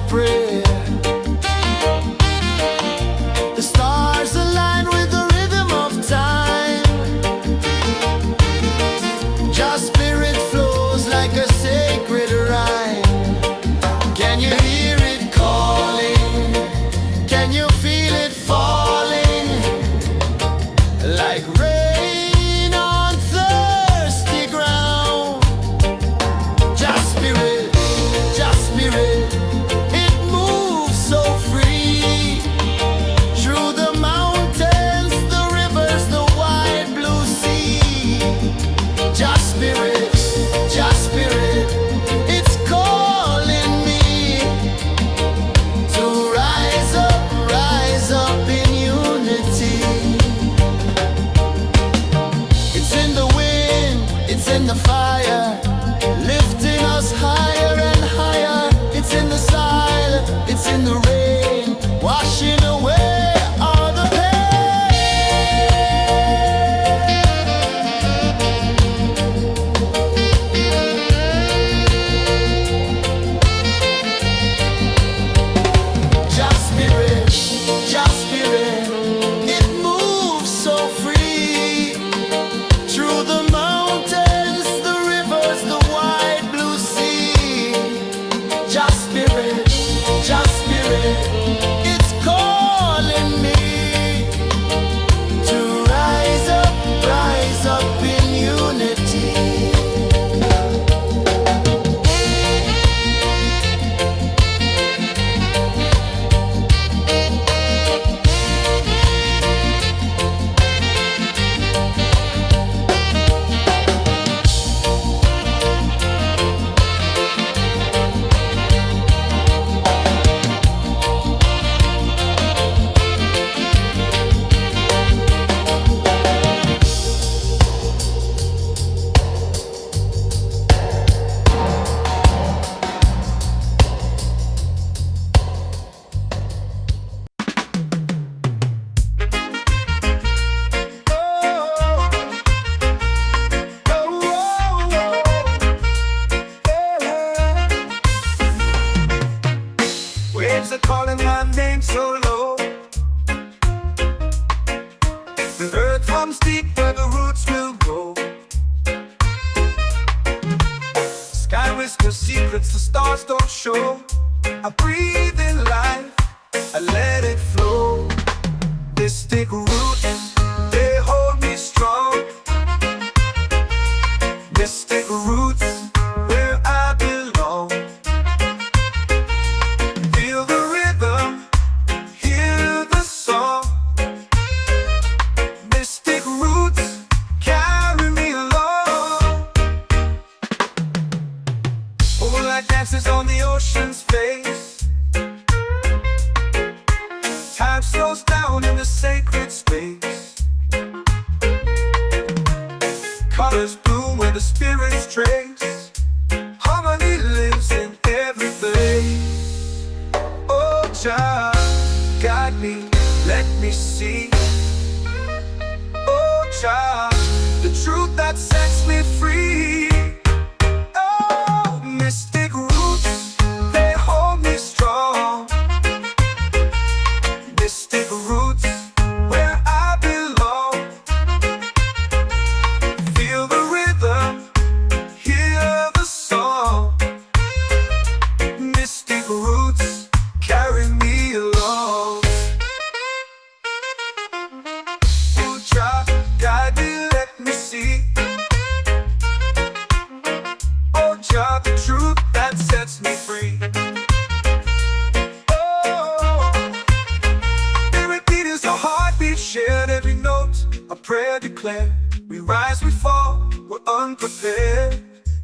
prayer. The stars align with the rhythm of time. Your spirit flows like a sacred rhyme. Can you hear it calling? Can you feel it falling? Like rain on thirsty ground. Just spirit, it moves so free. Through the mountains, the rivers, the wide blue sea. Just spirit, it's calling me to rise up in unity. It's in the wind, it's in the fire, lifting us higher and higher. It's in the silence, it's in the rain, washing away all the pain. Just spirit, it moves so free. Through the mountains, the rivers, the wide blue sea. Just spirit, it's calling me to rise up in unity. Waves are calling my name so low. The earth hums deep where the roots will grow. Sky whispers secrets the stars don't show. I breathe in life, I let it flow. Mystic roots, they hold me strong. Mystic roots, where I belong. Feel the rhythm, hear the song. Mystic roots, carry me along. Moonlight dances on the ocean's face. Time slows down in the sacred space. Colors bloom where the spirits trace. Harmony lives in every face. Oh, child, guide me, let me see. Oh, child, the truth that sets me free. Oh, mystic roots, they hold me strong. Mystic roots, where I belong. Feel the rhythm, hear the song. Mystic roots, carry me along. Oh, child, guide me, let me see. Oh, child, the truth that sets me free. Oh, every beat is a heartbeat shared, every note a prayer declared. We rise, we fall, we're unprepared,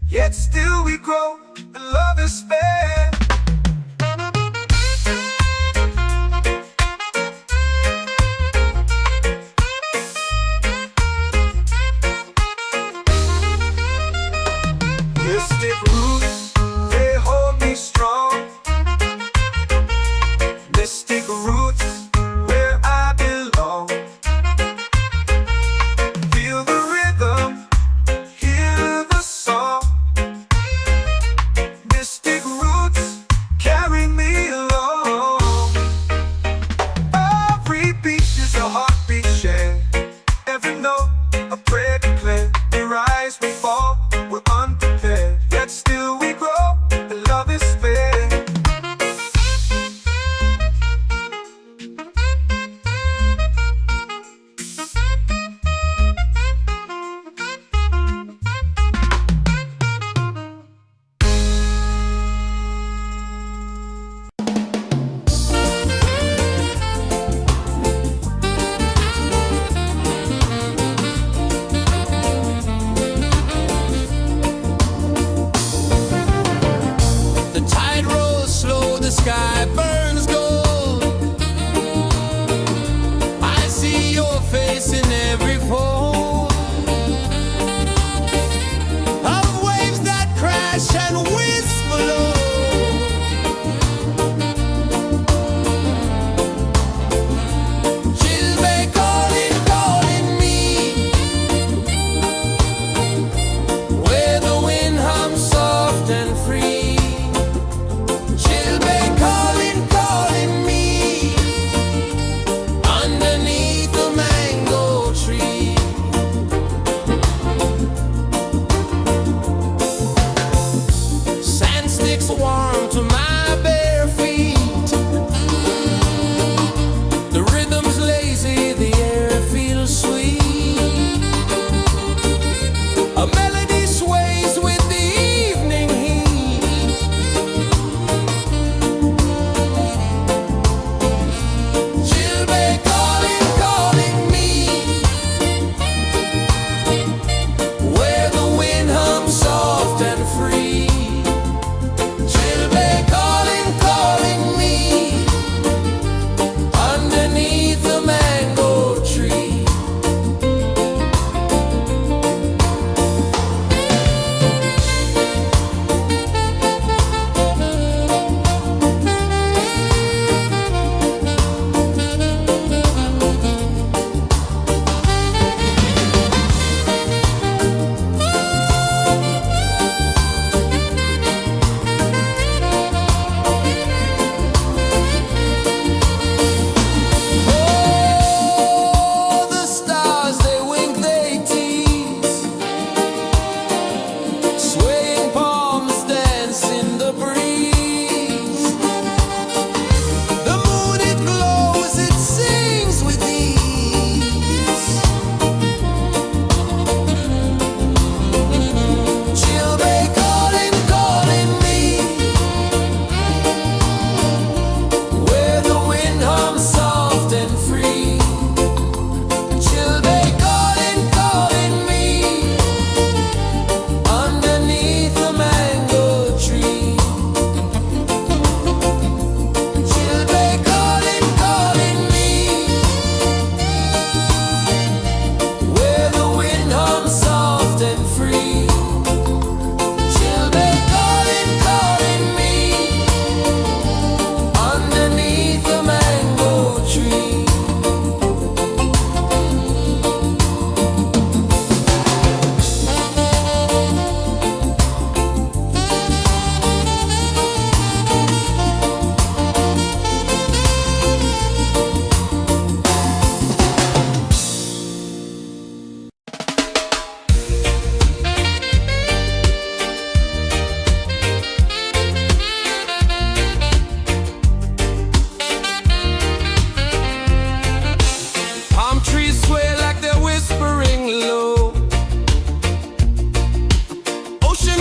yet still we grow, and love is spared. Mystic roots, they hold me strong. Mystic roots, where I belong. Feel the rhythm, hear the song. Mystic roots, carry me along.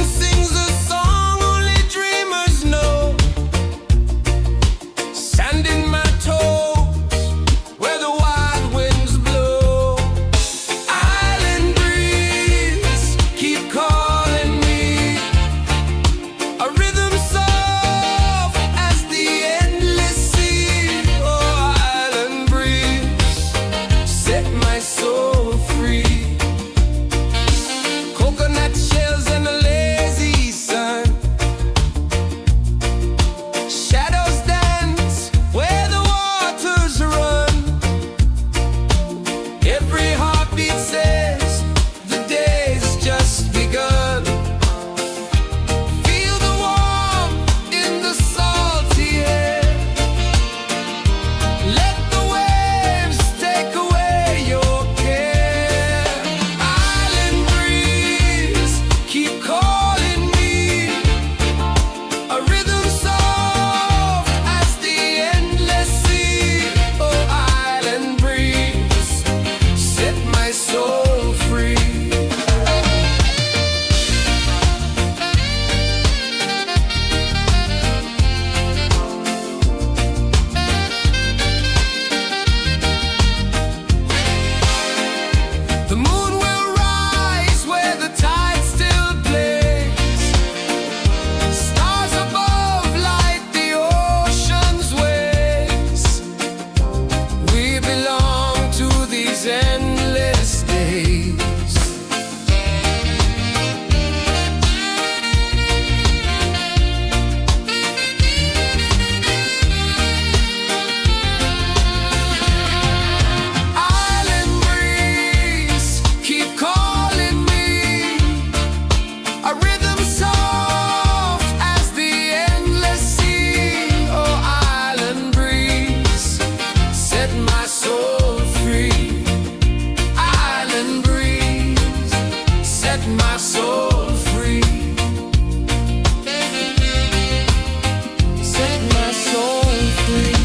and sings a song only dreamers know. Sand in my toes where the wild winds blow. Island breeze, keep calling me. A rhythm soft as the endless sea. Oh, island breeze, set my soul free. Coconut shells and a lazy sun. Shadows dance where the waters run. Every heartbeat says the day's just begun. Feel the warmth in the salty air. Let the waves take away your care. Island breeze, keep calling me. A rhythm soft as the endless sea. Oh, island breeze, set my soul free. The moon will rise where the tide still plays. Stars above light the ocean's waves. We belong to these endless days. Island breeze, keep calling me. A rhythm soft as the endless sea. Oh, island breeze, set my soul free. Island breeze, set my soul free. Set my soul free.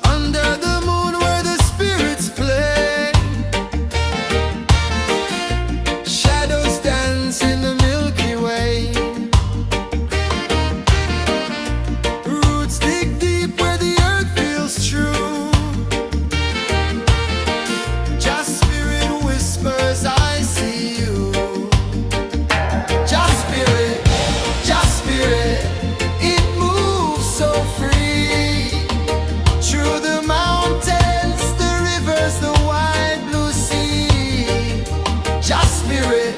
Under the moon where the spirits play. Shadows dance in the Milky Way. Roots dig deep where the earth feels true. Just spirit whispers, I see you. Just spirit, it moves so free. Through the mountains, the rivers, the wide blue sea. Just spirit,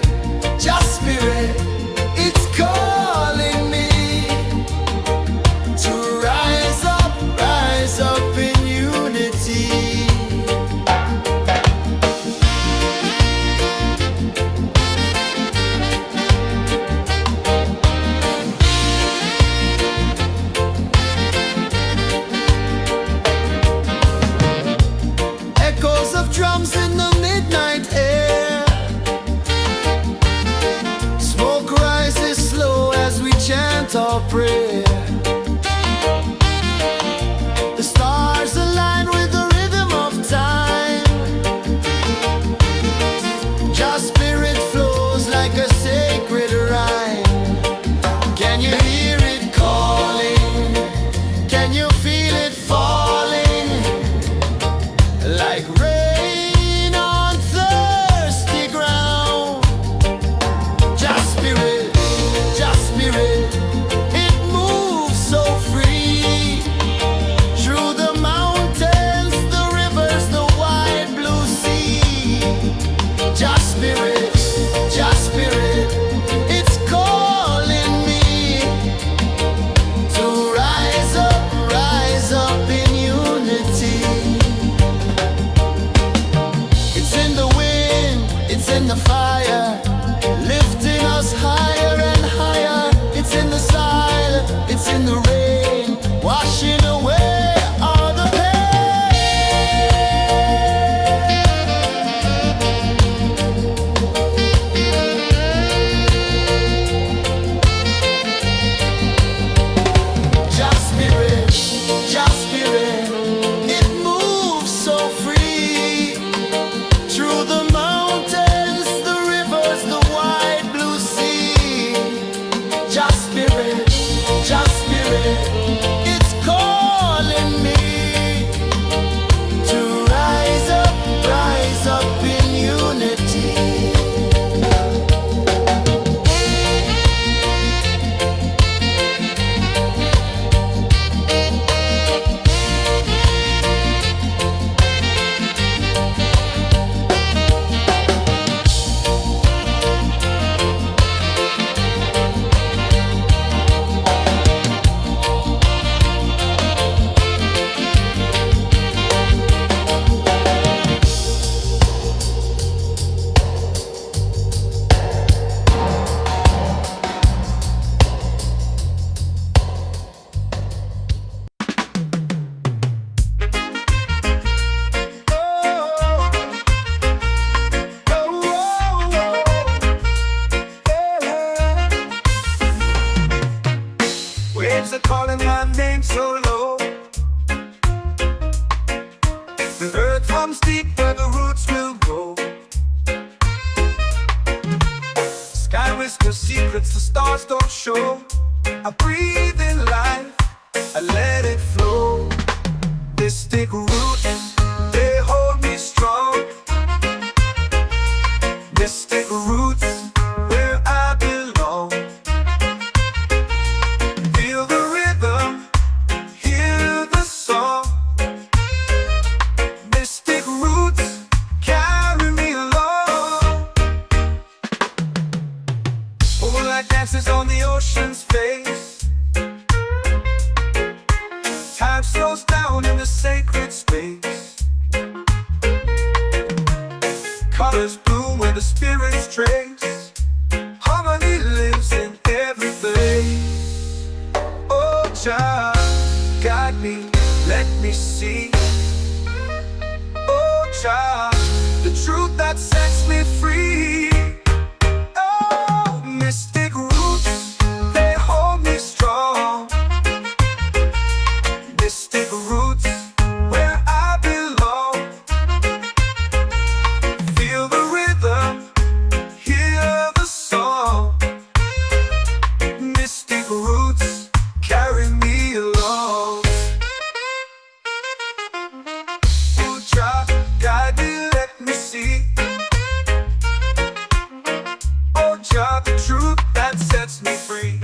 it's calling me to rise up in unity. Echoes of drums in the midnight air. Smoke rises slow as we chant our prayer. The stars align with the rhythm of time. Just spirit flows like a sacred rhyme. Can you hear it calling? Can you feel it falling? Like rain on thirsty ground. Just spirit, it moves so free. is deep where the roots will go. Sky whispers secrets the stars don't show. I breathe in life, I let it flow. Mystic roots, they hold me strong. Mystic roots, where I belong. Feel the rhythm, hear the song. Mystic roots, carry me along. Moonlight dances on the ocean's face. Time slows down in the sacred space. Colors bloom where the spirits trace. Harmony lives in every place. Oh, Jah, guide me, let me see. Oh, Jah, the truth that sets me free. Oh, mystic roots, they hold me strong. Mystic roots, where I belong. Feel the rhythm, hear the song. Mystic roots, carry me along. Oh, Jah, guide me, let me see. Oh, Jah, the truth that sets me free.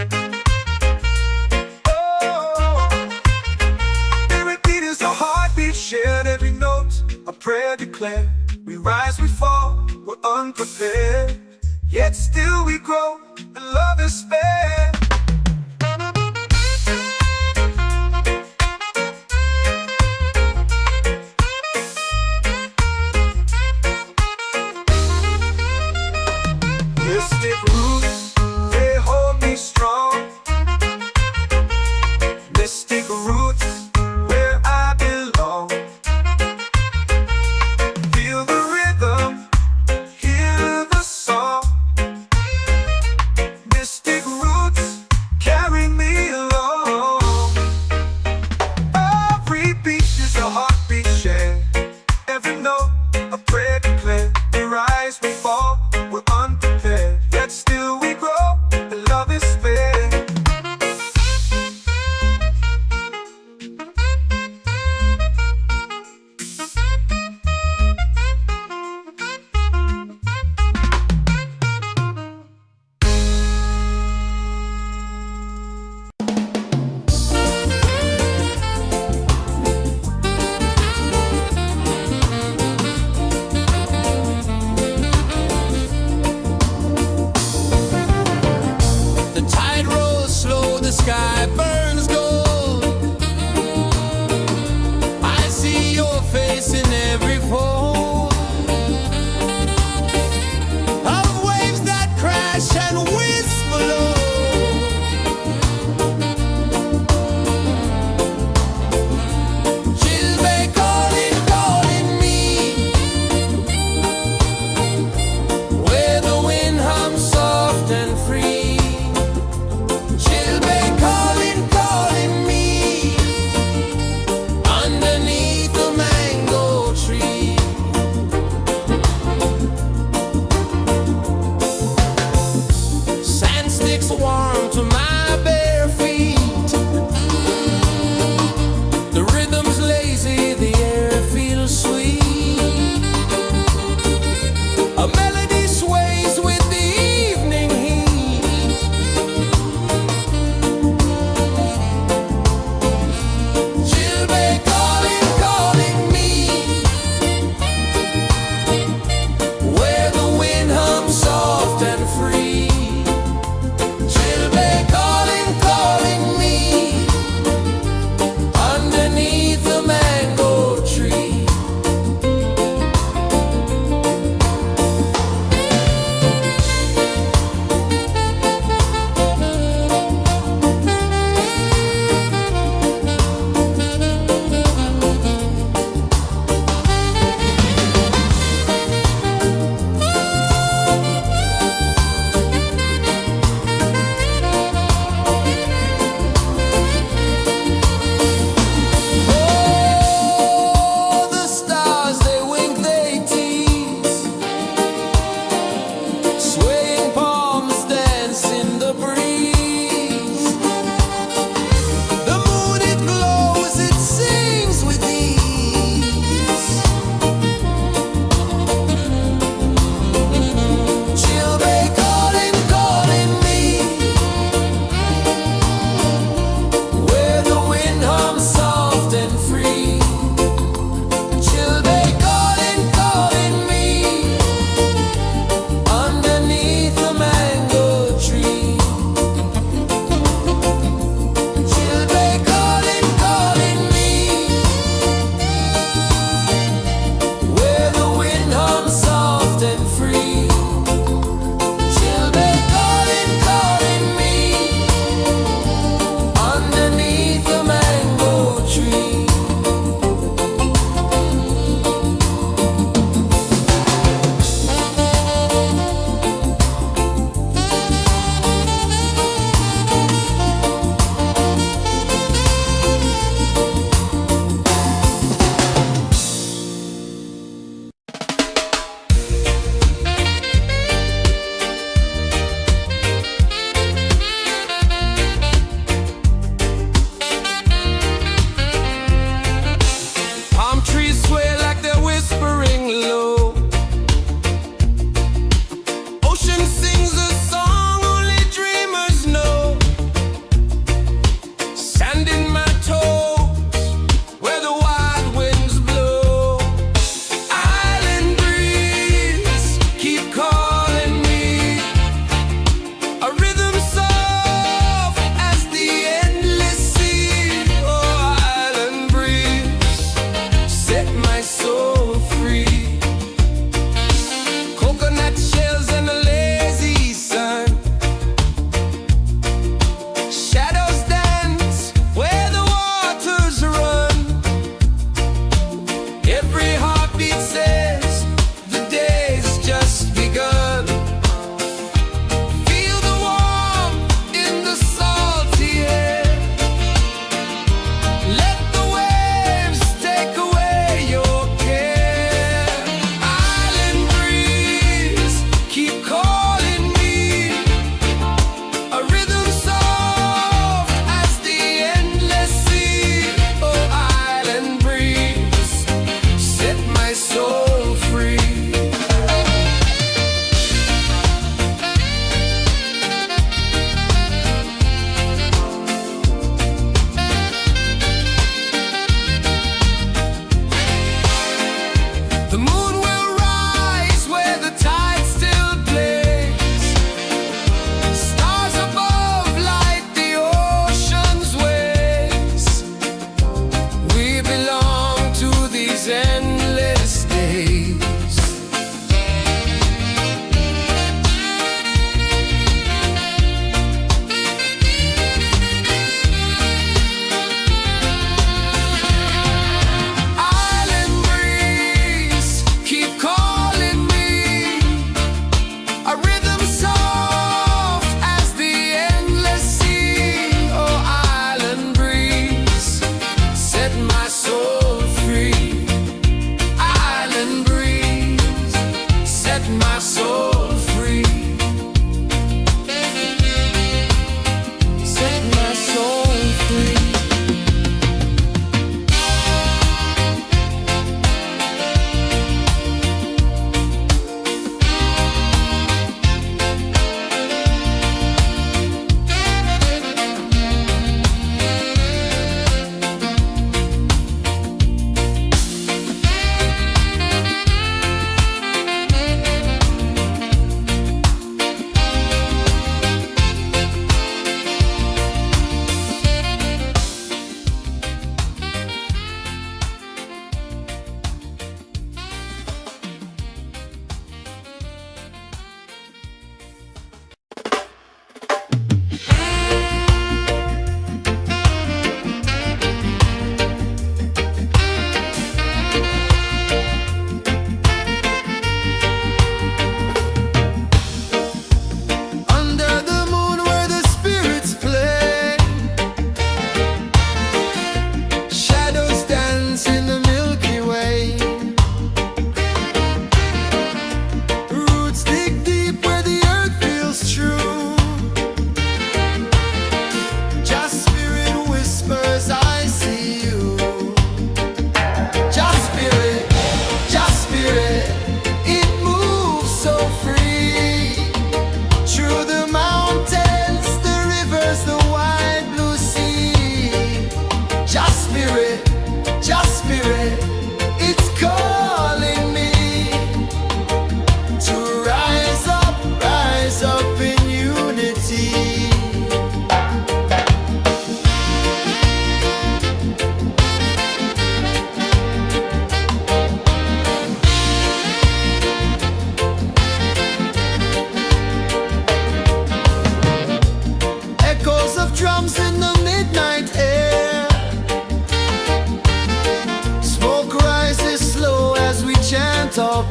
Shared every note, a prayer declared. We rise, we fall, we're unprepared. Yet still we grow, and love is spared. Mystic roots, they hold me strong. Mystic roots, where I belong. Feel the rhythm, hear the song. Mystic roots,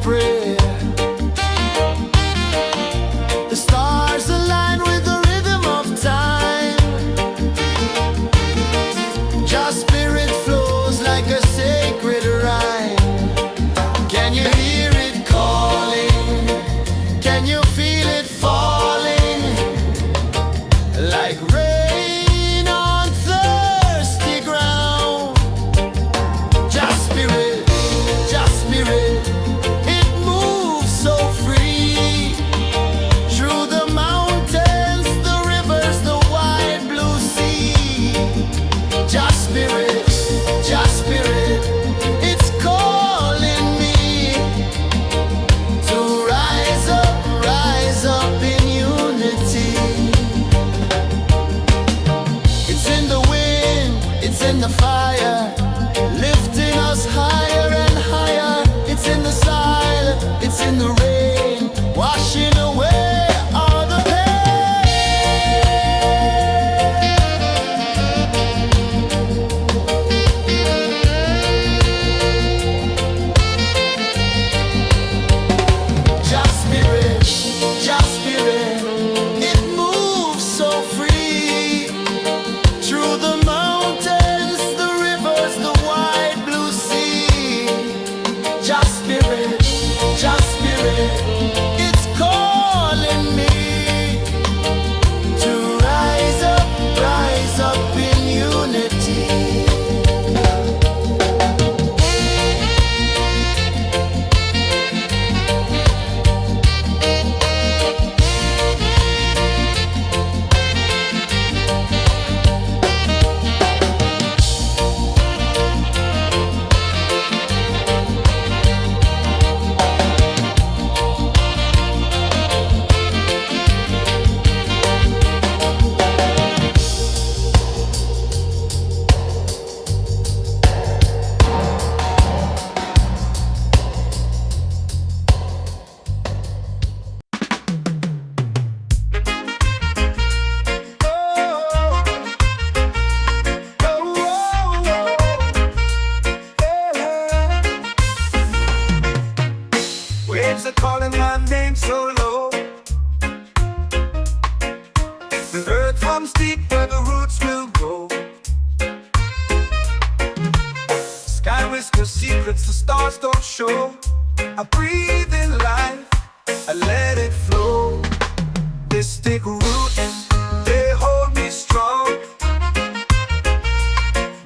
prayer. The stars align with the rhythm of time. Your spirit flows like a sacred rhyme. Can you hear it calling? Can you feel it falling? Like rain on thirsty ground. Just spirit, it moves so free. Through the mountains, the rivers, the wide blue sea. Just spirit, it's calling me to rise up in unity. It's in the wind, it's in the fire, lifting us higher and higher. It's in the silence, it's in the rain, washing away all the Just spirit, it moves so free. Through the mountains, the rivers, the wide blue sea. Just spirit, it's calling me to rise up in unity. Waves are calling my name so low. The earth runs deep where the roots will grow. Sky whispers secrets the stars don't show. I breathe in life, I let it flow. Mystic roots, they hold me strong.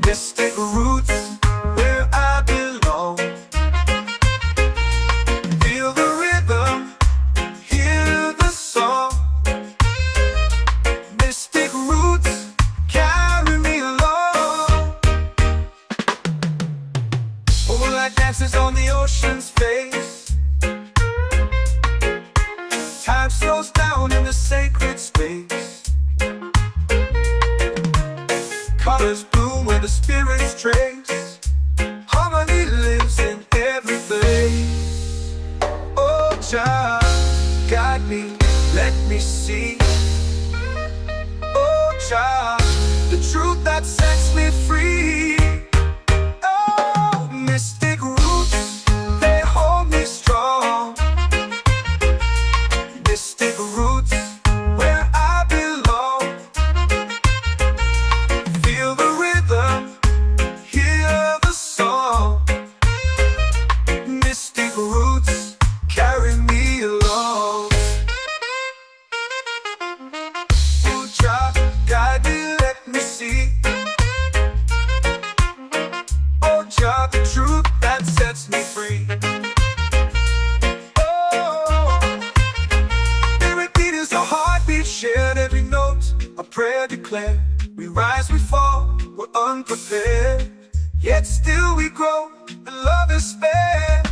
Mystic roots, where I belong. Feel the rhythm, hear the song. Mystic roots, carry me along. Moonlight dances on the ocean's face. Time slows down in the sacred space. Colors bloom where the spirits trace. Harmony lives in every place. Oh, Jah, guide me, let me see. Oh, Jah, the truth that sets me free. Oh, mystic roots, they hold me strong. Mystic roots, where I belong. Feel the rhythm, hear the song. Mystic roots, carry me along. Oh, Jah, guide me, let me see. Oh, Jah, the truth that sets me free. Oh, spirit beat is a heartbeat, shared every note. A prayer declared. We rise, we fall, we're unprepared. Yet still we grow, and love is spared.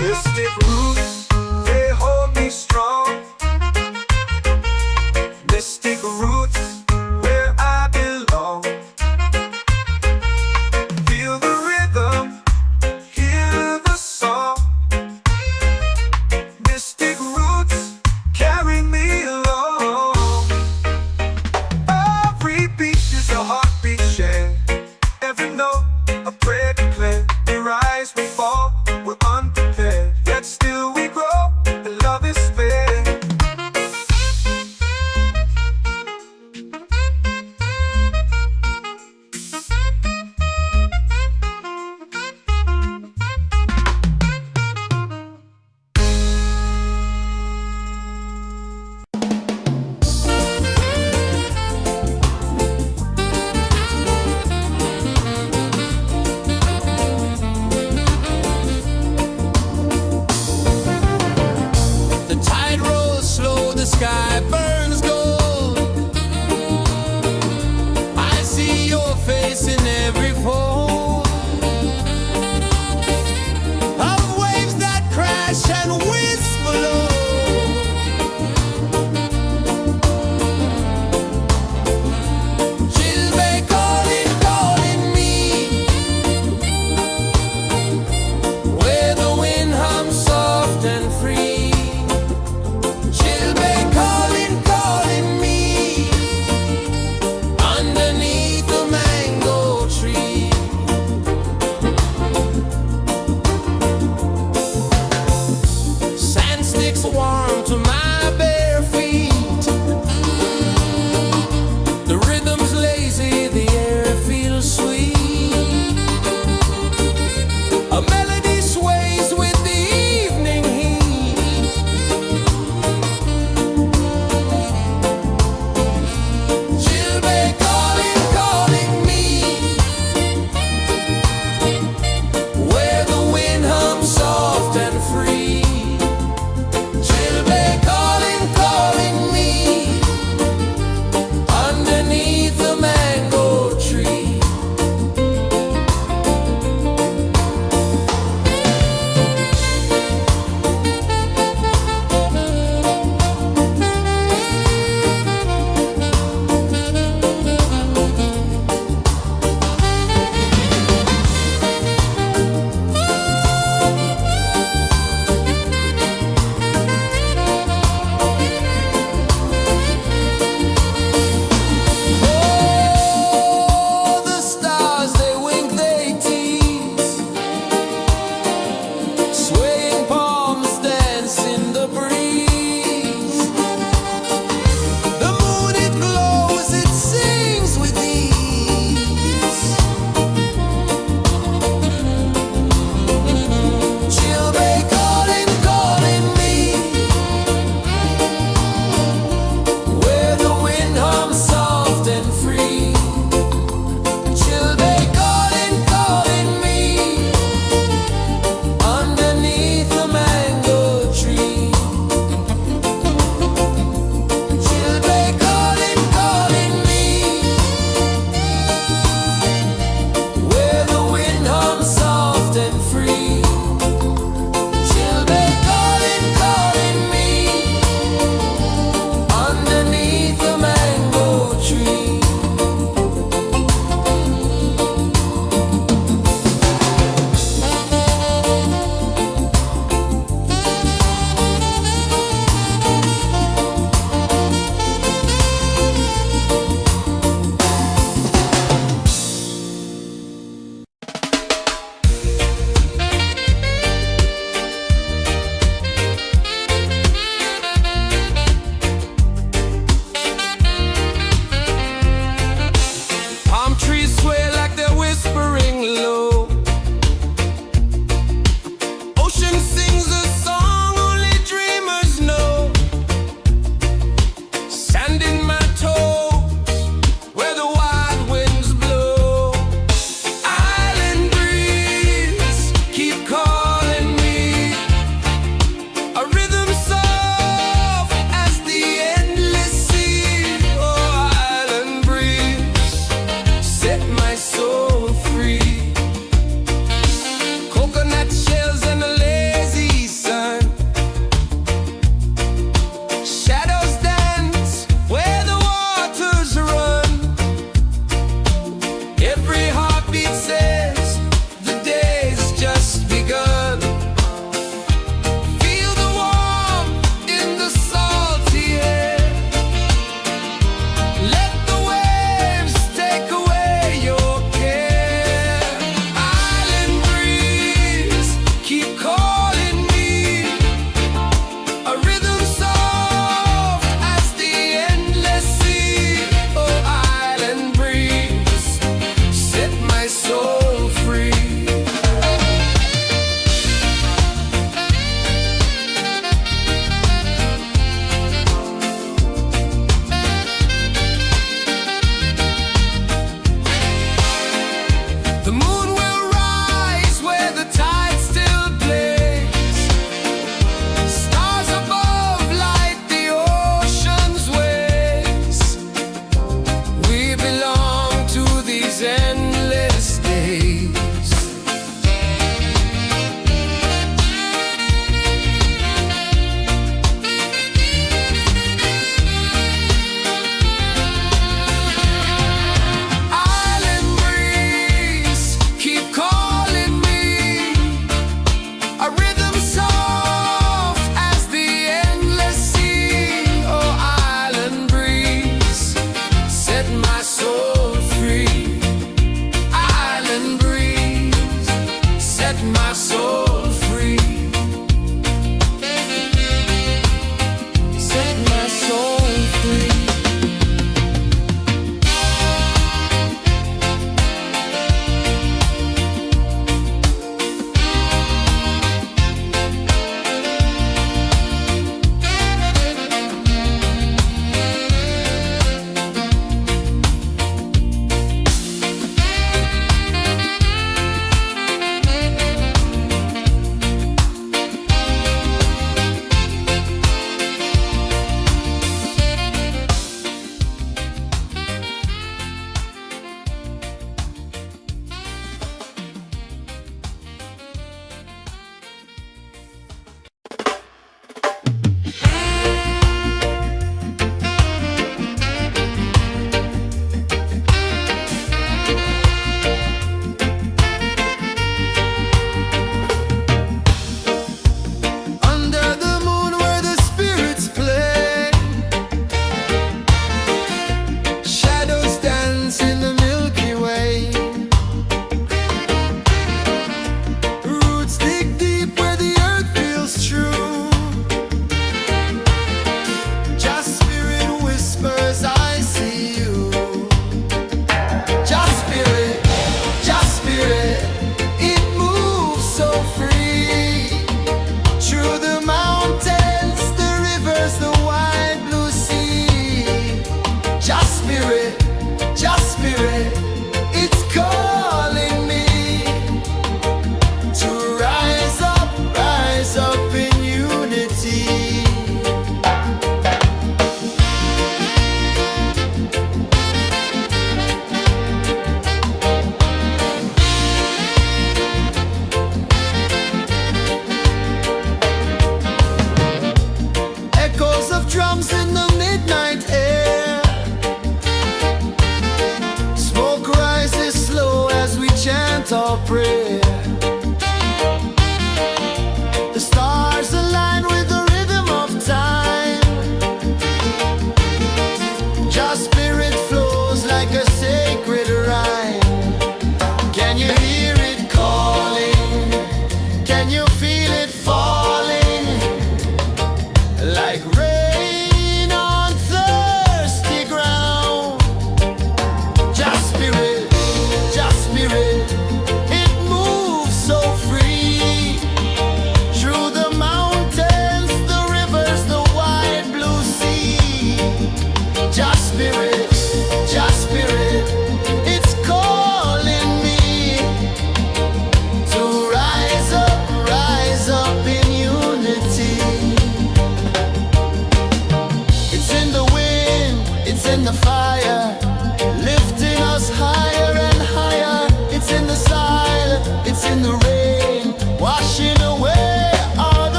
Mystic roots, they hold me strong. Mystic roots, where I belong. Feel the rhythm, hear the song. Mystic roots. whisper low. Children calling, calling me, where the wind hums soft and free. Children calling, calling me, underneath the mango tree. Sand sticks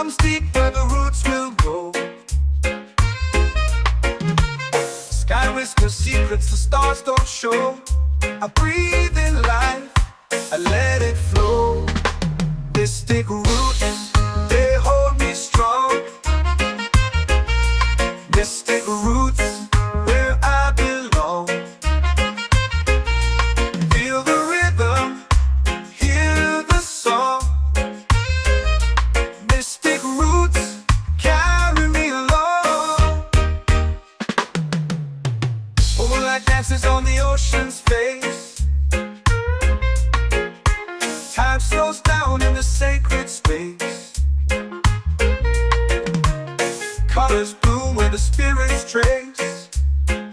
comes deep where the roots will grow. Sky whispers secrets the stars don't show. I breathe in life, I let it flow. Mystic roots, they hold me strong. Mystic roots, where I belong. Feel the rhythm, hear the song. Mystic roots, carry me along. Moonlight dances on the ocean's face. Time slows down in the sacred space. Colors bloom where the spirits trace.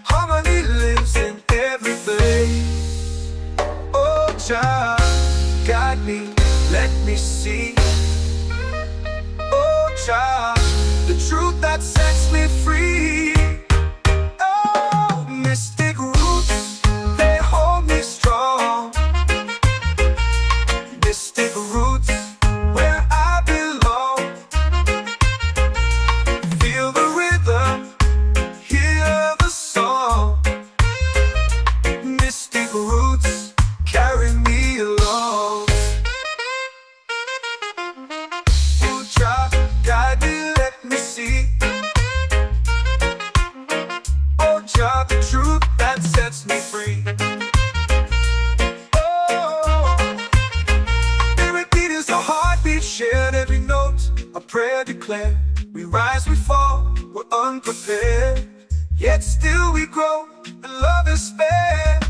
Harmony lives in every place. Oh, child, guide me, let me see. Oh, child, the truth that sets me free. Oh, mystic roots, they hold me strong. Mystic roots, where I belong. Feel the rhythm, hear the song. Mystic roots, carry me along. You drop, guide me, let me see. Oh, Jah, the truth that sets me free. Shared every note, a prayer declared. We rise, we fall, we're unprepared. Yet still we grow, and love is spared.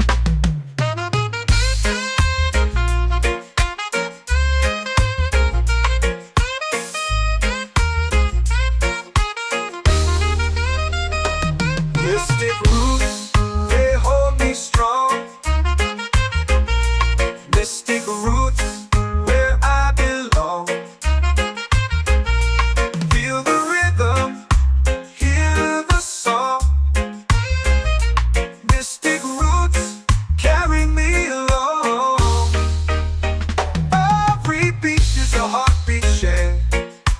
Mystic roots, they hold me strong. Mystic roots, where I belong. Feel the rhythm, hear the song. Mystic roots, carry me along. Every beat is a heartbeat shared.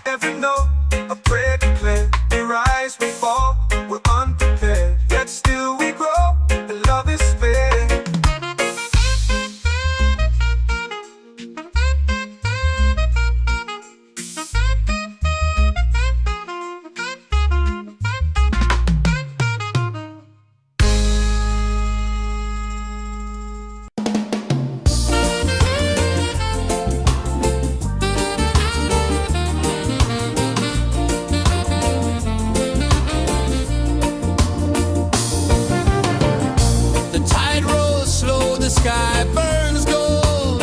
Every note, a prayer declared. We rise, we fall, we're unprepared. Yet still we grow, and love is spared. The tide rolls slow, the sky burns gold.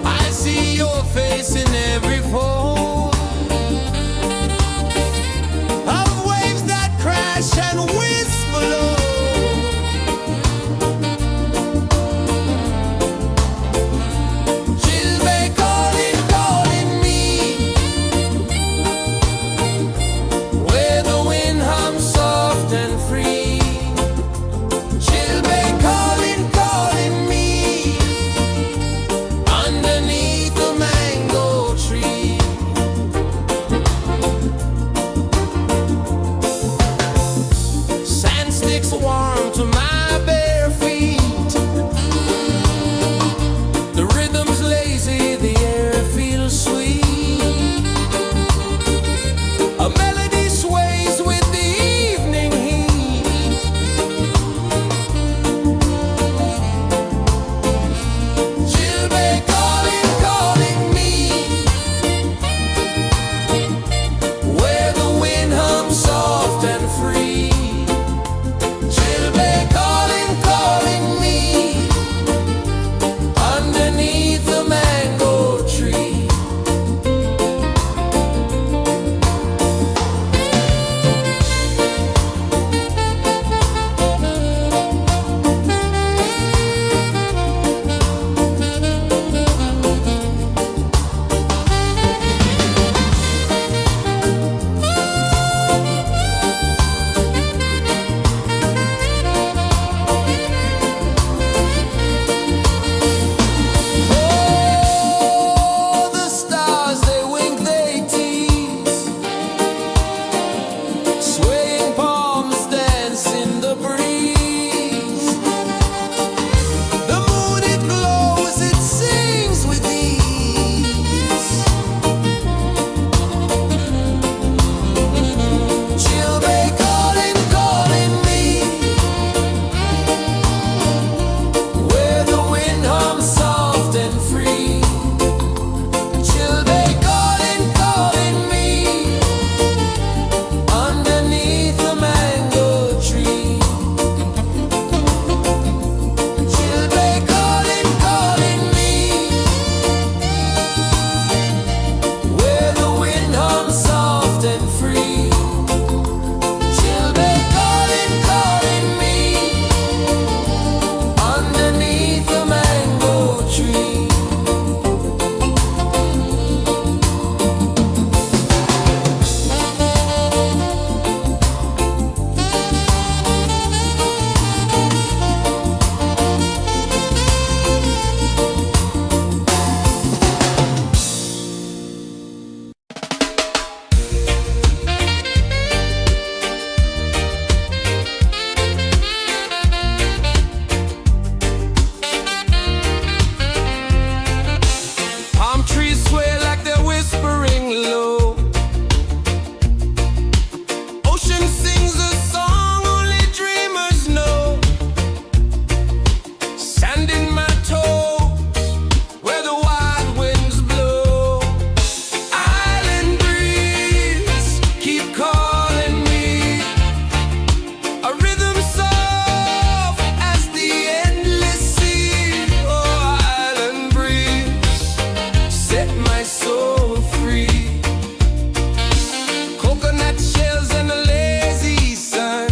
I see your face in every fold of waves that crash and whisper low. She'll be calling, calling me where the wind hums soft and free. She'll be calling, calling me underneath the mango tree. set my soul free. Coconut shells and a lazy sun.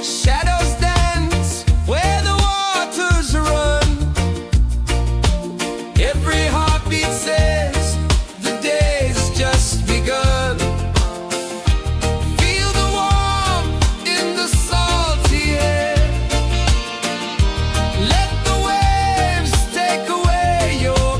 Shadows dance where the waters run. Every heartbeat says the day's just begun. Feel the warmth in the salty air. Let the waves take away your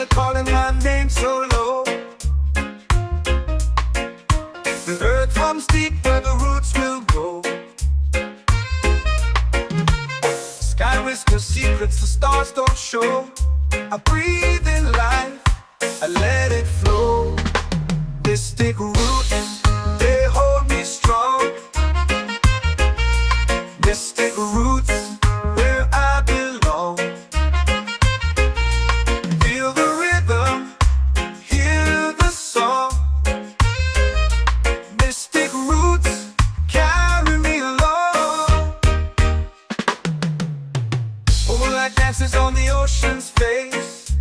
they're calling my name so low. The earth runs deep where the roots will go. Sky whispers secrets the stars don't show. I breathe in life, I let it flow. Mystic roots, they hold me strong. Mystic roots, where I belong. Feel the rhythm, hear the song. Mystic roots, carry me along. Oh, like dances on the ocean's face.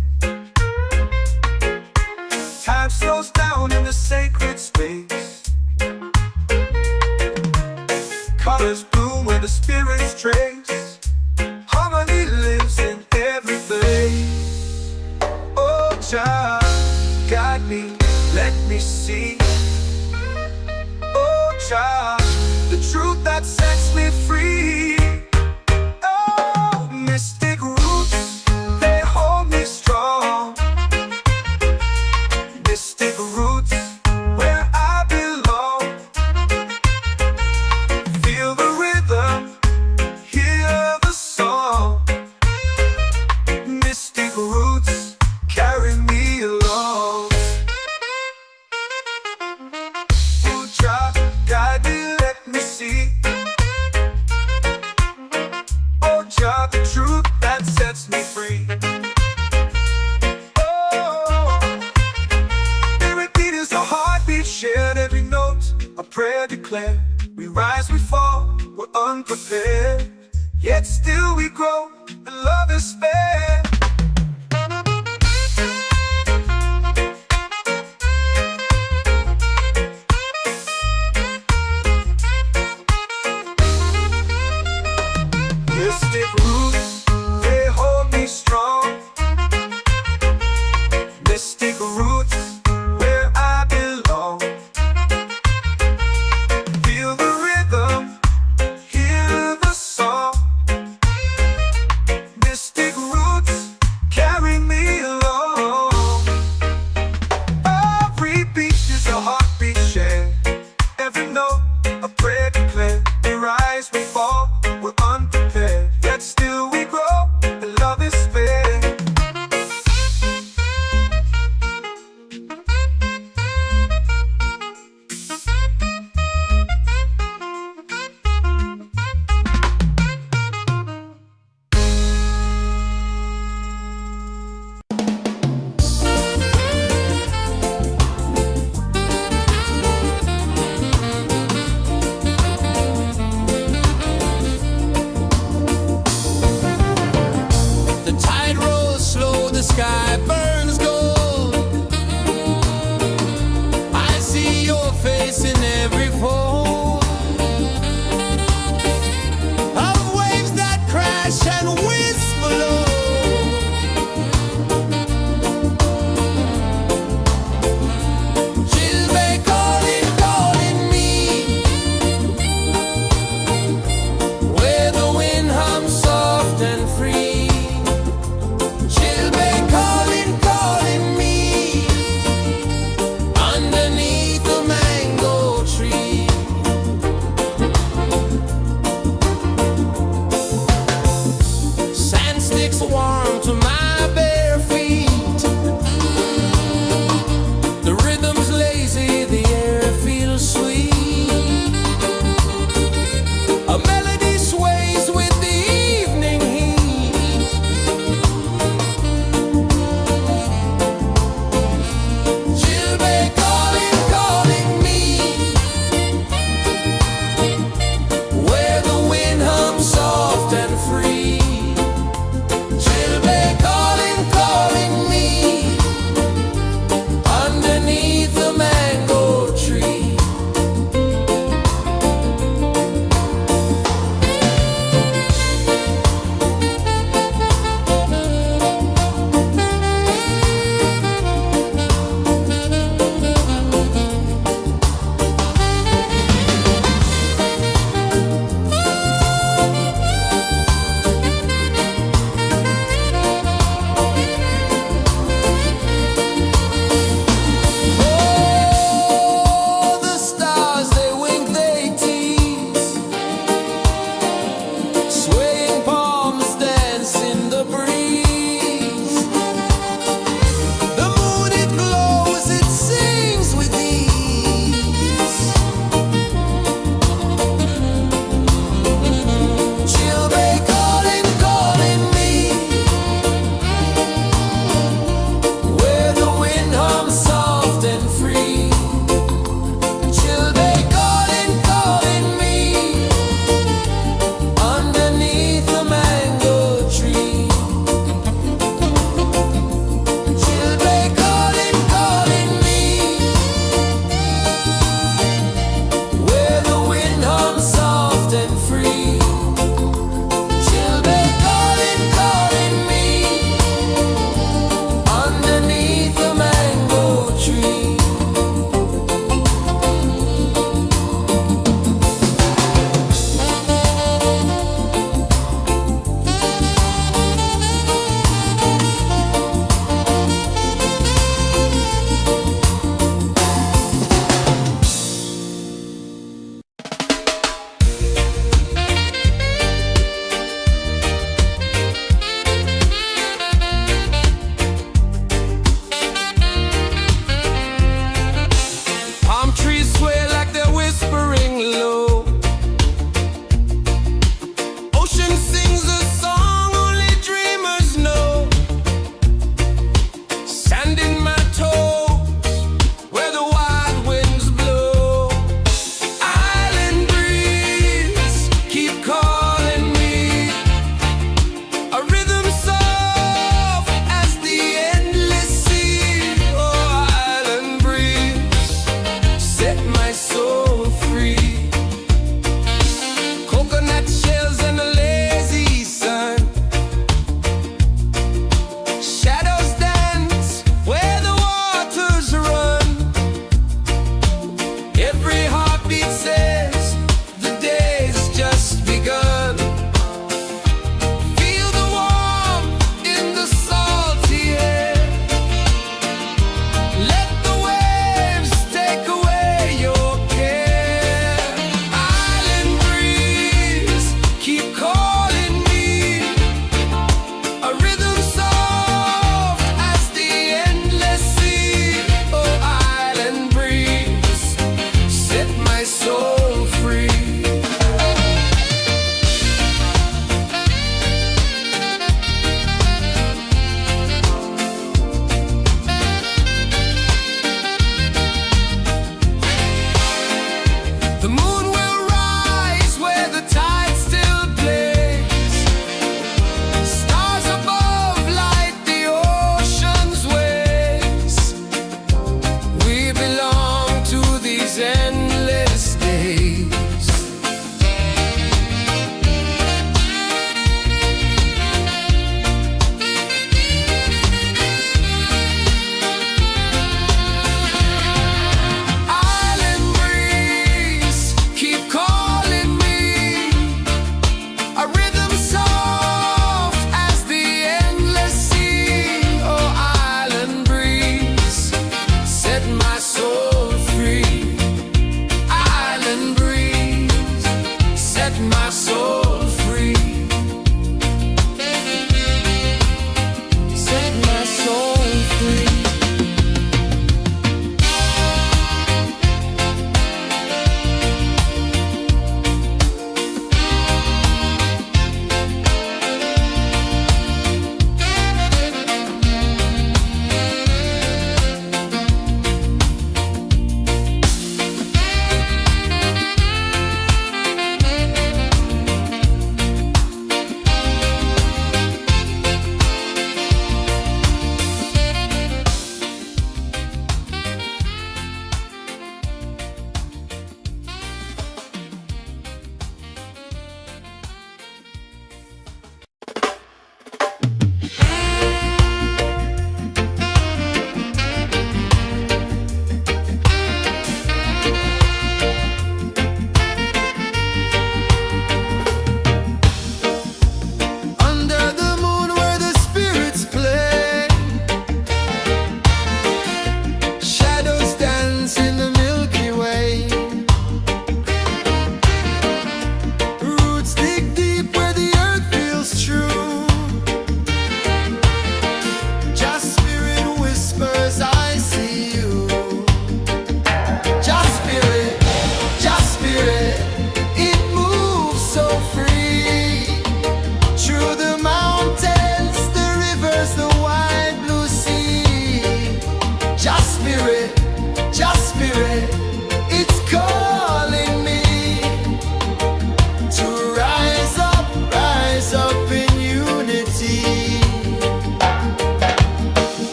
Time slows down in the sacred space. Colors bloom where the spirits trace. Harmony lives in every place. Oh, child, guide me, let me see. Oh, child, the truth that sets me free. Oh, mystic roots, they hold me strong. Mystic roots, where I belong. Feel the rhythm, hear the song. Mystic roots, carry me along. Oh, child, guide me, let me see. Oh, child, the truth that sets me free. Shared every note, a prayer declared. We rise, we fall, we're unprepared. Yet still we grow, and love is spared. Mystic roots, they hold me strong. Mystic roots, where I belong. Feel the rhythm, hear the song. Mystic roots, carry me along. Every beat is a heartbeat shared. Every note, a prayer declared. We rise, we fall, we're unprepared. Yet still we grow, and love is spared. The tide rolls slow, the sky burns gold. I see your face in every fold of waves that crash and whisper low. She'll be calling, calling me, where the wind hums soft and free. She'll be calling, calling.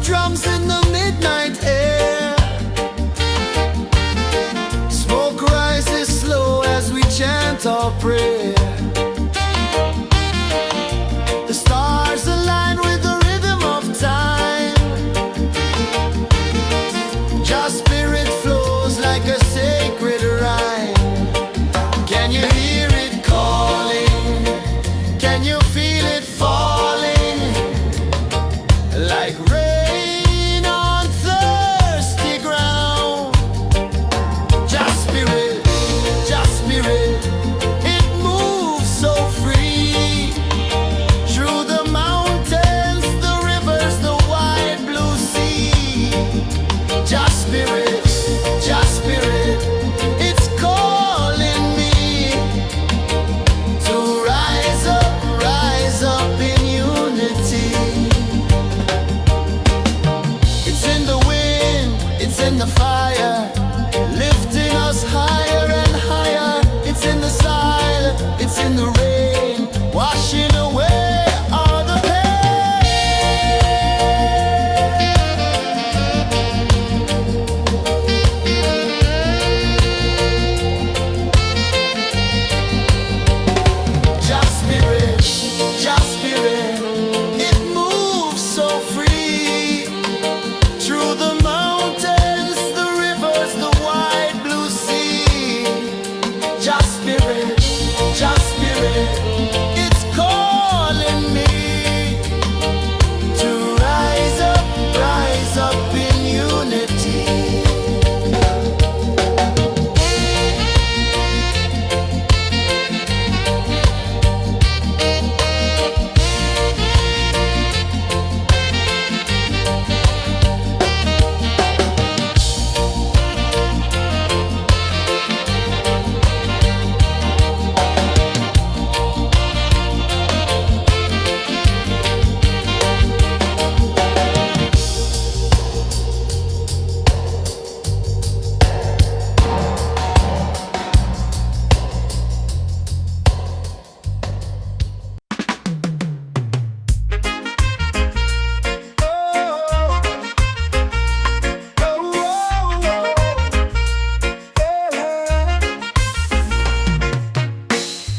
drums in the midnight air. Smoke rises slow as we chant our prayer. The stars align with the rhythm of time. Just spirit flows like a sacred rhyme. Can you hear it calling? Can you feel it falling? Like rain on thirsty ground. Just spirit, it moves so free. Through the mountains, the rivers, the wide blue sea. Just spirit, it's calling me to rise up in unity. It's in the wind, it's in the fire, lifting us higher and higher. It's in the silence, it's in the rain, washing away all the Just spirit, it moves so free. Through the mountains, the rivers, the wide blue sea. Just spirit, it's calling me to rise up in unity.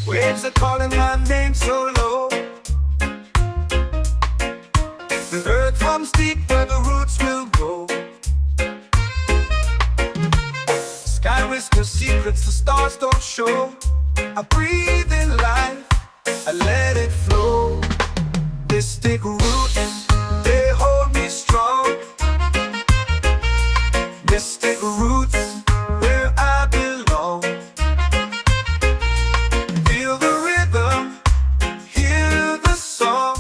Waves are calling my name so low. The earth runs deep where the roots will go. Sky whispers secrets the stars don't show. I breathe in life, I let it flow. Mystic roots, they hold me strong. Mystic roots, where I belong. Feel the rhythm, hear the song.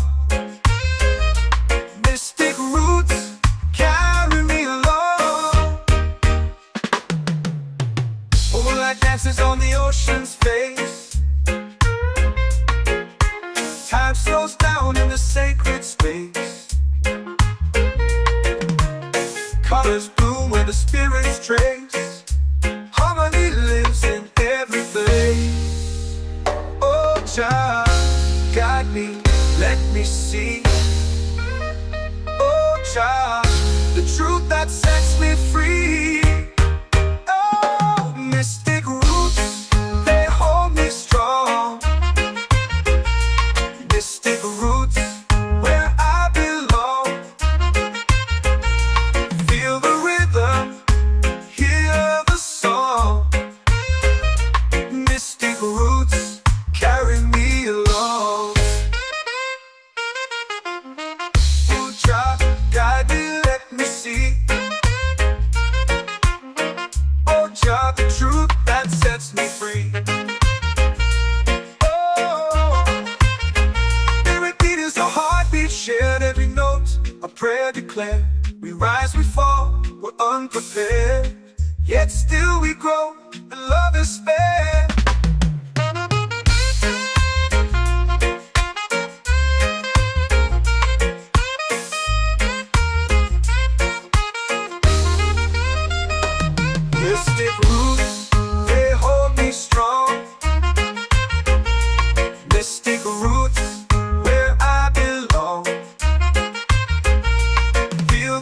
Mystic roots, carry me along. Moonlight dances on the ocean's face. Time slows down in the sacred space. Colors bloom where the spirits trace. Harmony lives in every place. Oh, child, guide me, let me see. Oh, child, the truth that sets me free. Oh, mystic roots, they hold me strong. Mystic roots, where I belong. Feel the rhythm, hear the song. Mystic roots, carry me along. Oh, child, guide me, let me see. Oh, child, the truth that sets me free. Oh, spirit beat is a heartbeat, shared every note. A prayer declared. We rise, we fall, we're unprepared. Yet still we grow, and love is spared. Mystic roots, they hold me strong. Mystic roots, where I belong. Feel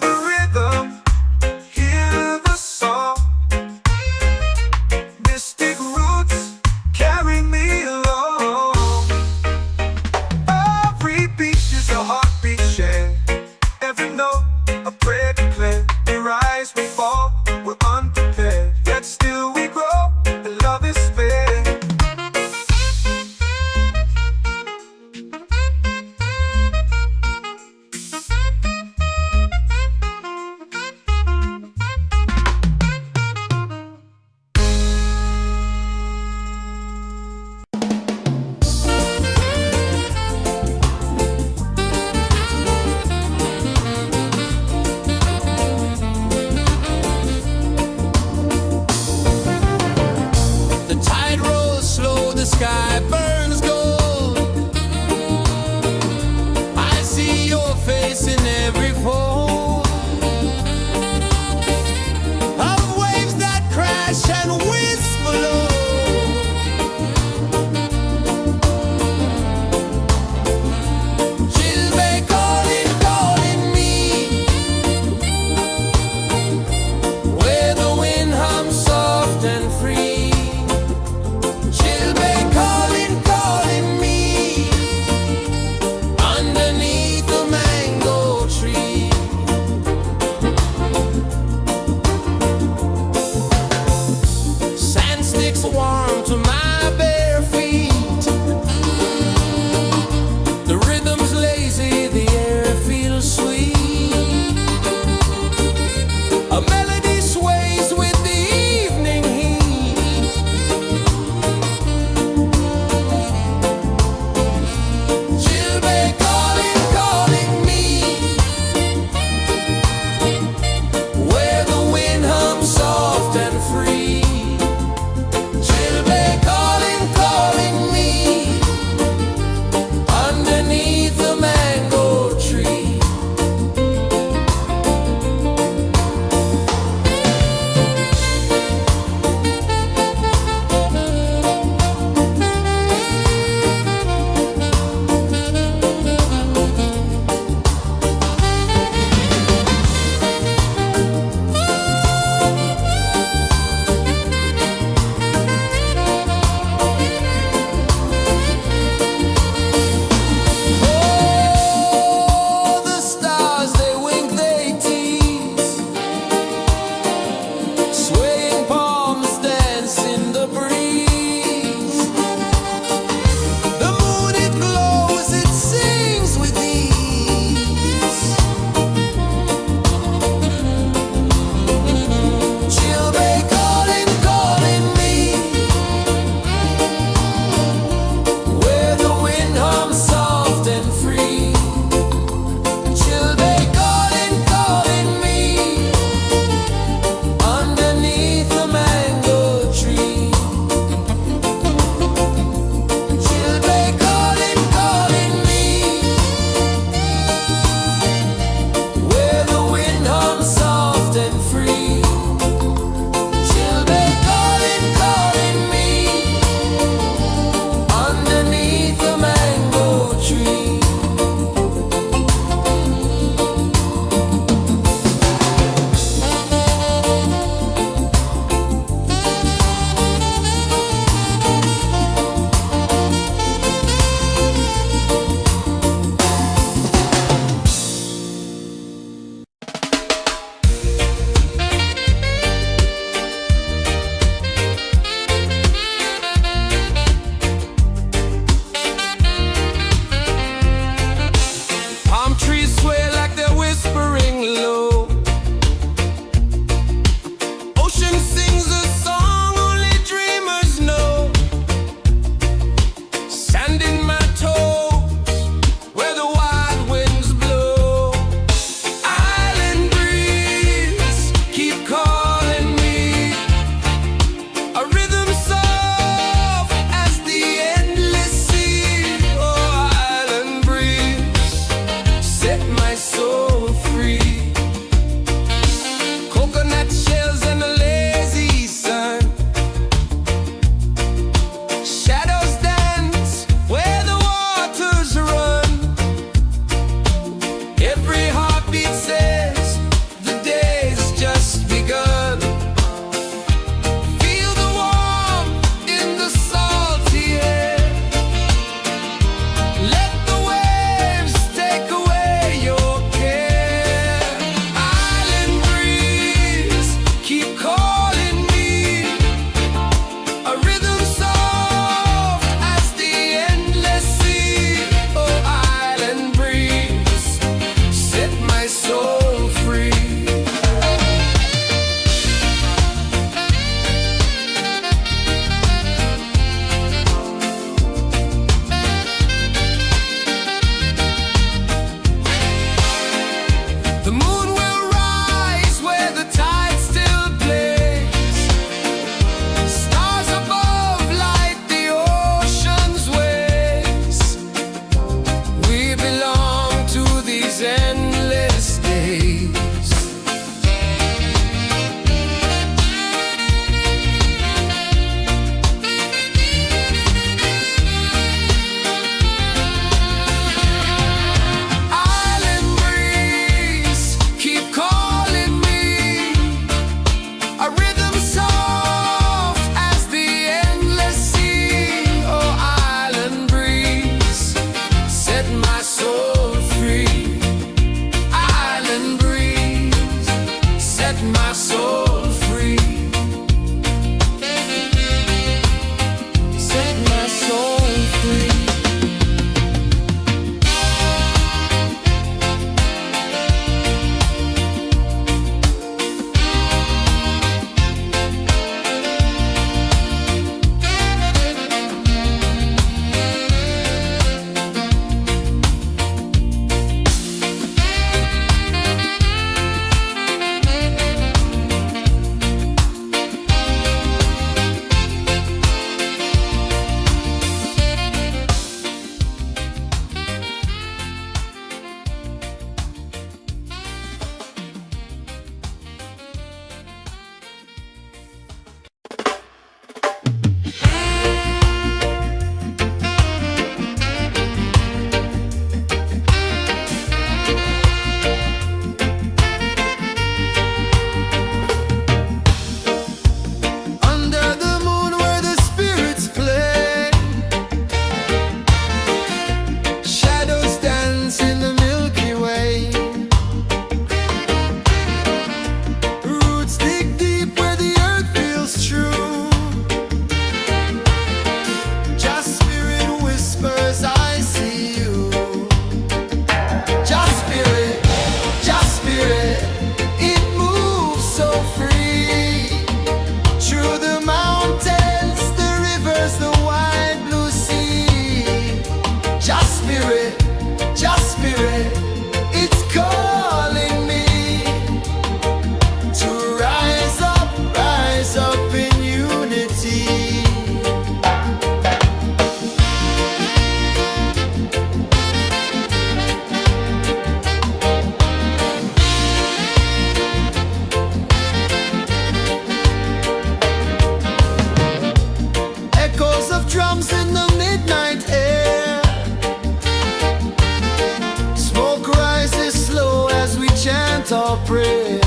chant our prayer.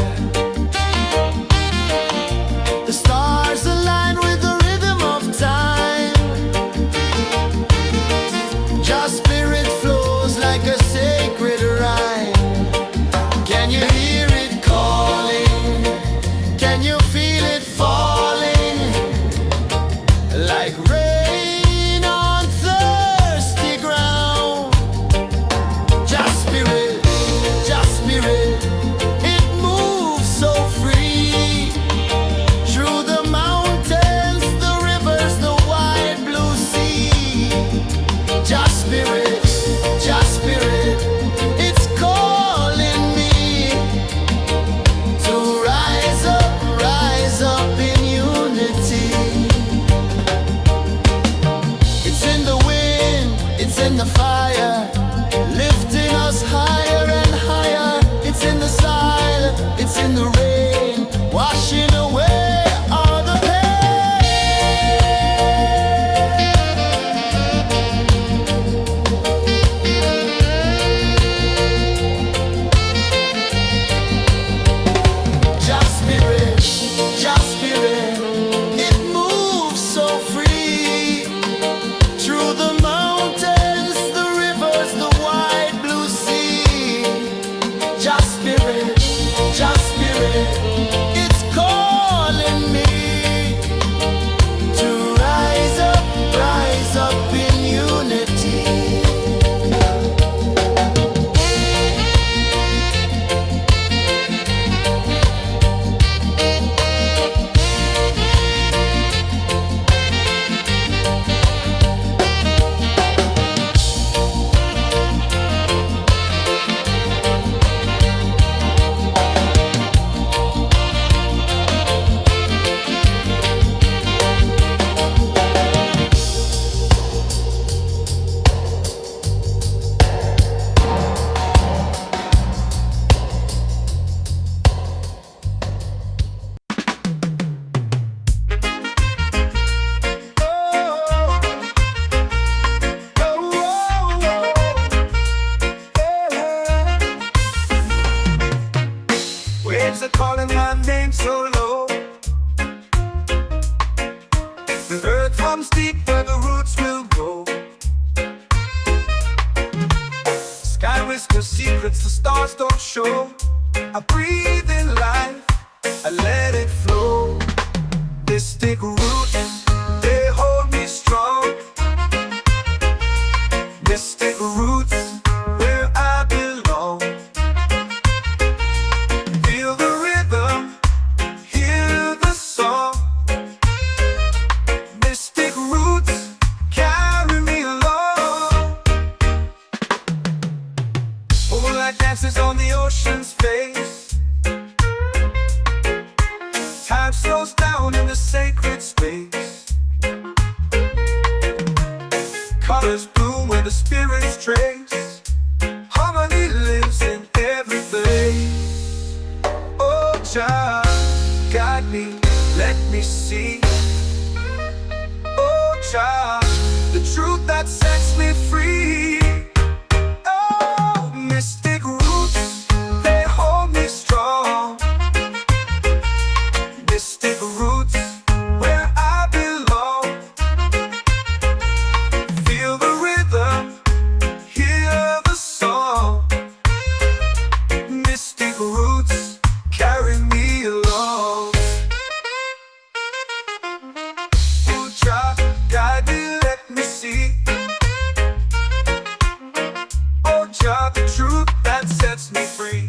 The stars align with the rhythm of time. Your spirit flows like a sacred rhyme. Can you hear it calling? Can you feel it falling? Like rain on thirsty ground. Just spirit, it moves so free. Through the mountains, the rivers, the wide blue sea. Just spirit, it's calling me to rise up in unity. It's in the wind, it's in the fire, lifting us higher and higher. It's in the silence, it's in the rain, washing away all the Just spirit, it moves so free. Through the mountains, the rivers, the wide blue sea. Just spirit, it's calling me to rise up in unity. Waves are calling my name so low. The earth comes deep where the roots will go. Sky whispers secrets the stars don't show. I breathe in life, I let it flow. Mystic roots, they hold me strong. Mystic roots, where I belong. Feel the rhythm, hear the song. Mystic roots, carry me along. Moonlight dances on the ocean's face. Time slows down in the sacred space. Colors bloom where the spirits trace. Harmony lives in every face. Oh, Jah, guide me, let me see. Oh, Jah, the truth that sets me free. Oh, mystic roots, they hold me strong. Mystic roots, where I belong. Feel the rhythm, hear the song. Mystic roots, carry me along. Oh, Jah, guide me, let me see. Oh, Jah, the truth that sets me free.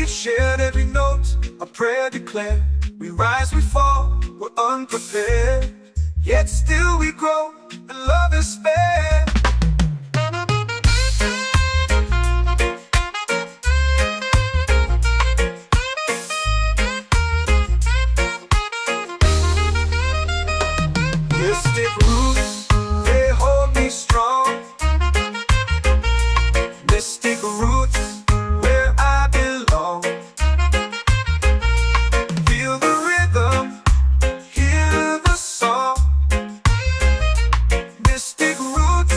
Shared every note, a prayer declared. We rise, we fall, we're unprepared. Yet still we grow, and love is spared. Mystic roots, they hold me strong. Mystic roots, where I belong. Feel the rhythm, hear the song. Mystic roots,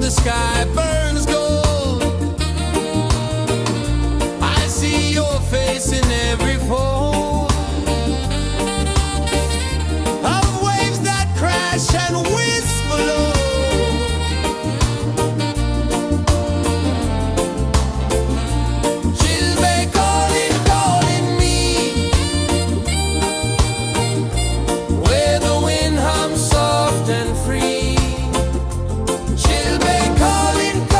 the sky burns gold. I see your face in every fold of waves that crash and whisper low. She'll be calling, calling me where the wind hums soft and free. She'll be calling, calling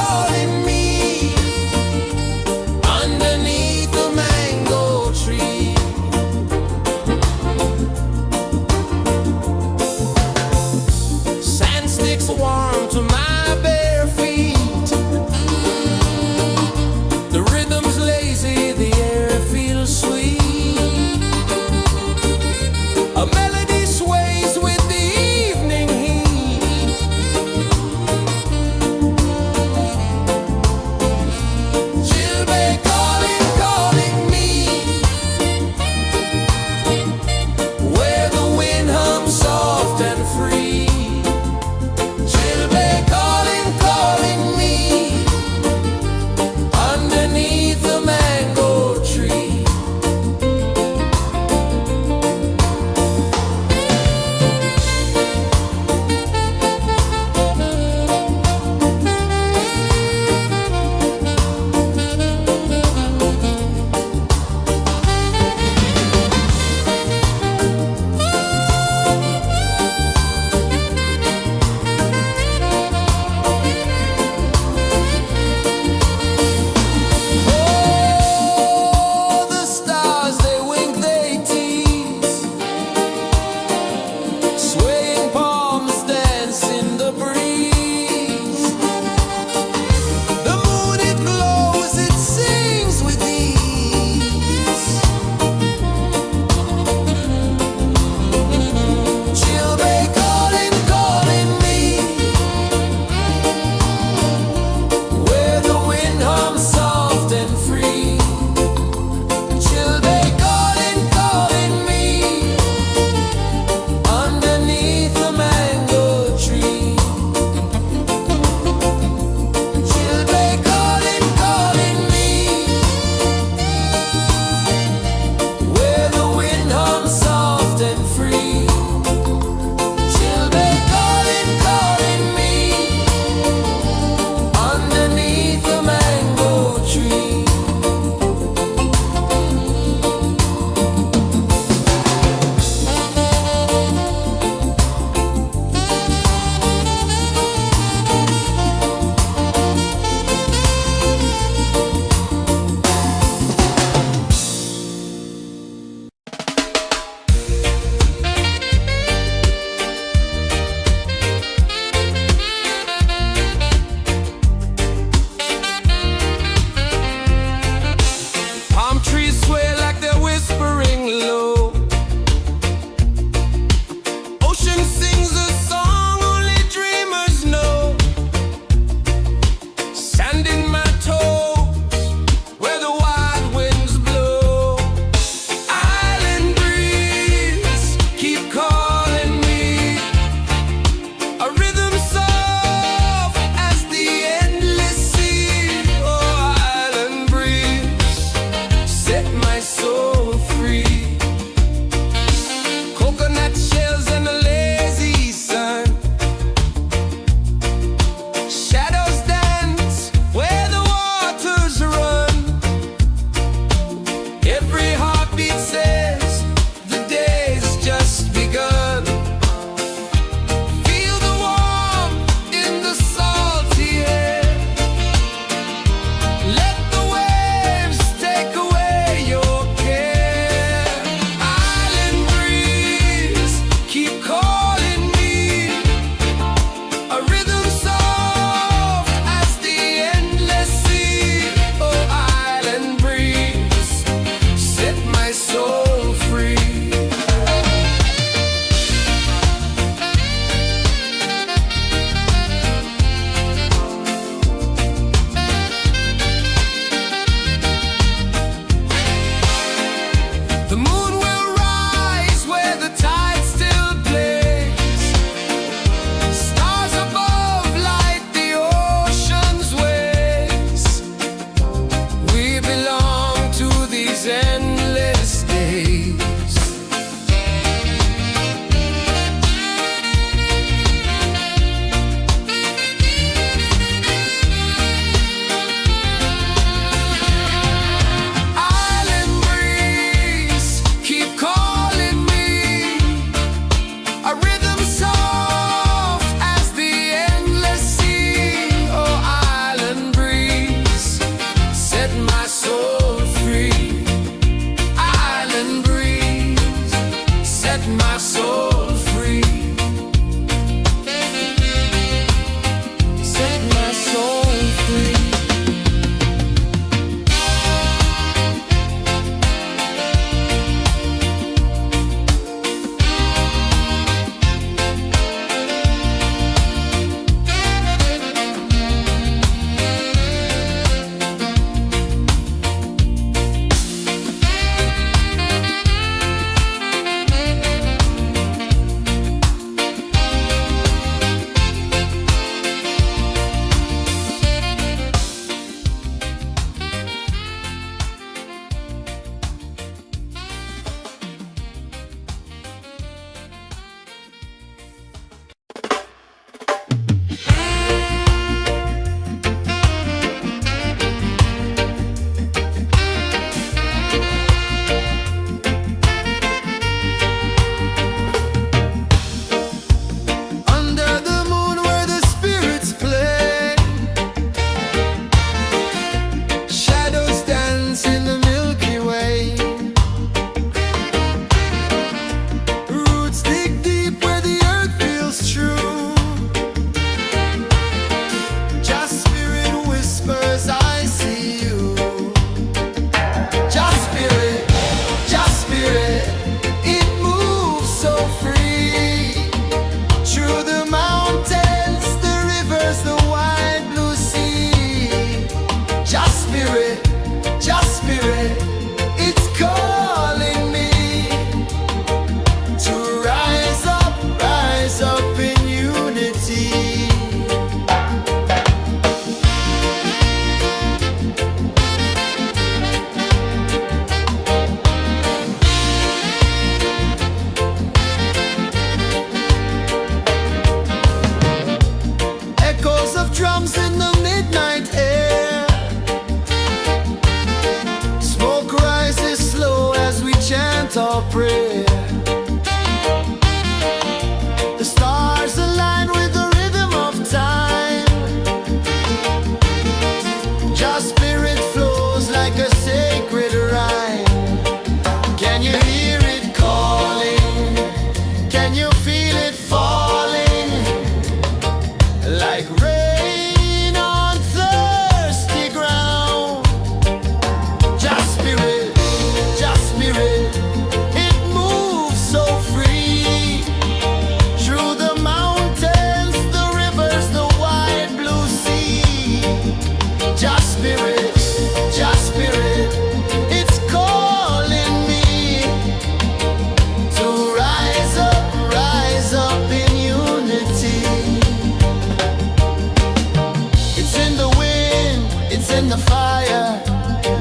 in the fire,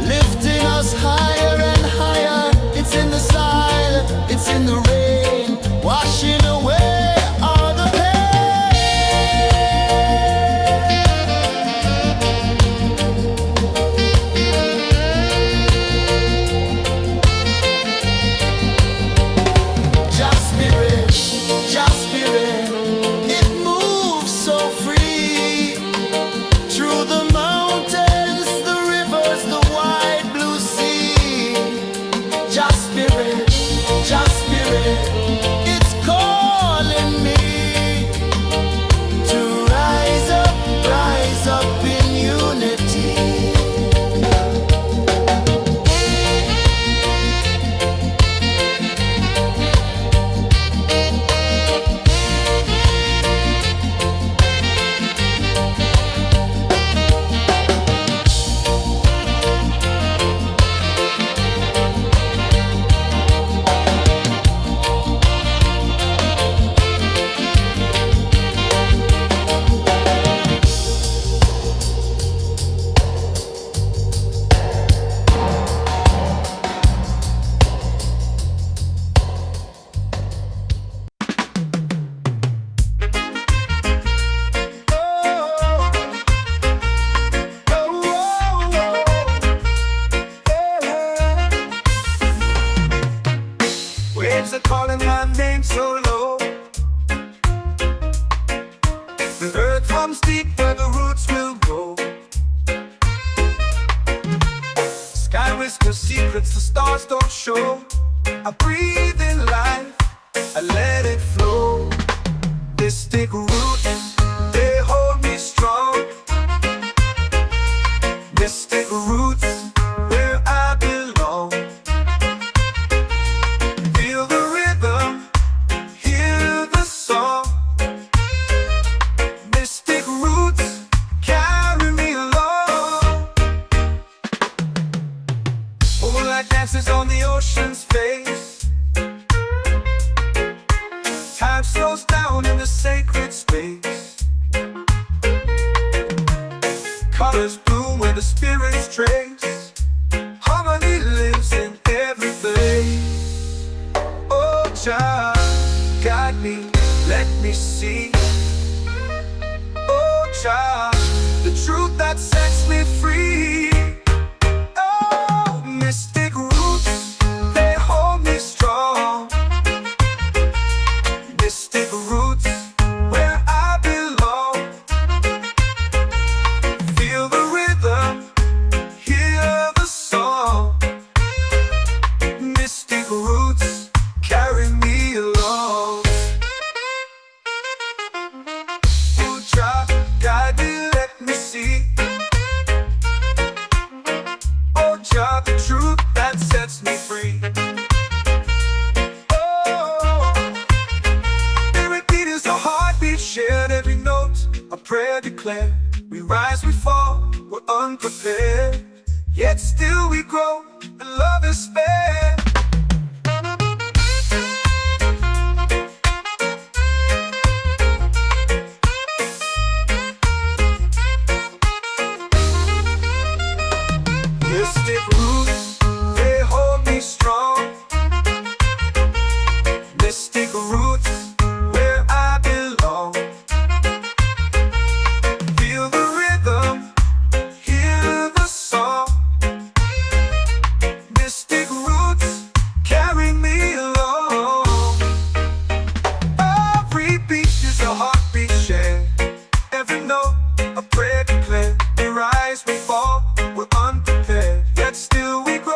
lifting us higher and higher. It's in the silence, it's in the rain, washing away all the pain. Just spirit, it moves so free through the mountains, the rivers, the wide blue sea. Just spirit, it's calling me to rise up in unity. Waves are calling my name so low. The earth hums deep where the roots will go. Sky whispers secrets the stars don't show. I breathe in life, I let it flow. Mystic roots, they hold me strong. Mystic roots, where I belong. Feel the rhythm, hear the song. Mystic roots, carry me along. Moonlight dances on the ocean's face. Time slows down in the sacred space. Colors bloom where the spirits trace. Harmony lives in every place. Oh, Jah, guide me, let me see. Oh, Jah, the truth that sets me free. Oh, mystic roots, they hold me strong. Mystic roots, where I belong. Feel the rhythm, hear the song. Mystic roots, carry me along. Oh, Jah, guide me, let me see. Oh, Jah, the truth that sets me free. Oh, every beat is a heartbeat shared, every note a prayer declared. We rise, we fall, we're unprepared, yet still we grow, and love is spared. Mystic roots, they hold me strong. Mystic roots, where I belong. Feel the rhythm, hear the song. Mystic roots, carry me along. Every beat is a heartbeat shared, every note a prayer declared. We rise, we fall, we're unprepared, yet still we grow.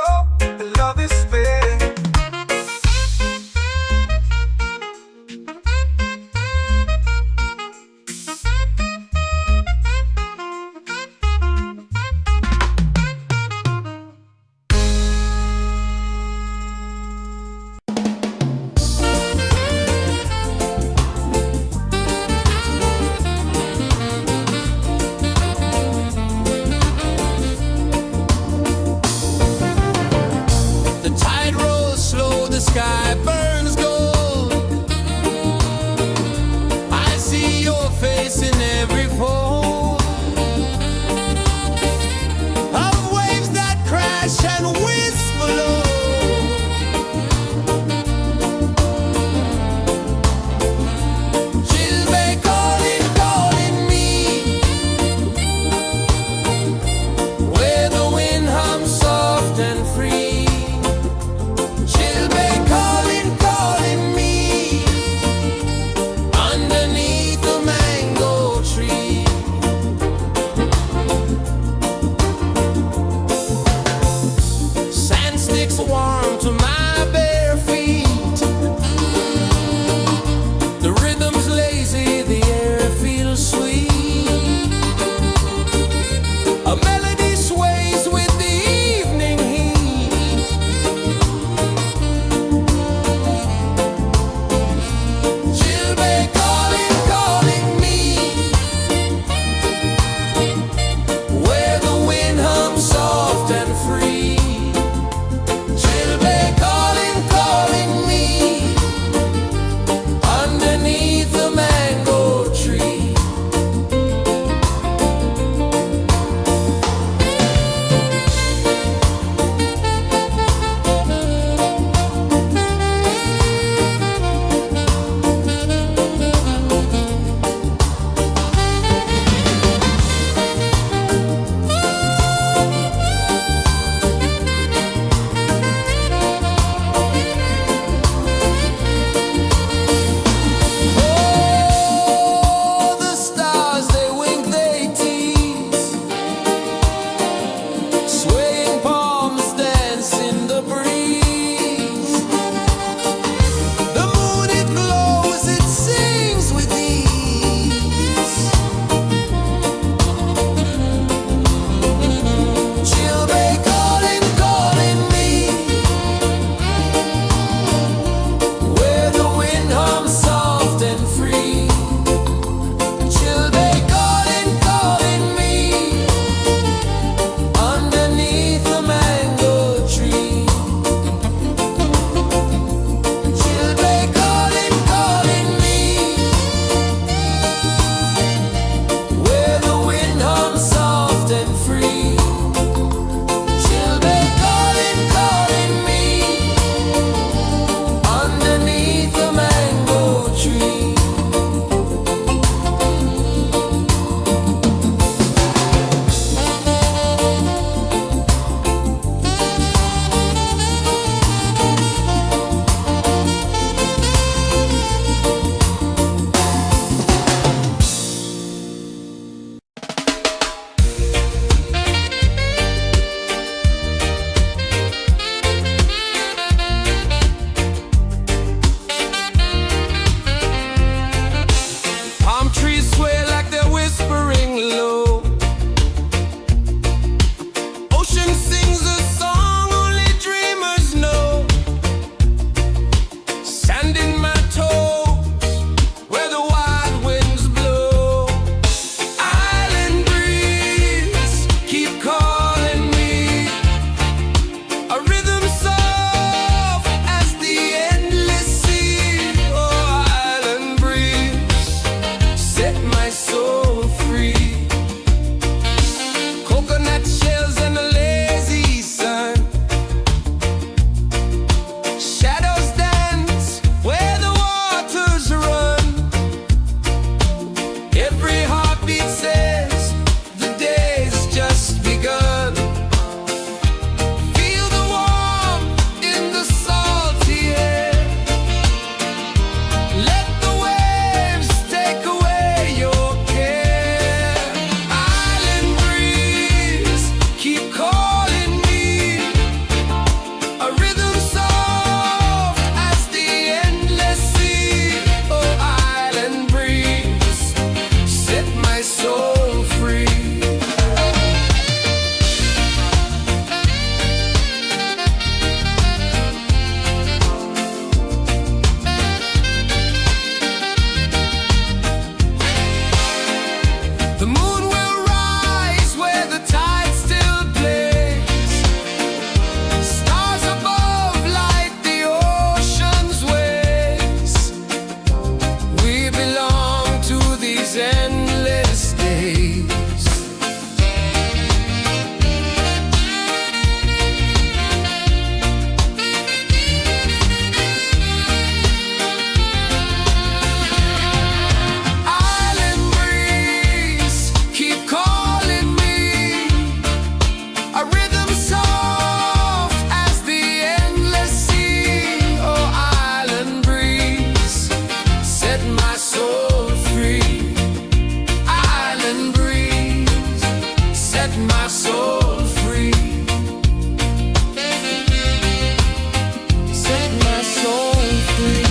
set my soul free. Set my soul free.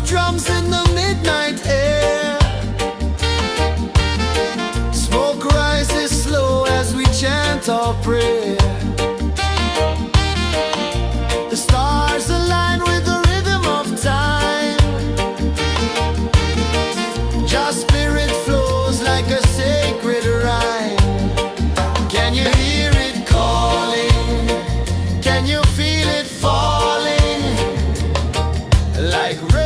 Drums in the midnight air. Smoke rises slow as we chant our prayer. The stars align with the rhythm of time. Just spirit flows like a sacred rhyme. Can you hear it calling? Can you feel it falling? Like rain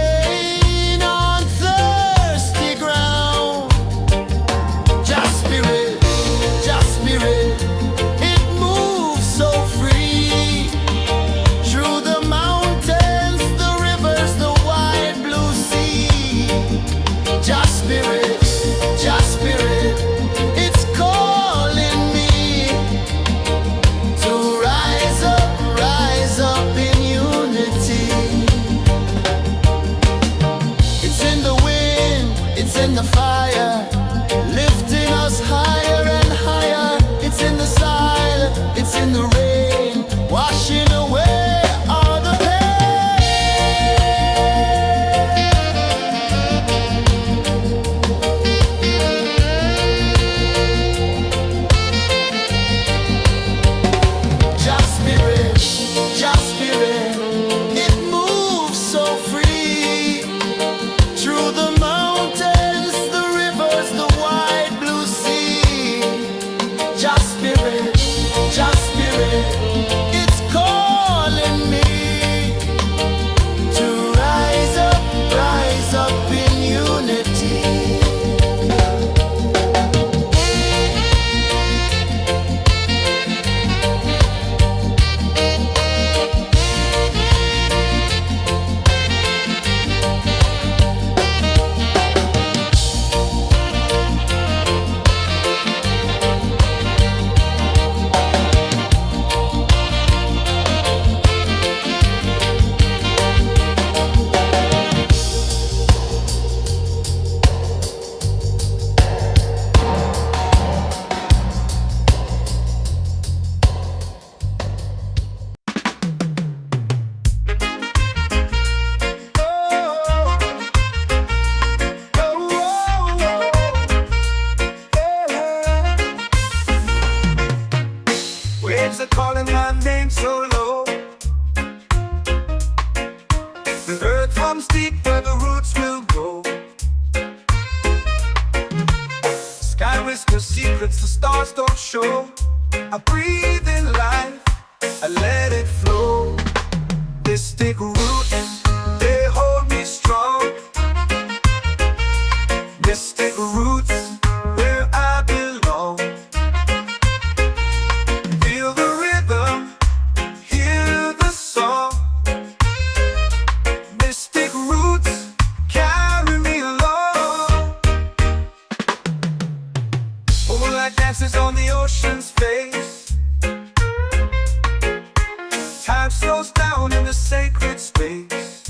in the fire, lifting us higher and higher. It's in the silence, it's in the rain, washing away all the pain. Just spirit, it moves so free through the mountains, the rivers, the wide blue sea. Just spirit, it's calling me to rise up in unity. Waves are calling my name so low. The earth runs deep where the roots will go. Sky whispers secrets the stars don't show. I breathe in life, slows down in the sacred space.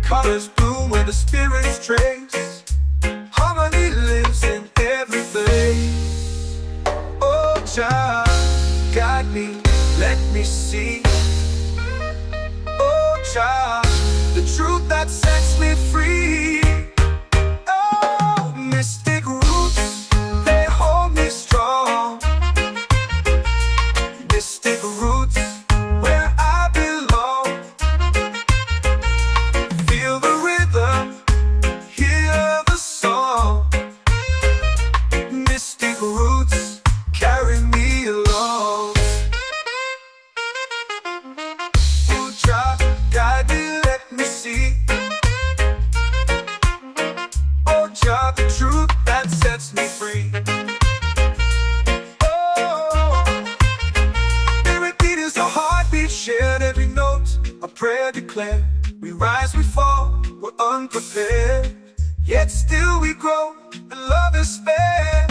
Colors bloom where the spirits trace. Harmony lives in every place. Oh, Jah, guide me, let me see. Oh, Jah, the truth that sets me free. Oh, mystic roots, they hold me strong. Mystic roots, where I belong. Feel the rhythm, hear the song. Mystic roots, carry me along. Oh, Jah, guide me, let me see. Oh, Jah, the truth that sets me free. Oh, every beat is a heartbeat shared, every note a prayer declared. We rise, we fall, we're unprepared, yet still we grow, and love is spared.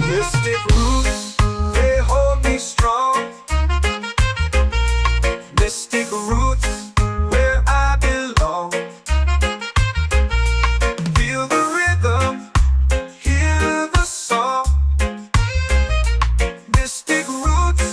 Mystic roots, they hold me strong. Mystic roots, where I belong. Feel the rhythm, hear the song. Mystic roots,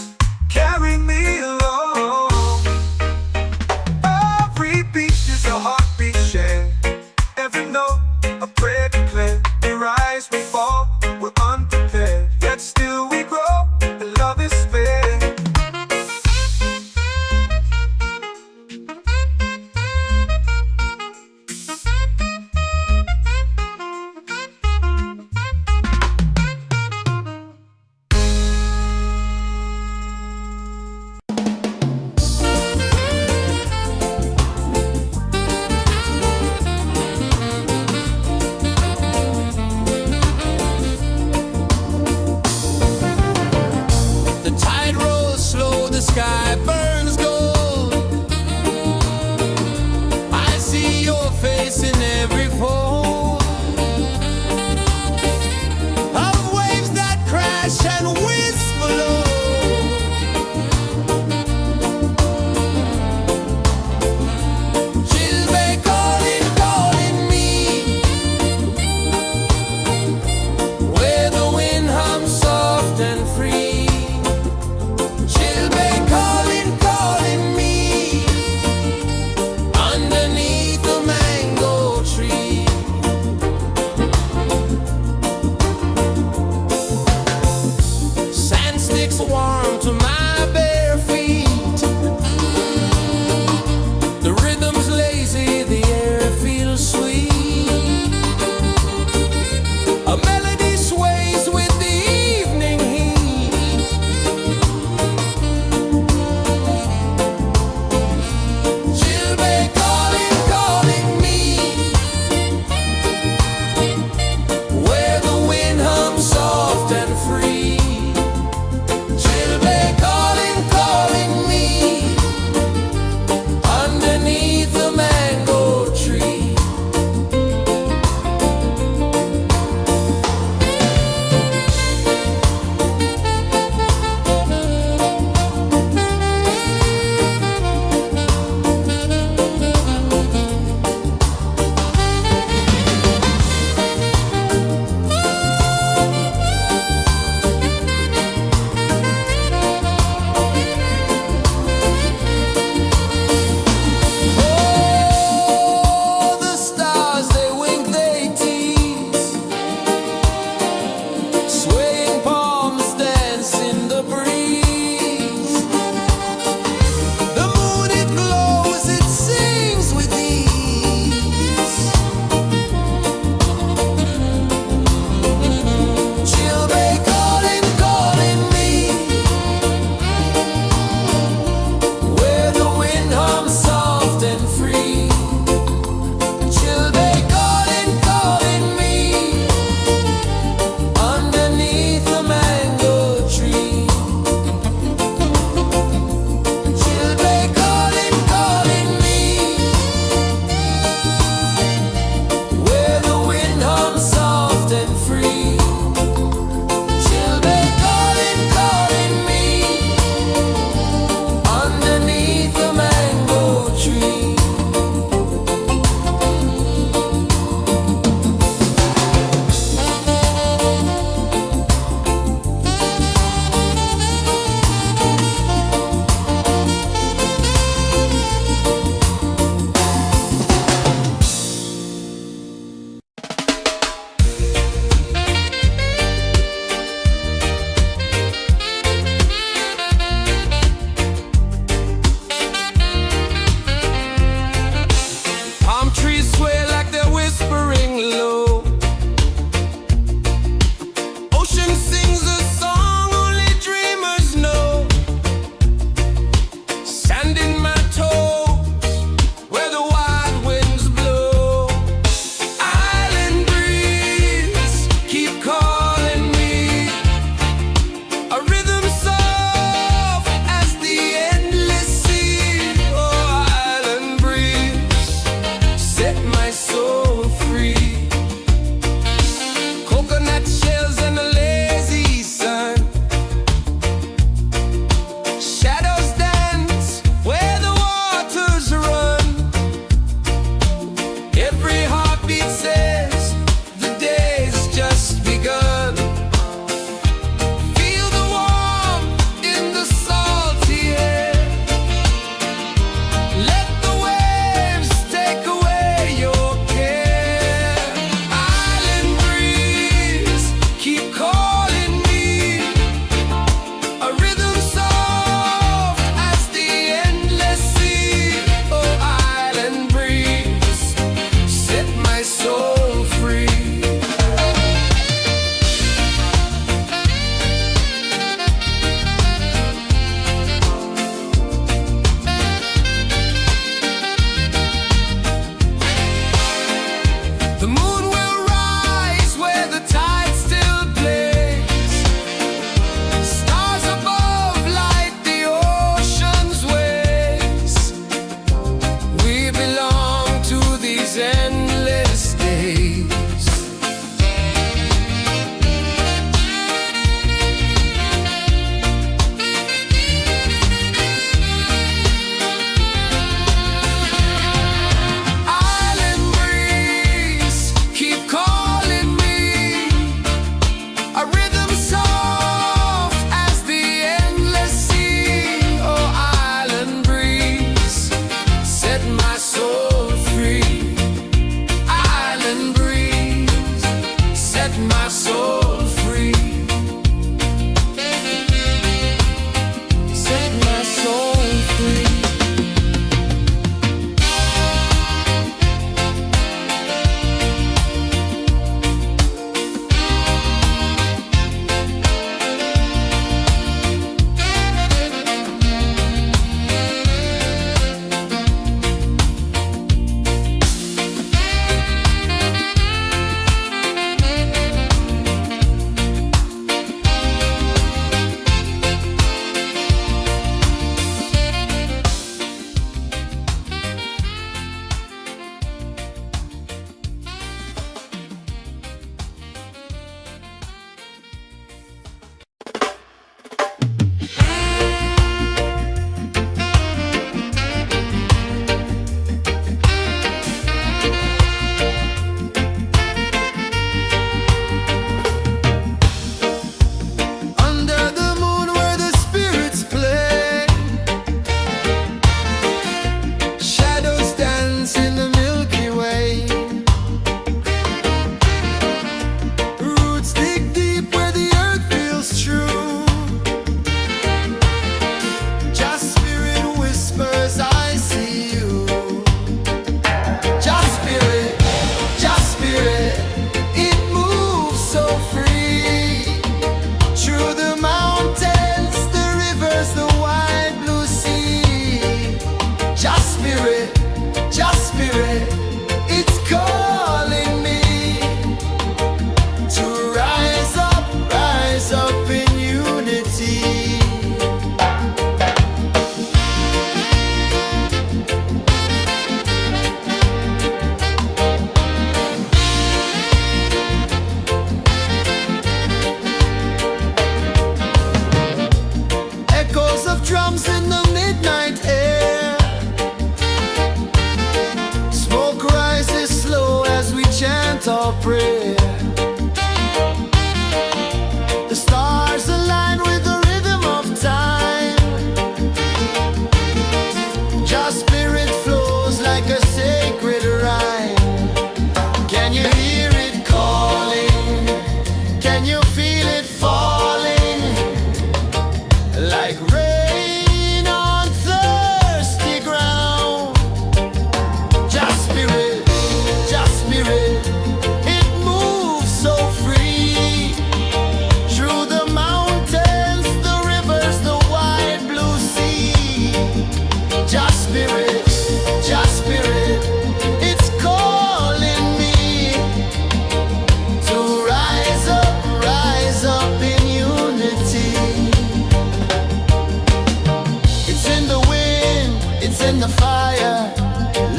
in the fire,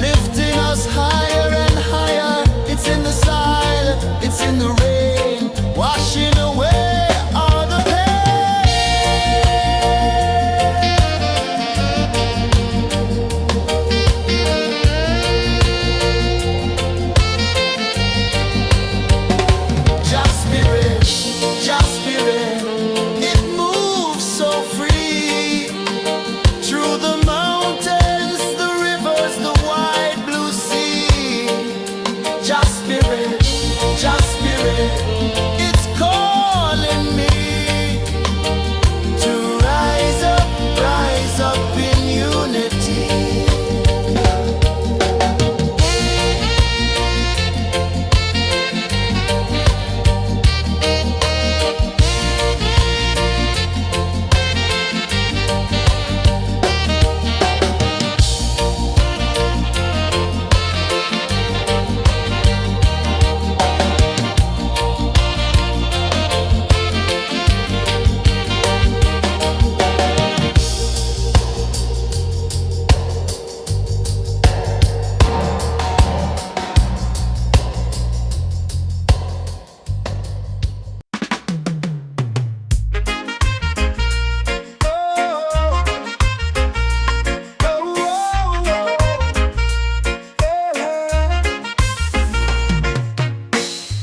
lifting us higher and higher. It's in the silence, it's in the rain, washing away all the pain. Just spirit, just spirit, it moves so free through the mountains, the rivers, the wide blue sea. Just spirit, it's calling me to rise up in unity.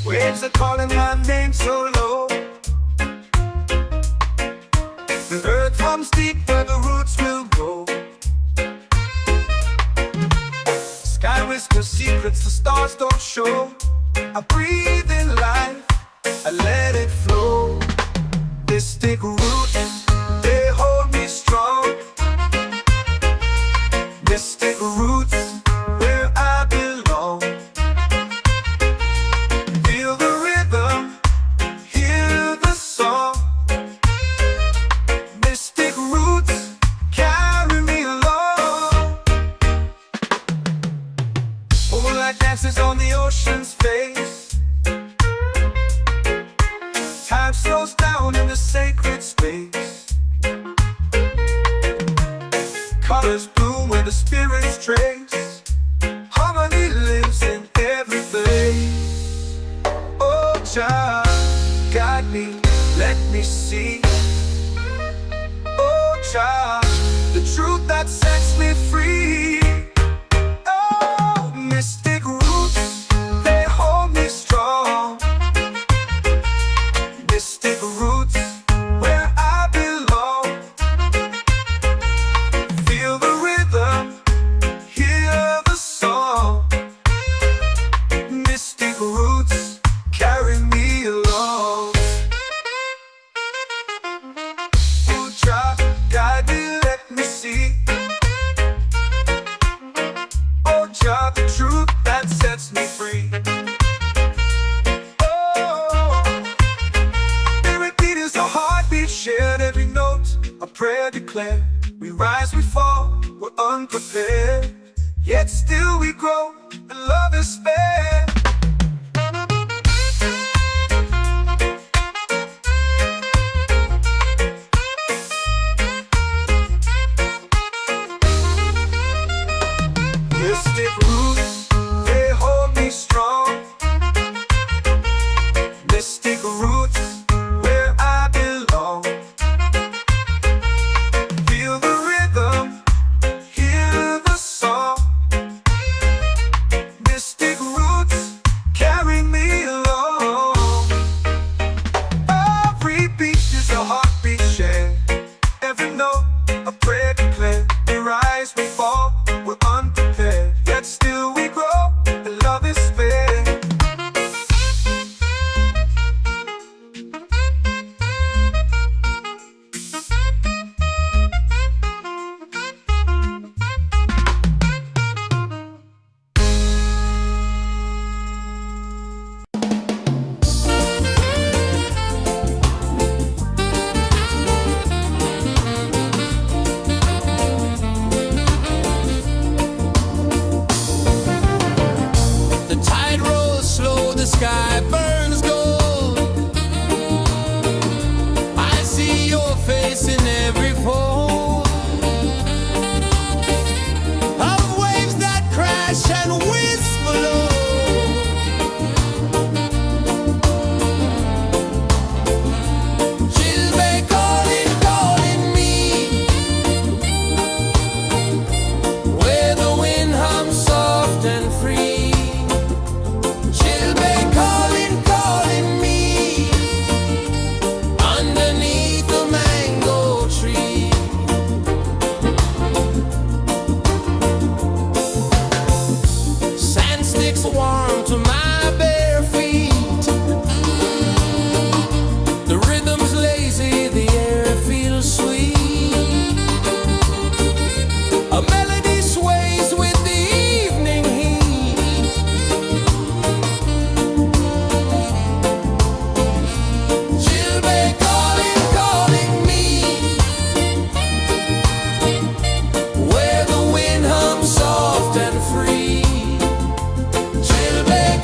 Waves are calling my name so low. The earth comes deep where the roots will go. Sky whispers secrets the stars don't show. I breathe in life, I let it flow. Mystic roots, they hold me strong. Mystic roots, where I belong. Feel the rhythm, hear the song. Mystic roots, carry me along. Moonlight dances on the ocean's face. Time slows down in the sacred space. Colors bloom where the spirits trace. Harmony lives in every face. Oh, Jah, guide me, let me see. Oh, Jah, the truth that sets me free. Oh, mystic roots, they hold me strong. Mystic roots, where I belong. Feel the rhythm, hear the song. Mystic roots, carry me along. Oh, Jah, guide me, let me see. Oh, Jah, the truth that sets me free. Oh, spirit beat is a heartbeat, shared every note, a prayer declared. We rise, we fall, we're unprepared, yet still we grow, and love is spared. Mystic roots, they hold me strong. Mystic roots, where I belong. Feel the rhythm, hear the song. Mystic roots, carry me along. Every beat is a heartbeat shared. Every note, a prayer declared. We rise, we fall, we're unprepared, yet still we grow, and love is spared. is warm to my bare feet. The rhythm's lazy, the air feels sweet. A melody sways with the evening heat. Chilbay calling, calling me, where the wind hums soft and free. Chilbay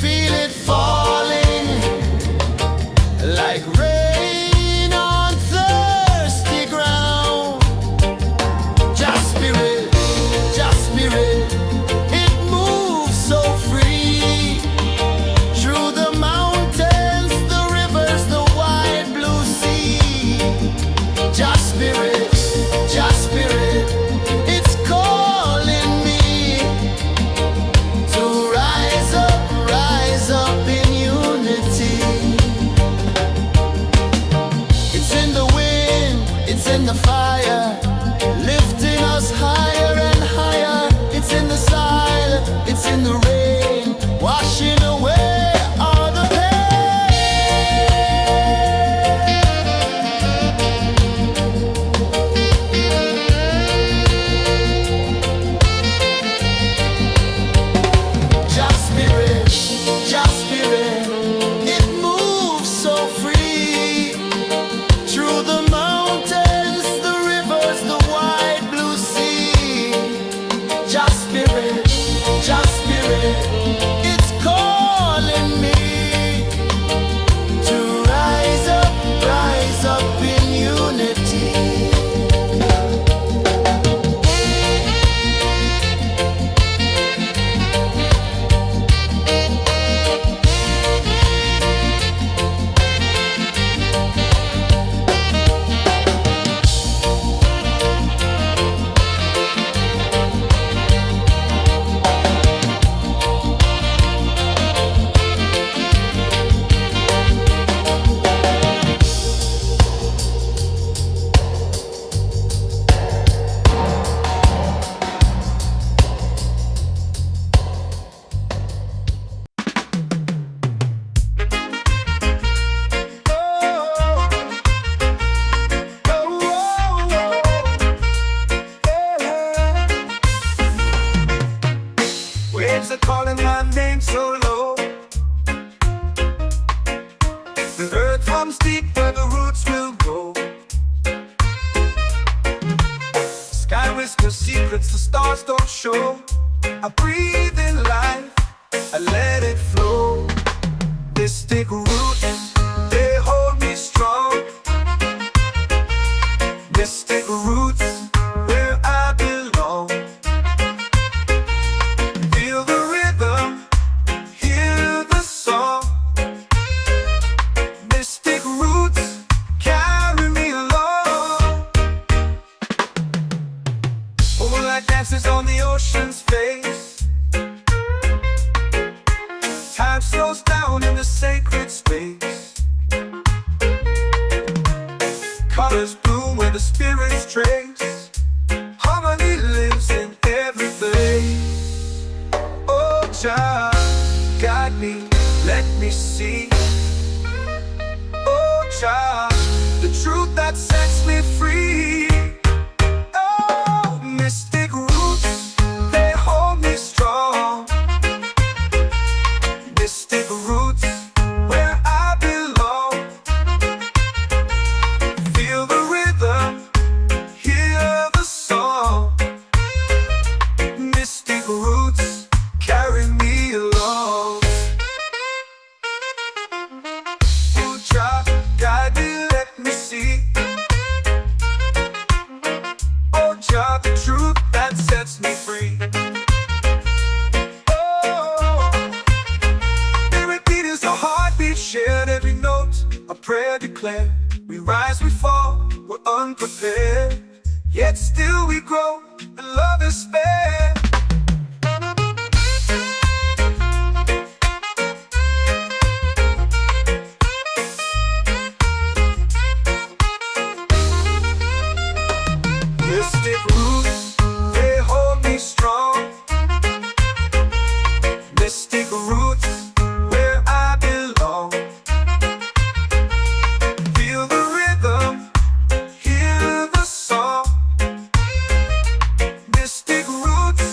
feel it falling like rain on thirsty ground. Just spirit, it moves so free through the mountains, the rivers, the wide blue sea. Just spirit, it's calling me to rise up in unity. It's in the wind, it's in the fire, lifting us higher and higher. It's in the silence, it's in the rain, washing away all the Just spirit, it moves so free through the mountains, the rivers, the wide blue sea. Just spirit, it's calling me to rise up in unity. Waves are calling my name so low. The earth hums deep where the roots will go. Sky whispers secrets the stars don't show. I breathe in life, I let it flow. Mystic roots, they hold me strong. Mystic roots, where I belong. Feel the rhythm, hear the song. Mystic roots, carry me along. Moonlight dances on the ocean's face. Time slows down in the sacred space. Colors bloom where the spirits trace. Harmony lives in every place. Oh, child, guide me, let me see. Oh, child, the truth that sets me free. Oh, mystic roots, they hold me strong. Mystic roots, where I belong. Feel the rhythm, hear the song. Mystic roots, carry me along. Oh, child, guide me, let me see. Oh, child, the truth that sets me free. Oh, every beat is a heartbeat shared, every note a prayer declared. We rise, we fall, we're unprepared, yet still we grow, and love is spared. Mystic roots, they hold me strong. Mystic roots, where I belong. Feel the rhythm, hear the song. Mystic roots,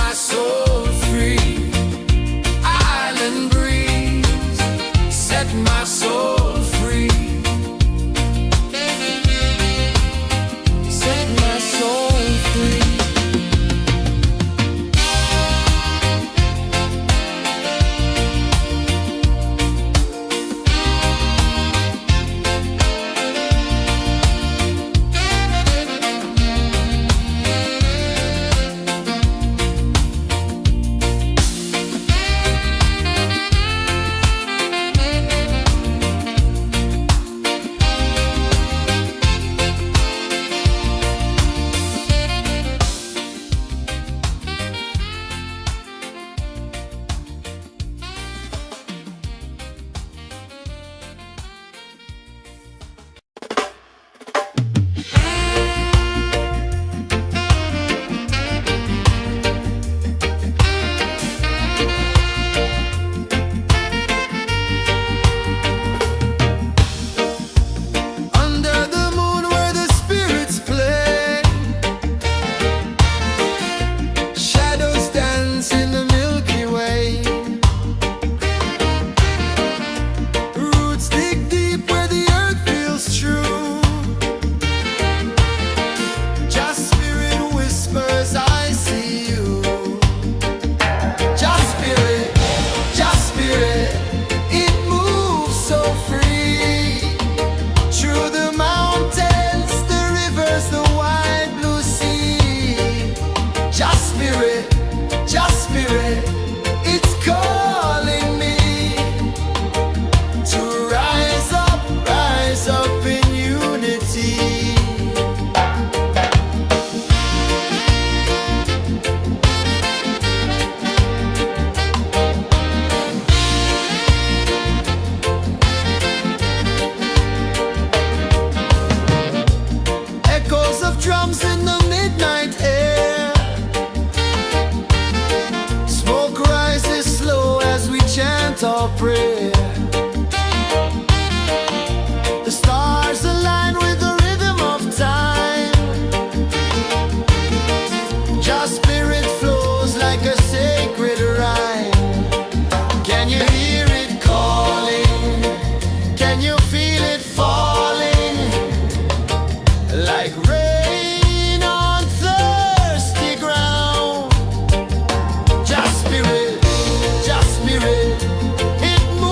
my soul free. Island breeze, set my soul free. Set my soul free. Drums in the midnight air. Smoke rises slow as we chant our prayer. The stars align with the rhythm of time. Just spirit flows like a sacred rhyme. Can you hear it calling? Can you feel it falling? Like rain it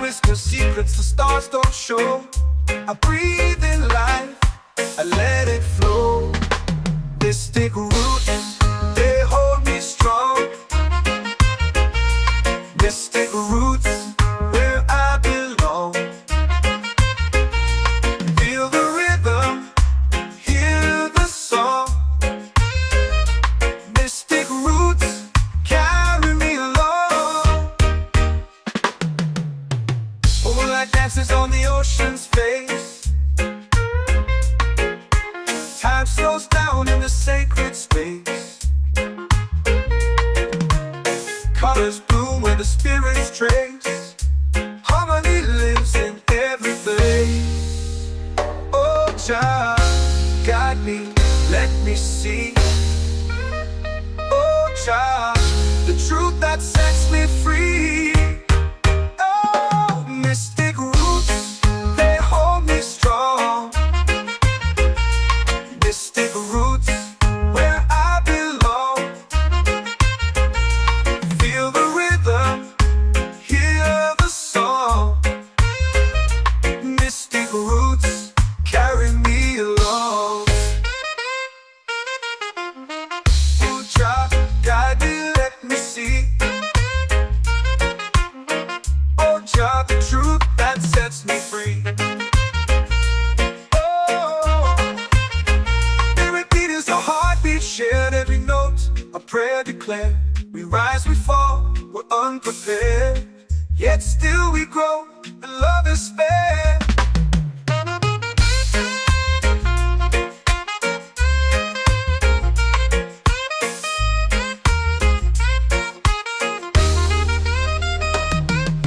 whisper secrets the stars don't show. I breathe in life, I let it flow. Mystic roots, they hold me strong. Mystic roots, where I belong. Feel the rhythm, hear the song. Mystic roots, carry me along. Moonlight dances on the ocean's face. Time slows down in the sacred space. Colors bloom where the spirits trace. Harmony lives in every place. Oh, Jah, guide me, let me see. Oh, Jah, the truth that sets me free. Oh, mystic roots, they hold me strong. Mystic roots, where I belong. Feel the rhythm, hear the song. Mystic roots, carry me along. Oh, Jah, guide me, let me see. Oh, Jah, the truth that sets me free. Oh, every beat is a heartbeat shared, every note a prayer declared. We rise, we fall, we're unprepared, yet still we grow, and love is spared.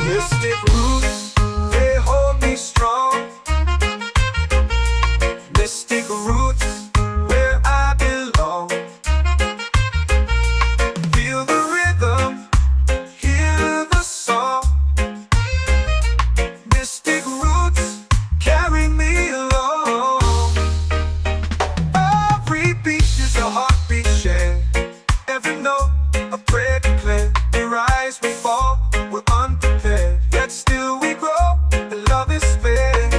Mystic roots, they hold me strong. Mystic roots, where I belong. Feel the rhythm, hear the song. Mystic roots, carry me along. Every beat is a heartbeat shared, every note a prayer declared. We rise, we fall, we're unprepared, yet still we grow, and love is spared.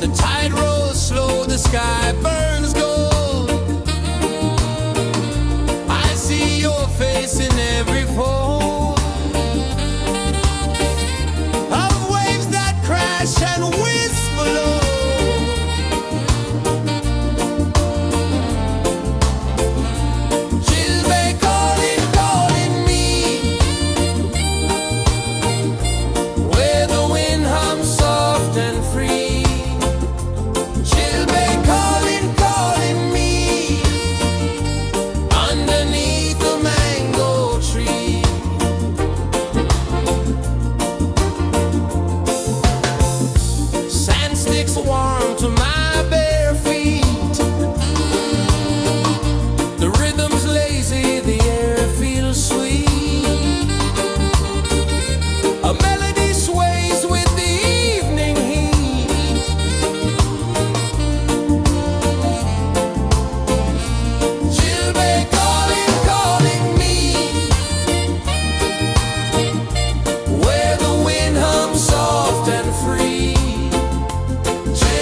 The tide rolls slow, the sky burns gold. I see your face in every fold of waves that crash and whisper low. She'll be calling, calling me, where the wind hums soft and free. She'll be calling, calling me, underneath the mango tree. Sand sticks warm to my bare feet. The rhythm's lazy, the air feels sweet. A melody sways with the evening heat. She'll be calling, calling me, where the wind hums soft and free. She'll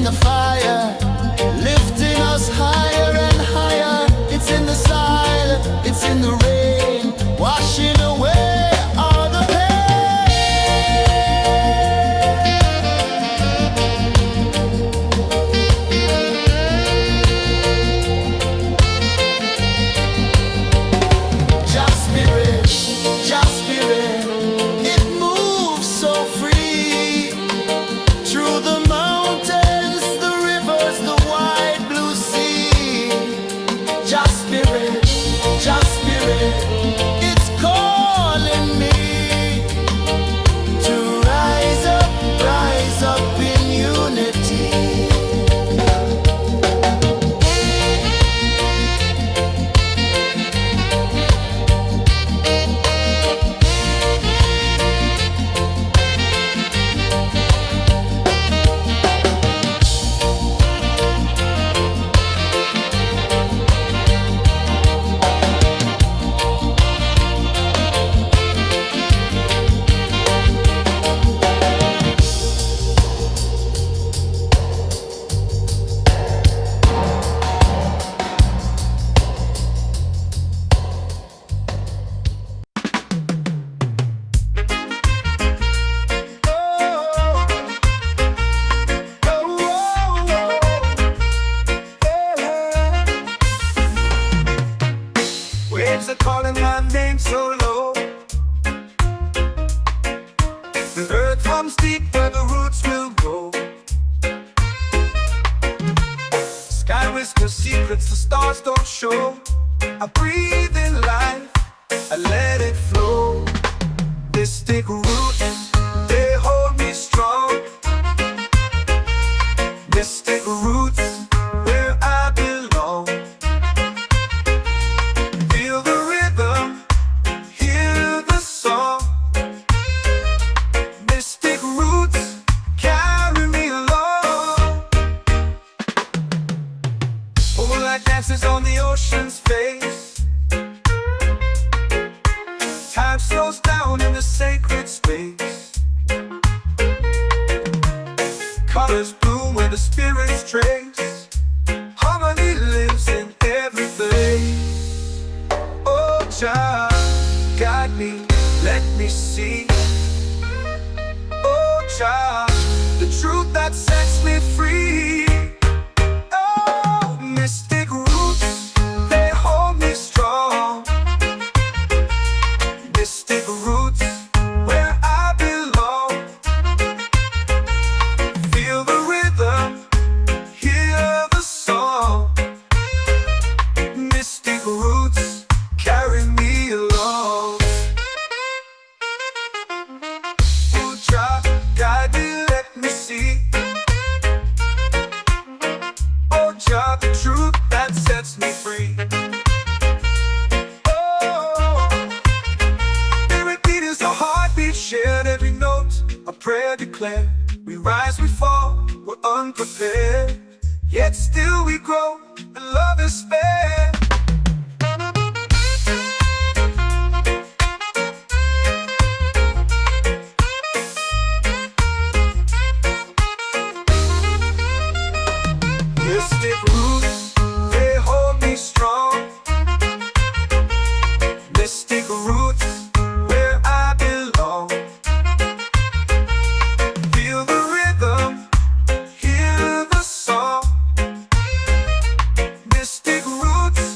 the fire, lifting us higher and higher. It's in the silence, it's in the rain, washing away all the Just spirit, just spirit, it moves so free through the mountains, the rivers, the wide blue sea. Just spirit, it's calling me to rise up in unity. Waves are calling my name so low. The earth runs deep where the roots will go. Sky whispers secrets the stars don't show. I breathe in life, I let it flow. Mystic roots, they hold me strong. Mystic roots, where I belong. Feel the rhythm, hear the song. Mystic roots, carry me along. Moonlight dances on the ocean's face. Time slows down in the sacred space. Colors bloom where the spirits trace. Harmony lives in every face. Oh, Jah, guide me, let me see. Oh, Jah, the truth that sets me free. Oh, mystic roots, they hold me strong. Mystic roots, where I belong. Feel the rhythm, hear the song. Mystic roots, carry me along. Oh, Jah, guide me, let me see. Oh, Jah, the truth that sets me free. Oh, spirit beat is a heartbeat, shared every note. A prayer declared. We rise, we fall, we're unprepared. Yet still we grow, and love is spared. Mystic roots, they hold me strong. Mystic roots, where I belong. Feel the rhythm, hear the song. Mystic roots,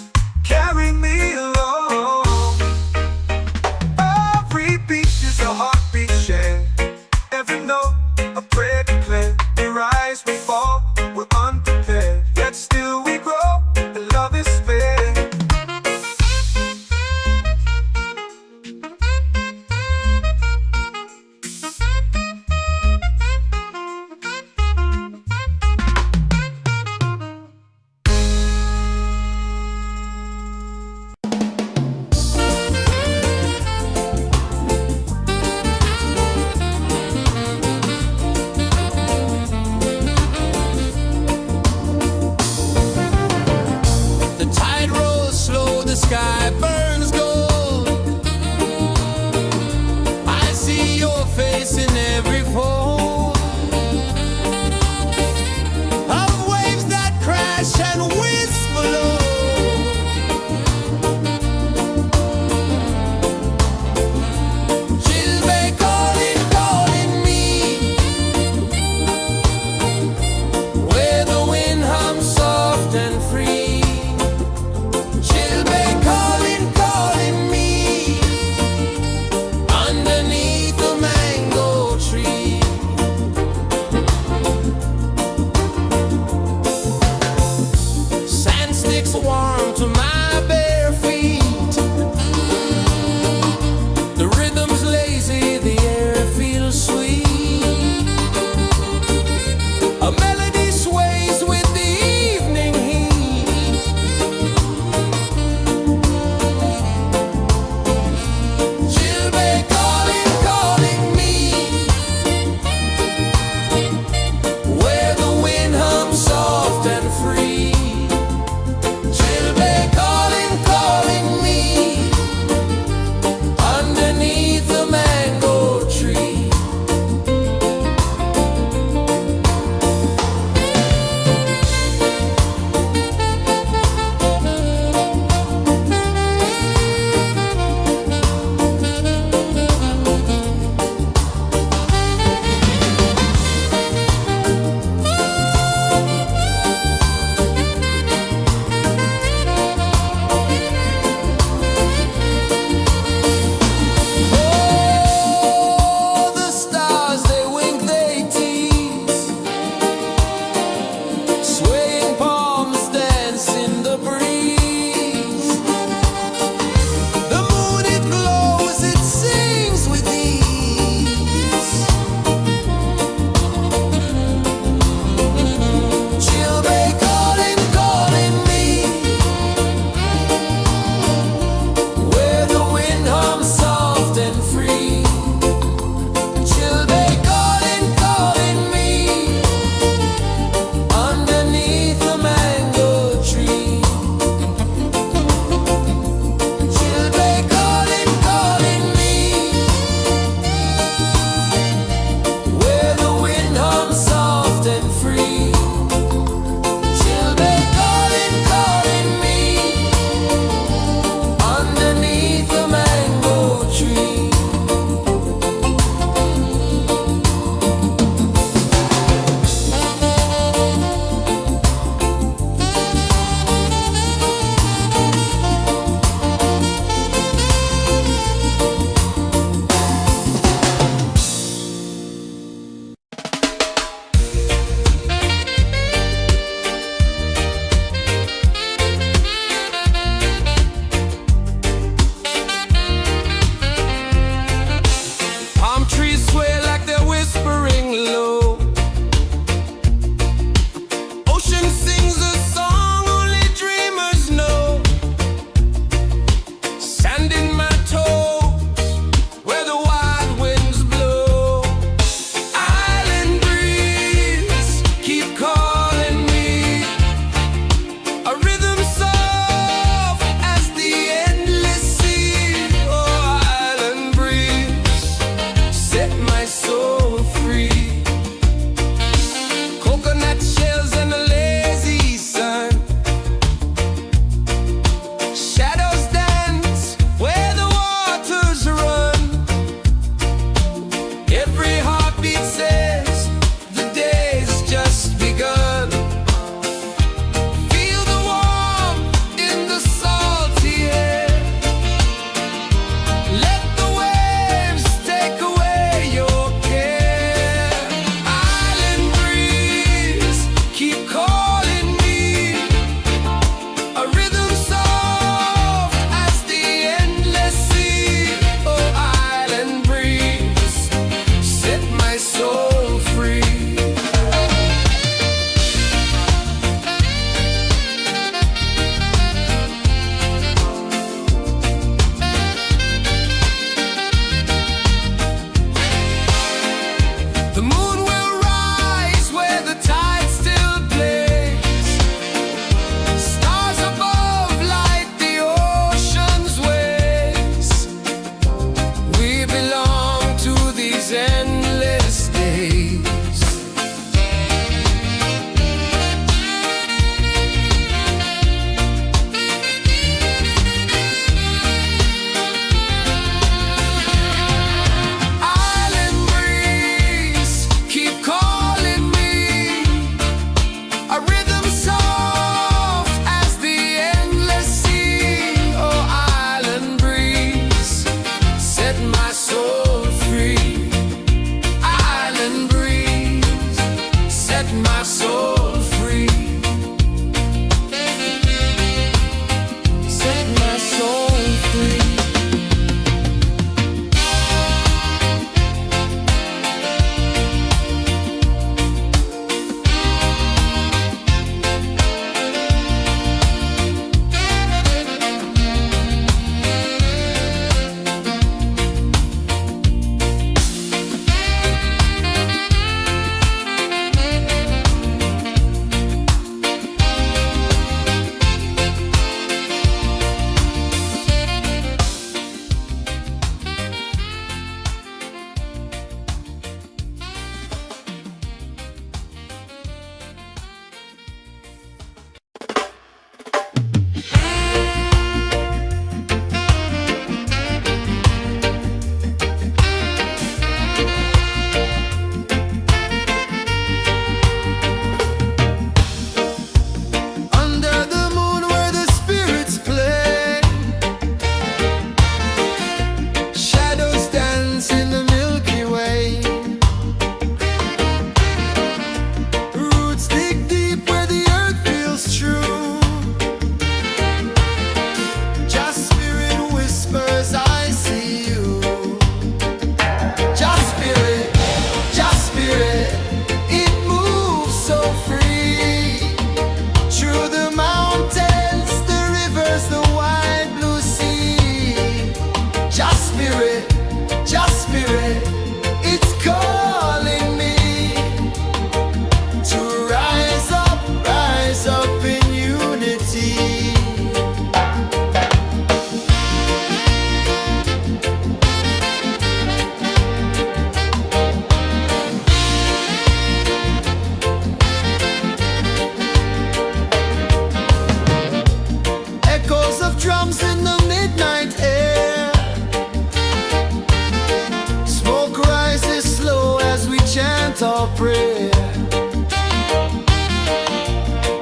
chant or pray.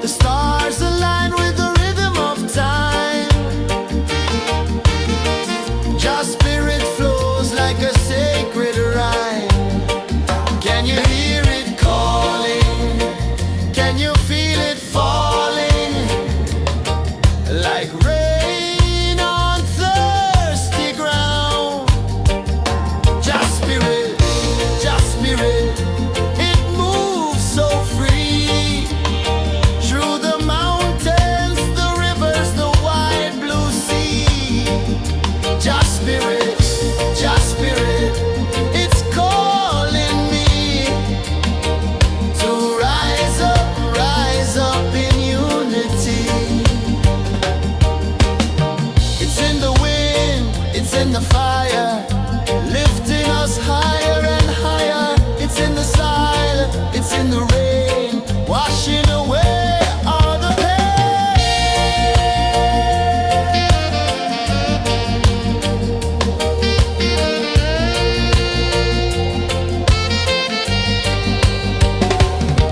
The stars align with the rhythm of time. Your spirit flows like a sacred rhyme. Can you hear it calling? Can you feel it falling? Like rain on thirsty ground. Just spirit, it moves so free. Through the mountains, the rivers, the wide blue sea. Just spirit, it's calling me to rise up in unity. It's in the wind, it's in the fire, lifting us higher and higher. It's in the silence, it's in the rain, washing away all the pain.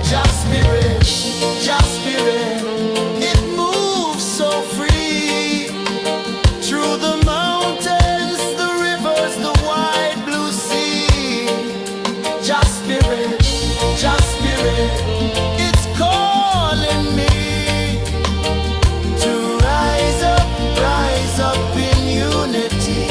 Just spirit, it moves so free. Through the mountains, the rivers, the wide blue sea. Just spirit, it's calling me to rise up in unity.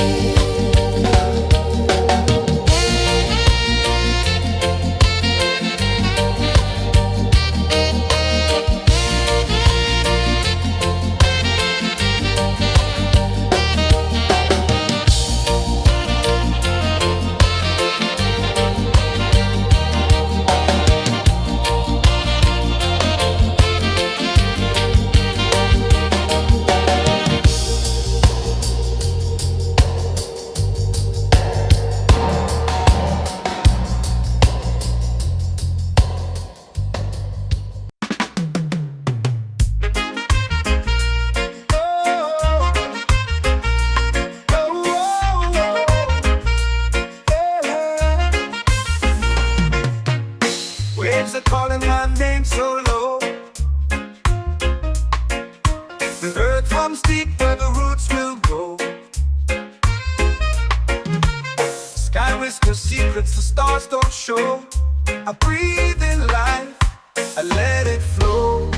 Waves are calling my name so low. The earth comes deep where the roots will go. Sky whispers secrets the stars don't show. I breathe in life, I let it flow.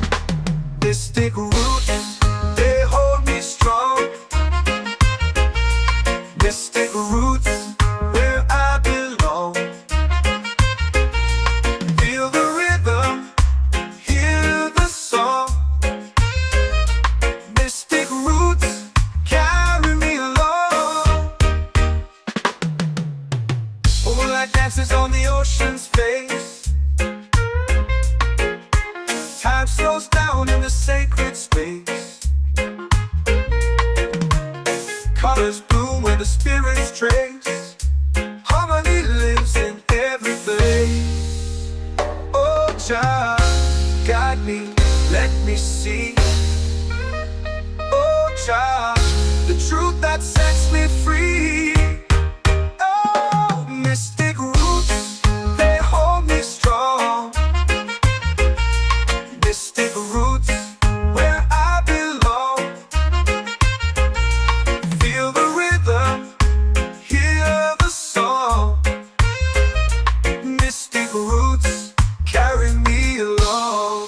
Mystic roots, they hold me strong. Mystic roots, where I belong. Feel the rhythm, hear the song. Mystic roots, carry me along. Moonlight dances on the ocean's face. Time slows down in the sacred space. Colors bloom where the spirits trace. Harmony lives in every place. Oh, child, guide me, let me see. Oh, child, the truth that sets me free. Oh, mystic roots, they hold me strong. Mystic roots, where I belong. Feel the rhythm, hear the song. Mystic roots, carry me along.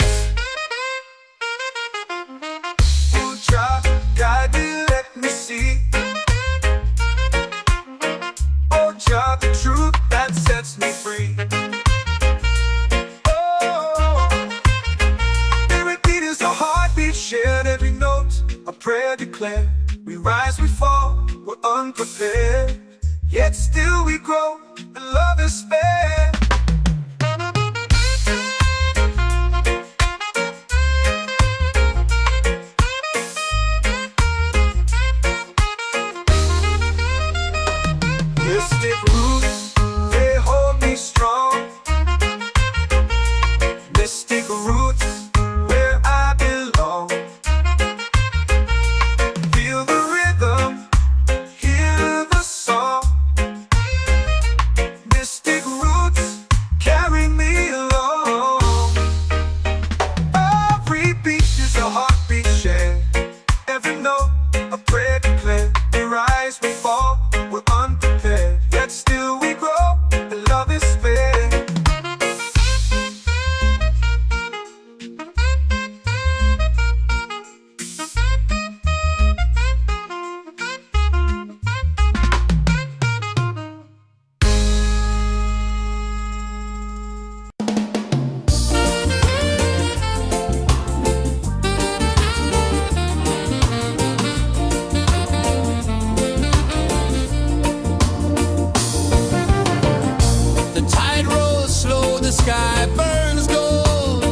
sky burns gold.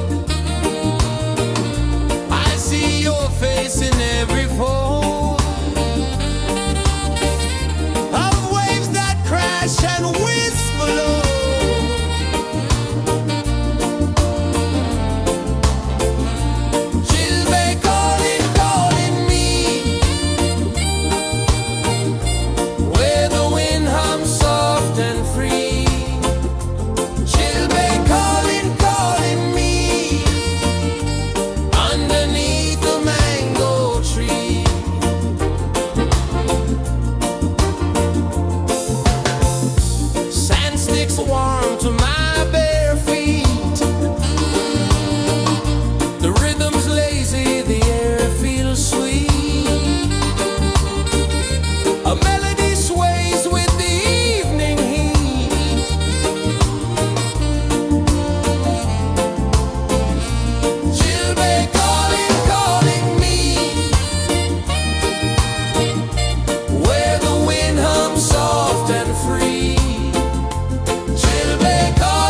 I see your face in every fold of waves that crash and whisper low. She'll be calling, calling me where the wind hums soft and free. She'll be calling, calling me underneath the mango tree. Sand sticks warm to my bare feet. The rhythm's lazy, the air feels sweet. A melody sways with the evening heat. She'll be calling, calling me where the wind hums soft and free. She'll be calling.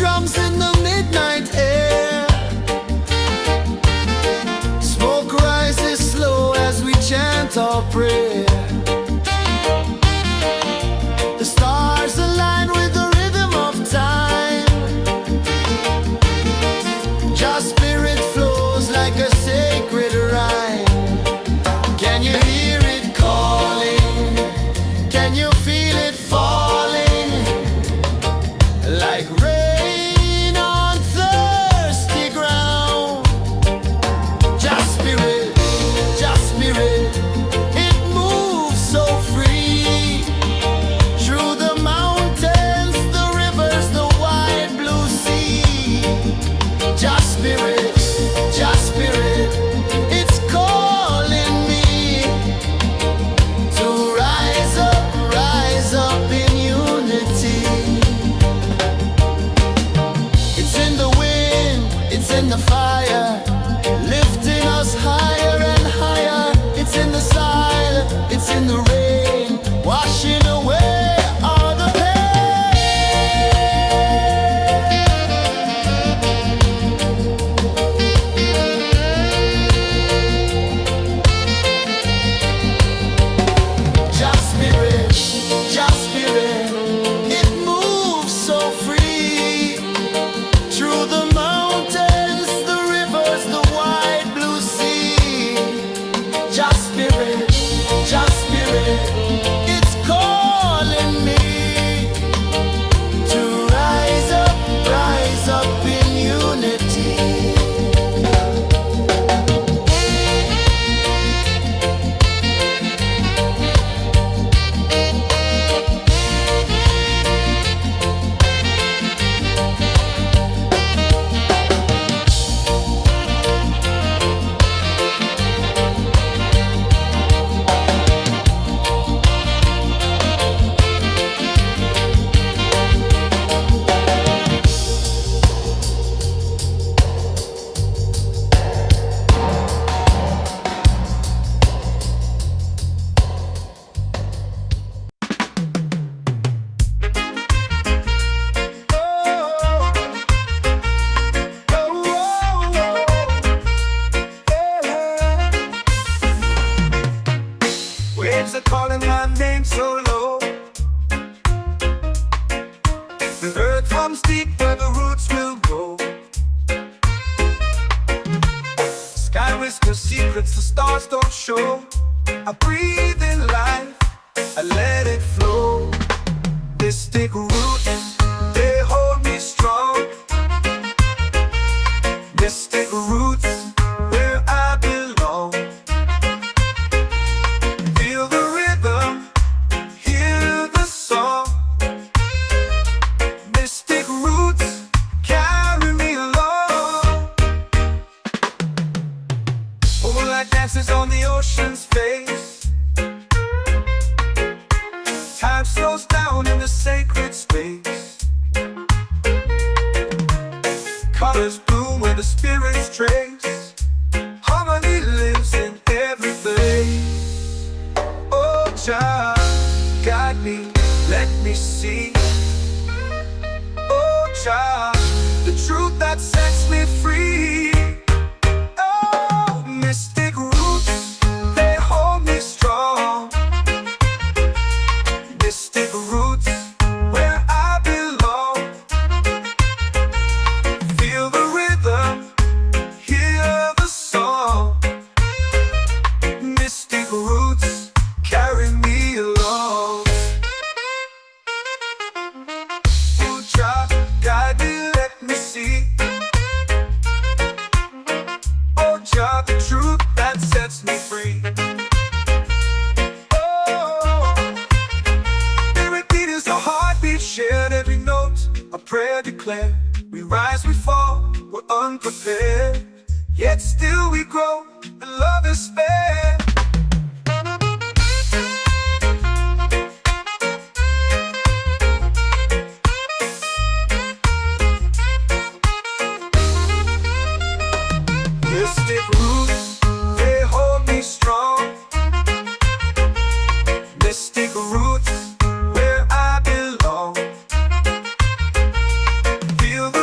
drums in the midnight air. Smoke rises slow as we chant our prayer. The stars align with the rhythm of time. Just spirit flows like a sacred rhyme. Can you hear it calling? Can you feel it falling? Like rain on thirsty ground. Just spirit, it moves so free. Through the mountains, the rivers, the wide blue sea. Just spirit, it's calling me to rise up in unity. It's in the wind, it's in the fire, lifting us higher and higher. It's in the silence, it's in the rain, washing away all the Just spirit, it moves so free. Through the mountains, the rivers, the wide blue sea. Just spirit, it's calling me to rise up in unity. Waves are calling my name so low. The earth hums deep where the roots will go. Sky whispers secrets the stars don't show. I breathe in life, I let it flow. Mystic roots, they hold me strong. Mystic roots, where I belong. Feel the rhythm, hear the song. Mystic roots, carry me along. Moonlight dances on the ocean's face. Time slows down in the sacred space. Colors bloom where the spirits trace. Harmony lives in every place. Oh, child, guide me, let me see. Oh, child, the truth that sets me free. Oh, mystic roots, they hold me strong. Mystic roots, where I belong. Feel the rhythm, hear the song. Mystic roots, carry me along. Oh, child, guide me, let me see. Oh, child, the truth that sets me free. Shared every note, a prayer declared. We rise, we fall, we're unprepared. Yet still we grow, and love is spared. Mystic roots, they hold me strong. Mystic roots, where I belong. Feel the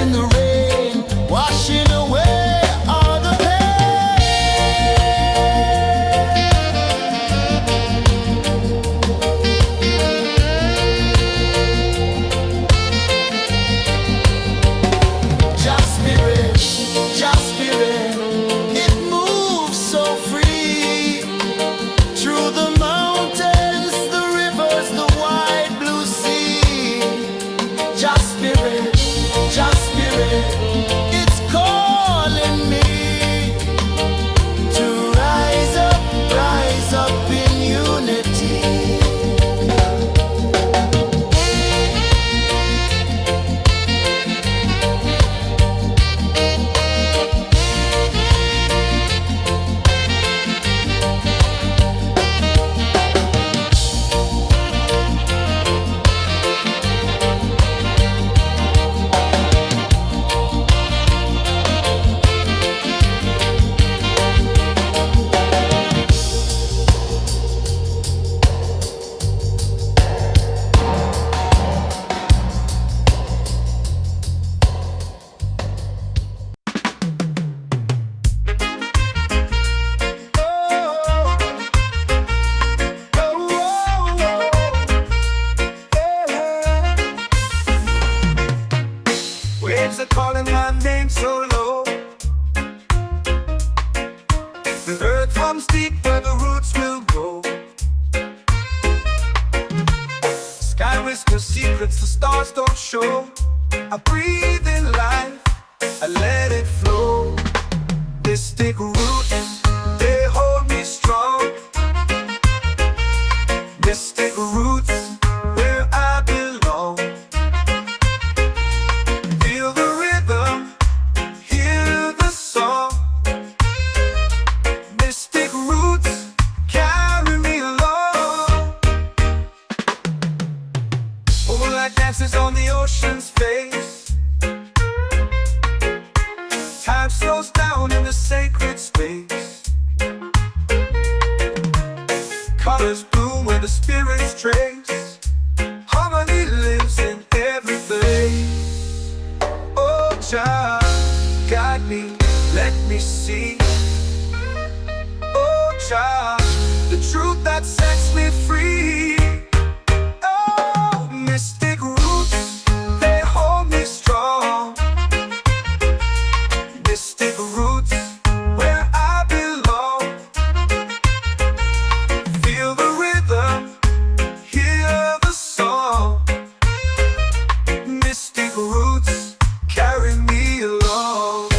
in the rain, washing away all the pain. Just spirit, it moves so free through the mountains, the rivers, the wide blue sea. Just spirit, it's calling me to rise up in unity. Waves are calling my name so low. The earth runs deep where the roots will go. Sky whispers secrets the stars don't show. I breathe in life, I let it flow. Mystic roots, they hold me strong. Mystic roots, where I belong. Feel the rhythm, hear the song. Mystic roots, carry me along. Moonlight dances on the ocean's face. Time slows down in the sacred space. Colors bloom where the spirits trace. Harmony lives in every place. Oh, Jah, guide me, let me see. Oh, Jah, the truth that sets me free. Oh, mystic roots, they hold me strong. Mystic roots, where I belong. Feel the rhythm, hear the song. Mystic roots, carry me along.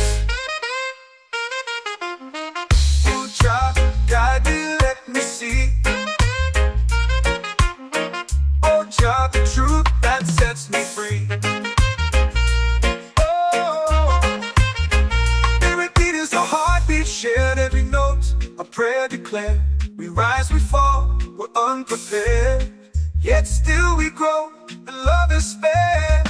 Oh, Jah, guide me, let me see. Oh, Jah, the truth that sets me free. Oh, spirit beat is a heartbeat shared, every note a prayer declared. We rise, we fall, we're unprepared, yet still we grow, and love is spared.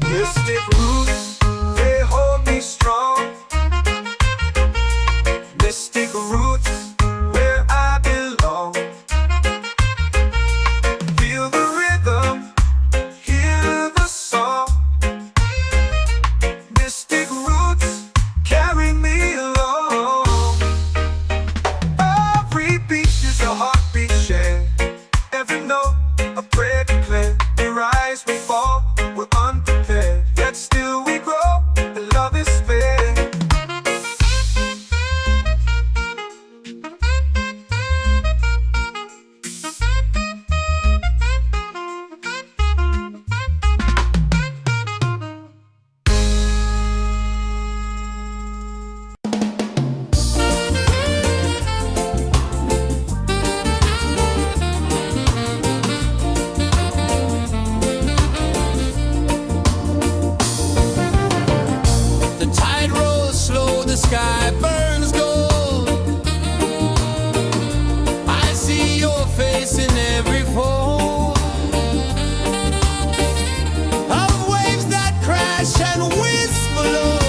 Mystic roots, they hold me strong. Mystic roots, where I belong. Feel the rhythm, hear the song. Mystic roots, carry me along. Every beat is a heartbeat shared, every note a prayer declared. We rise, we fall, we're unprepared, yet still we grow, and love is spared. The tide rolls slow, the sky burns gold. I see your face in every fold of waves that crash and whisper low.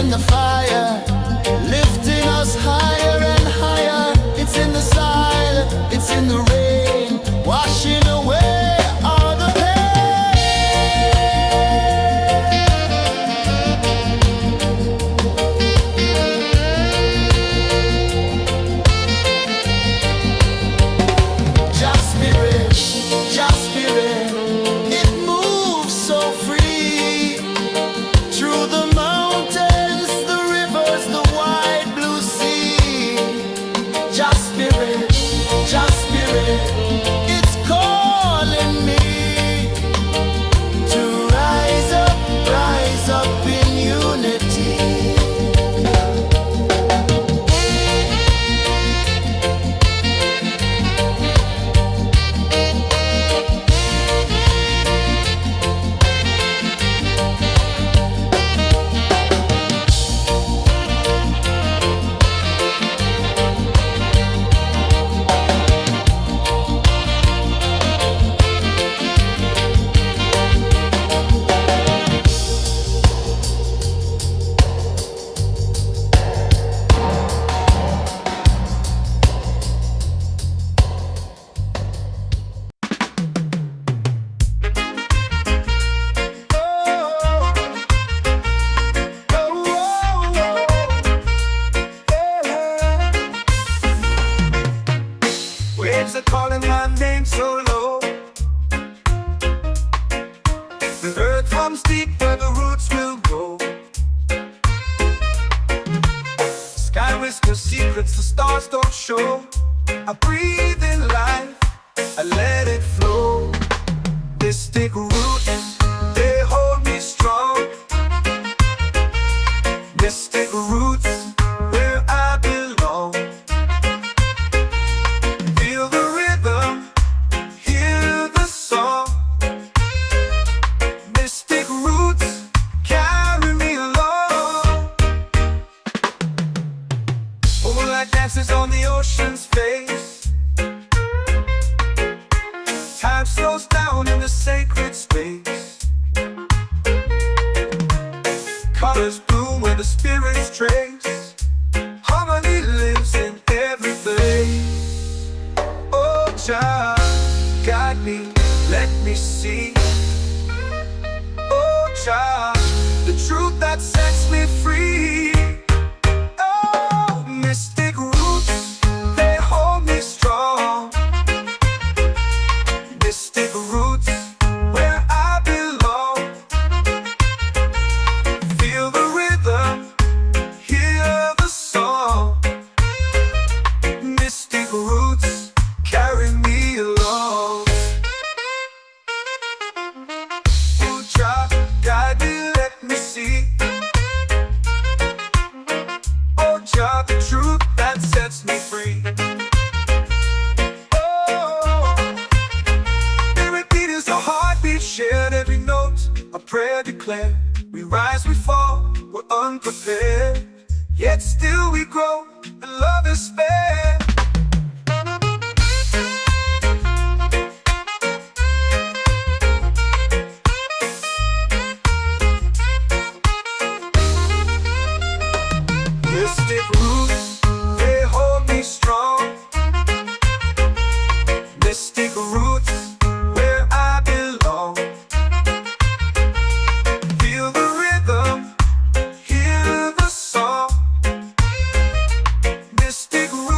in the fire, lifting us higher and higher. It's in the silence, it's in the rain, washing away all the Just spirit, just spirit, it moves so free through the mountains, the rivers, the wide blue sea. Just spirit, it's calling me to rise up in unity. Waves are calling my name so low. The earth comes deep where the roots will go. Sky whispers secrets the stars don't show. I breathe in life, I let it flow. Mystic roots, they hold me strong. Mystic roots, where I belong. Feel the rhythm, hear the song. Mystic roots, carry me along. Moonlight dances on the ocean's face. Time slows down in the sacred space. Colors bloom where the spirits trace. Harmony lives in every place. Oh, child, guide me, let me see. Oh, child, the truth that sets me free. Oh, mystic roots, they hold me strong. Mystic roots, where I belong. Feel the rhythm, hear the song. Mystic roots, carry me along. Oh, child, guide me, let me see. Oh, child, the truth that sets me free. Oh, every beat is a heartbeat shared, every note a prayer declared. We rise, we fall, we're unprepared, yet still we grow, and love is spared. Mystic roots, they hold me strong. Mystic roots, where I belong. Feel the rhythm, hear the song. Mystic roots.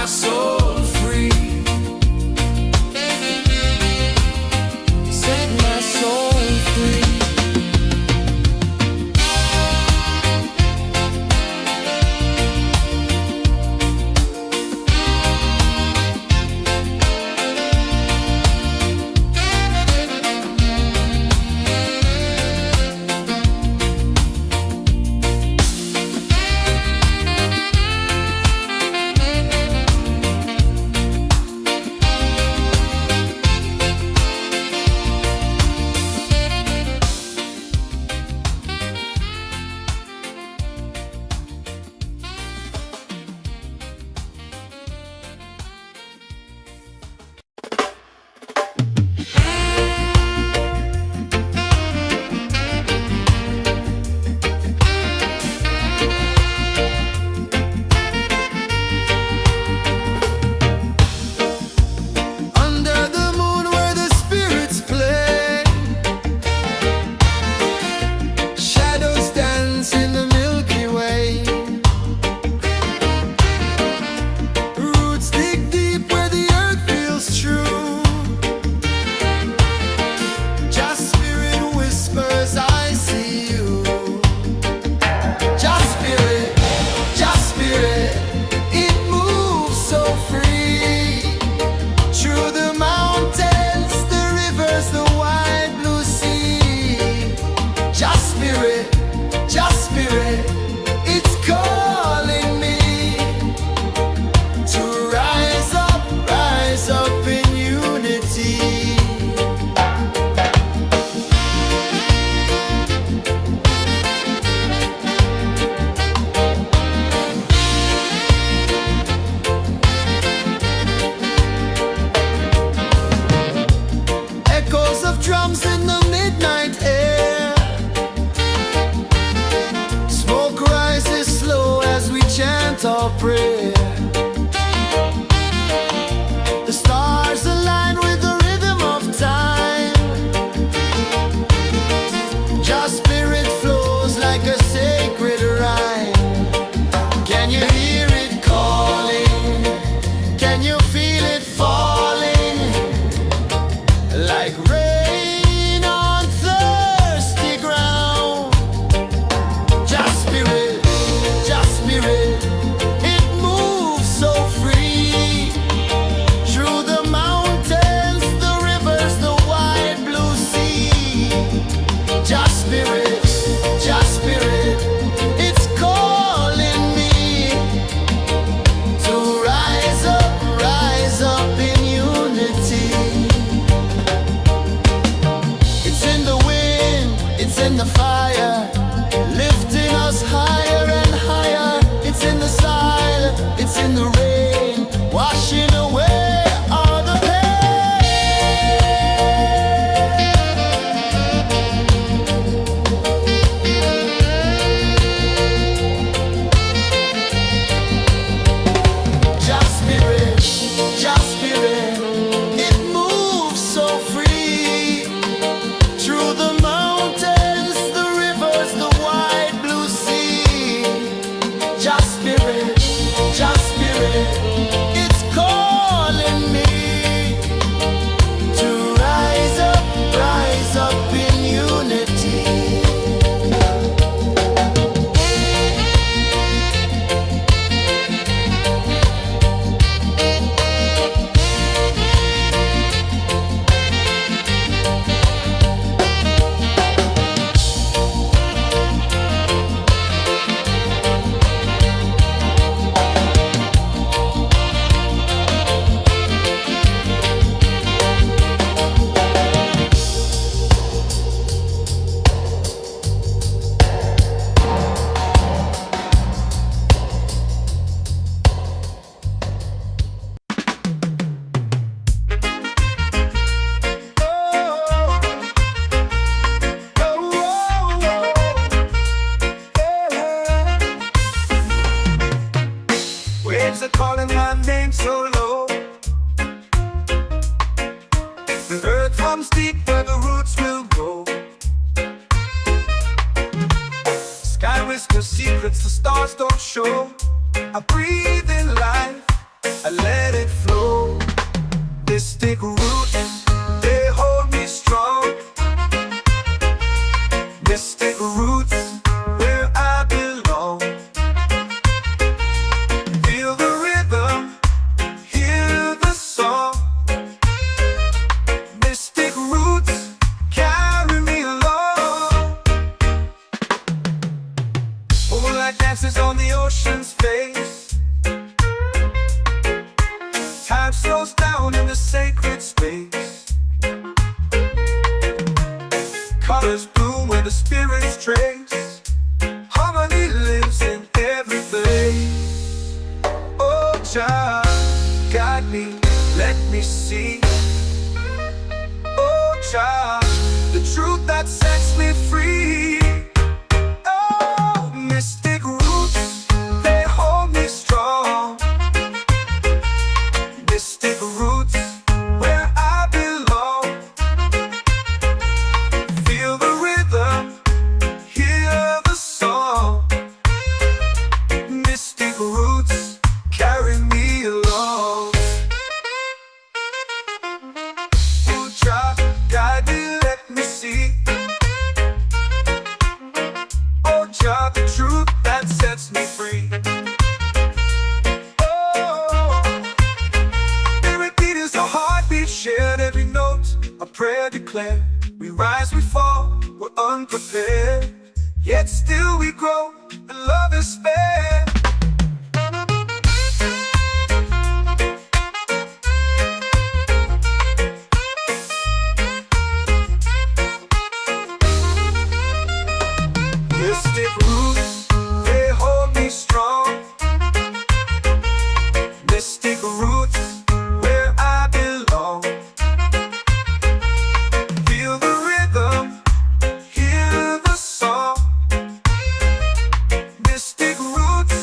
my soul free. Set my soul free. Our prayer. The stars align with the rhythm of time. Just spirit flows like a sacred rhyme. Can you hear it calling? Can you feel it falling? Like rain on thirsty ground. Just spirit, just spirit. In the fire, lifting us higher and higher. It's in the silence, it's in the rain, washing away all the pain. Just spirit, it moves so free through the it's calling me to rise up in unity. Waves are calling my name so low. The earth runs deep where the roots will go. Sky whispers secrets the stars don't show. I breathe in life, I let it flow. Mystic roots, they hold me strong. Mystic roots, where I belong. Feel the rhythm, hear the song. Mystic roots, carry me along. Moonlight dances on the ocean's face. Time slows down in the sacred space. Colors bloom where the spirits trace. Harmony lives in every place. Oh, child, guide me, let me see. Oh, child, the truth that sets me free. Oh, mystic roots, they hold me strong. Mystic roots, where I belong. Feel the rhythm, hear the song. Mystic roots, carry me along. Oh, child, guide me, let me see. Oh, child, the truth that sets me free. Shared every note, a prayer declared. We rise, we fall, we're unprepared. Yet still we grow, and love is spared. Mystic roots, they hold me strong. Mystic roots, where I belong. Feel the rhythm, hear the song. Mystic roots,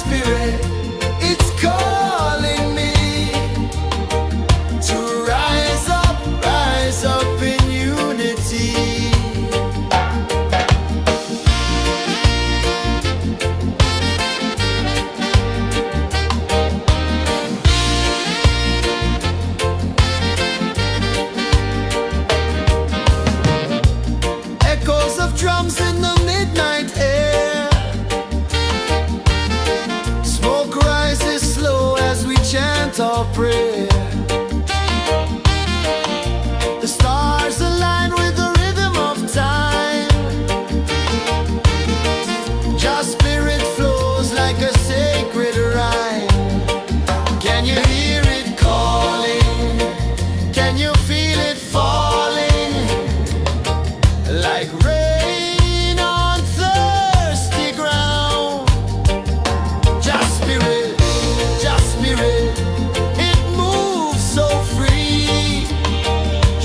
spirit, it's calling me to rise up in unity. Echoes of drums in the midnight air. Smoke rises slow as we chant our prayer. The stars align with the rhythm of time. Just spirit flows like a sacred rhyme. Can you hear it calling? Can you feel it falling? Like rain on thirsty ground. Just spirit, it moves so free.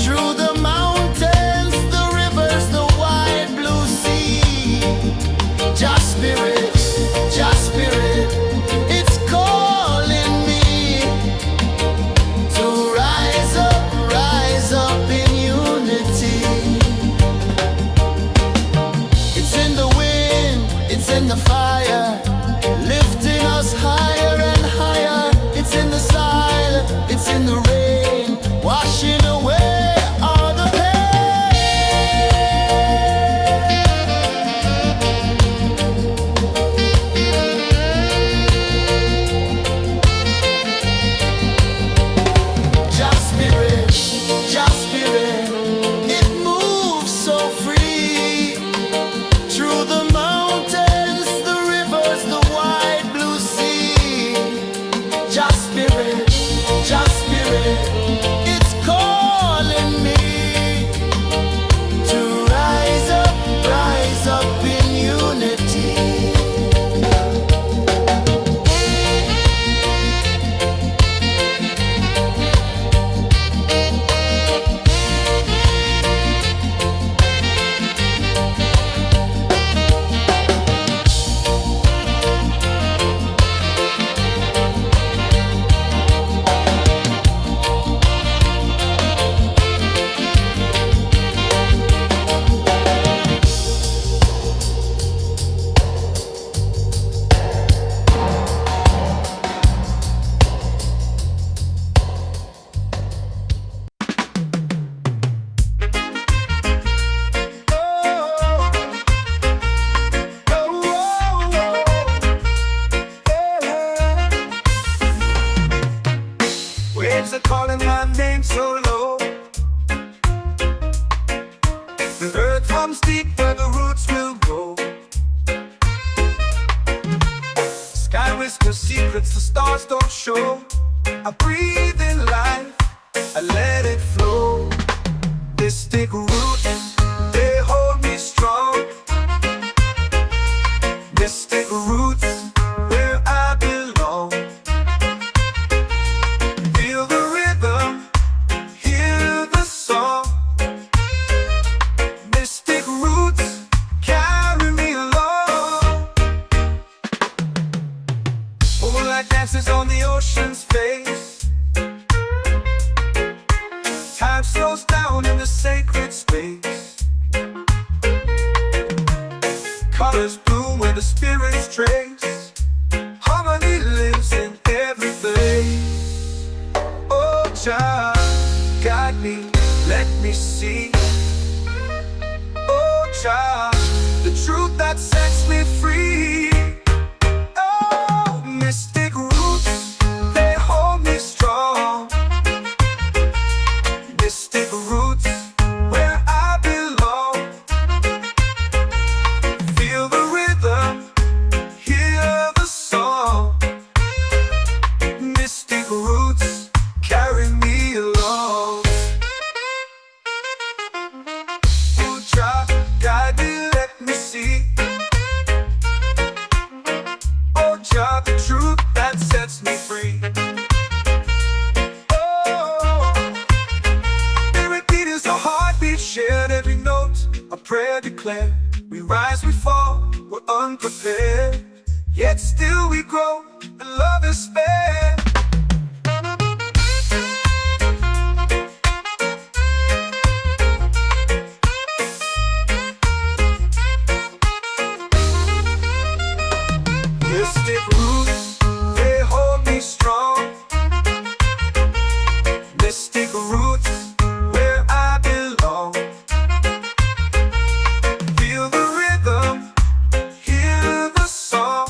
Through the mountains, the rivers, the wide blue sea. Just spirit, it's calling me to rise up in unity. It's in the wind, it's in the fire, lifting us higher and higher. It's in the silence, it's in the rain, washing away all the pain. Just spirit, it moves so free. Through the mountains, the rivers, the wide blue sea. Just spirit, it's calling me to rise up in unity. Waves are calling my name so low. The earth hums deep where the roots will go. Sky whispers secrets the stars don't show. I breathe in life, I let it flow. Mystic roots, they hold me strong. Mystic roots, where I belong. Feel the rhythm, hear the song. Mystic roots, carry me along. Moonlight dances on the ocean's face. Time slows down in the sacred space. Colors bloom where the spirits trace. Harmony lives in every place. Oh, child, guide me, let me see. Oh, child, the truth that sets me free. Oh, mystic roots, they hold me strong. Mystic roots, where I belong. Feel the rhythm, hear the song. Mystic roots, carry me along. Oh, child, guide me, let me see. Oh, child, the truth that sets me free. Oh, spirit beat is a heartbeat, shared every note. A prayer declared. We rise, we fall, we're unprepared. yet still we grow, and love is fair. Mystic roots, they hold me strong. Mystic roots, where I belong. Feel the rhythm, hear the song.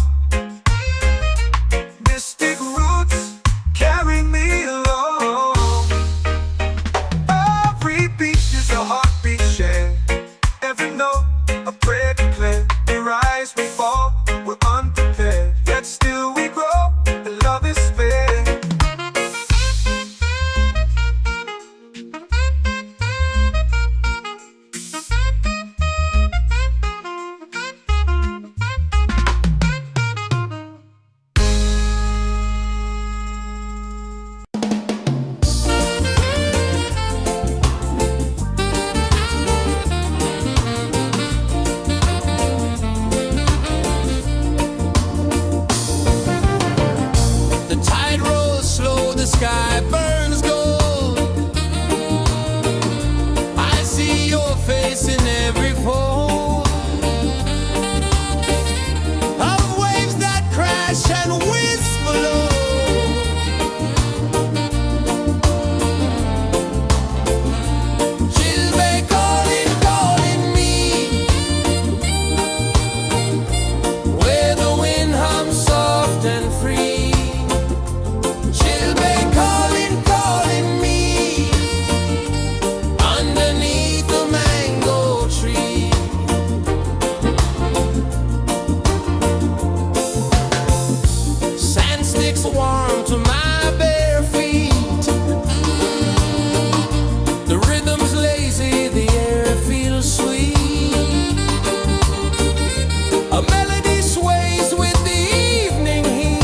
Mystic roots, carry me along. Every beat is a heartbeat shared. Every note, a prayer declared. We rise, we fall, we're unprepared, yet still we grow, and love is fair. The tide rolls slow, the sky burns gold. I see your face in every fold of waves that crash and whisper low. Chilbay calling, calling me, where the wind hums soft and free. Chilbay calling, calling me, underneath the mango tree. Sand sticks warm to my bare feet. The rhythm's lazy, the air feels sweet. A melody sways with the evening heat.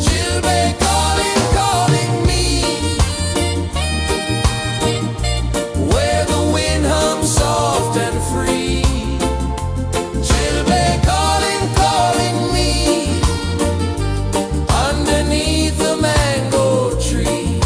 Chilbay calling, calling me, where the wind hums soft and free. Chilbay calling, calling me, underneath the mango tree.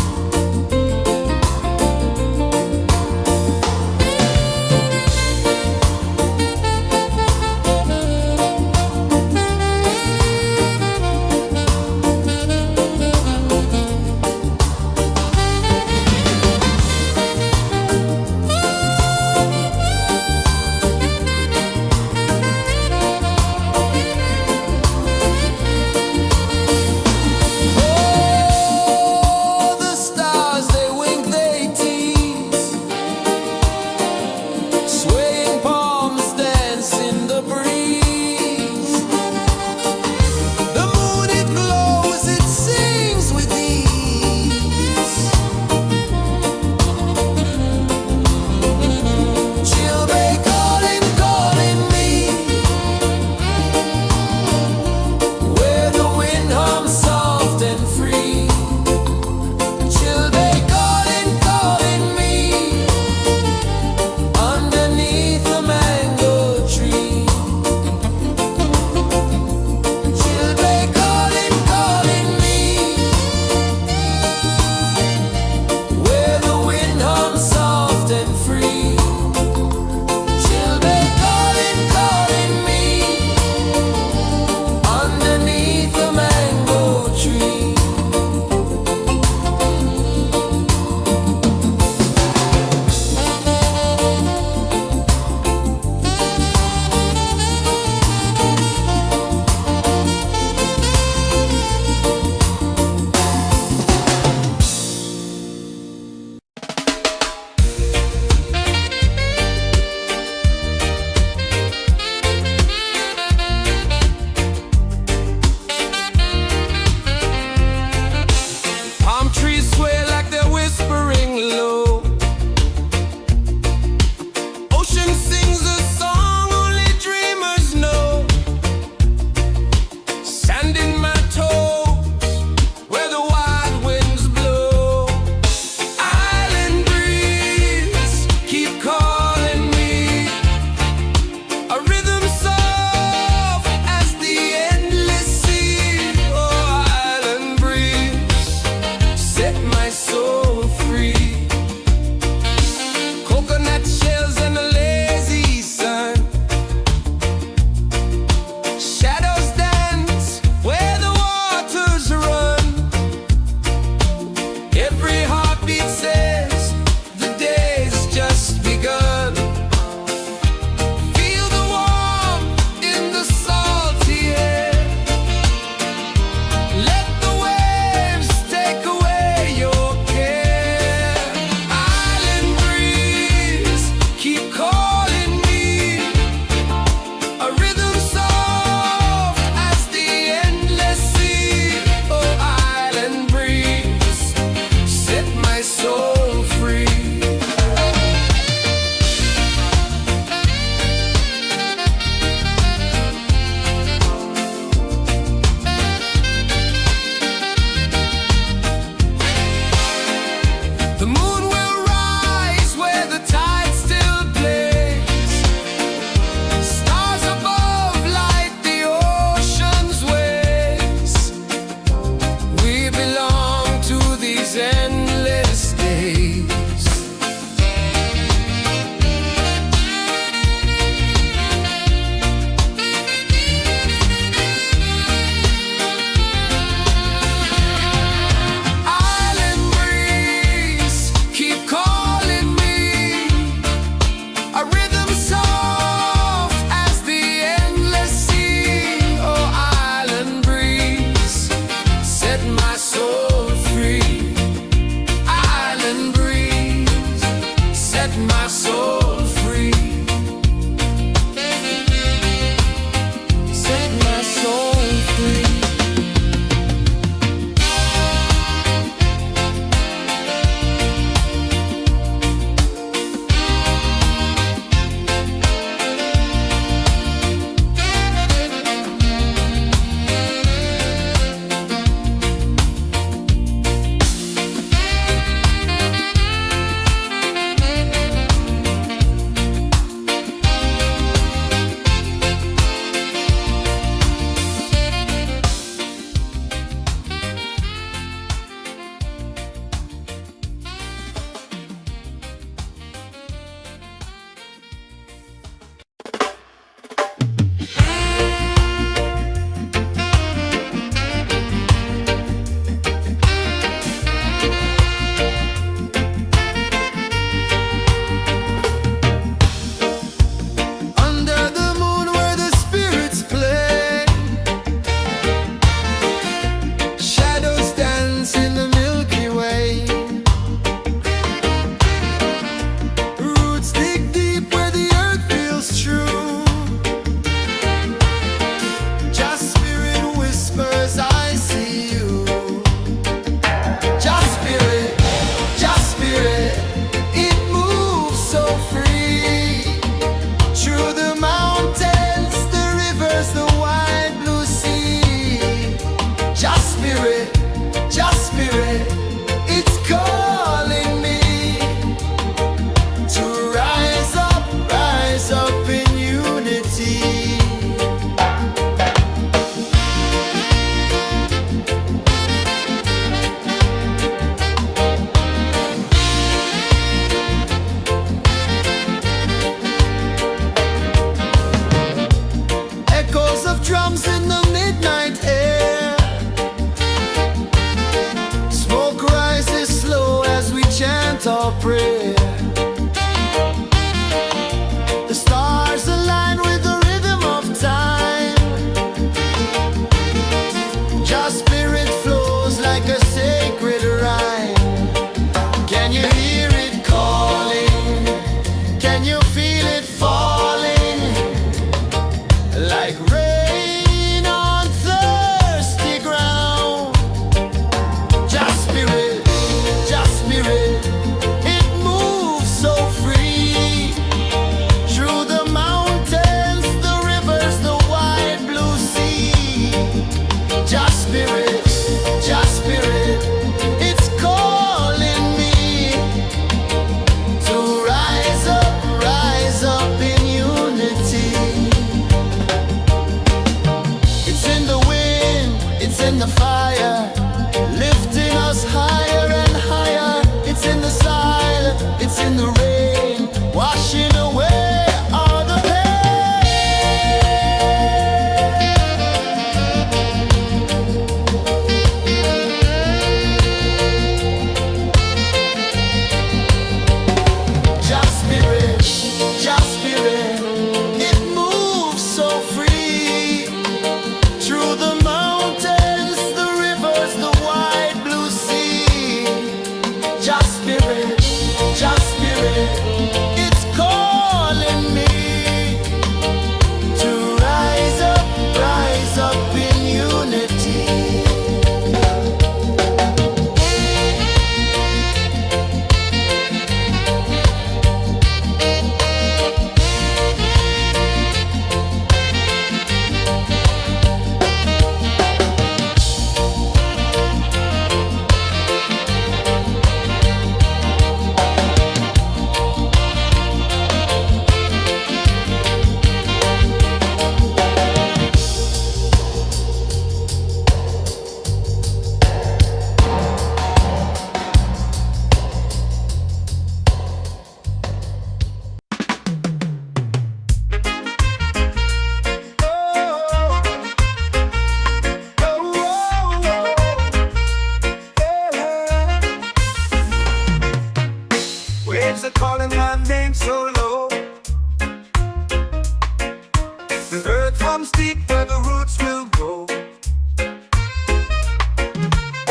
runs deep where the roots will grow.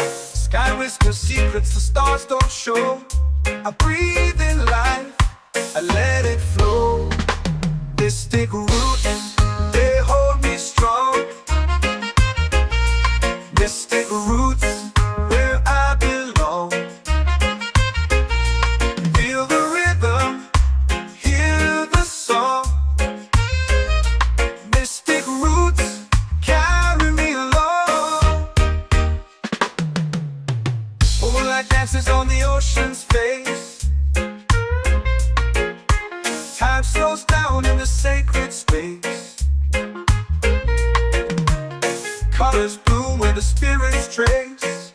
Sky whispers secrets the stars don't show. I breathe in life, I let it flow. Mystic roots, they hold me strong. Mystic roots, where I belong. Feel the rhythm, hear the song. Mystic roots, carry me along. Moonlight dances on the ocean's face. Time slows down in the sacred space. Colors bloom where the spirits trace.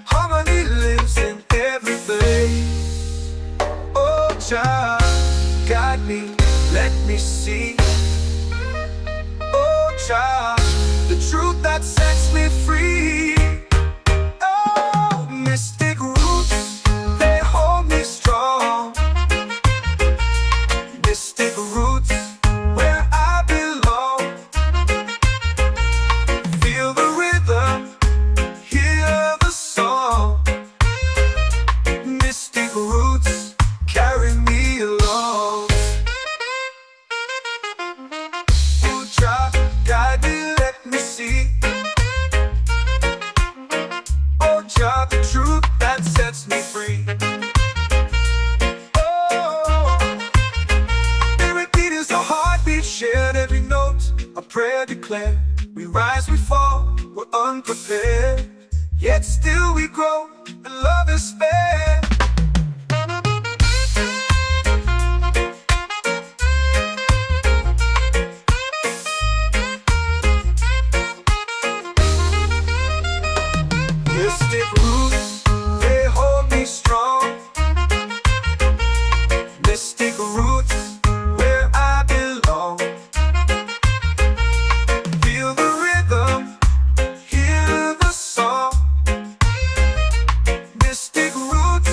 Harmony lives in every place. Oh, child, guide me, let me see. Oh, child, the truth that sets me free. Oh, mystic roots, they hold me strong. Mystic roots, where I belong. Feel the rhythm, hear the song. Mystic roots, carry me along. Oh, child, guide me, let me see. Oh, child, the truth that sets me free. Shared every note, a prayer declared. We rise, we fall, we're unprepared. Yet still we grow, and love is spared. Mystic roots, they hold me strong. Mystic roots, where I belong. Feel the rhythm, hear the song. Mystic roots,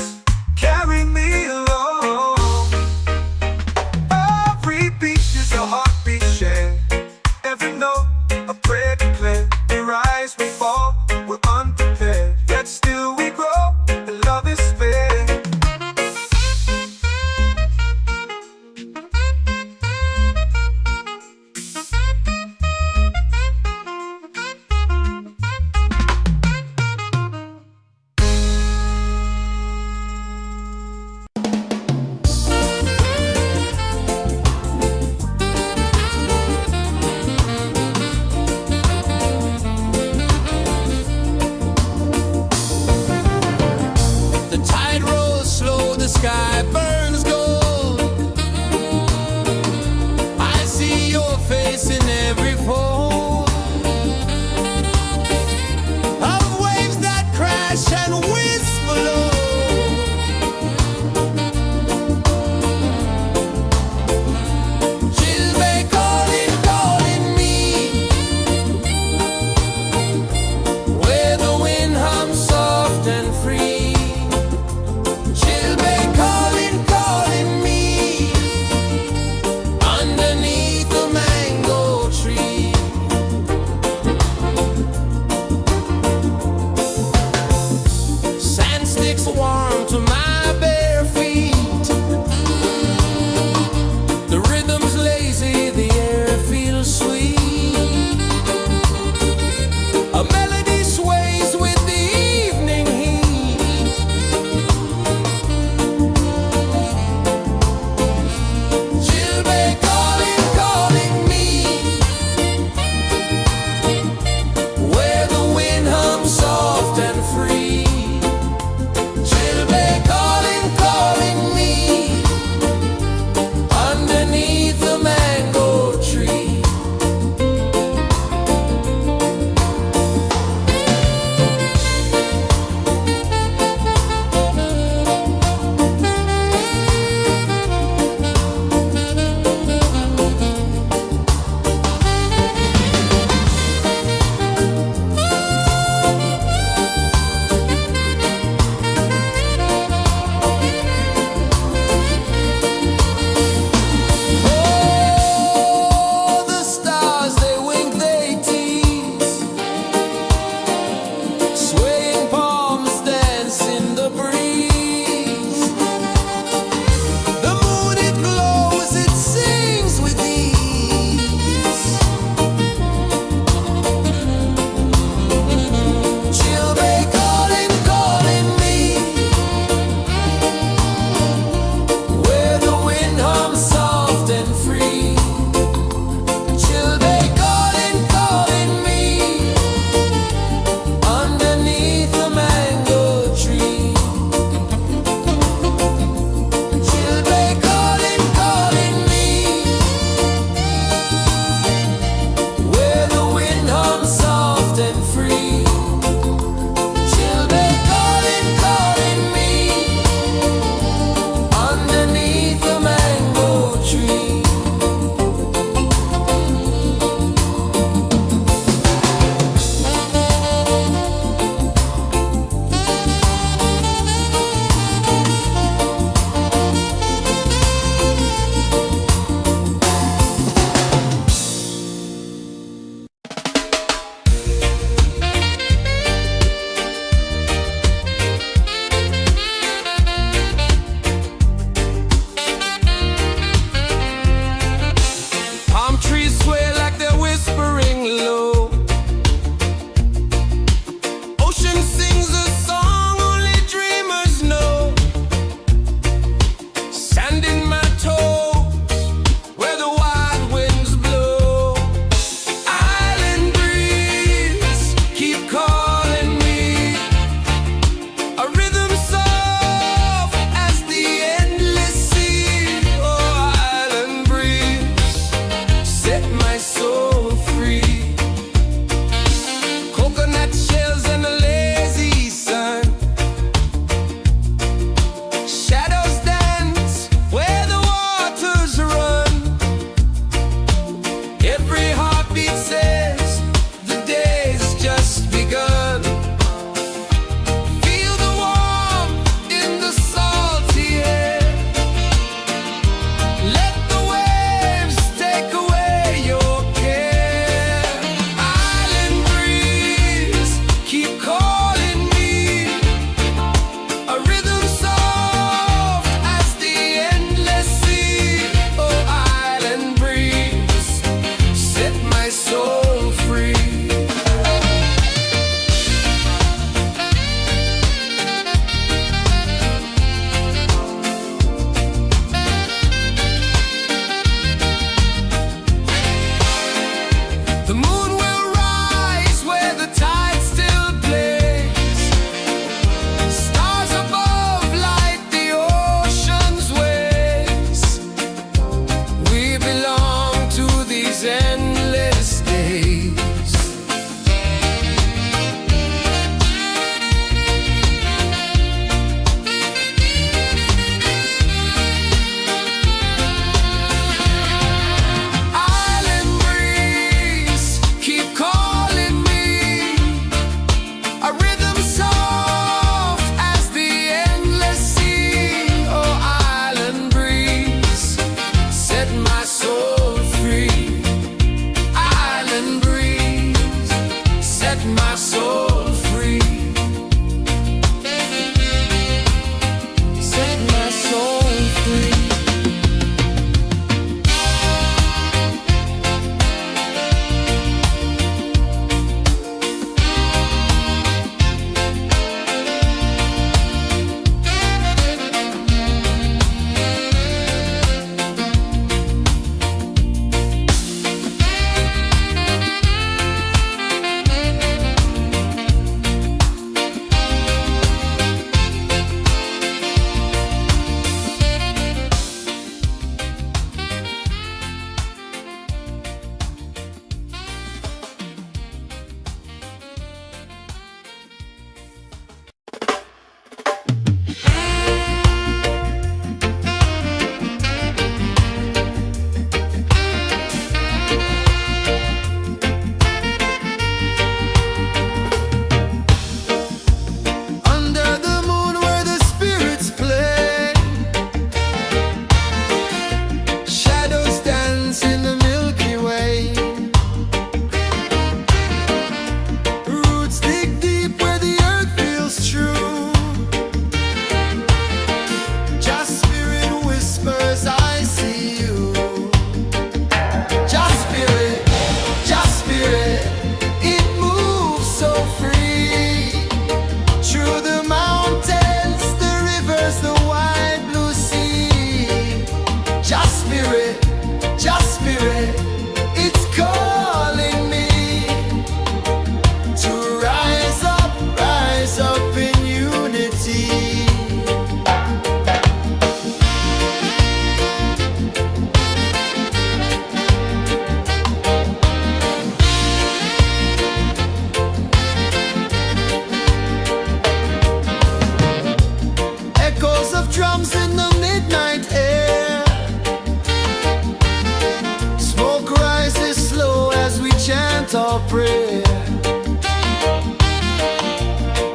your prayer.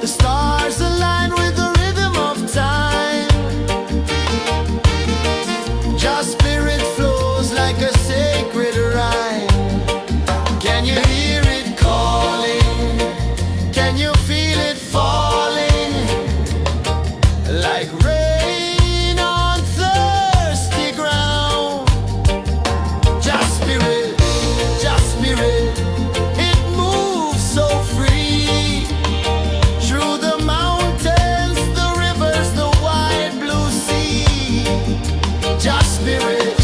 The stars align with the rhythm of time. Your spirit flows like a sacred rhyme. Can you hear it calling? Can you feel it falling? Like rain on thirsty ground. Just spirit, it moves so free. Through the mountains, the rivers, the wide blue sea. Just spirit,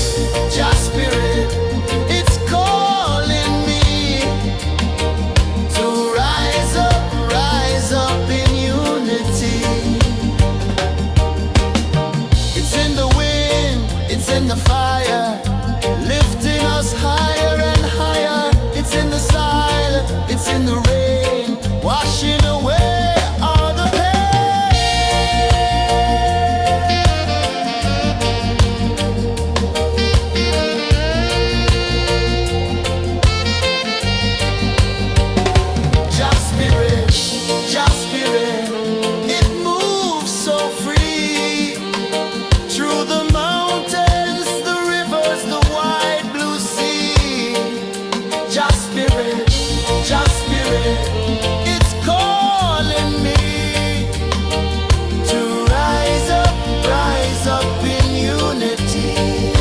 it's calling me to rise up in unity. It's in the wind, it's in the fire, lifting us higher and higher. It's in the silence, it's in the rain, washing away all the Just spirit, it moves so free. Through the mountains, the rivers, the wide blue sea. Just spirit, it's calling me to rise up in unity.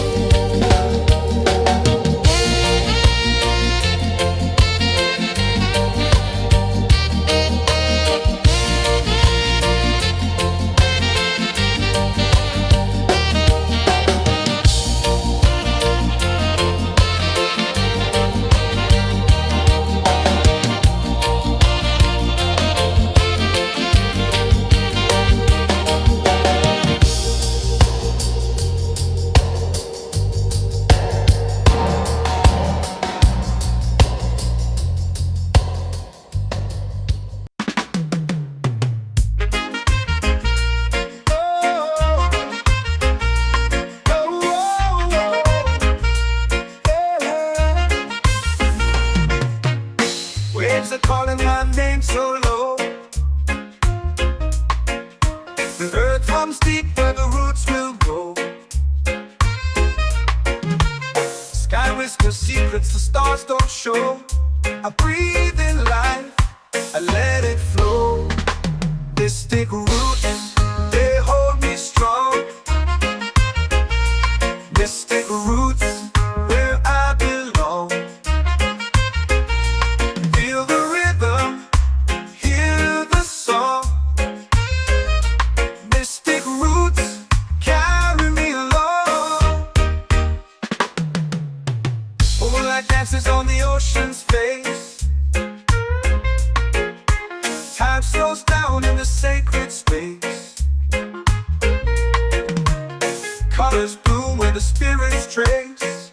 Waves are calling my name so low. The earth hums deep where the roots will go. Sky whispers secrets the stars don't show. I breathe in life, I let it flow. Mystic roots, they hold me strong. Mystic roots, where I belong. Feel the rhythm, hear the song. Mystic roots, carry me along. Moonlight dances on the ocean's face. Time slows down in the sacred space. Colors bloom where the spirits trace.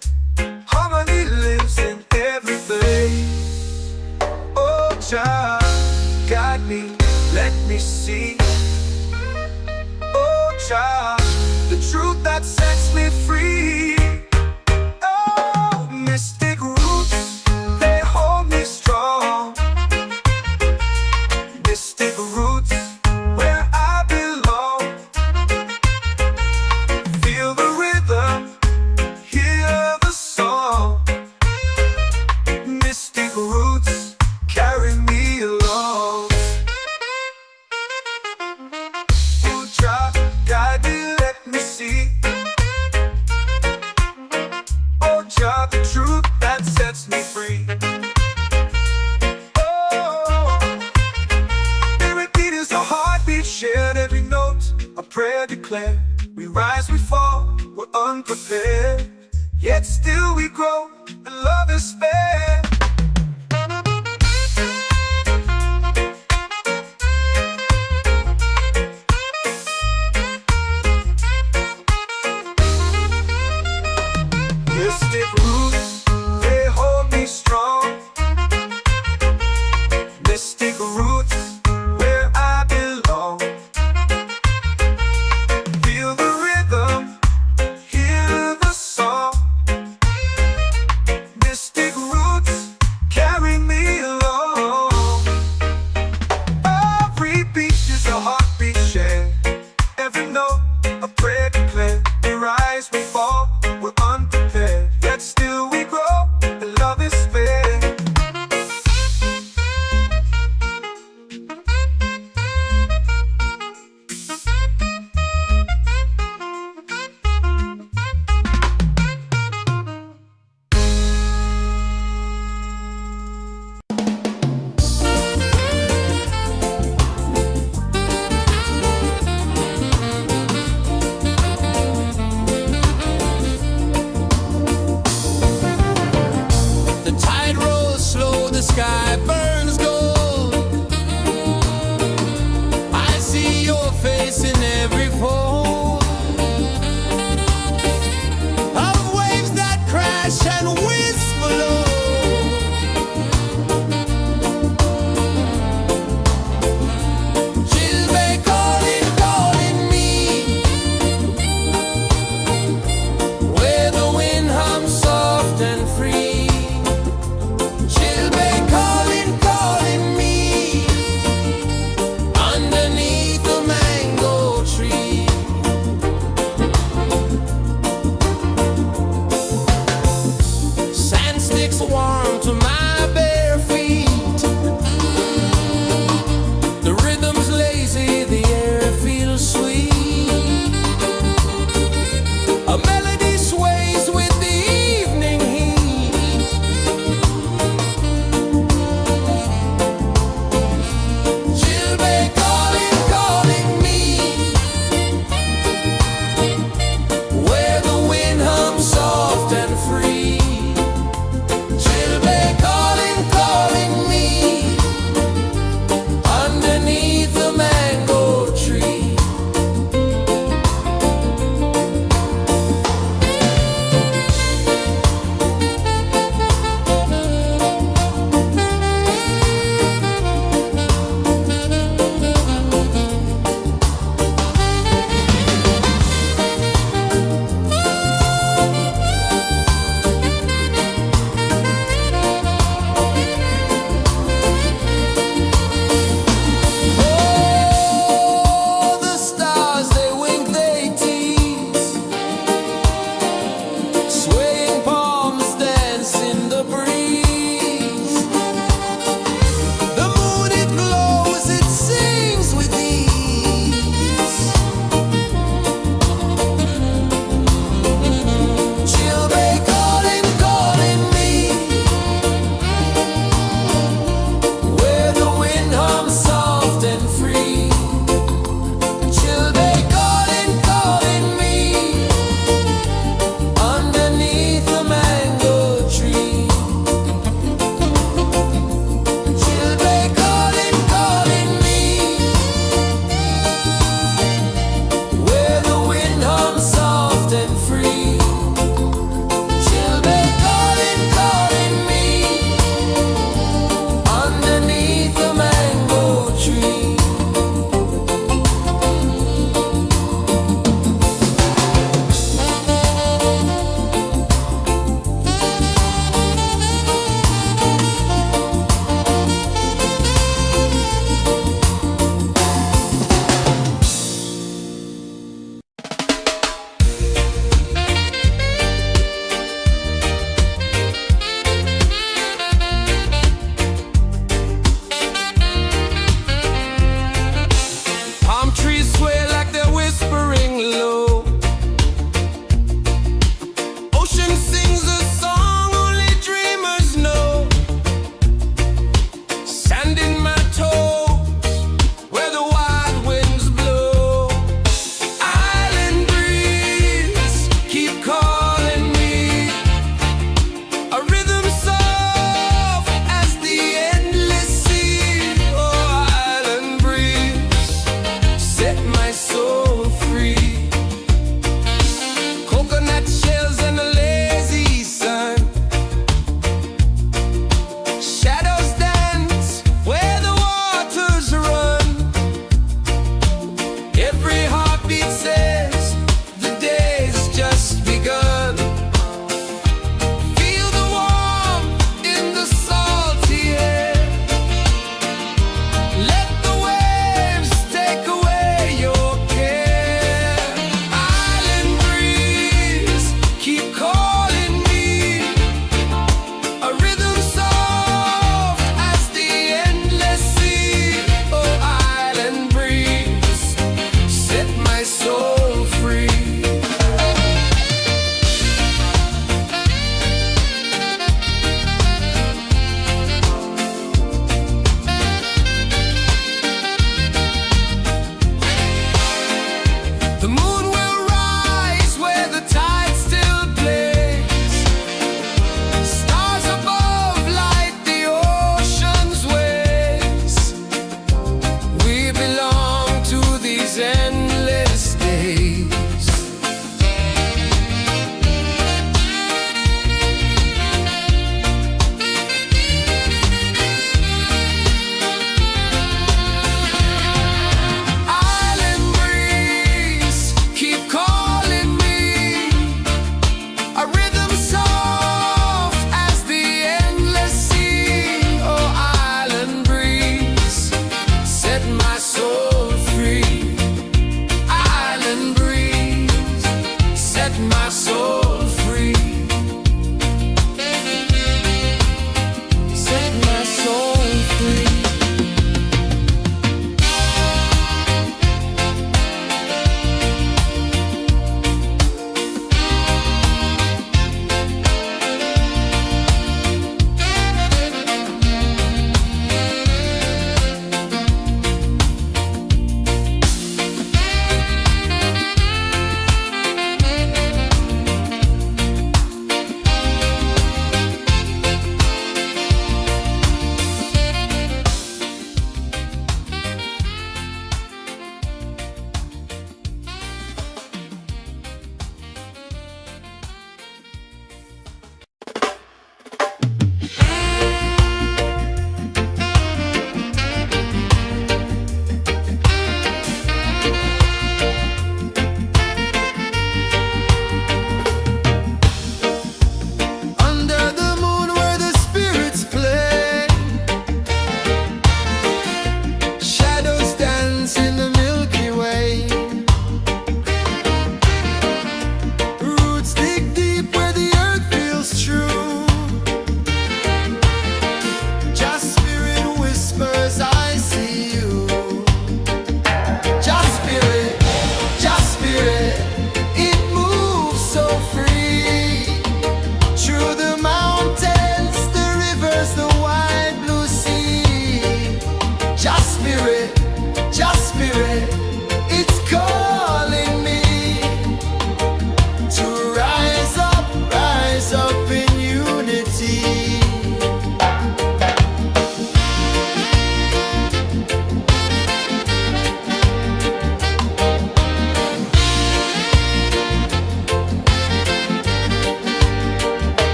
Harmony lives in every place. Oh, Jah, guide me, let me see. Oh, Jah, the truth that sets me free. Oh, mystic roots, they hold me strong. Mystic roots, where I belong. Feel the rhythm, hear the song. Mystic roots, carry me along. Oh, Jah, guide me, let me see. Oh, Jah, the truth that sets me free. Shared every note, a prayer declared. We rise, we fall, we're unprepared. Yet still we grow, and love is spared. Mystic roots, they hold me strong. Mystic roots, where I belong. Feel the rhythm, hear the song. Mystic roots, music's warm to my bare feet. The rhythm's lazy, the air feels sweet. A melody sways with the evening heat. Chilbay calling, calling me, where the wind hums soft and free. Chilbay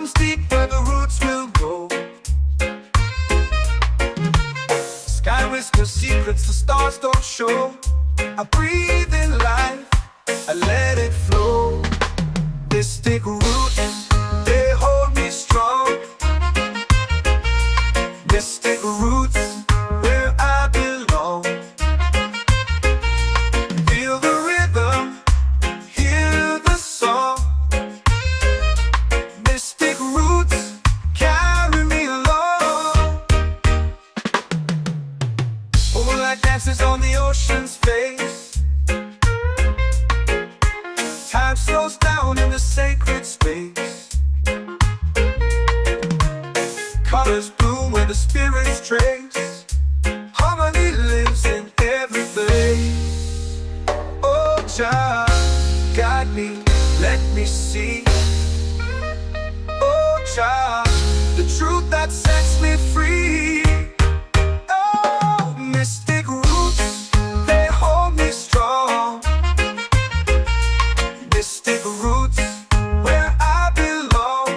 runs deep where the roots will go. Sky whispers secrets the stars don't show. I breathe in life, I let it flow. Mystic roots, they hold me strong. Mystic roots, where I belong. Feel the rhythm, hear the song. Mystic roots, carry me along. Moonlight dances on the ocean's face. Time slows down in the sacred space. Colors bloom where the spirits trace. Harmony lives in every place. Oh, child, guide me, let me see. Oh, child, the truth that sets me free. Oh, mystic roots, they hold me strong. Mystic roots, where I belong.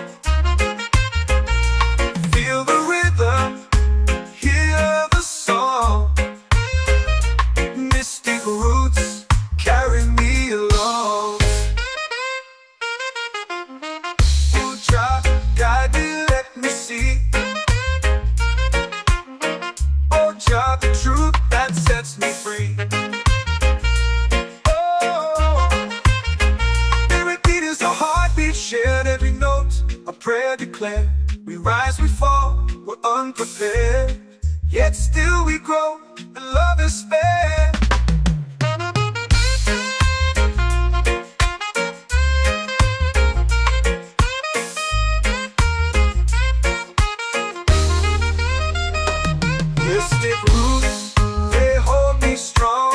Feel the rhythm, hear the song. Mystic roots, carry me along. Oh, child, guide me, let me see. Oh, child, the truth that sets me free. Oh, every beat is a heartbeat shared, every note a prayer declared. We rise, we fall, we're unprepared, yet still we grow, and love is spared. Mystic roots, they hold me strong.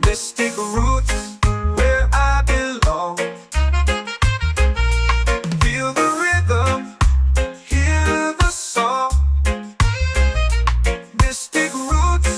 Mystic roots, where I belong. Feel the rhythm, hear the song. Mystic roots,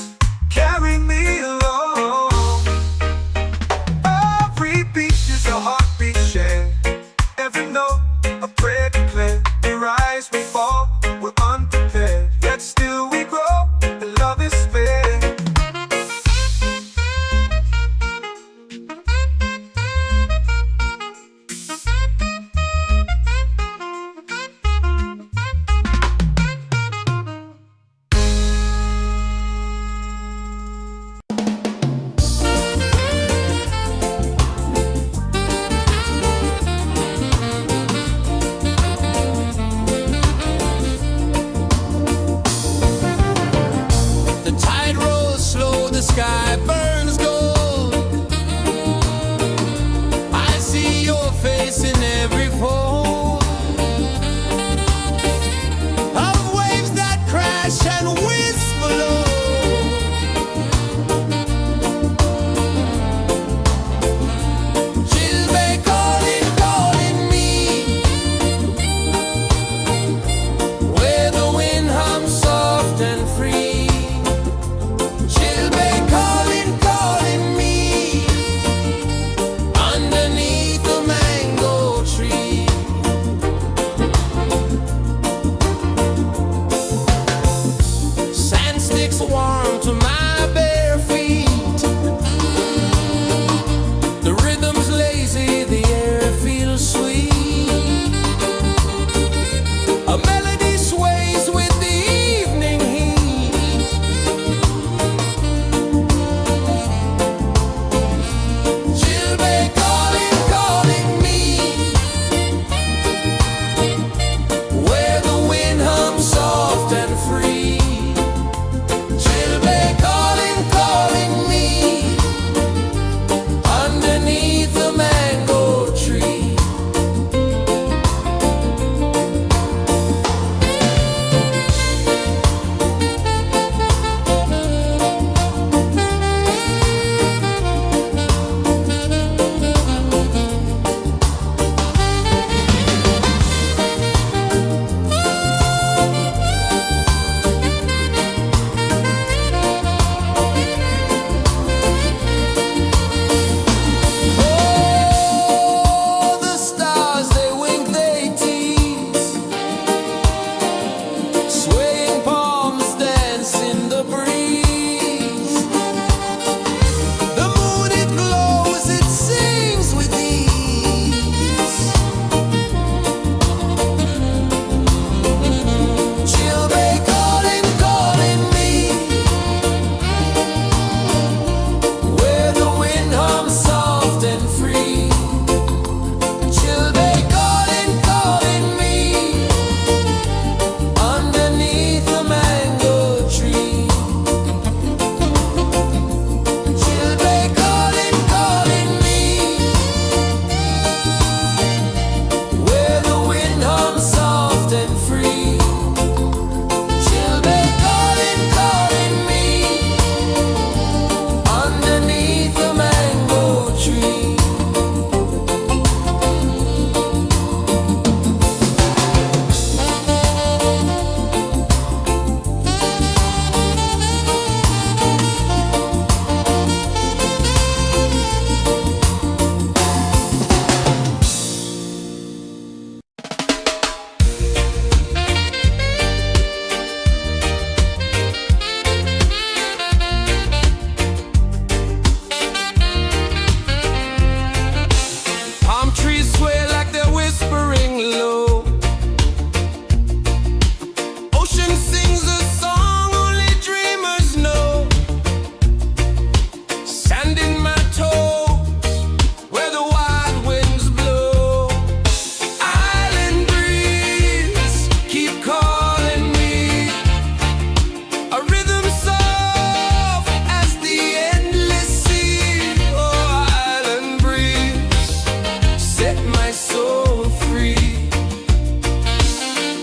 soul free.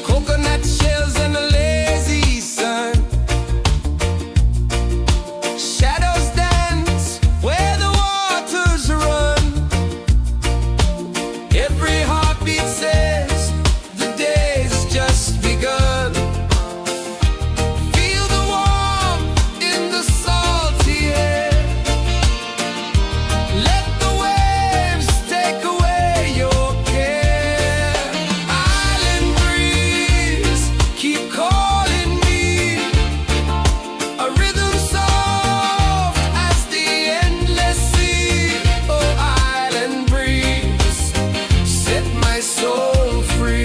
Coconut shells and a lazy sun. Shadows dance where the waters run. Every heartbeat says the day's just begun. Feel the warmth in the salty air. Let the waves take away your care. Island breeze, keep calling me. A rhythm soft as the endless sea. Oh, island breeze, set my soul free.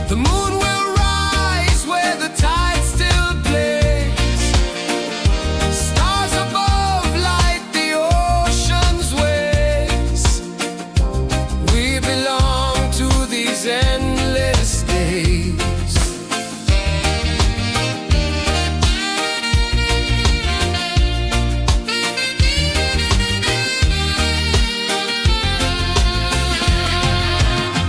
The moon will rise where the tide still plays. Stars above light the ocean's waves. We belong to these endless days.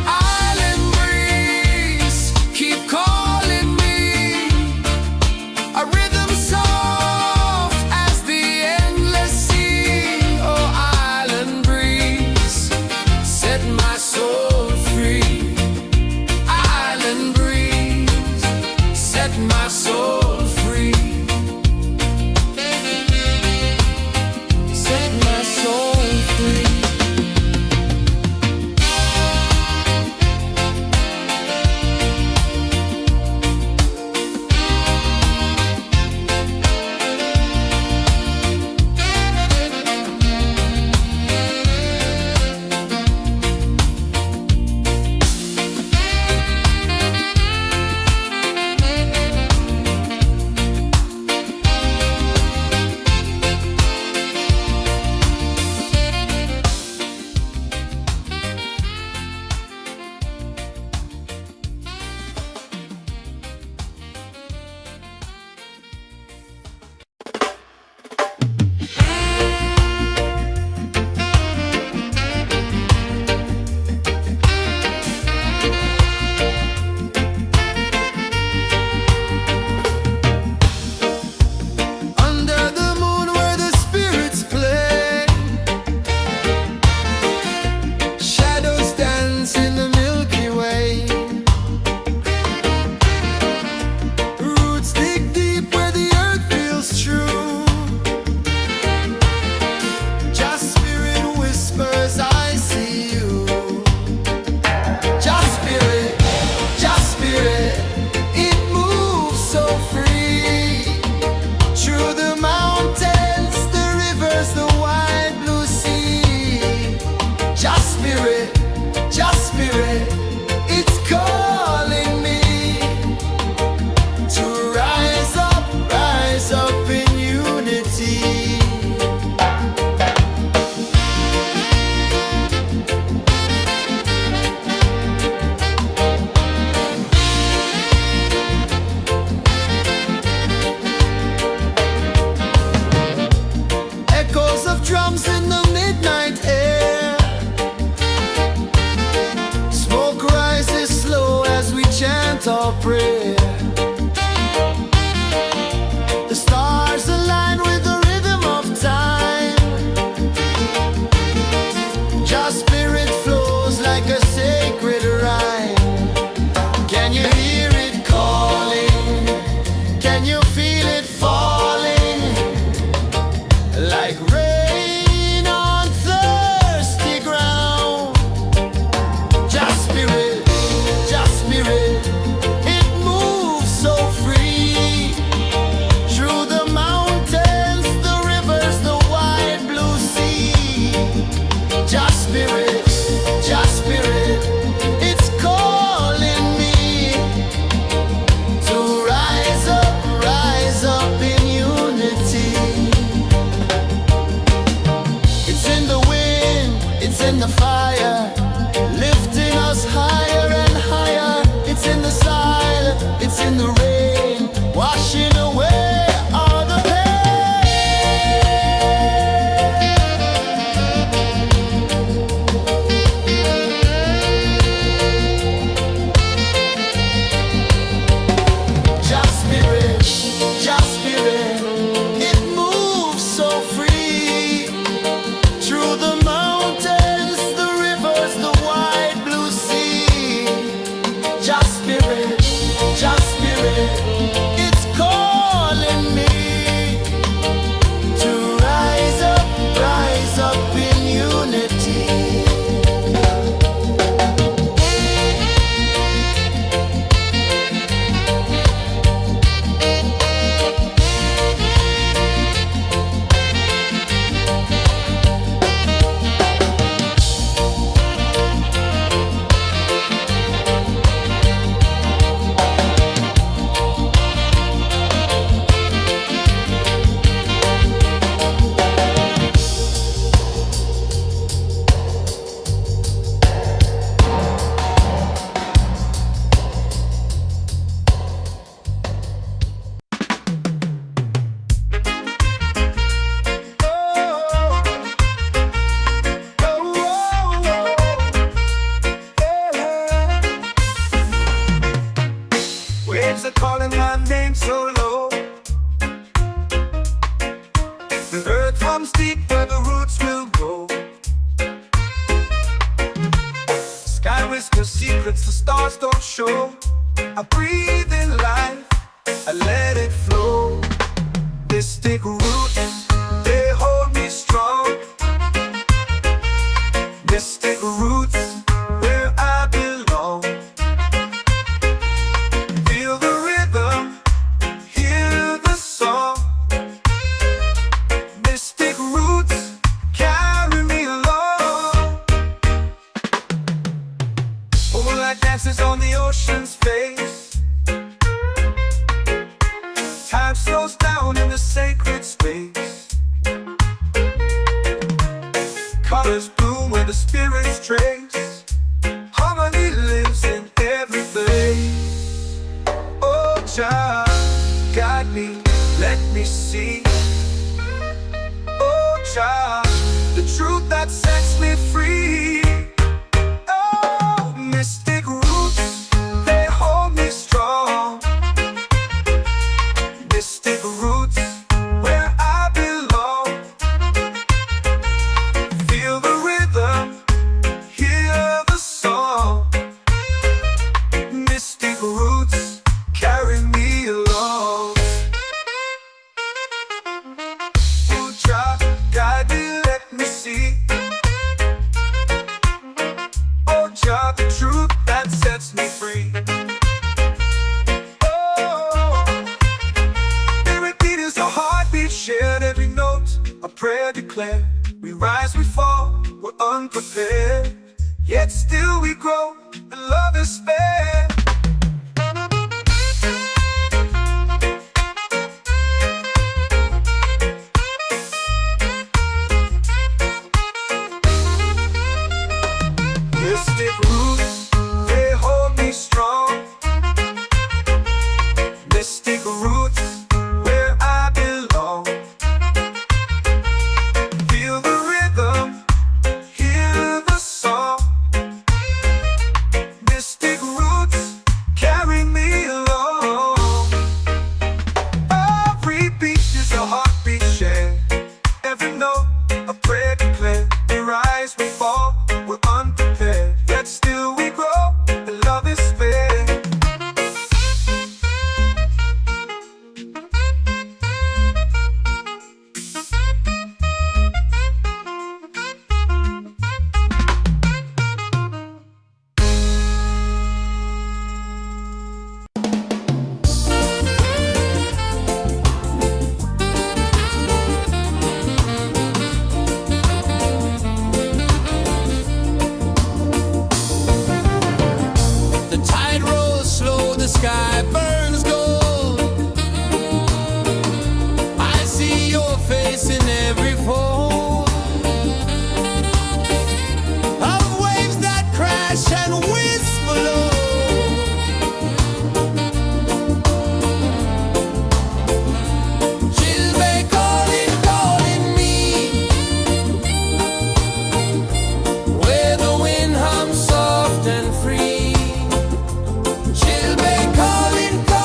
Island breeze, keep calling me. A rhythm soft as the endless sea. Oh, island breeze, set my soul free. Island breeze, set my soul free. Set my soul free. Under the moon where the spirits play, shadows dance in the Milky Way. Roots dig deep where the earth feels true. Just spirit whispers, I see you. Just spirit, it moves so free. Through the mountains, the rivers, the wide blue sea. Just spirit, it's calling me to rise up in unity. Echoes of drums in the midnight air. Smoke rises slow as we chant our prayer. The stars align with the rhythm of time. Just spirit flows like a sacred rhyme. Can you hear it calling? Can you feel it falling? Like rain on thirsty ground. Just spirit, it moves are calling my name so low. The earth comes deep where the roots will go. Sky whispers secrets the stars don't show. I breathe in life, I let it flow. Mystic roots, they hold me strong. Mystic roots, where I belong. Feel the rhythm, hear the song. Mystic roots, carry me along. Moonlight dances on the ocean's face. Time slows down in the sacred space. Colors bloom where the spirits trace. Harmony lives in every face. Oh, Jah, guide me, let me see. Oh, Jah, the truth that sets me free. Oh, mystic roots, they hold me strong. Mystic roots, where I belong. Feel the rhythm, hear the song. Mystic roots, carry me along. Oh, Jah, guide me, let me see. Oh, Jah, the truth that sets me free. A heartbeat shared, every note a prayer declared. We rise, we fall, we're unprepared, yet still we grow, and love is spared. Mystic roots, they hold me strong. Mystic roots, where I belong. Feel the rhythm, hear the song. Mystic roots, carry me along. Every beat is a heartbeat shared. Every note a prayer declared. We rise, we fall, we're unprepared, yet still we grow, and love is spared. The tide rolls slow, the sky burns gold. I see your face in every fold of waves that crash and whisper low. She'll be calling, calling me, where the wind hums soft and free. She'll be calling, calling.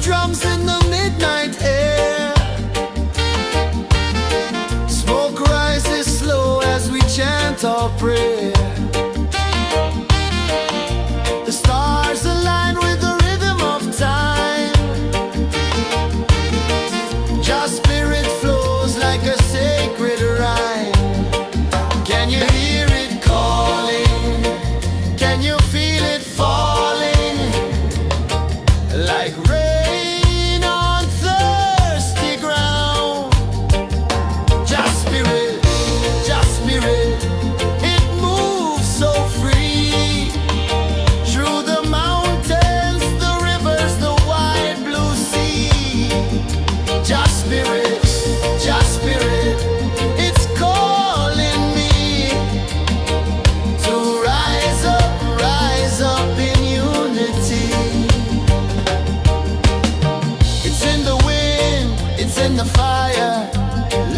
drums in the midnight air. Smoke rises slow as we chant our prayer. The stars align with the rhythm of time. Your spirit flows like a sacred rhyme. Can you hear it calling? Can you feel it falling? Like rain on thirsty ground. Just spirit, it moves so free. Through the mountains, the rivers, the wide blue sea. Just spirit, it's calling me to rise up in unity. It's in the wind, it's in the fire,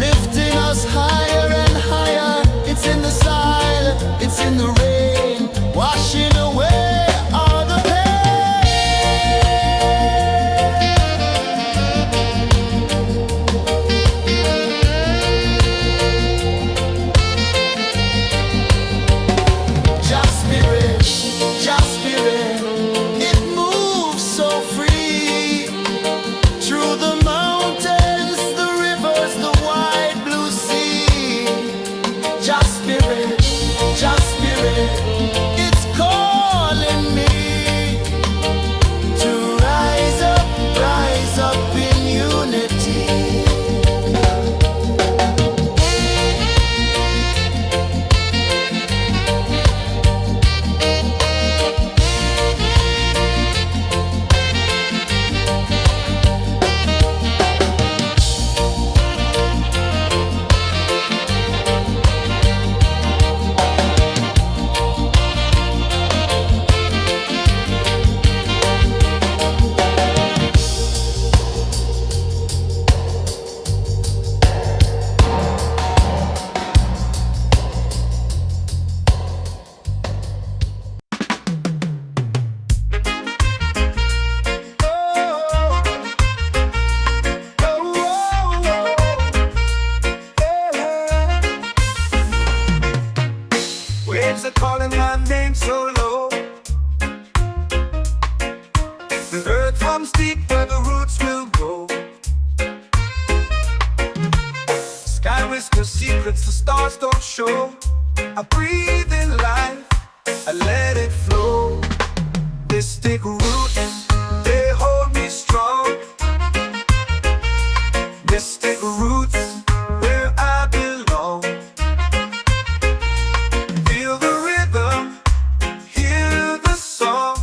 lifting us higher and higher. It's in the silence, it's in the rain, washing away all the Just spirit, it moves so free. Through the mountains, the rivers, the wide blue sea. Just spirit, it's calling me to rise up in unity. Waves are calling my name so low. The earth hums deep where the roots will go. Sky whispers secrets the stars don't show. I breathe in life, I let it flow. Mystic roots, they hold me strong. Mystic roots, where I belong. Feel the rhythm, hear the song.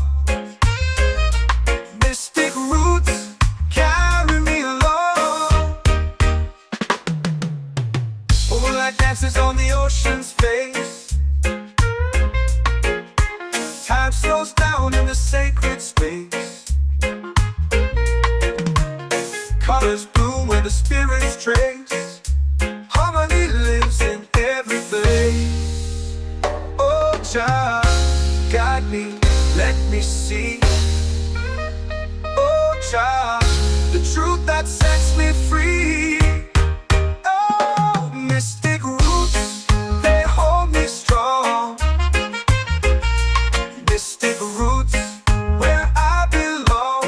Mystic roots, carry me along. Moonlight dances on the ocean's face. Time slows down in the sacred space. Colors bloom where the spirits trace. Harmony lives in every place. Oh, child, guide me, let me see. Oh, child, the truth that sets me free. Oh, mystic roots, they hold me strong. Mystic roots, where I belong.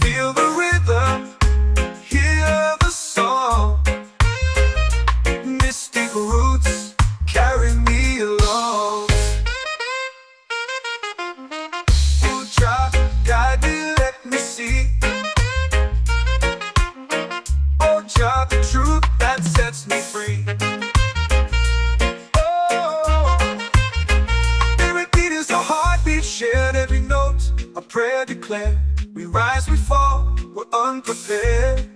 Feel the rhythm, hear the song. Mystic roots, carry me along. Oh, child, guide me, let me see. Oh, child, the truth that sets me free. Oh, every beat is a heartbeat shared, every note a prayer declared. We rise, we fall, we're unprepared,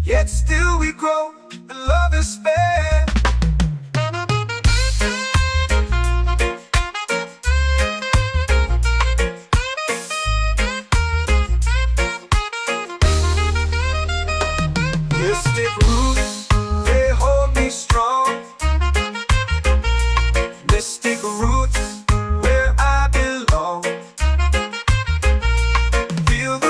yet still we grow, and love is spared. Mystic roots, they hold me strong. Mystic roots, where I belong. Feel the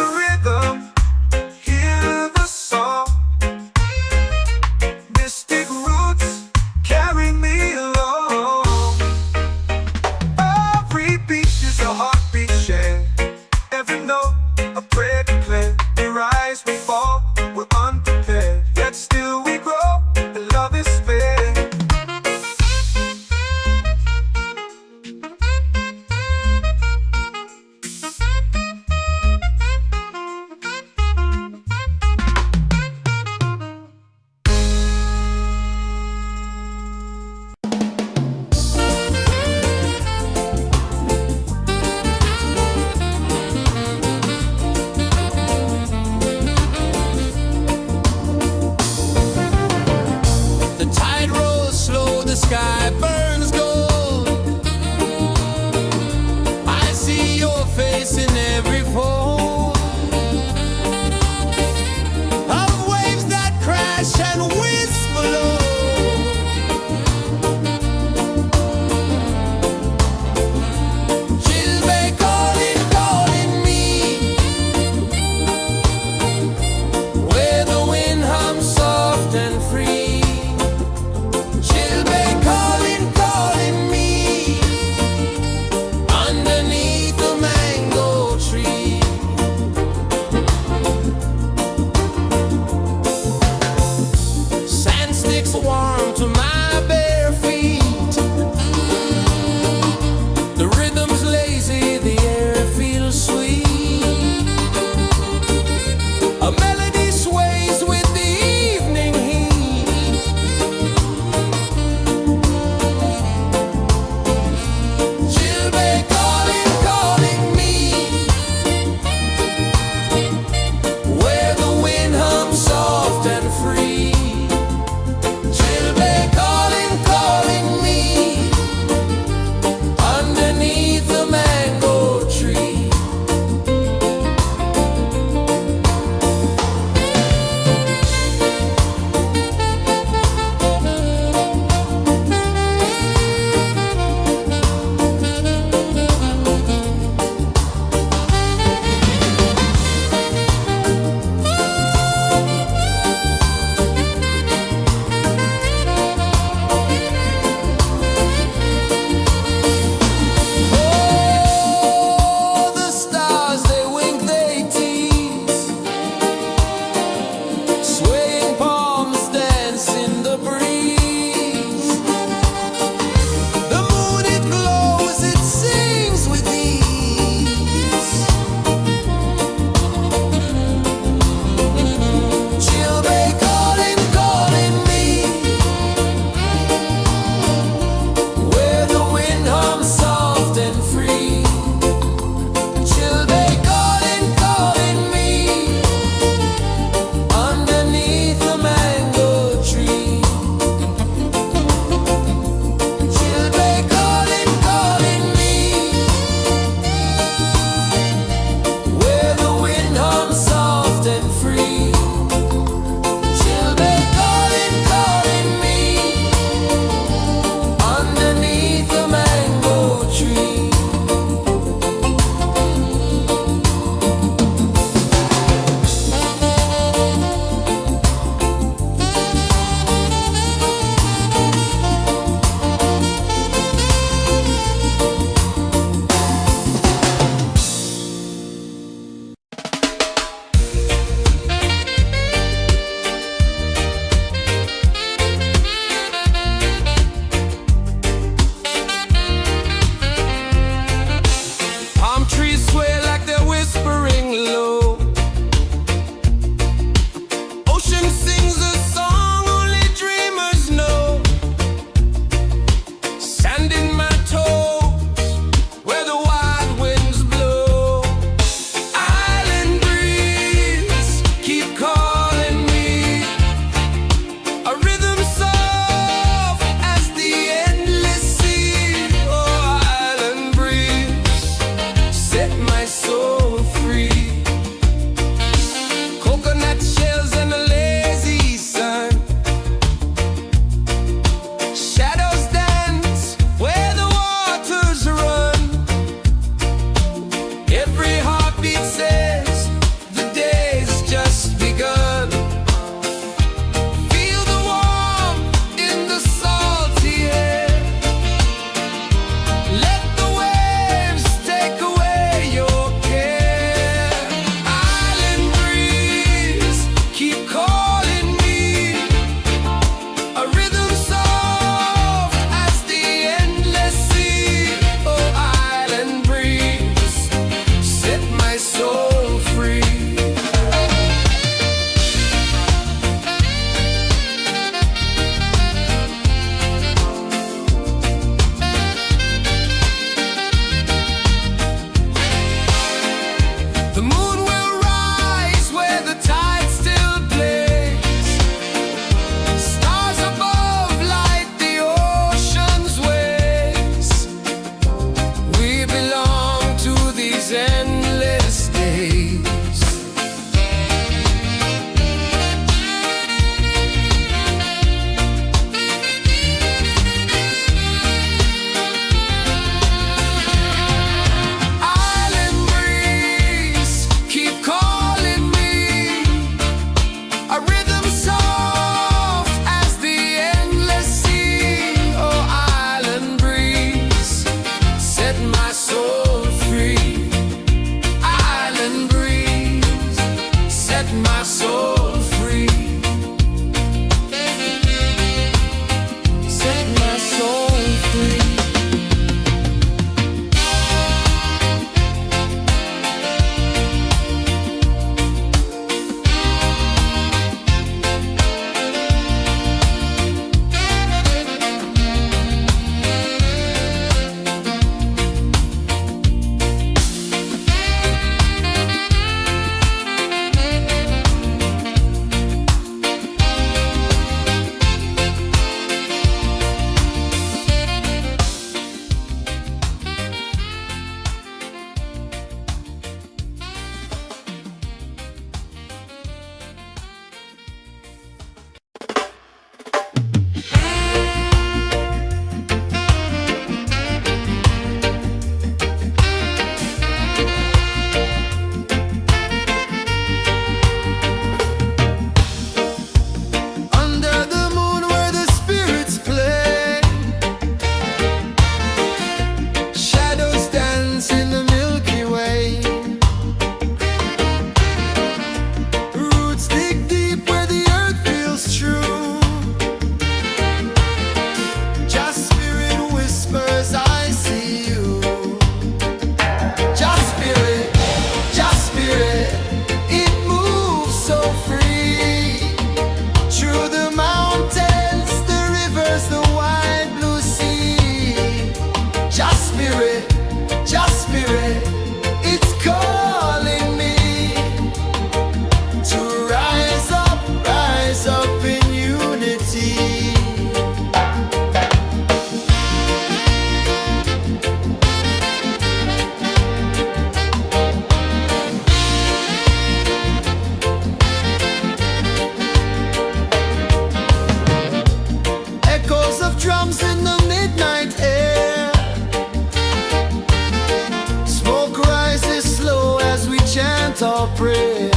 chant or pray.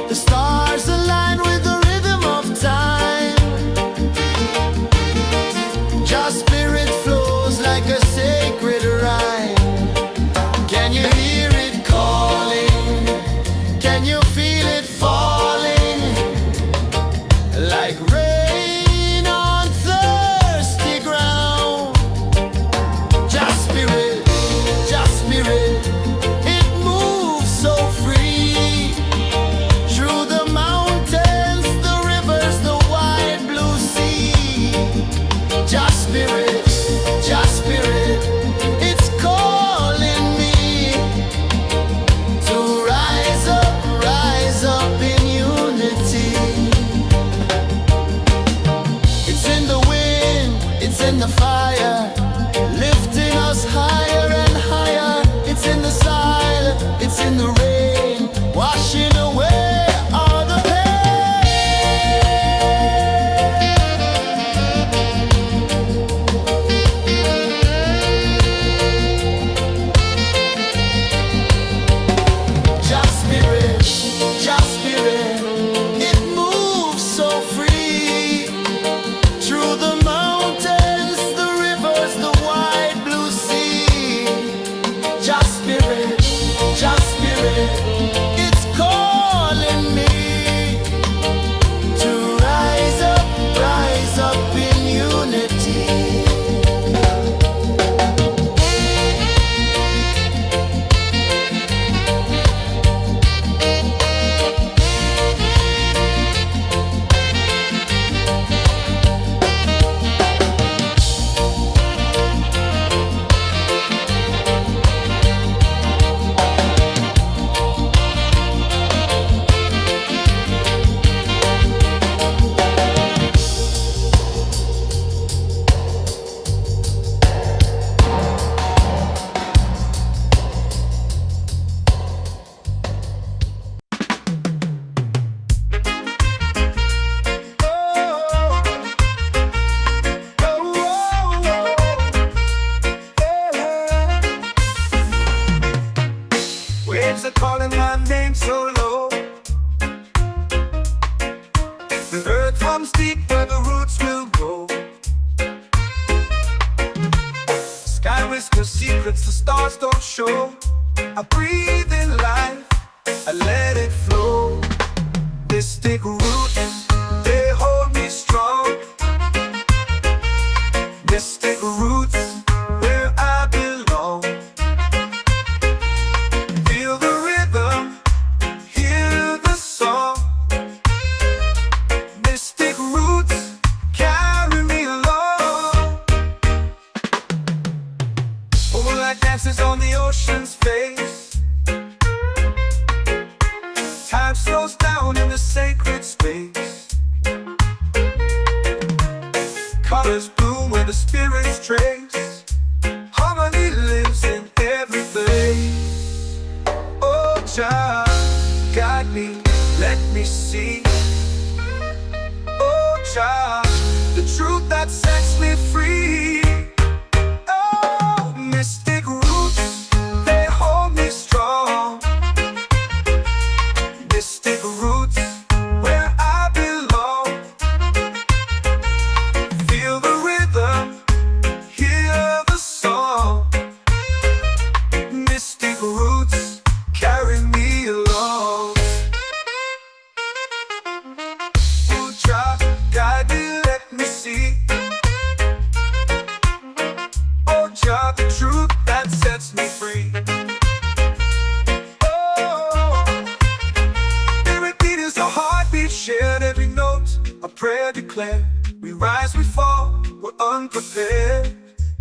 The stars align with the rhythm of time. Just spirit flows like a sacred rhyme. Can you hear it calling? Can you feel it falling? Like rain on thirsty ground. Just spirit, it moves so free. Through the mountains, the rivers, the wide blue sea. Just spirit, it's calling me to rise up in unity. It's in the wind, it's in the fire, lifting us higher and higher. It's in the silence, it's in the rain, washing away all the Just spirit, it moves so free. Through the mountains, the rivers, the wide blue sea. Just spirit, it's calling me to rise up in unity. Waves are calling my name so low. The earth runs deep where the roots will grow. Sky whispers secrets the stars don't show. I breathe in life, I let it flow. Mystic roots, they hold me strong. Mystic roots, where I belong. Feel the rhythm, hear the song. Mystic roots, carry me along. Moonlight dances on the ocean's face. Time slows down in the sacred space. Colors bloom where the spirits trace. Harmony lives in every place. Oh, child, guide me, let me see. Oh, child, the truth that sets me free. Oh, mystic roots, they hold me strong. Mystic roots, where I belong. Feel the rhythm, hear the song. Mystic roots, carry me along. Oh, child, guide me, let me see. Oh, child, the truth that sets me free. Oh, every beat is a heartbeat shared, every note a prayer declared. We rise, we fall, we're unprepared,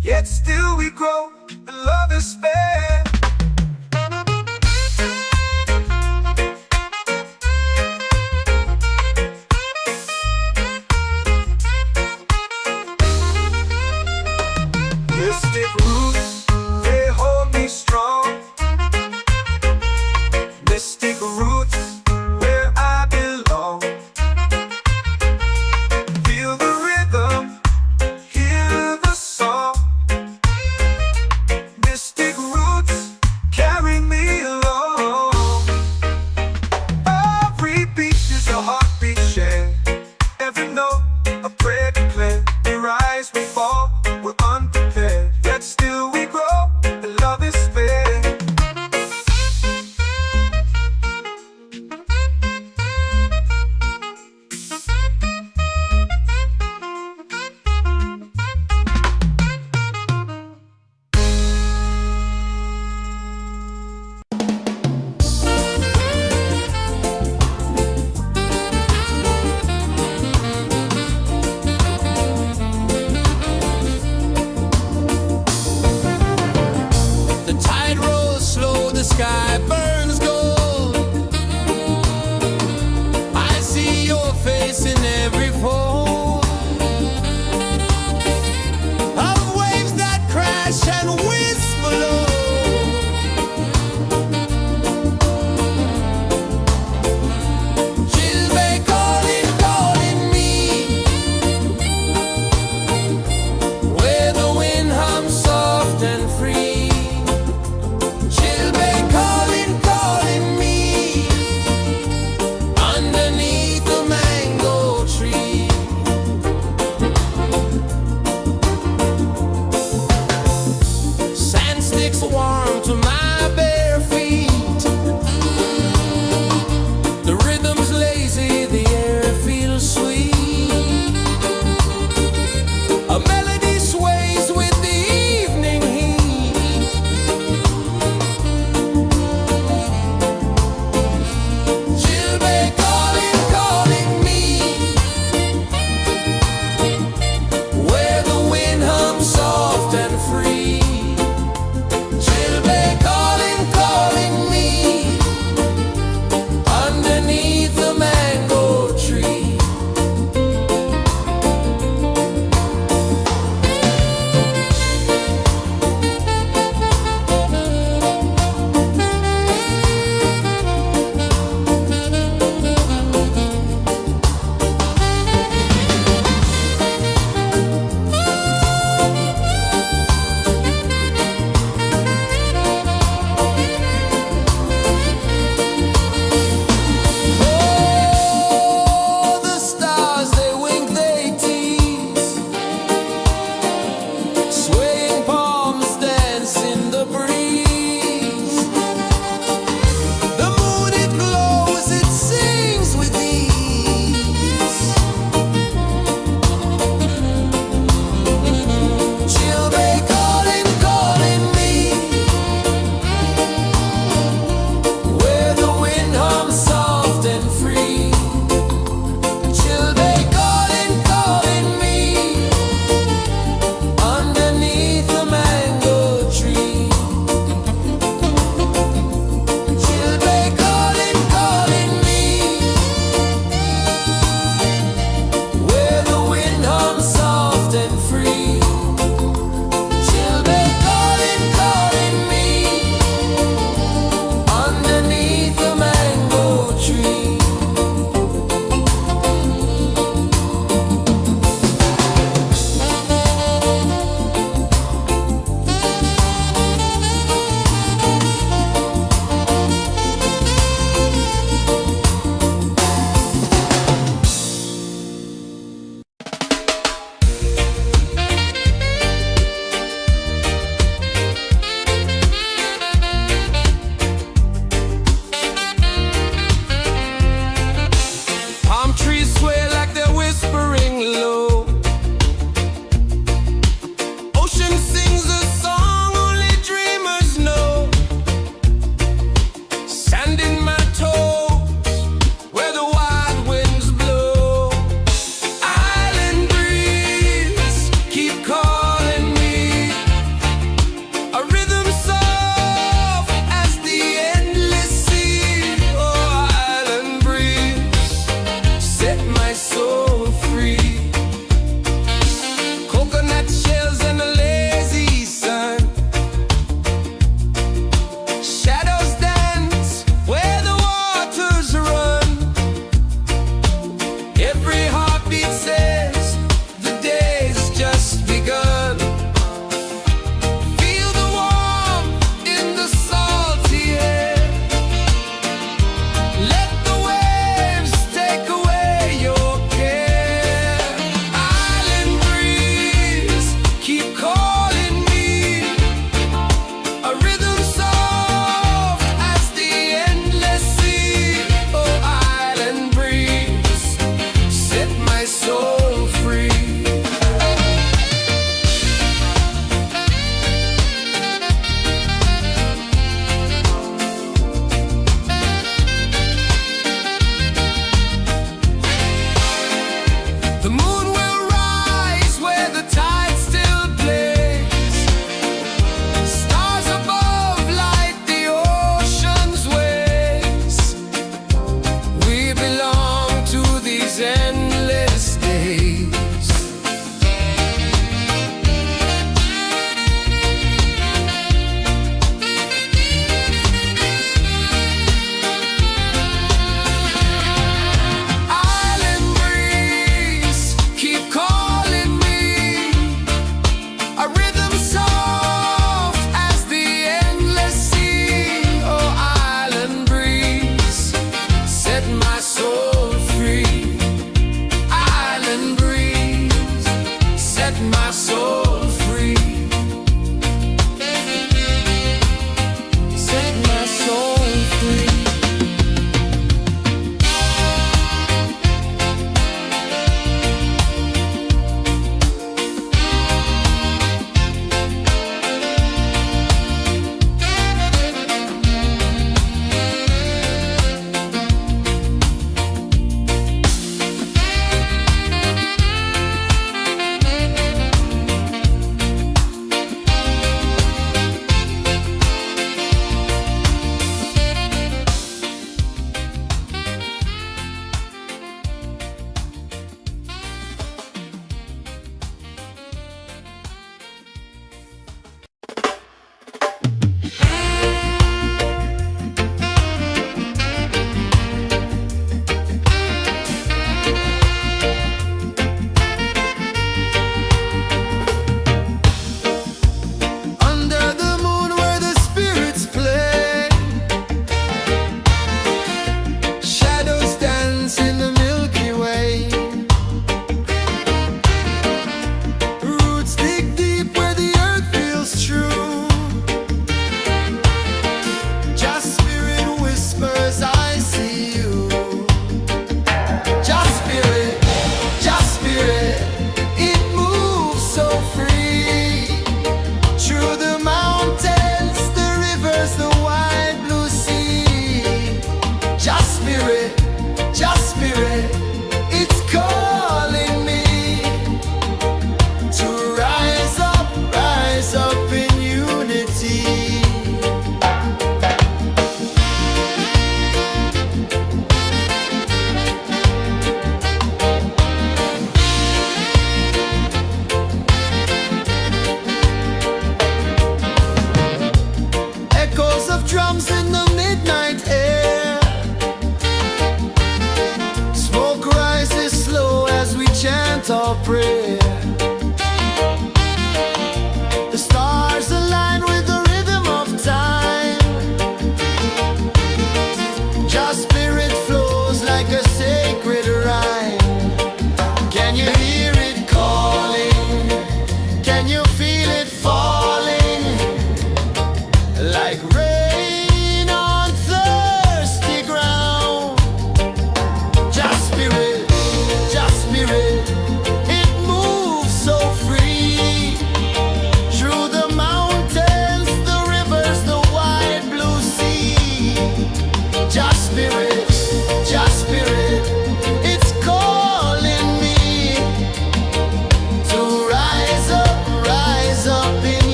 yet still we grow, and love is spared. Mystic roots, they hold me strong. Mystic roots, where I belong. Feel the rhythm, hear the song. Mystic roots, sky burns gold. I see your face in every fold of waves that crash and whisper low. Chilbay calling, calling me, where the wind hums soft and free. Chilbay calling,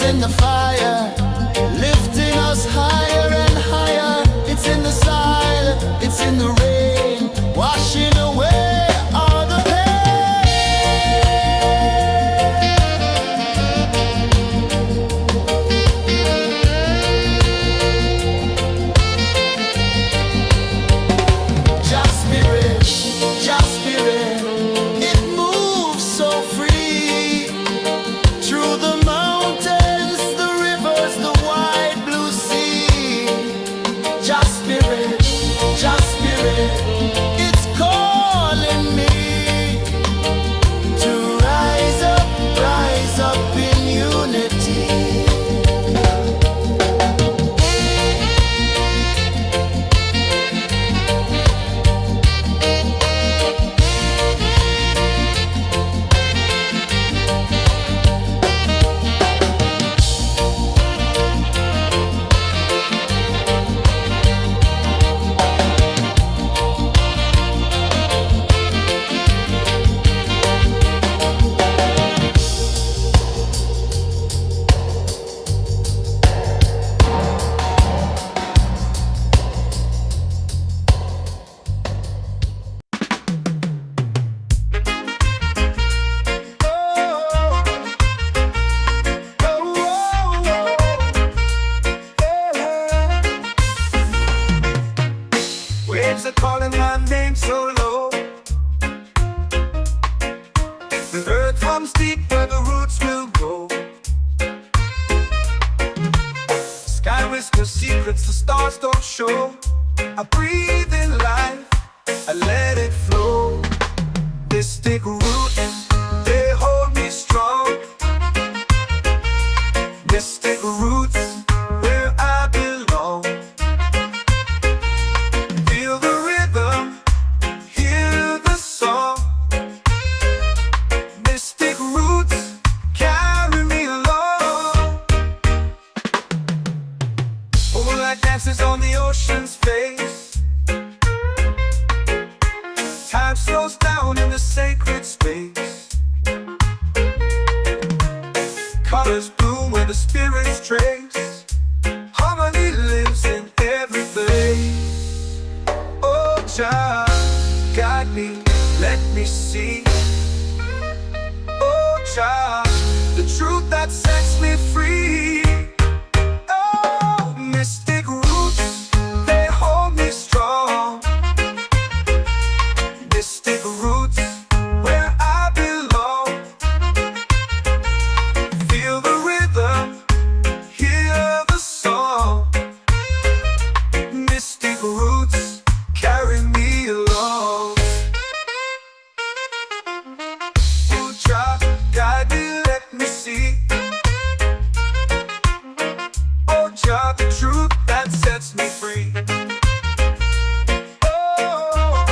in the fire, lifting us higher and higher. It's in the silence, it's in the rain, washing away all the pain. Just spirit, just spirit, it moves so free through the mountains, the rivers, the wide blue sea. Just spirit, it's calling me to rise up in unity. Waves are calling my name so low. The earth comes deep where the roots will grow. Sky whispers secrets the stars don't show. I breathe in life, I let it flow. This thick root, they hold me strong. Mystic roots, where I belong. Feel the rhythm, hear the song. Mystic roots, carry me along. Moonlight dances on the ocean's face. Time slows down in the sacred space. Colors bloom where the spirits trace. Harmony lives in every place. Oh, Jah, guide me, let me see. Oh, Jah, the truth that sets me free. Oh, mystic roots, they hold me strong. Mystic roots, where I belong. Feel the rhythm, hear the song. Mystic roots, carry me along. Oh, Jah, guide me, let me see. Oh, Jah, the truth that sets me free. Oh,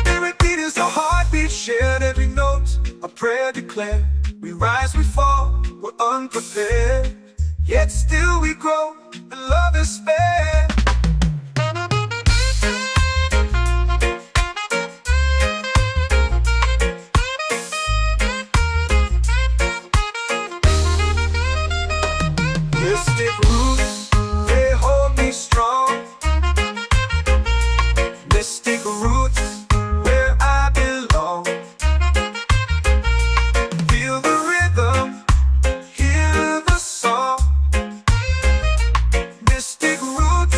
spirit beat is a heartbeat, shared every note. A prayer declared. We rise, we fall, we're unprepared. Yet still we grow, and love is spared. Mystic roots, they hold me strong. Mystic roots, where I belong. Feel the rhythm, hear the song. Mystic roots,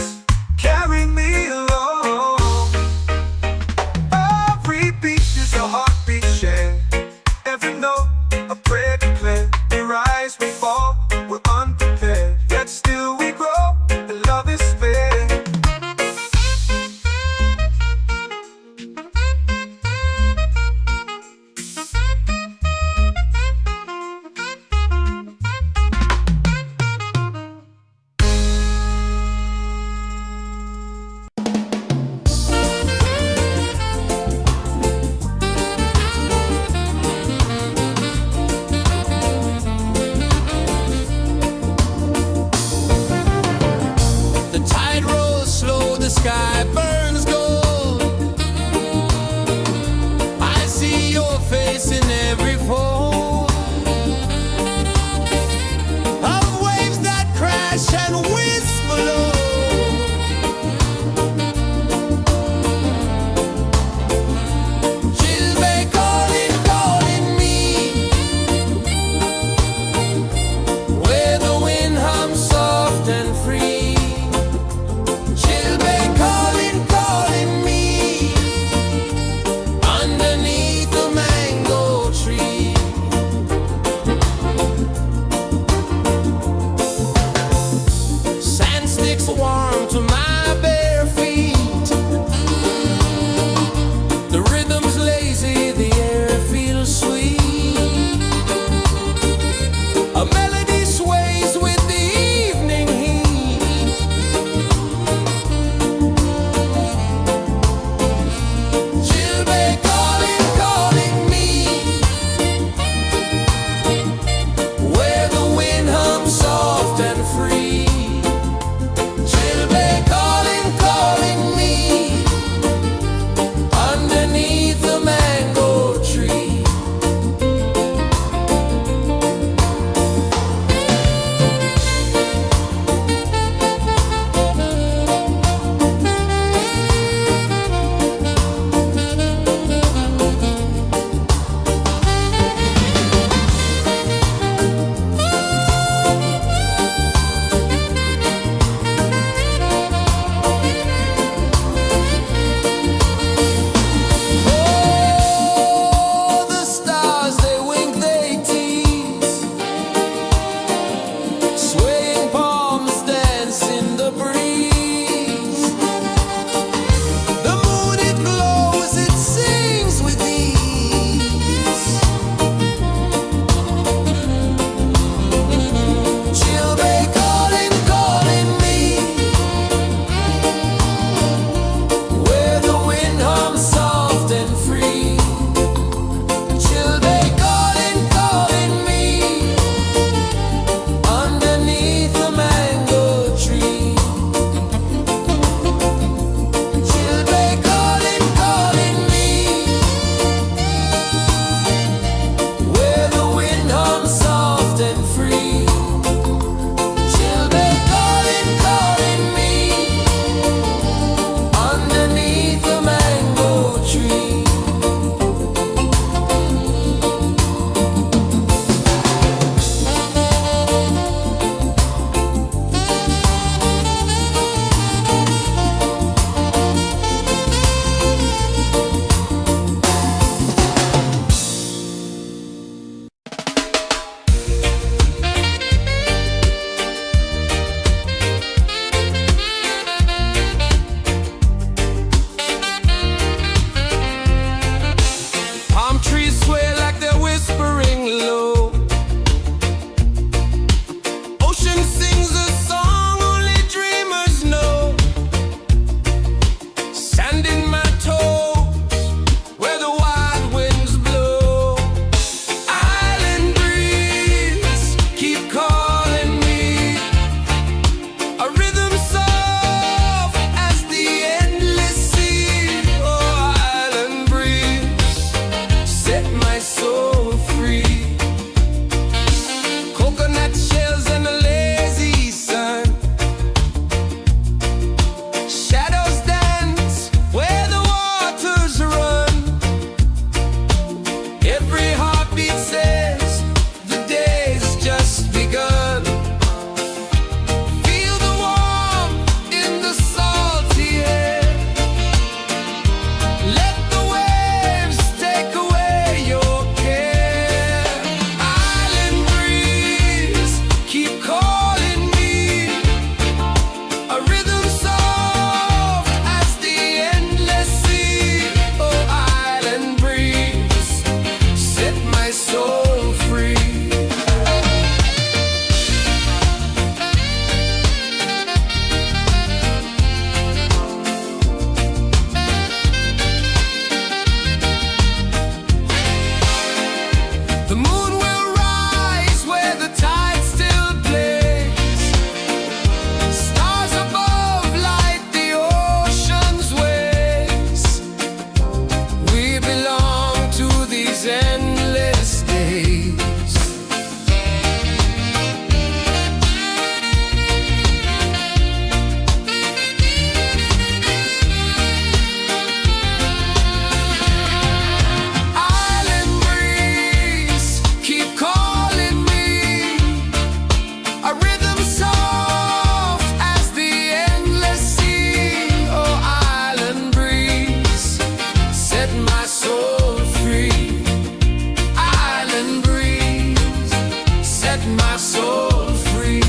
my soul free.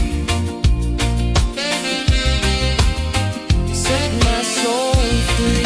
Set my soul free.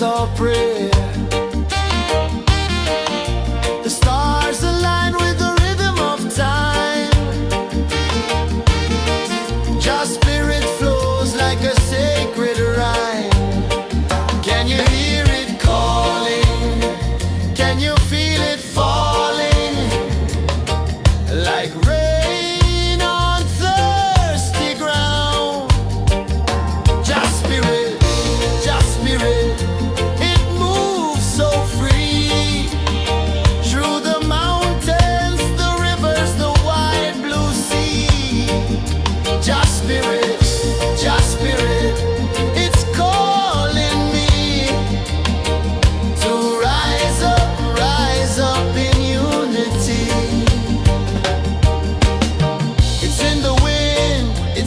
Our prayer. The stars align with the rhythm of time. Just spirit flows like a sacred rhyme. Can you hear it calling? Can you feel it falling? Like rain on thirsty ground. Just spirit, just spirit.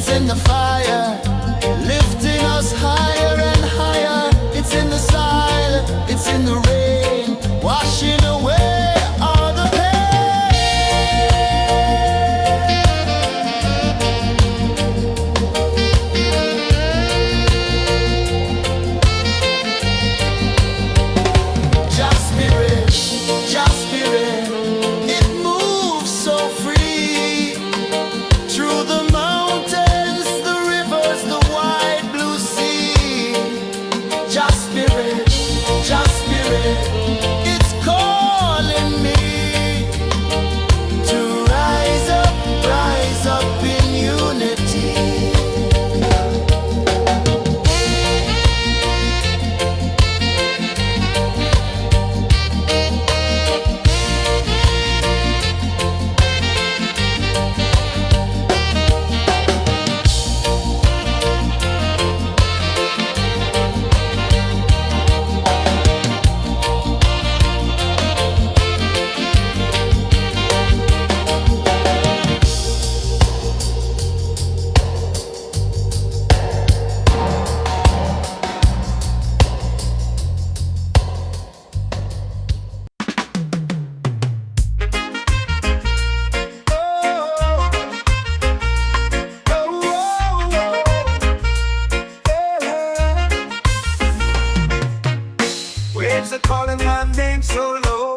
In the fire, lifting us higher and higher. It's in the silence, it's in the rain, washing away all the pain. Just spirit, just spirit. It moves so free through the it's calling me to rise up in unity. Waves are calling my name so low.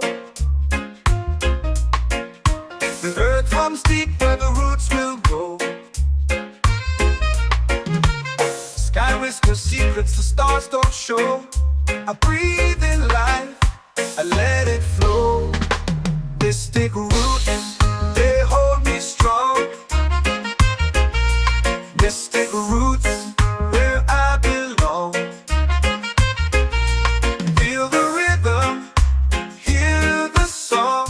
The earth comes deep where the roots will grow. Sky whispers secrets the stars don't show. I breathe in life, I let it flow. Mystic roots, they hold me strong. Mystic roots, where I belong. Feel the rhythm, hear the song.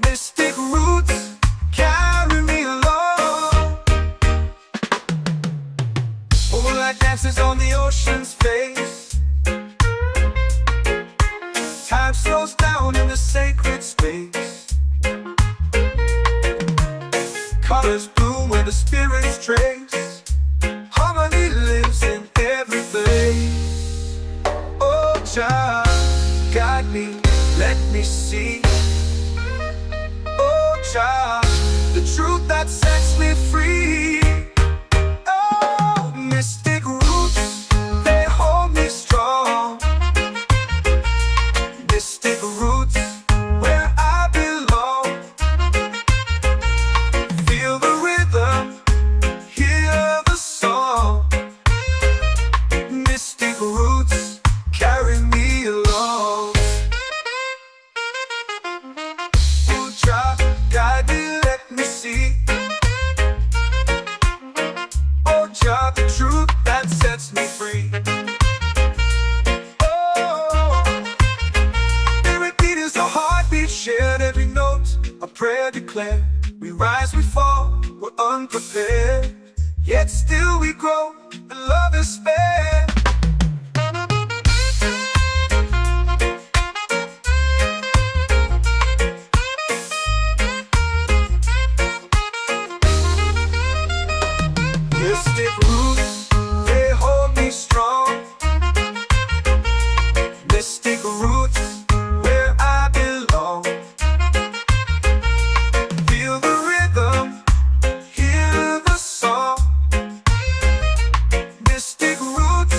Mystic roots, carry me along. Moonlight dances on the ocean's face. Time slows down in the sacred space. Colors bloom where the spirits trace. Harmony lives in every place. Oh, child, guide me, let me see. Oh, child, the truth that sets me free. Oh, mystic roots, they hold me strong. Mystic roots, where I belong. Feel the rhythm, hear the song. Mystic roots, carry me along. Oh, child, guide me, let me see. Oh, child, the truth that sets me free. Oh, every beat is a heartbeat shared, every note a prayer declared. We rise, we fall, we're unprepared, yet still we grow, and love is spared. Mystic roots, they hold me strong. Mystic roots, where I belong. Feel the rhythm, hear the song. Mystic roots,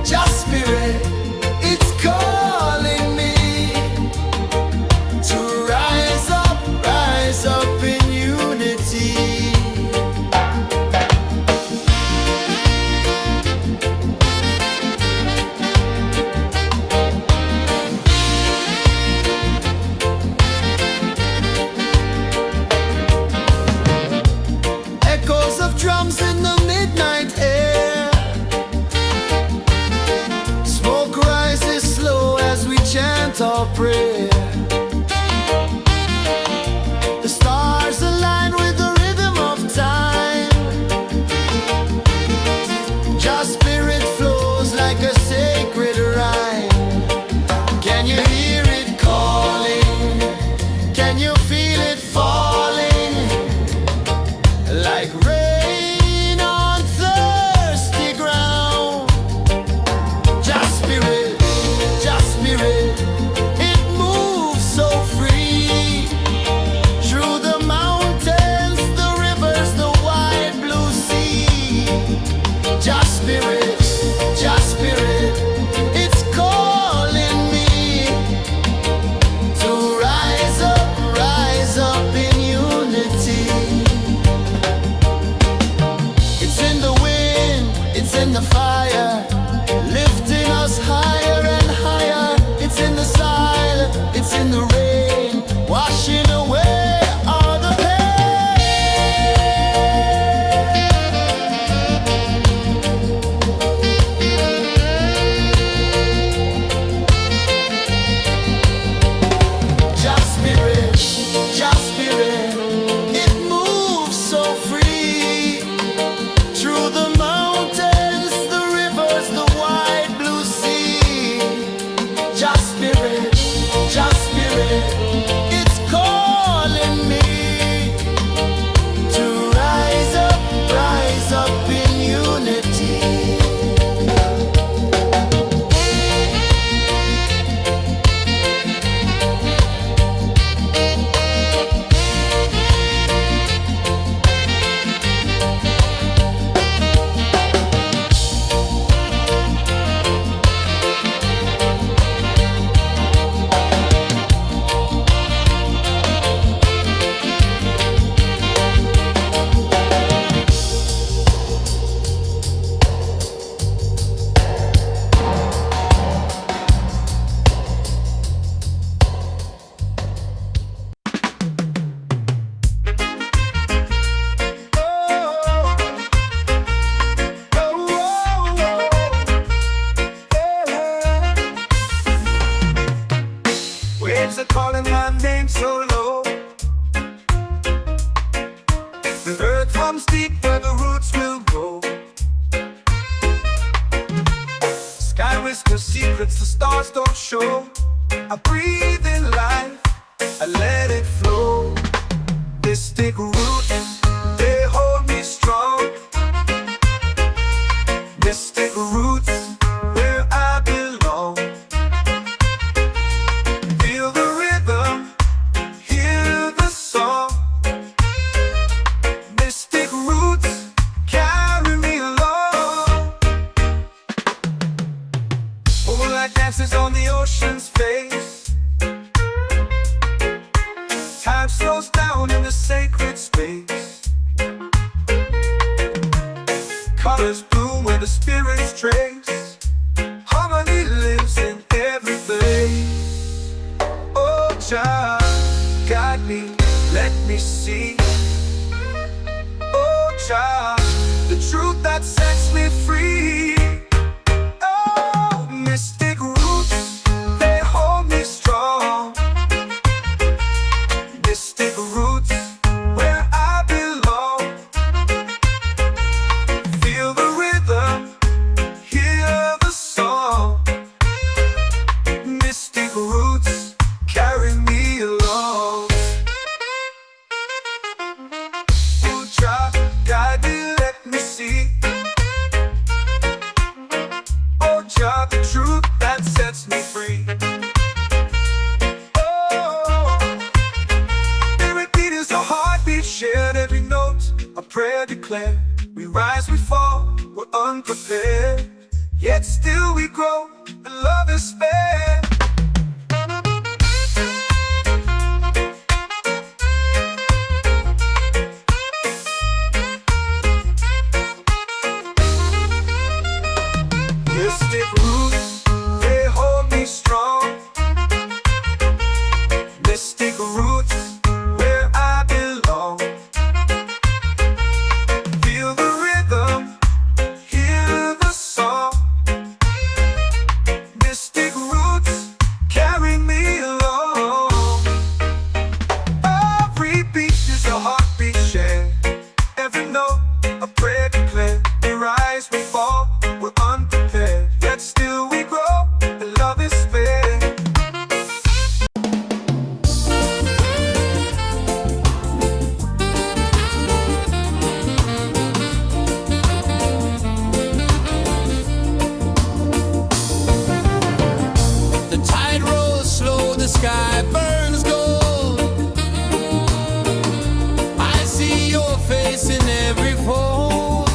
Just spirit, it's calling me to rise up in unity. Echoes of drums in the midnight air. Smoke rises slow as we chant our prayer. The stars align with the rhythm of time. Just spirit flows like a sacred rhyme. Can you hear it calling? Can you feel it falling? Like rain on thirsty ground. Just spirit, it moves so free. Through the mountains, the rivers, the wide blue sea. Just spirit, it's calling me to rise up in unity. It's in the wind, it's in the fire, lifting us higher and higher. It's in the silence, it's in the rain, washing away all the pain. Just spirit, it moves so free. Through the mountains, the rivers, the wide blue sea. Just spirit, it's calling me to rise up in unity. Waves are calling my name so low. The earth hums deep where the roots will go. Sky whispers secrets the stars don't show. I breathe in life, I let it flow. Mystic roots, they hold me strong. Mystic roots, where I belong. Feel the rhythm, hear the song. Mystic roots, carry me along. Moonlight dances on the ocean's face. Time slows down in the sacred space. Colors bloom where the spirits trace. Harmony lives in every place. Oh, Jah, guide me, let me see. Oh, Jah, the truth that sets me free. Oh, mystic roots, they hold me strong. Mystic roots, where I belong. Feel the rhythm, hear the song. Mystic roots, carry me along. Oh, Jah, guide me, let me see. Oh, Jah, the truth that sets me free. Oh, every beat is a heartbeat shared, every note a prayer declared. We rise, we fall, we're unprepared. yet still we grow, and love is fair. Mystic roots, they hold me strong. Mystic roots, where I belong. Feel the rhythm, hear the song. Mystic roots, carry me along. Every beat is a heartbeat shared. Every note, a prayer declared. We rise, we fall, we're unprepared, yet still we grow, and love is fair. The tide rolls slow, the sky burns gold. I see your face in every fold.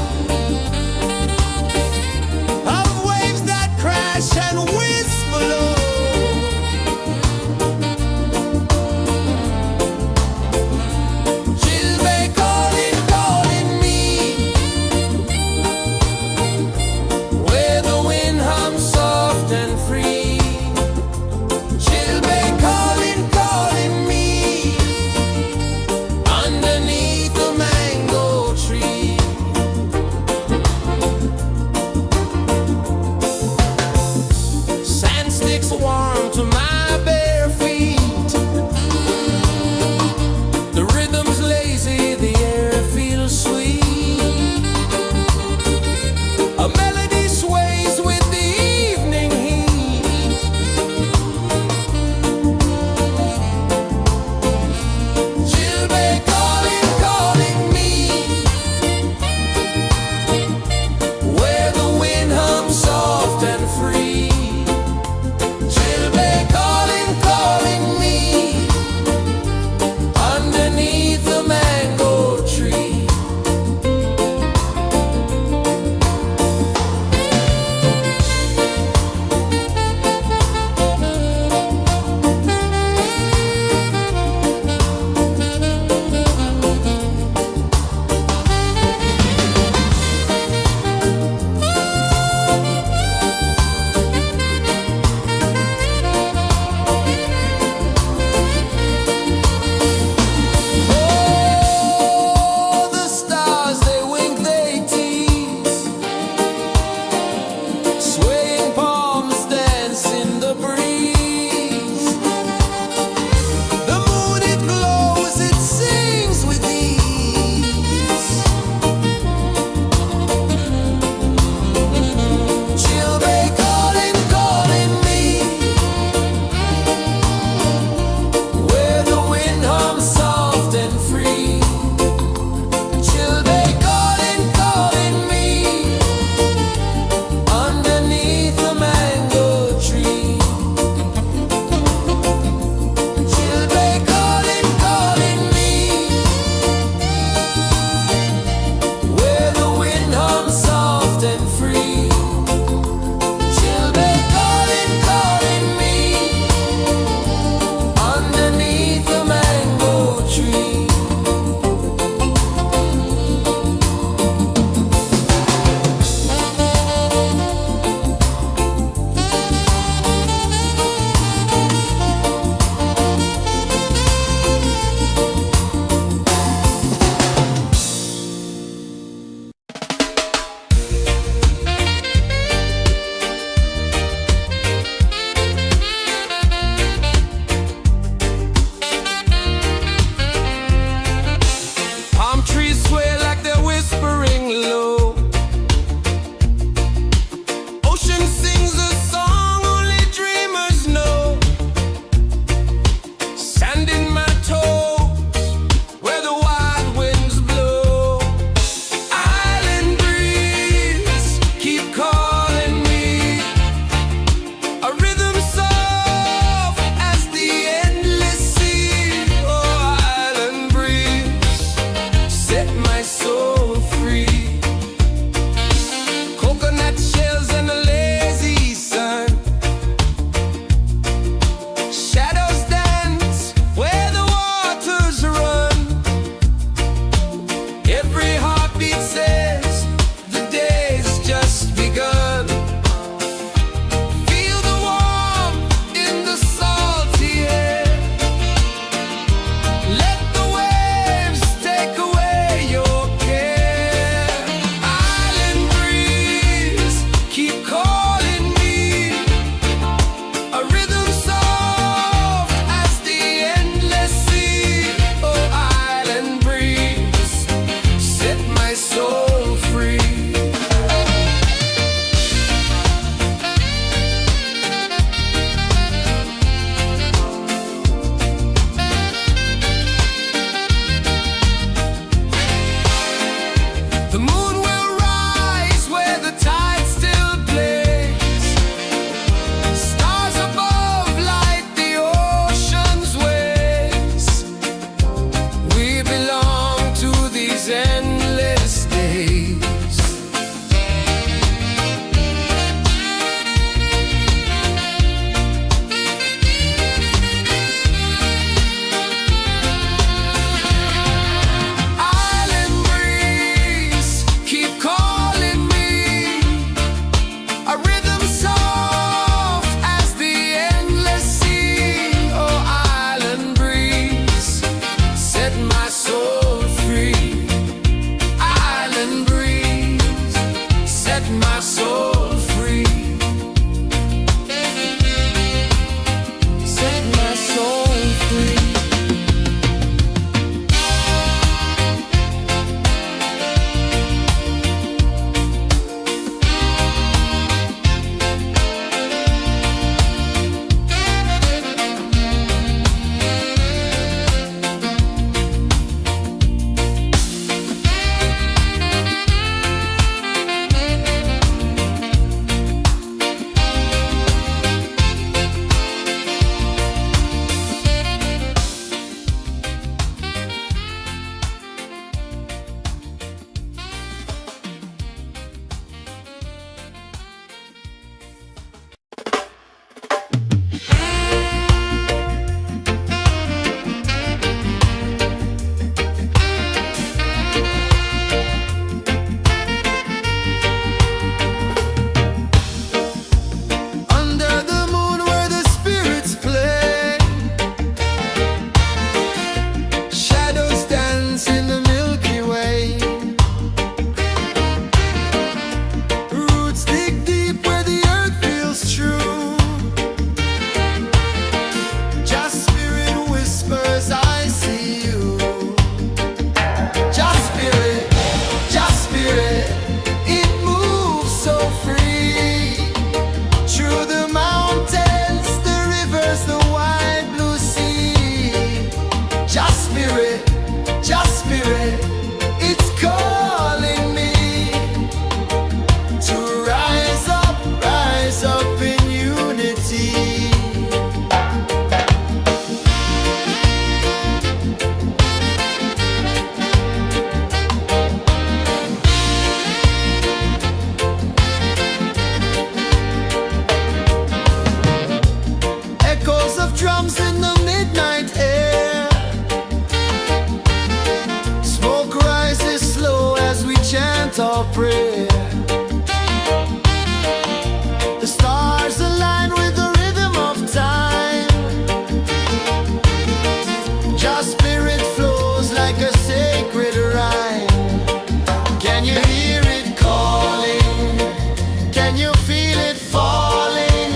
feel it falling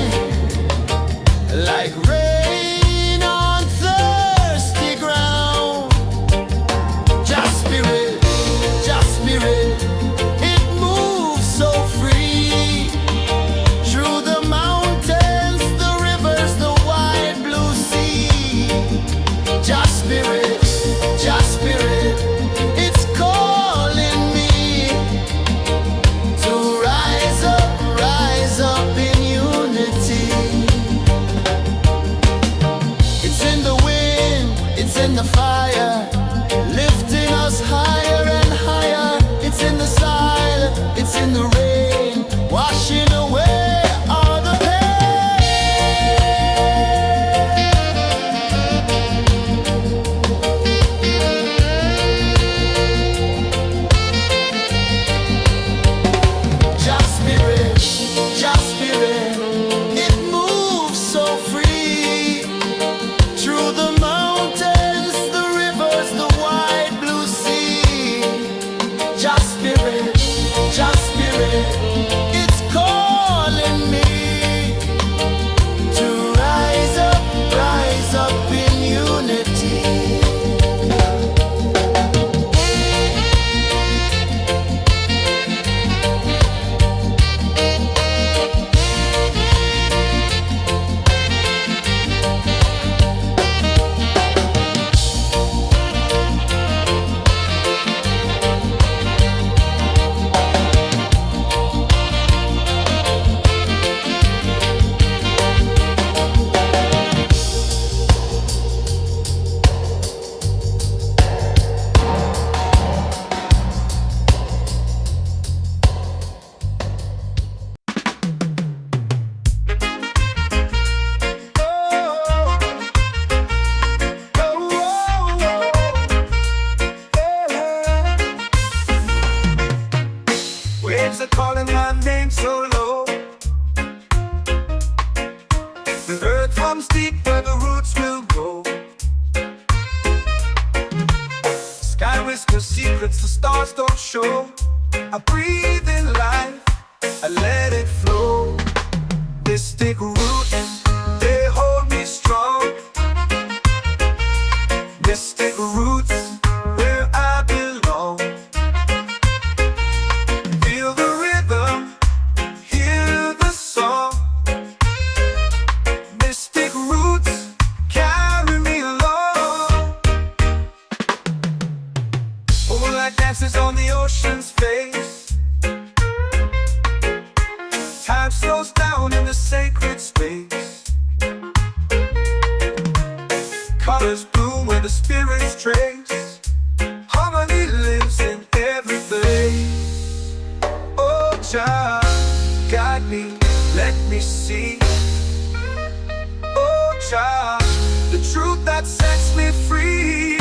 like rain on thirsty ground. Just spirit, it moves so free through the mountains, the rivers, the wide blue sea. Just spirit, it's calling me to rise up in unity. It's in the wind, it's in the fire, lifting us higher and higher. It's in the silence, it's in the rain, washing away all the Just spirit, it moves so free through the mountains, the rivers, the wide blue sea. Just spirit, it's calling me to rise up in unity. Waves are calling my name so low. The earth comes deep where the roots will grow. Sky whispers secrets the stars don't show. I breathe in life, I let it flow. Mystic roots, they hold me strong. Mystic roots, where I belong. Feel the rhythm, hear the song. Mystic roots, carry me along. Moonlight dances on the ocean's face. Time slows down in the sacred space. Colors bloom where the spirits trace. Harmony lives in every place. Oh, child, guide me, let me see. Oh, child, the truth that sets me free.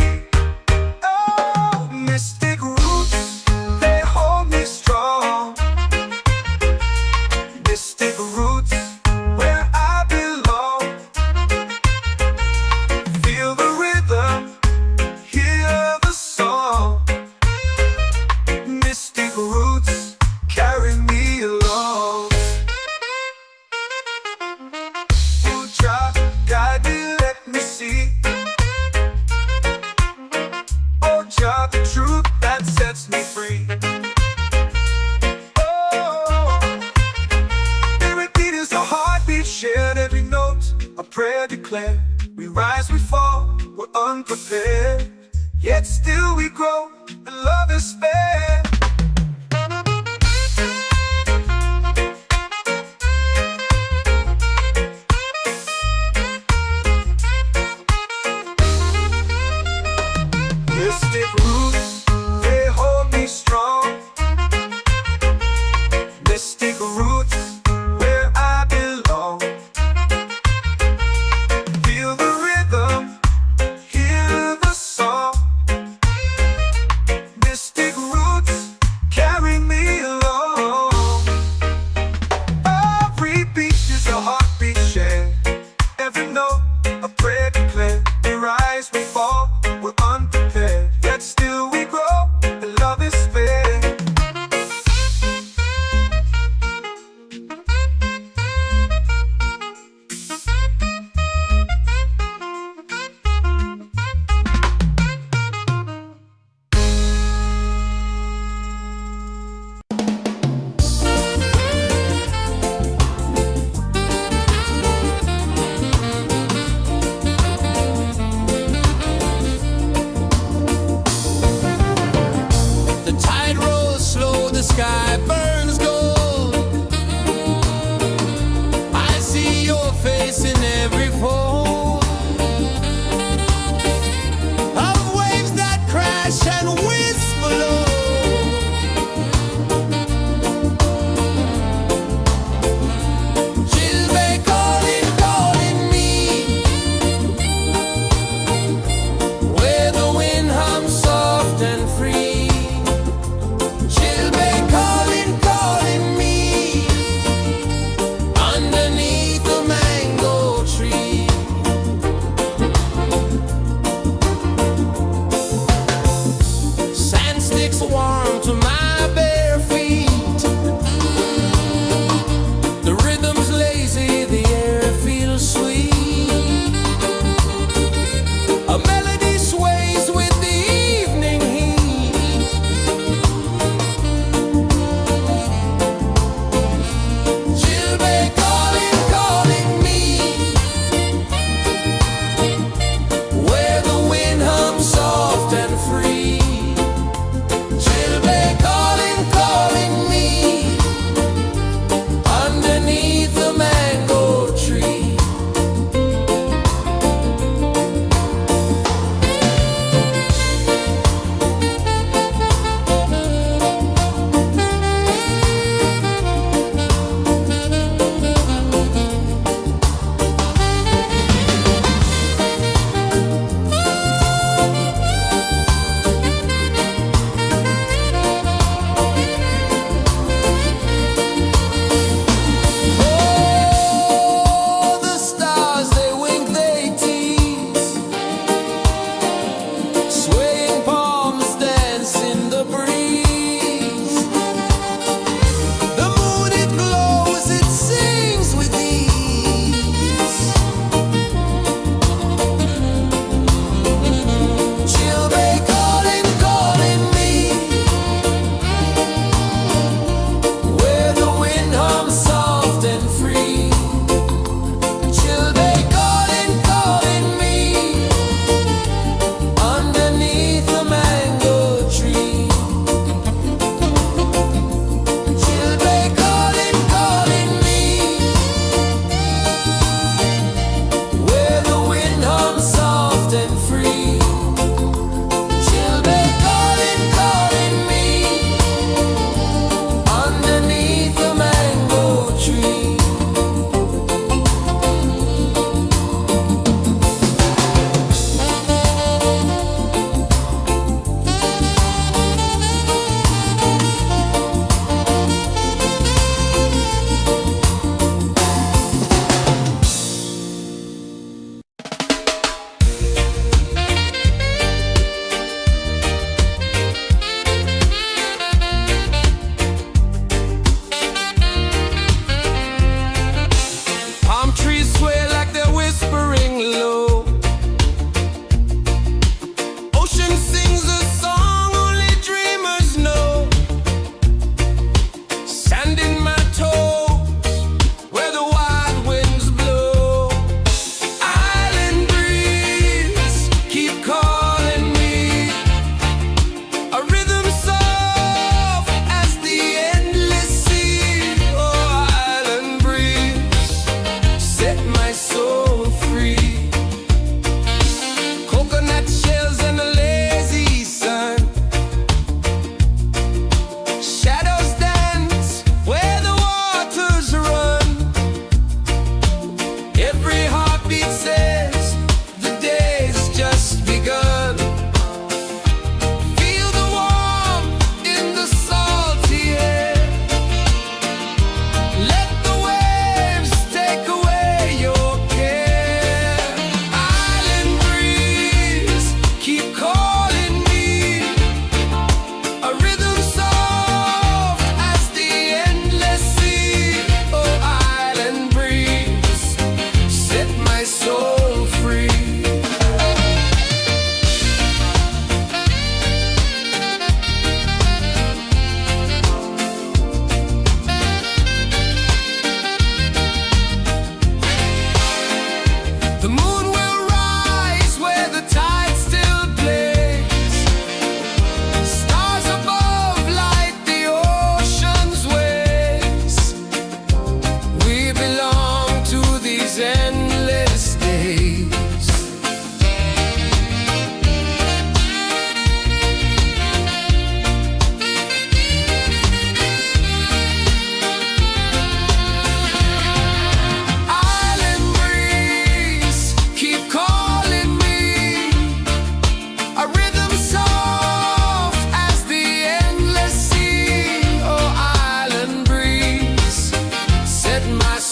Oh, mystic roots, they hold me strong. Mystic roots, where I belong. Feel the rhythm, hear the song. Mystic roots, carry me along. You try, guide me, let me see. Oh, Jah, the truth that sets me free. Oh, every beat is a heartbeat shared, every note a prayer declared. We rise, we fall, we're unprepared, yet still we grow, and love is spared. Mystic roots, they hold me strong. Mystic roots, where I belong. Feel the rhythm, hear the song. Mystic roots,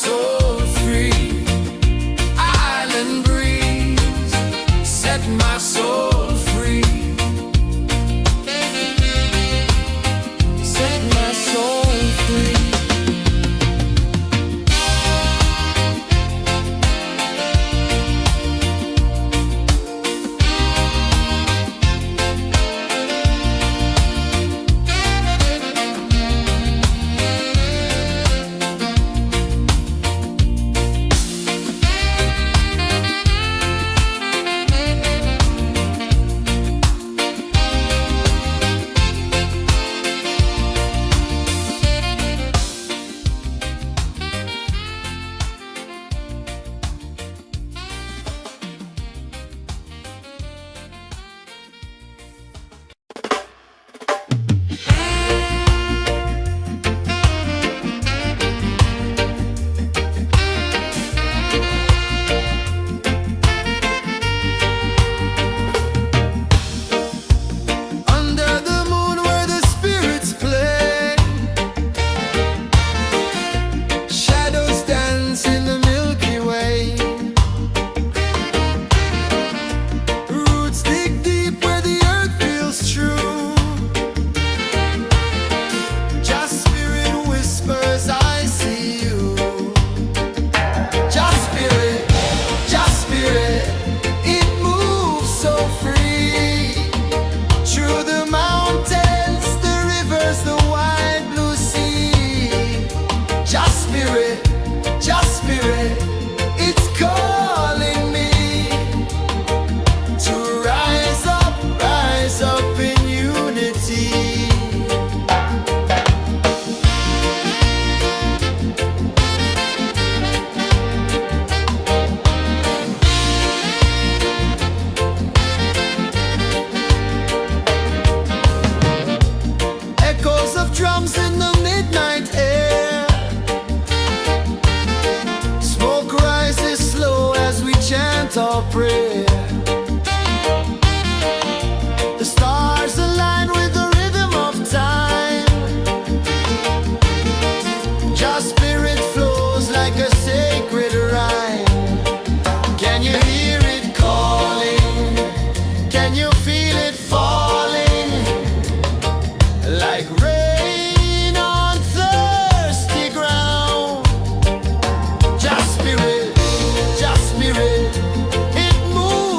soul free. Island breeze, set my soul free. Set my soul free. Under the moon where the spirits play, shadows dance in the Milky Way. Roots dig deep where the earth feels true. Just spirit whispers, I see you. Just spirit, it moves so free. Through the mountains, the rivers, the wide blue sea. Just spirit, it's calling me to rise up in unity. Echoes of drums in the midnight air. Smoke rises slow as we chant our prayer. The stars align with the rhythm of time. Just spirit flows like a sacred rhyme. Can you hear it calling? Can you feel it falling? Like rain on thirsty ground. Just spirit, it moves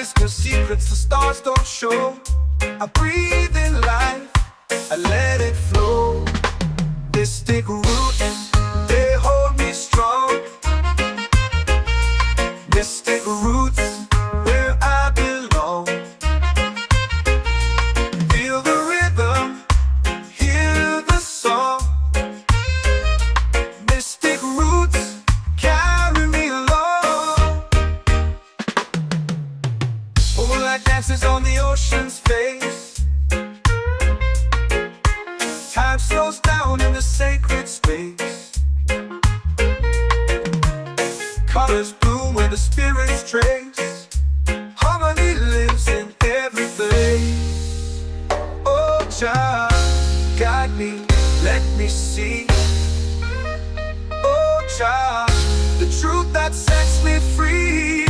whisper secrets the stars don't show. I breathe in life, I let it flow. Mystic roots, they hold me strong. Mystic roots, where I belong. Feel the rhythm, hear the song. Mystic roots, carry me along. Moonlight dances on the ocean's face. Time slows down in the sacred space. Colors bloom where the spirits trace. Harmony lives in every place. Oh, child, guide me, let me see. Oh, child, the truth that sets me free.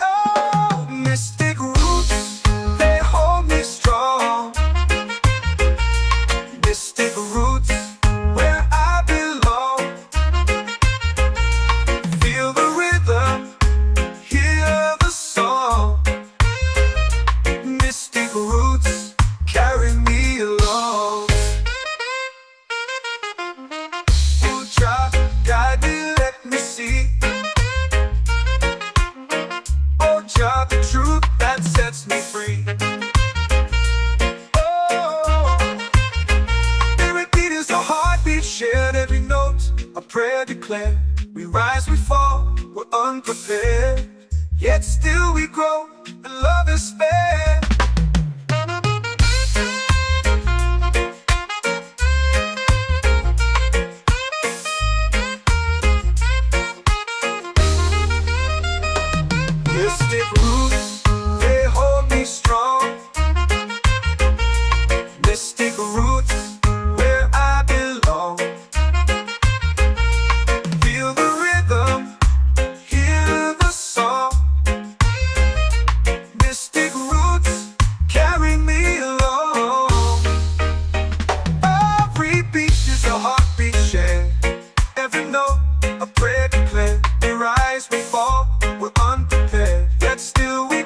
Oh, mystic roots, they hold me strong. Mystic roots, where I belong. Feel the rhythm, hear the song. Mystic roots, carry me along. Oh, child, guide me, let me see. Oh, child, the truth that sets me free. Shared every note, a prayer declared. We rise, we fall, we're unprepared. Yet still we grow, and love is spared. Mystic roots, they hold me strong. Mystic roots, where I belong. Feel the rhythm, hear the song. Mystic roots, carry me along. Every beat is a heartbeat shared. Every note, a prayer declared. We rise, we fall, we're unprepared. Yet still we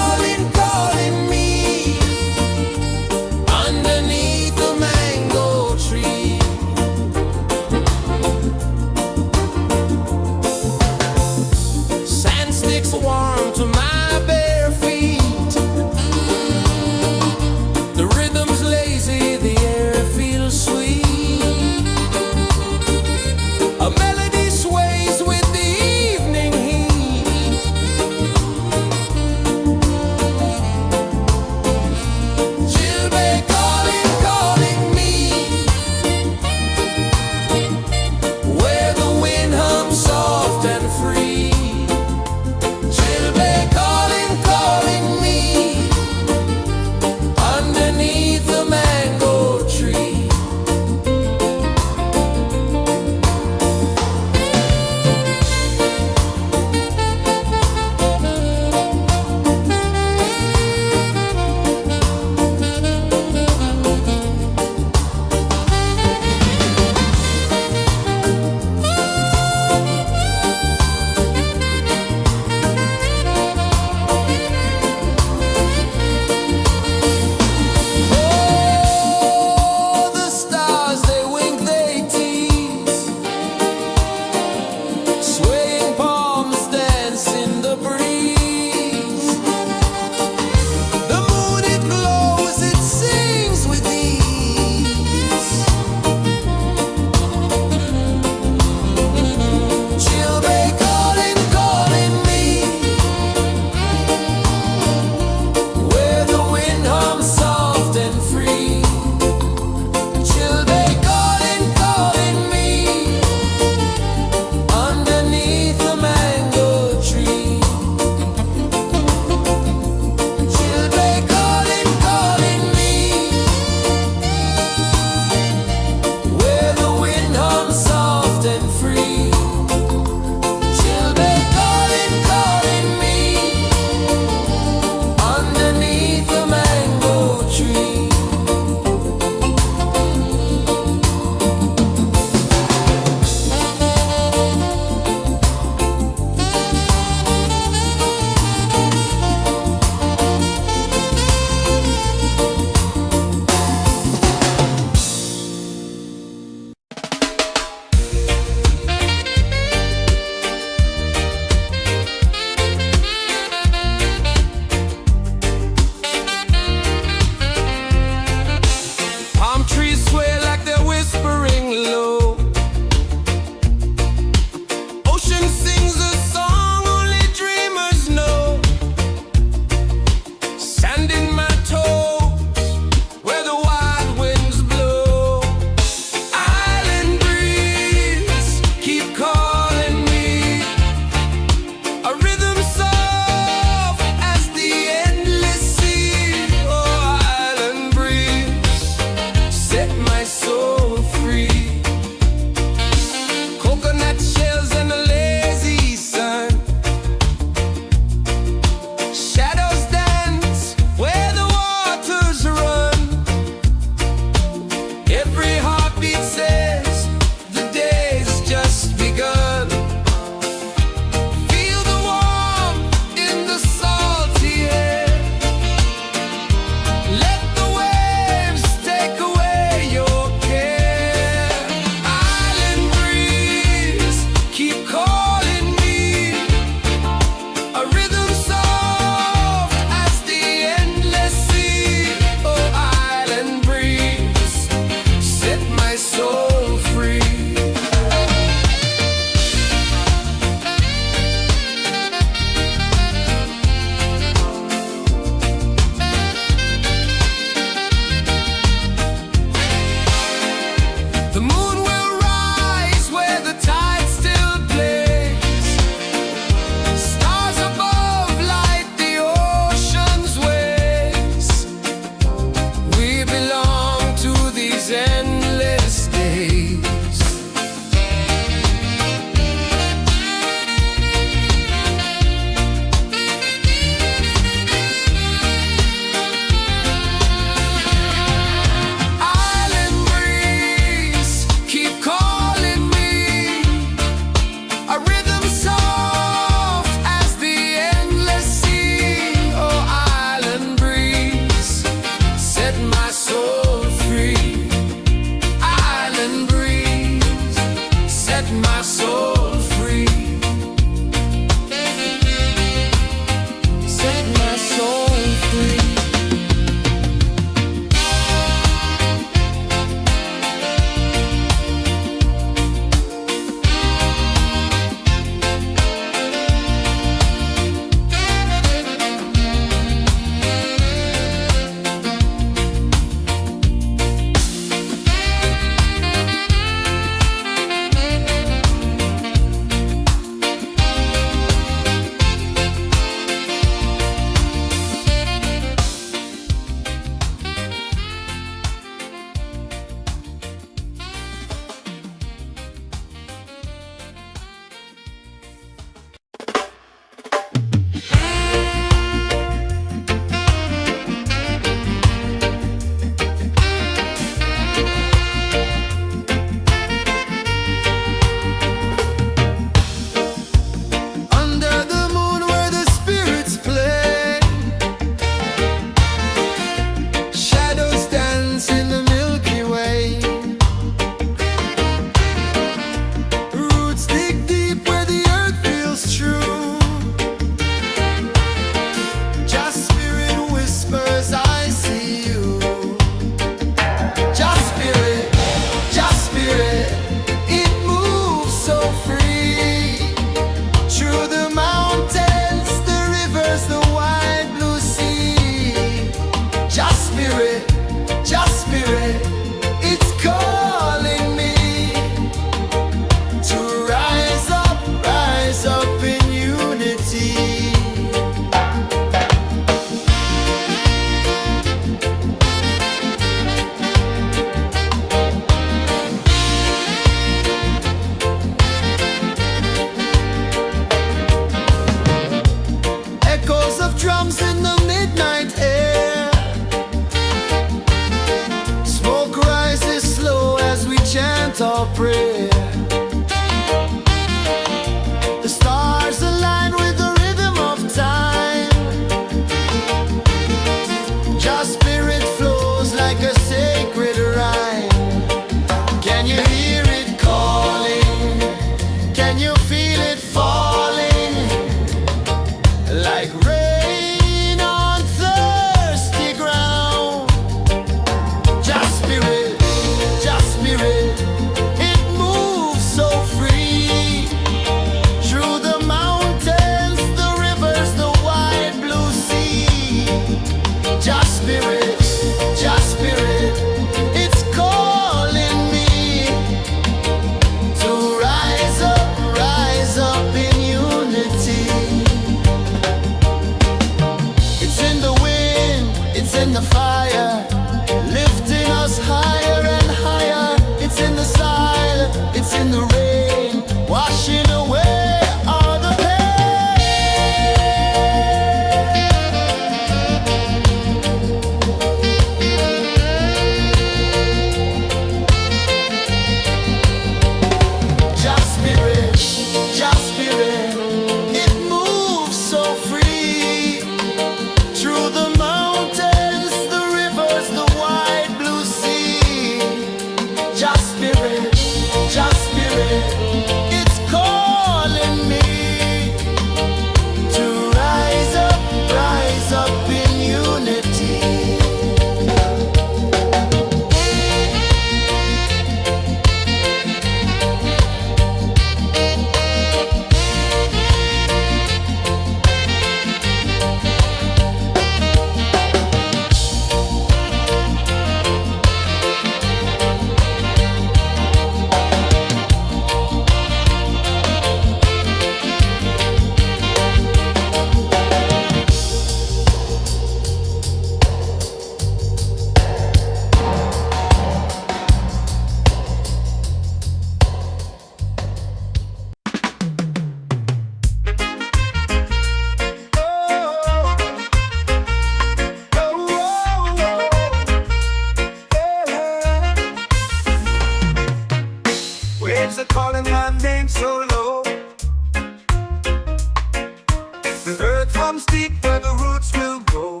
comes deep where the roots will go.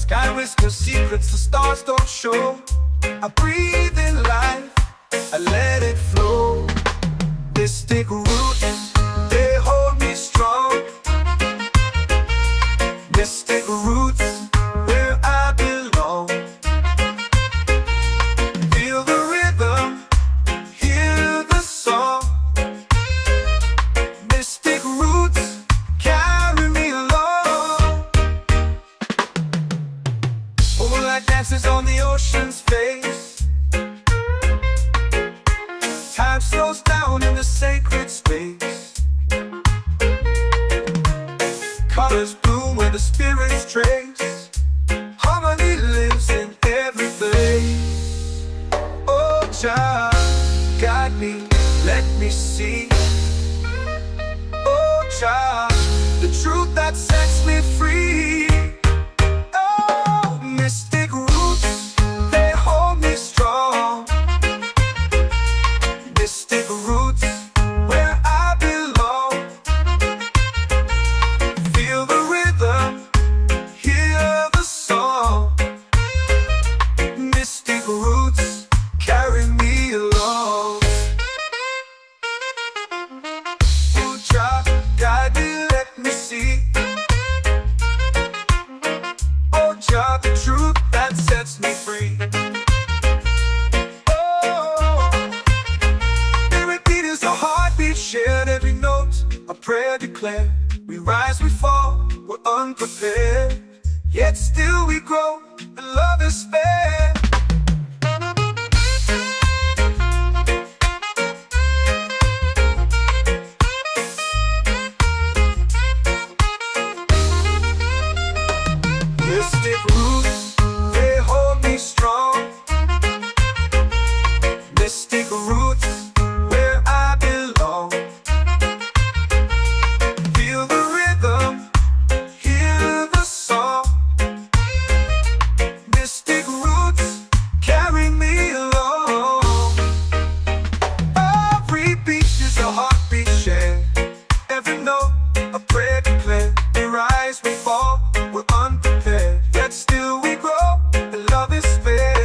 Sky whispers secrets the stars don't show. I breathe in life, I let it flow. Mystic roots, they hold me strong. Mystic roots, where I belong. Feel the rhythm, hear the song. Mystic roots, carry me along. Moonlight dances on the ocean's face. Time slows down in the sacred space. Colors bloom where the spirits trace. Harmony lives in every place. Oh, Jah, guide me, let me see. Oh, Jah, the truth that sets me free. Oh, mystic roots, they hold me strong. Mystic roots, where I belong. Feel the rhythm, hear the song. Mystic roots, carry me along. Oh, Jah, guide me, let me see. Oh, Jah, the truth that sets me free. Oh, Irie beat is a heartbeat, shared every note. A prayer declared. We rise, we fall, we're unprepared. Yet still we grow, and love is spared. Mystic roots, they hold me strong. Mystic roots, where I belong. Feel the rhythm, hear the song. Mystic roots, carry me along. Every beat is a heartbeat shared. Every note, a prayer declared. We rise, we fall, we're unprepared. Yet still we grow, and love is spared.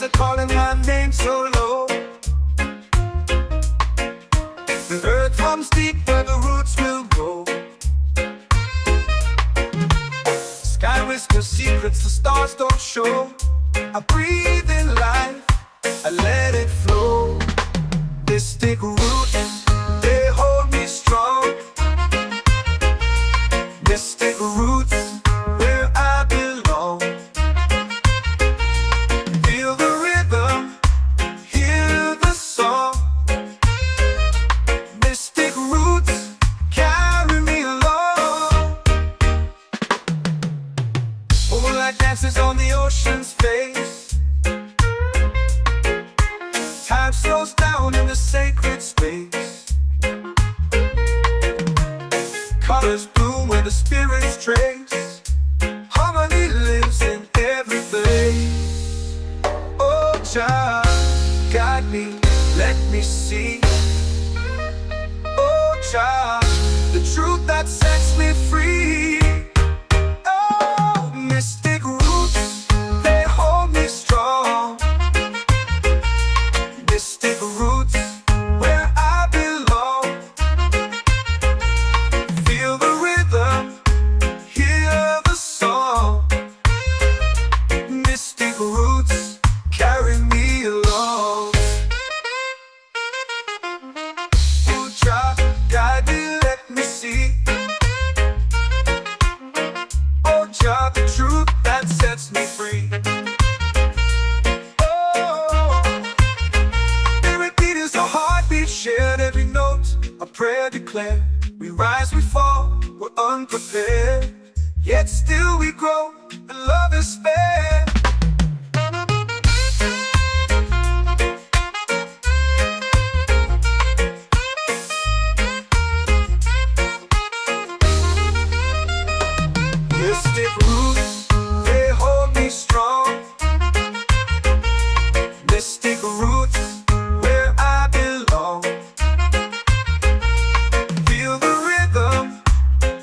are calling my name so low. The earth comes deep where the roots will go. Sky whispers secrets the stars don't show. I breathe in life, I let it flow. Mystic roots, they hold me strong. Mystic roots, where I belong. Feel the rhythm, hear the song. Mystic roots, carry me along. Moonlight dances on the ocean's face. Time slows down in the sacred space. Colors bloom where the spirits trace. Harmony lives in every place. Oh, child, guide me, let me see. Oh, child, the truth that sets me free. Oh, mystic roots, they hold me strong. Mystic roots, where I belong. Feel the rhythm, hear the song. Mystic roots, carry me along. You try, guide me, let me see. Oh, Jah, the truth that sets me free. Shared every note, a prayer declared. We rise, we fall, we're unprepared. Yet still we grow, and love is spared. Mystic roots, they hold me strong. Mystic roots, where I belong. Feel the rhythm,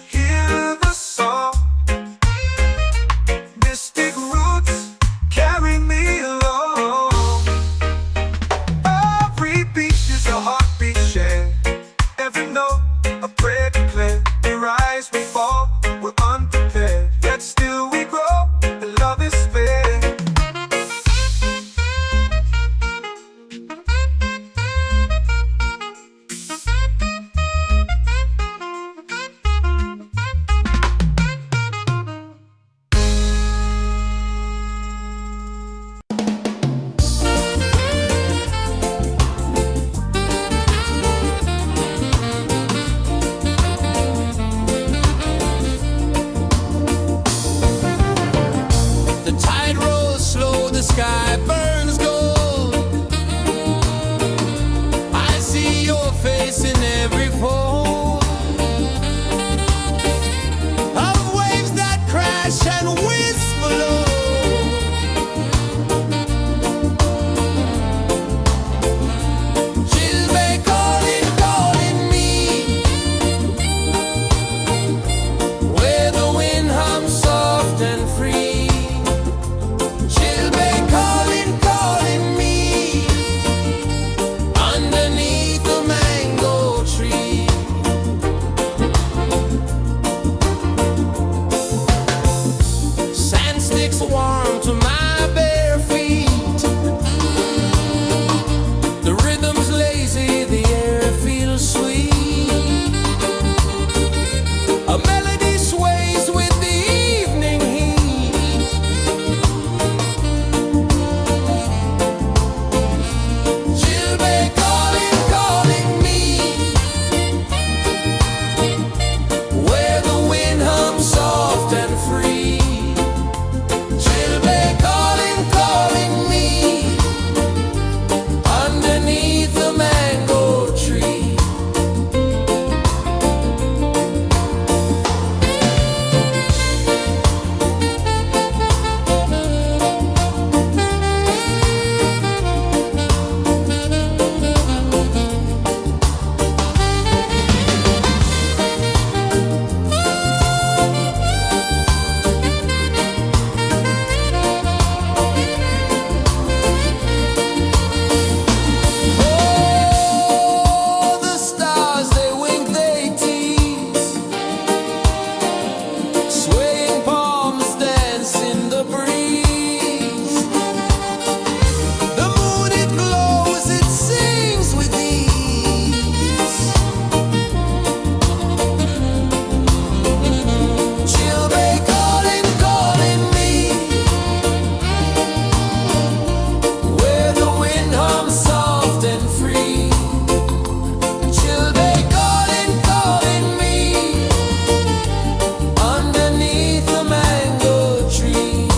hear the song. Mystic roots, carry me along. Every beat is a heartbeat shared. Every note, a prayer declared. We rise, we fall, we're unprepared. Yet still we grow, and love is spared. The tide rolls slow, the sky burns gold. I see your face in every fold of waves that crash and whisper low. She'll be calling, calling me, where the wind hums soft and free. She'll be calling, calling me, underneath the mango tree. Sand sticks warm to my bare feet. The rhythm's lazy, the air feels sweet. A melody sways with the evening heat. She'll be calling, calling me, where the wind hums soft and free. She'll be the breeze. The moon it glows, it sings with ease. Chilbay calling, calling me, where the wind hums soft and free. Chilbay calling, calling me, underneath the mango tree.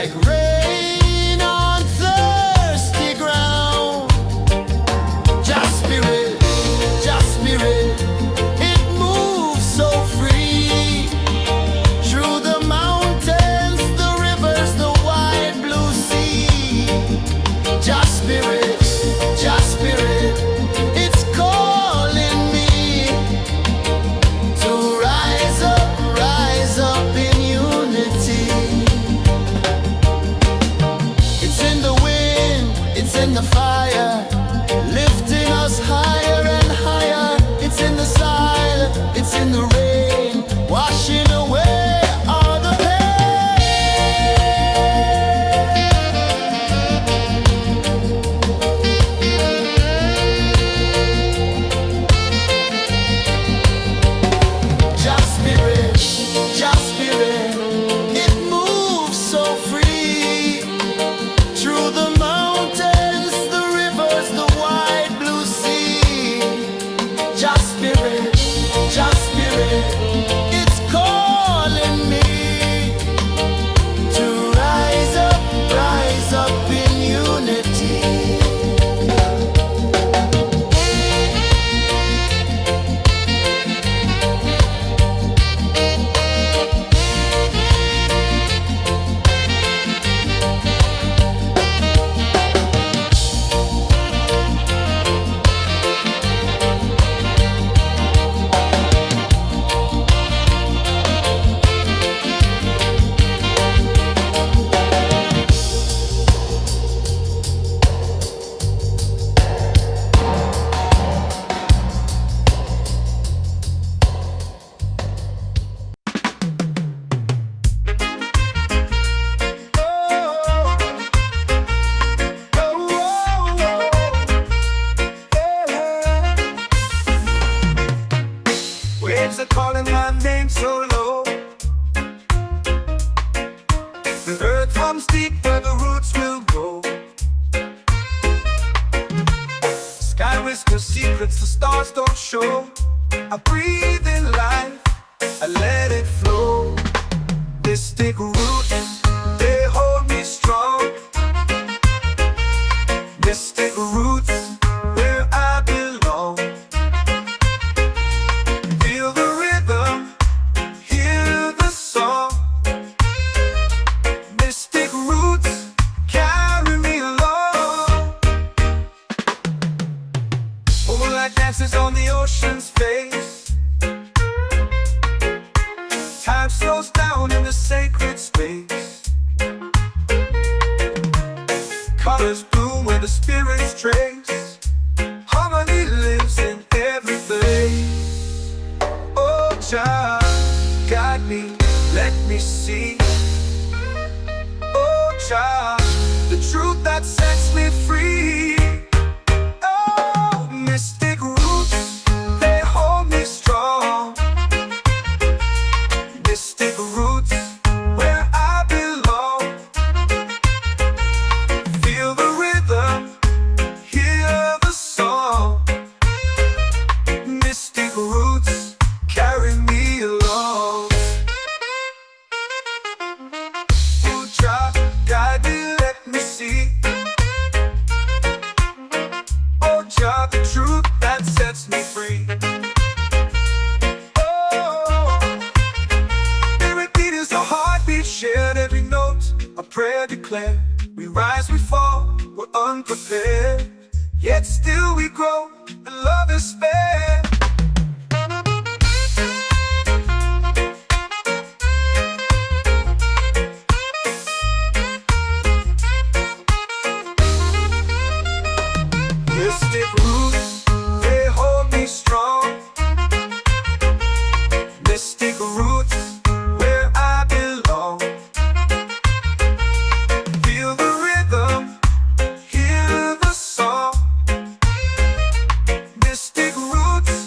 like rain on thirsty ground. Just spirit, it moves so free through the mountains, the rivers, the wide blue sea. Just spirit, it's calling me to rise up in unity. It's in the wind, it's in the fire, lifting us higher and higher. It's in the silence, it's in the rain, washing away all the Just spirit, it moves so free through the mountains, the rivers, the wide blue sea. Just spirit, it's calling me to rise up in unity. Waves are calling my name so low. The earth hums deep where the roots will go. Sky whispers secrets the stars don't show. I breathe in life, I let it flow. Mystic roots, they hold me strong. Mystic roots, where I belong. Feel the rhythm, hear the song. Mystic roots, carry me along. Moonlight dances on the ocean's face. Time slows down in the sacred space. Colors bloom where the spirits trace. Harmony lives in every place. Oh, child, guide me, let me see. Oh, child, the truth that sets me free. Oh, mystic roots, they hold me strong. Mystic roots, where I belong. Feel the rhythm, hear the song. Mystic roots, carry me along. Oh, child, guide me, let me see. Oh, child, the truth that sets me free. Oh, every beat is a heartbeat shared, every note a prayer declared. We rise, we fall, we're unprepared, yet still we grow, and love is spared. Mystic roots, they hold me strong. Mystic roots, where I belong. Feel the rhythm, hear the song. Mystic roots,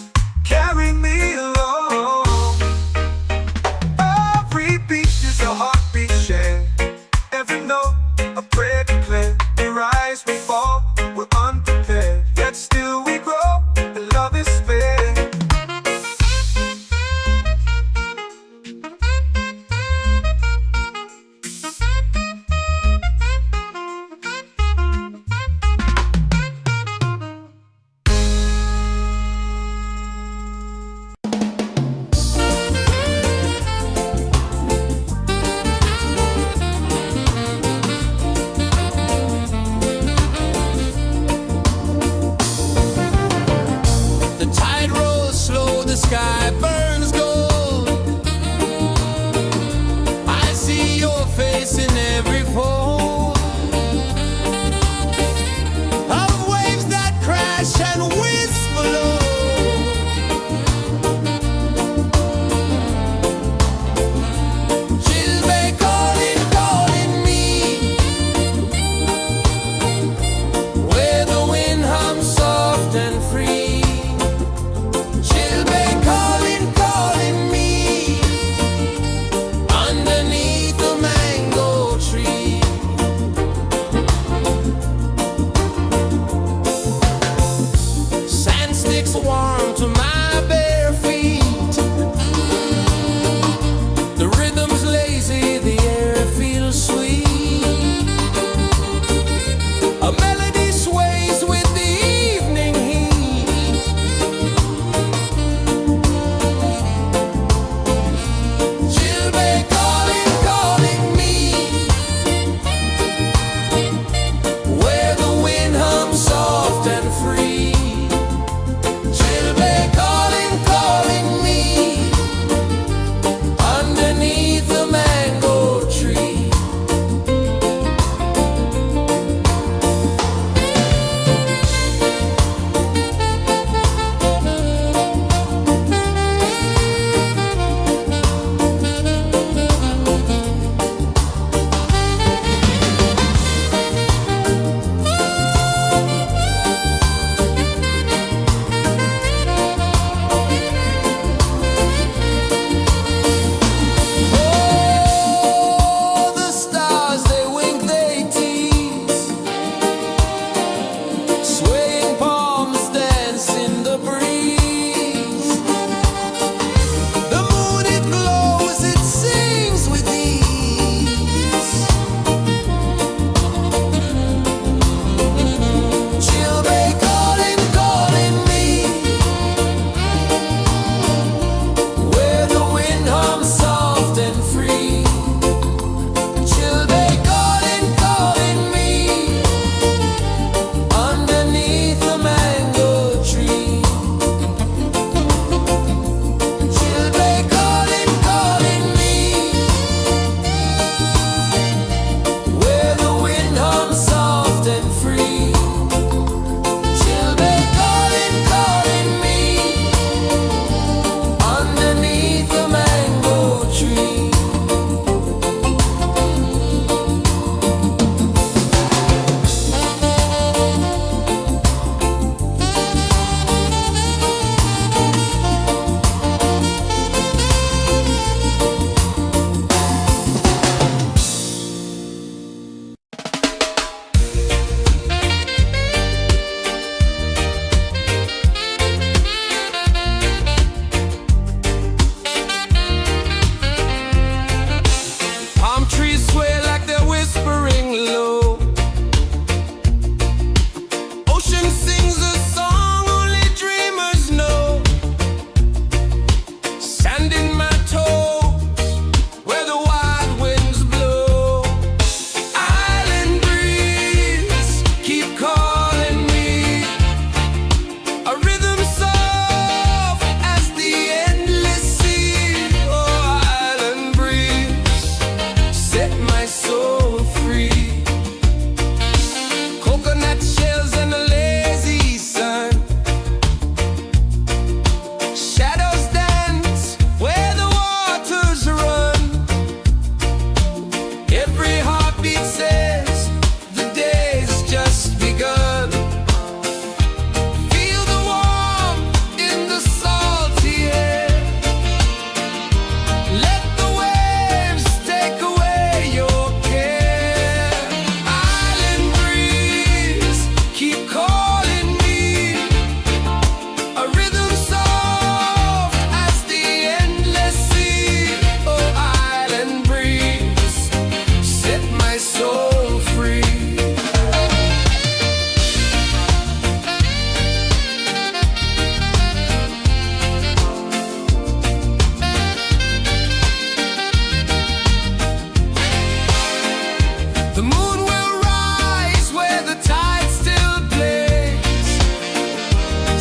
The moon will rise where the tide still plays.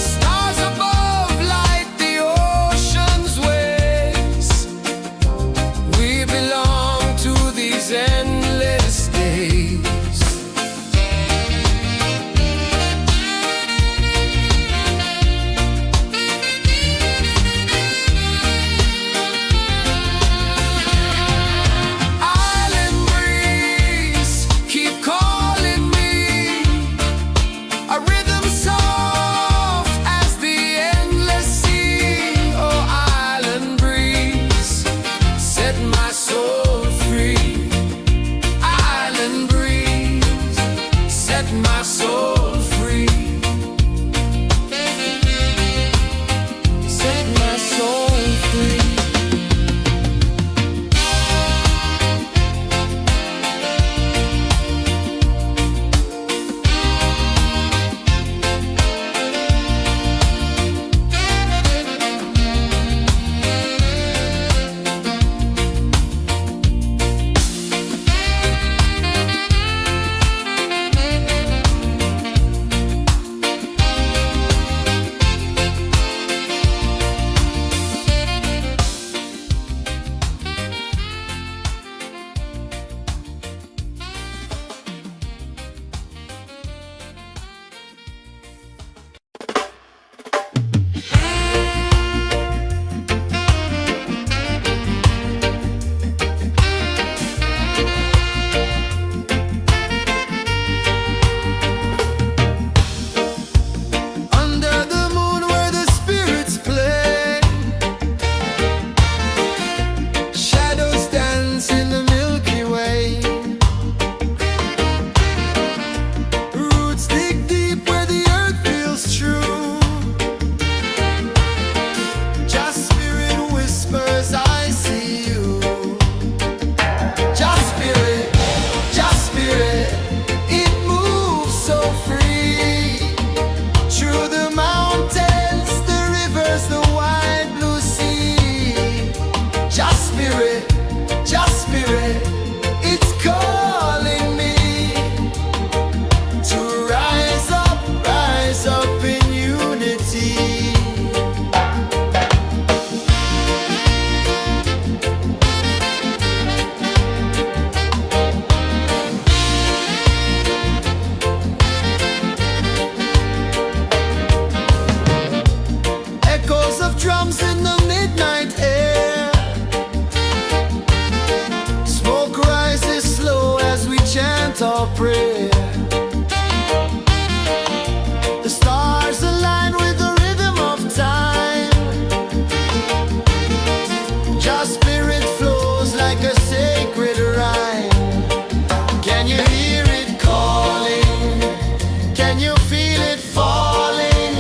Stars above light the ocean's waves. We belong to these endless days. Our prayer. The stars align with the rhythm of time. Just spirit flows like a sacred rhyme. Can you hear it calling? Can you feel it falling?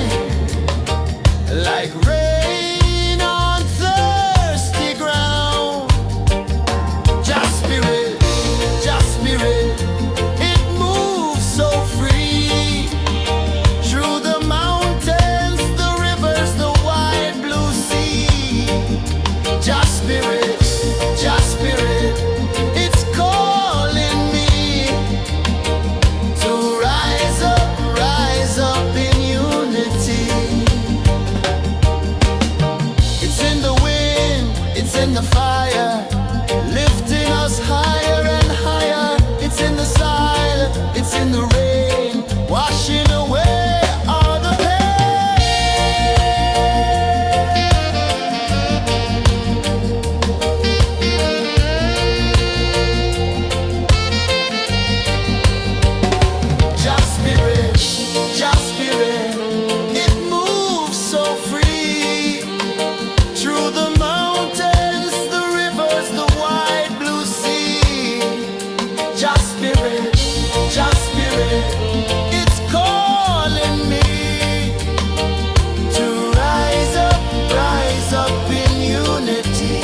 Like rain on thirsty ground. Just spirit, just spirit. In the fire, lifting us higher and higher. It's in the silence, it's in the rain, washing away all the Just spirit, just spirit. It moves so free through the mountains, the rivers, the wide blue sea. Just spirit, it's calling me to rise up in unity.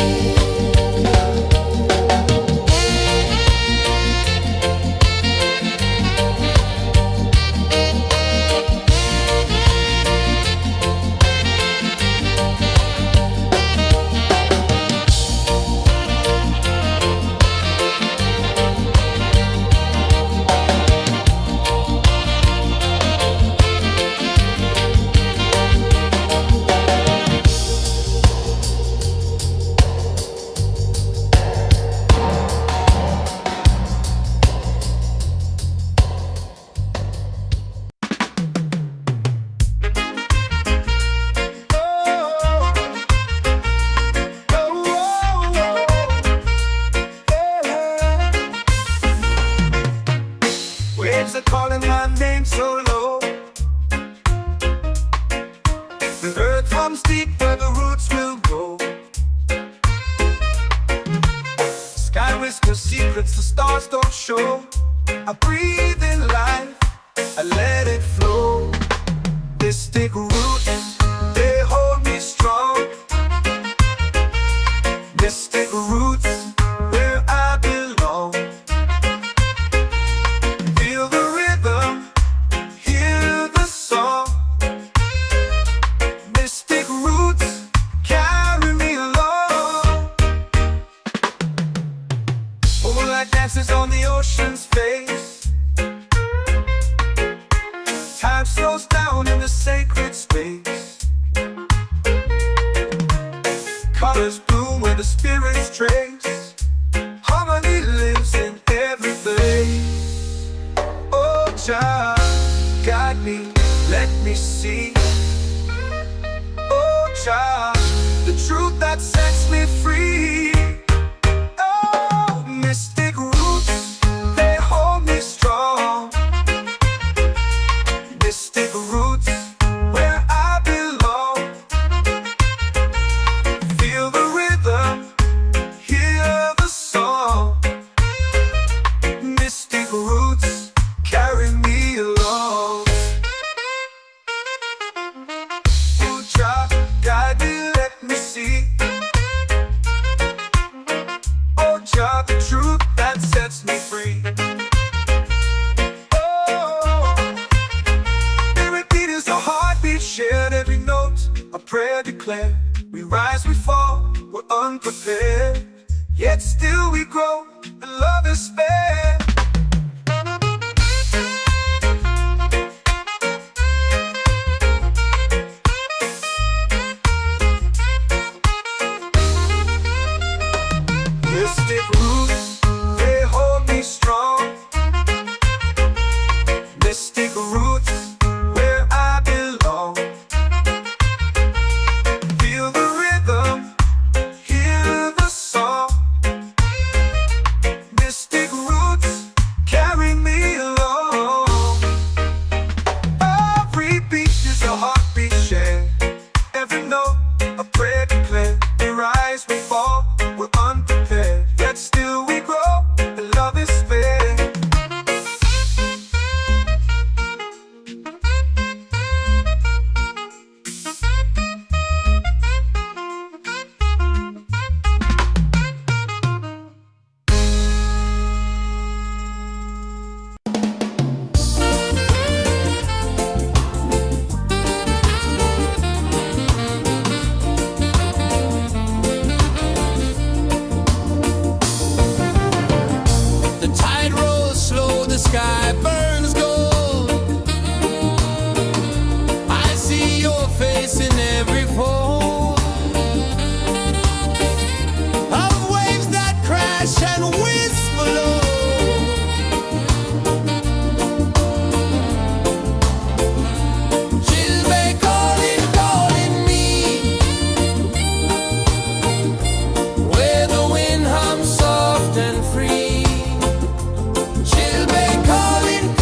waves are calling my name so low. The earth hums deep where the roots will go. Sky whispers secrets the stars don't show. I breathe in life, I let it flow. Mystic roots, they hold me strong. Mystic roots, where I belong. Feel the rhythm, hear the song. Mystic roots, carry me along. Moonlight dances on the ocean's face. Time slows down in the sacred space. Colors bloom where the spirits trace. Harmony lives in every place. Oh, Jah, guide me, let me see. Oh, Jah, the truth that sets me free. Oh, mystic roots, they hold me strong. Mystic roots, where I belong. Feel the rhythm, hear the song. Mystic roots, carry me along. Oh, Jah, guide me, let me see. Oh, Jah, the truth that sets me free. Shared every note, a prayer declared. We rise, we fall, we're unprepared. Yet still we grow, and love is spared. Mystic roots, they hold me strong. Mystic roots, where I belong. Feel the rhythm, hear the song. Mystic roots, carry me along. Every beat is a heartbeat shared. Every note, a prayer declared. We rise, we fall, we're unprepared. Yet still we grow, and love is spared. The tide rolls slow, the sky burns gold. I see your face in every fold of waves that crash and whisper low. She'll be calling, calling me, where the wind hums soft and free. She'll be calling,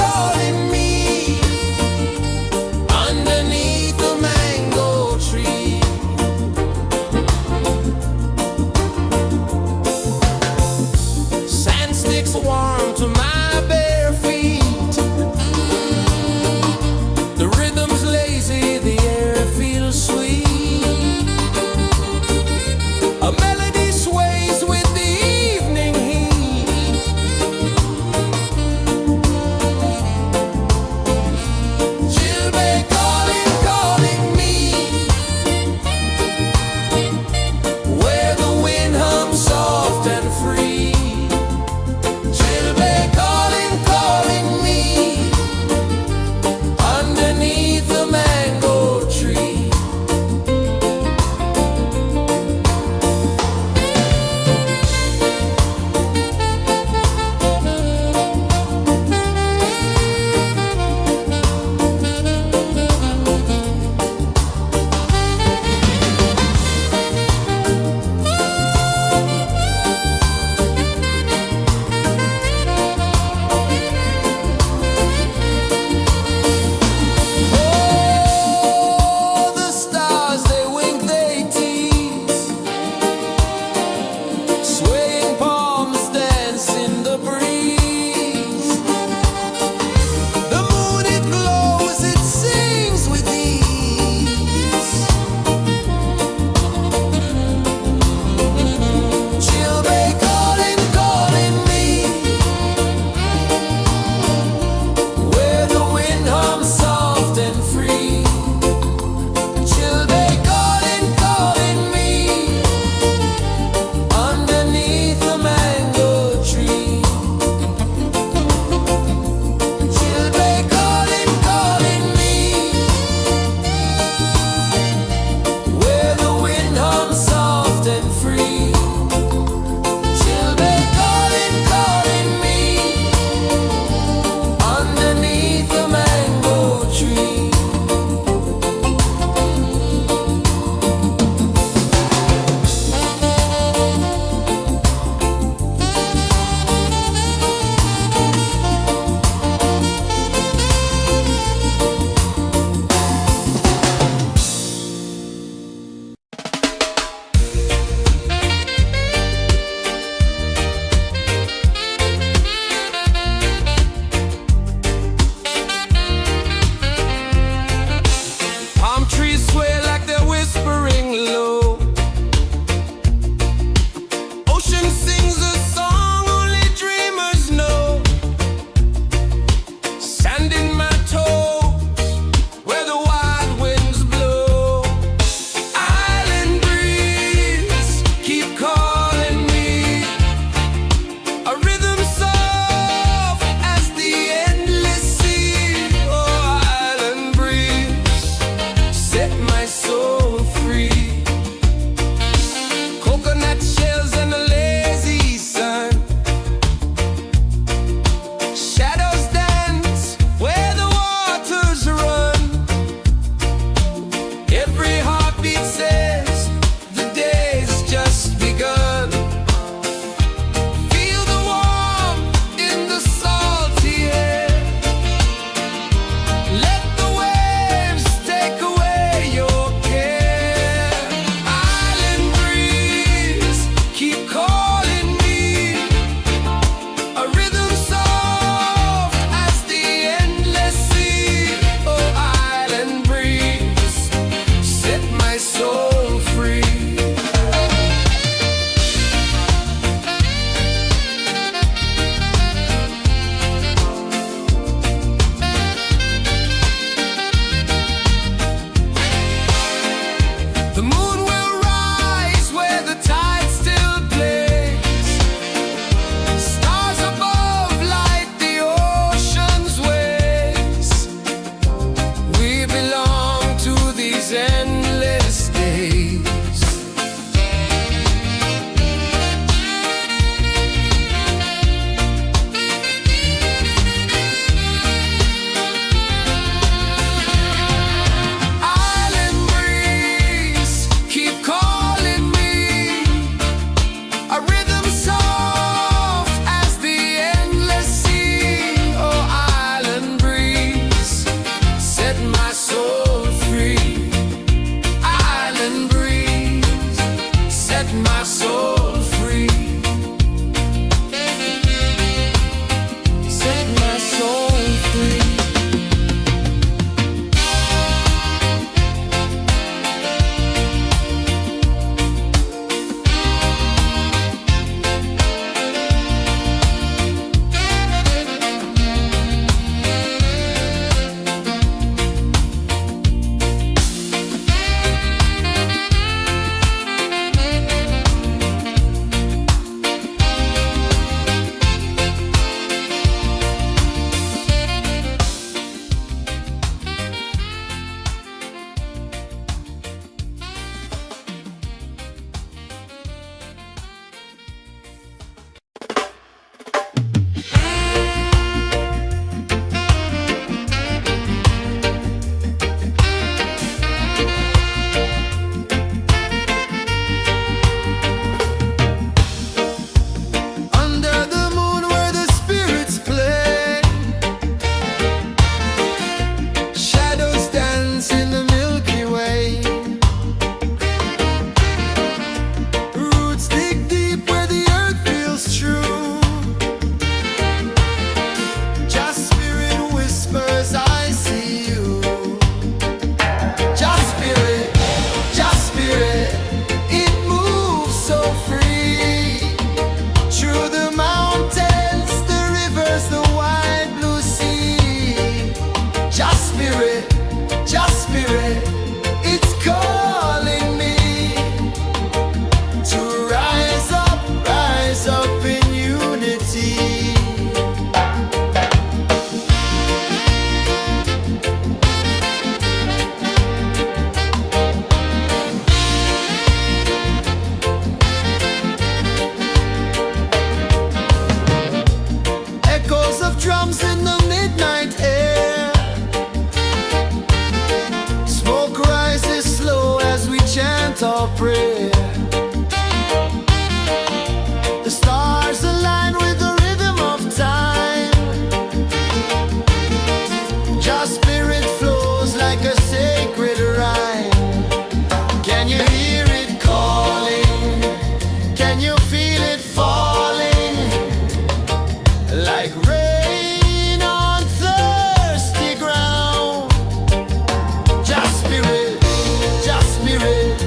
drums in the midnight air. Smoke rises slow as we chant our prayer. The stars align with the rhythm of time. Your spirit flows like a sacred rhyme. Can you hear it calling? Can you feel it falling? Like rain on thirsty ground. Just spirit,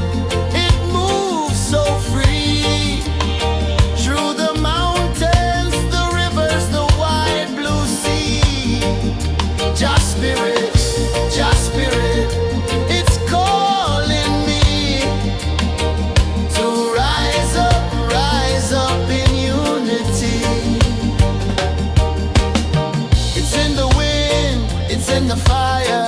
it moves so free. Through the mountains, the rivers, the wide blue sea. Just spirit, it's calling me to rise up in unity. It's in the wind, it's in the fire,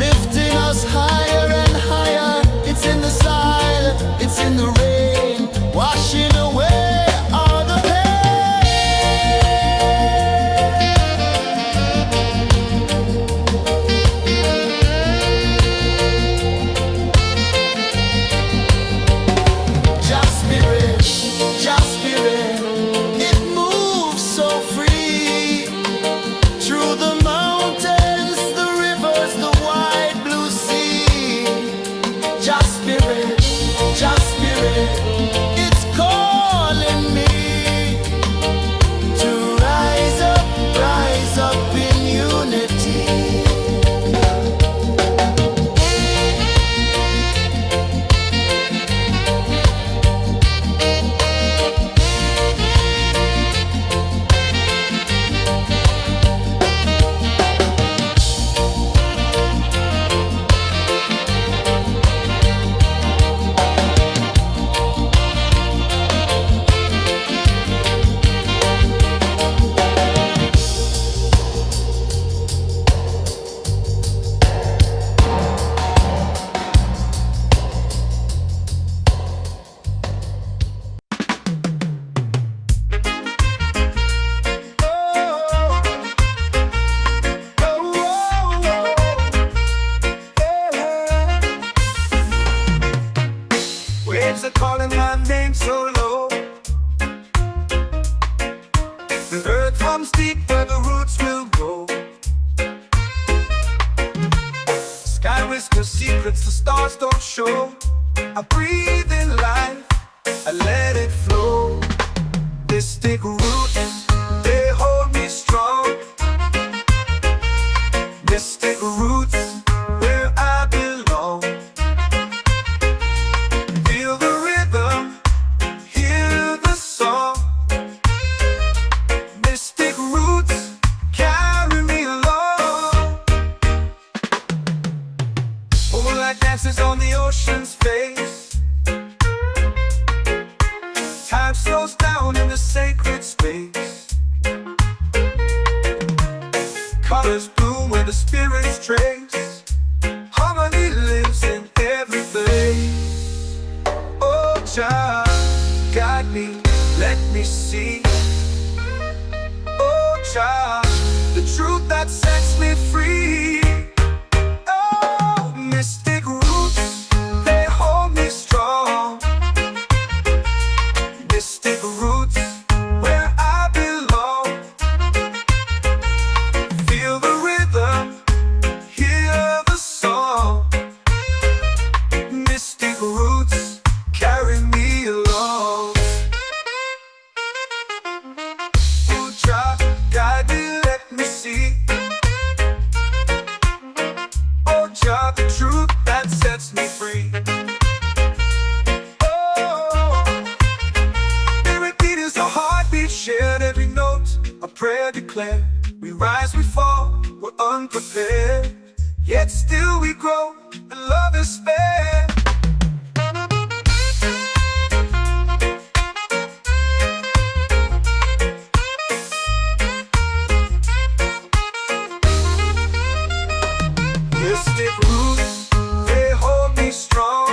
lifting us higher and higher. It's in the silence, it's in the rain, washing away all the Just spirit, it moves so free. Through the mountains, the rivers, the wide blue sea. Just spirit, it's calling me to rise up in unity. Waves are calling my name so low. The earth hums deep where the roots will go. Sky whispers secrets the stars don't show. I breathe in life, I let it flow. Mystic roots, they hold me strong. Mystic roots, where I belong. Feel the rhythm, hear the song. Mystic roots, carry me along. Moonlight dances on the ocean's face. Time slows down in the sacred space. Colors bloom where the spirits trace. Harmony lives in every place. Oh, child, guide me, let me see. Oh, child, the truth that sets me free. Oh, mystic roots, they hold me strong. Mystic roots, where I belong. Feel the rhythm, hear the song. Mystic roots, carry me along. Oh, child, guide me, let me see. Oh, child, the truth that sets me free. Shared every note, a prayer declared. We rise, we fall, we're unprepared. Yet still we grow, and love is spared. Mystic roots, they hold me strong.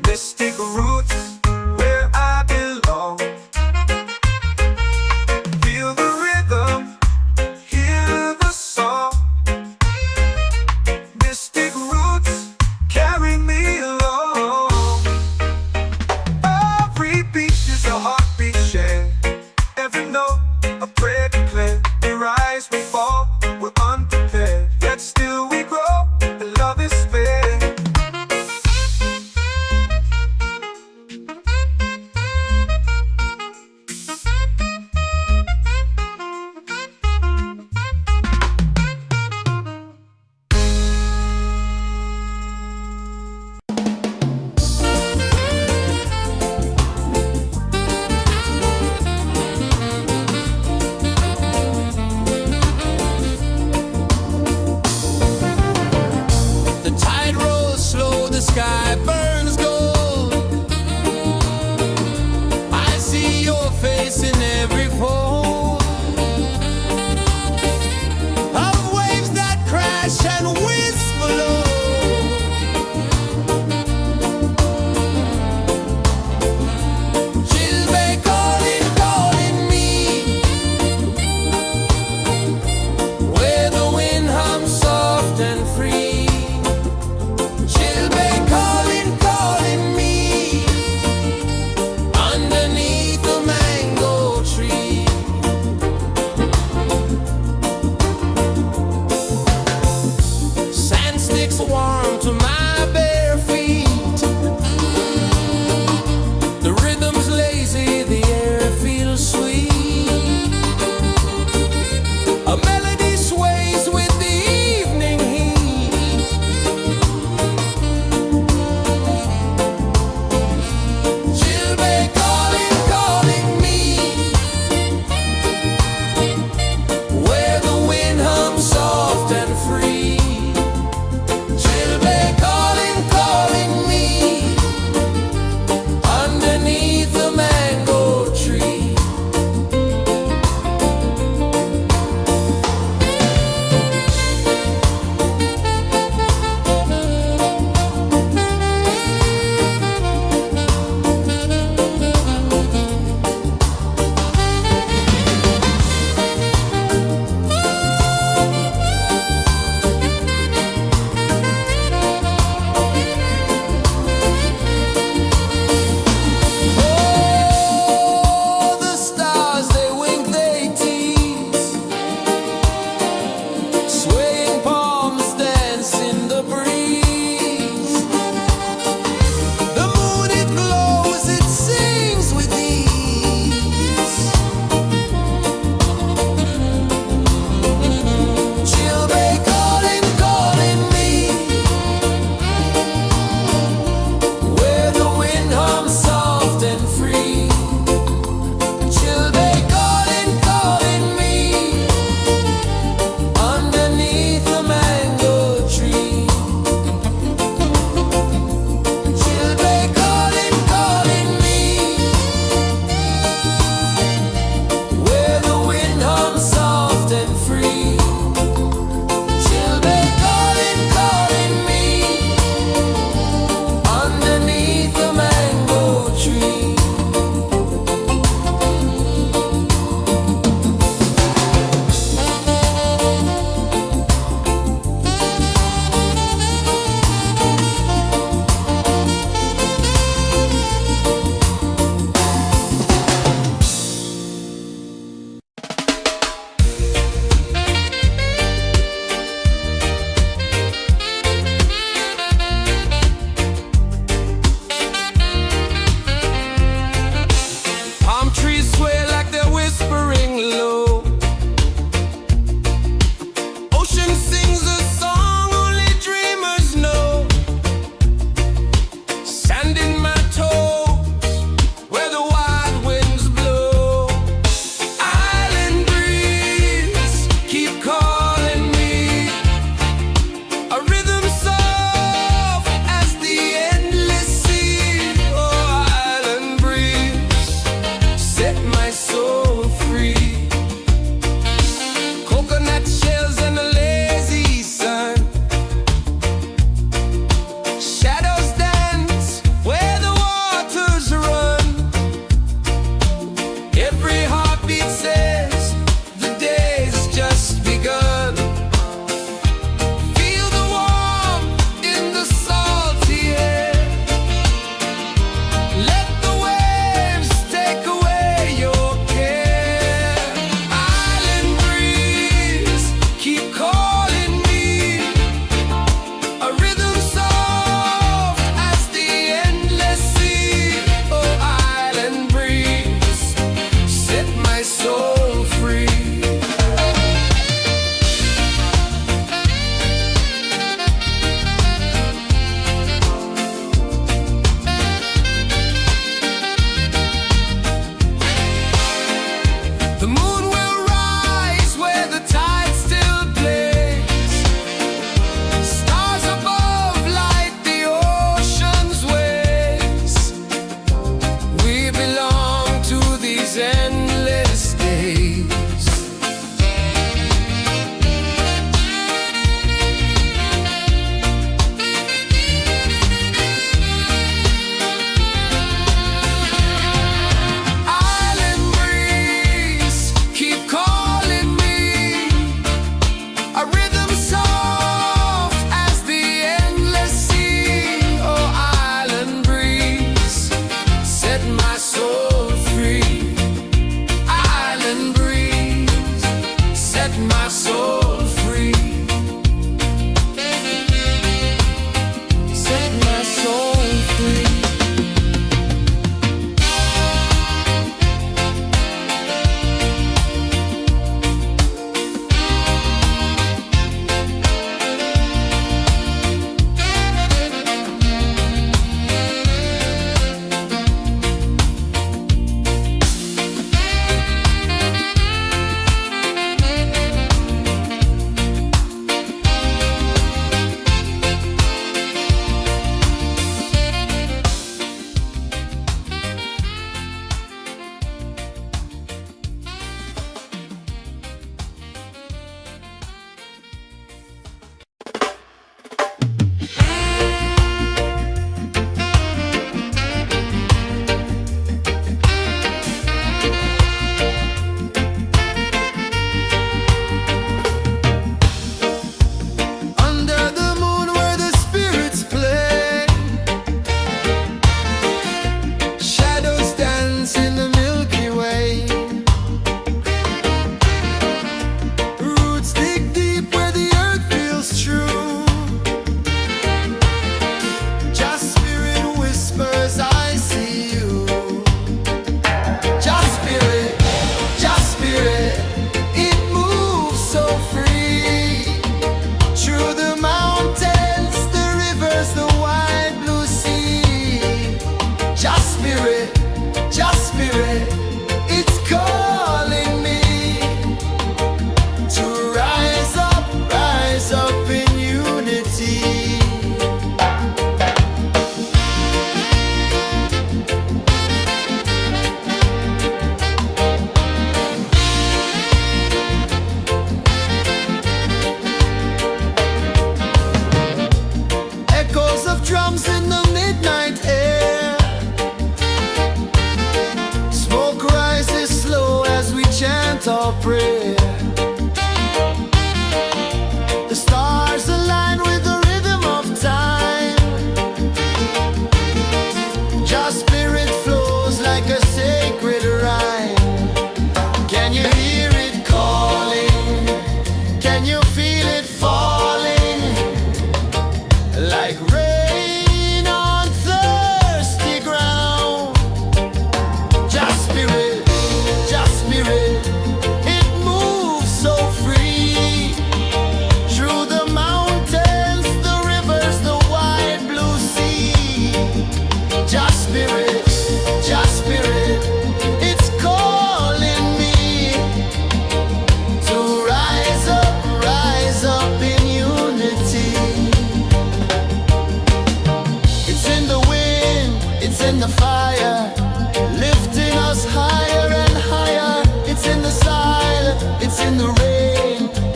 Mystic roots, where I belong. Feel the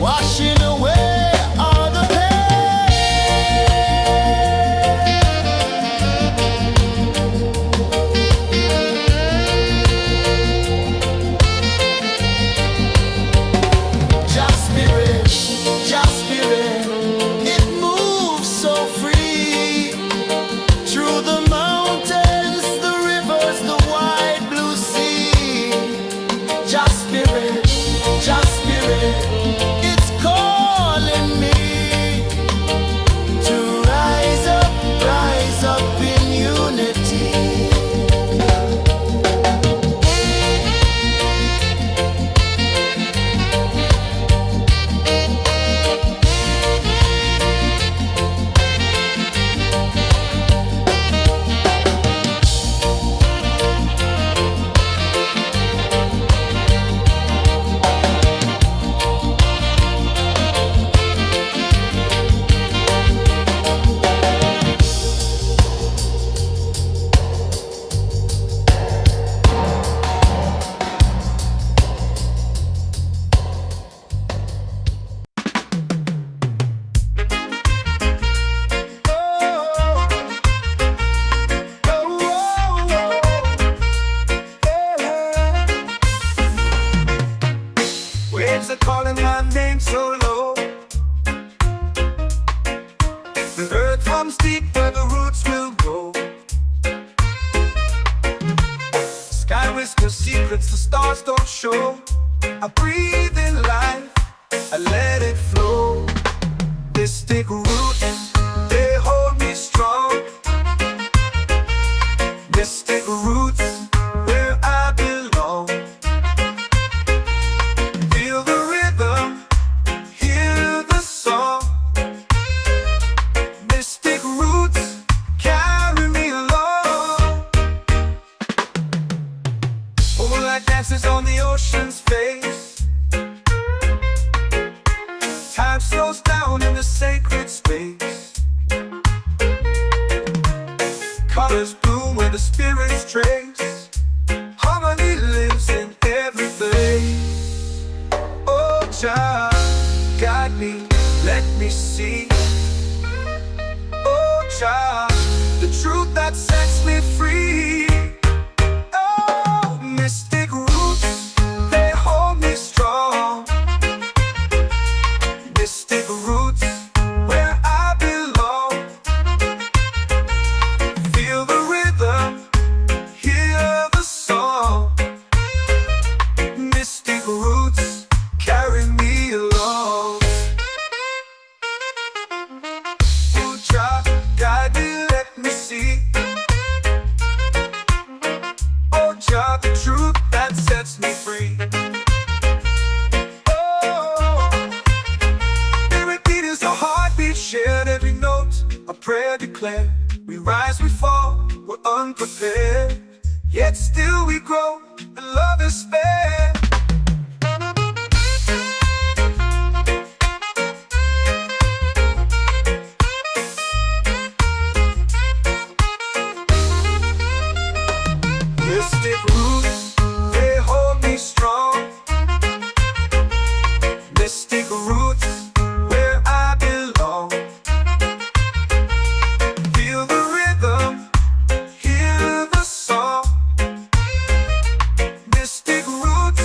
washing away all the pain. Just spirit, it moves so free through the mountains, the rivers, the wide blue sea. Just spirit, it's calling me to rise up in unity. Waves are calling my name so low. The earth hums deep where the roots will go. Sky whispers secrets the stars don't show. I breathe in life, I let it flow. Mystic roots, they hold me strong. Mystic roots, where I belong. Feel the rhythm, hear the song. Mystic roots, carry me along. Moonlight dances on the ocean's face. Time slows down in the sacred space. Colors bloom where the spirits trace. Harmony lives in every place. Oh, Jah, guide me, let me see. Oh, Jah, the truth that sets me free. Oh, mystic roots, they hold me strong. Mystic roots, where I belong. Feel the rhythm, hear the song. Mystic roots, carry me along. Oh, Jah, guide me, let me see. Oh, Jah, the truth that sets me free. Oh, every beat is a heartbeat shared, every note a prayer declared. We rise, we fall, we're unprepared, yet still we grow, and love is spared. Mystic roots, they hold me strong. Mystic roots, where I belong. Feel the rhythm, hear the song. Mystic roots,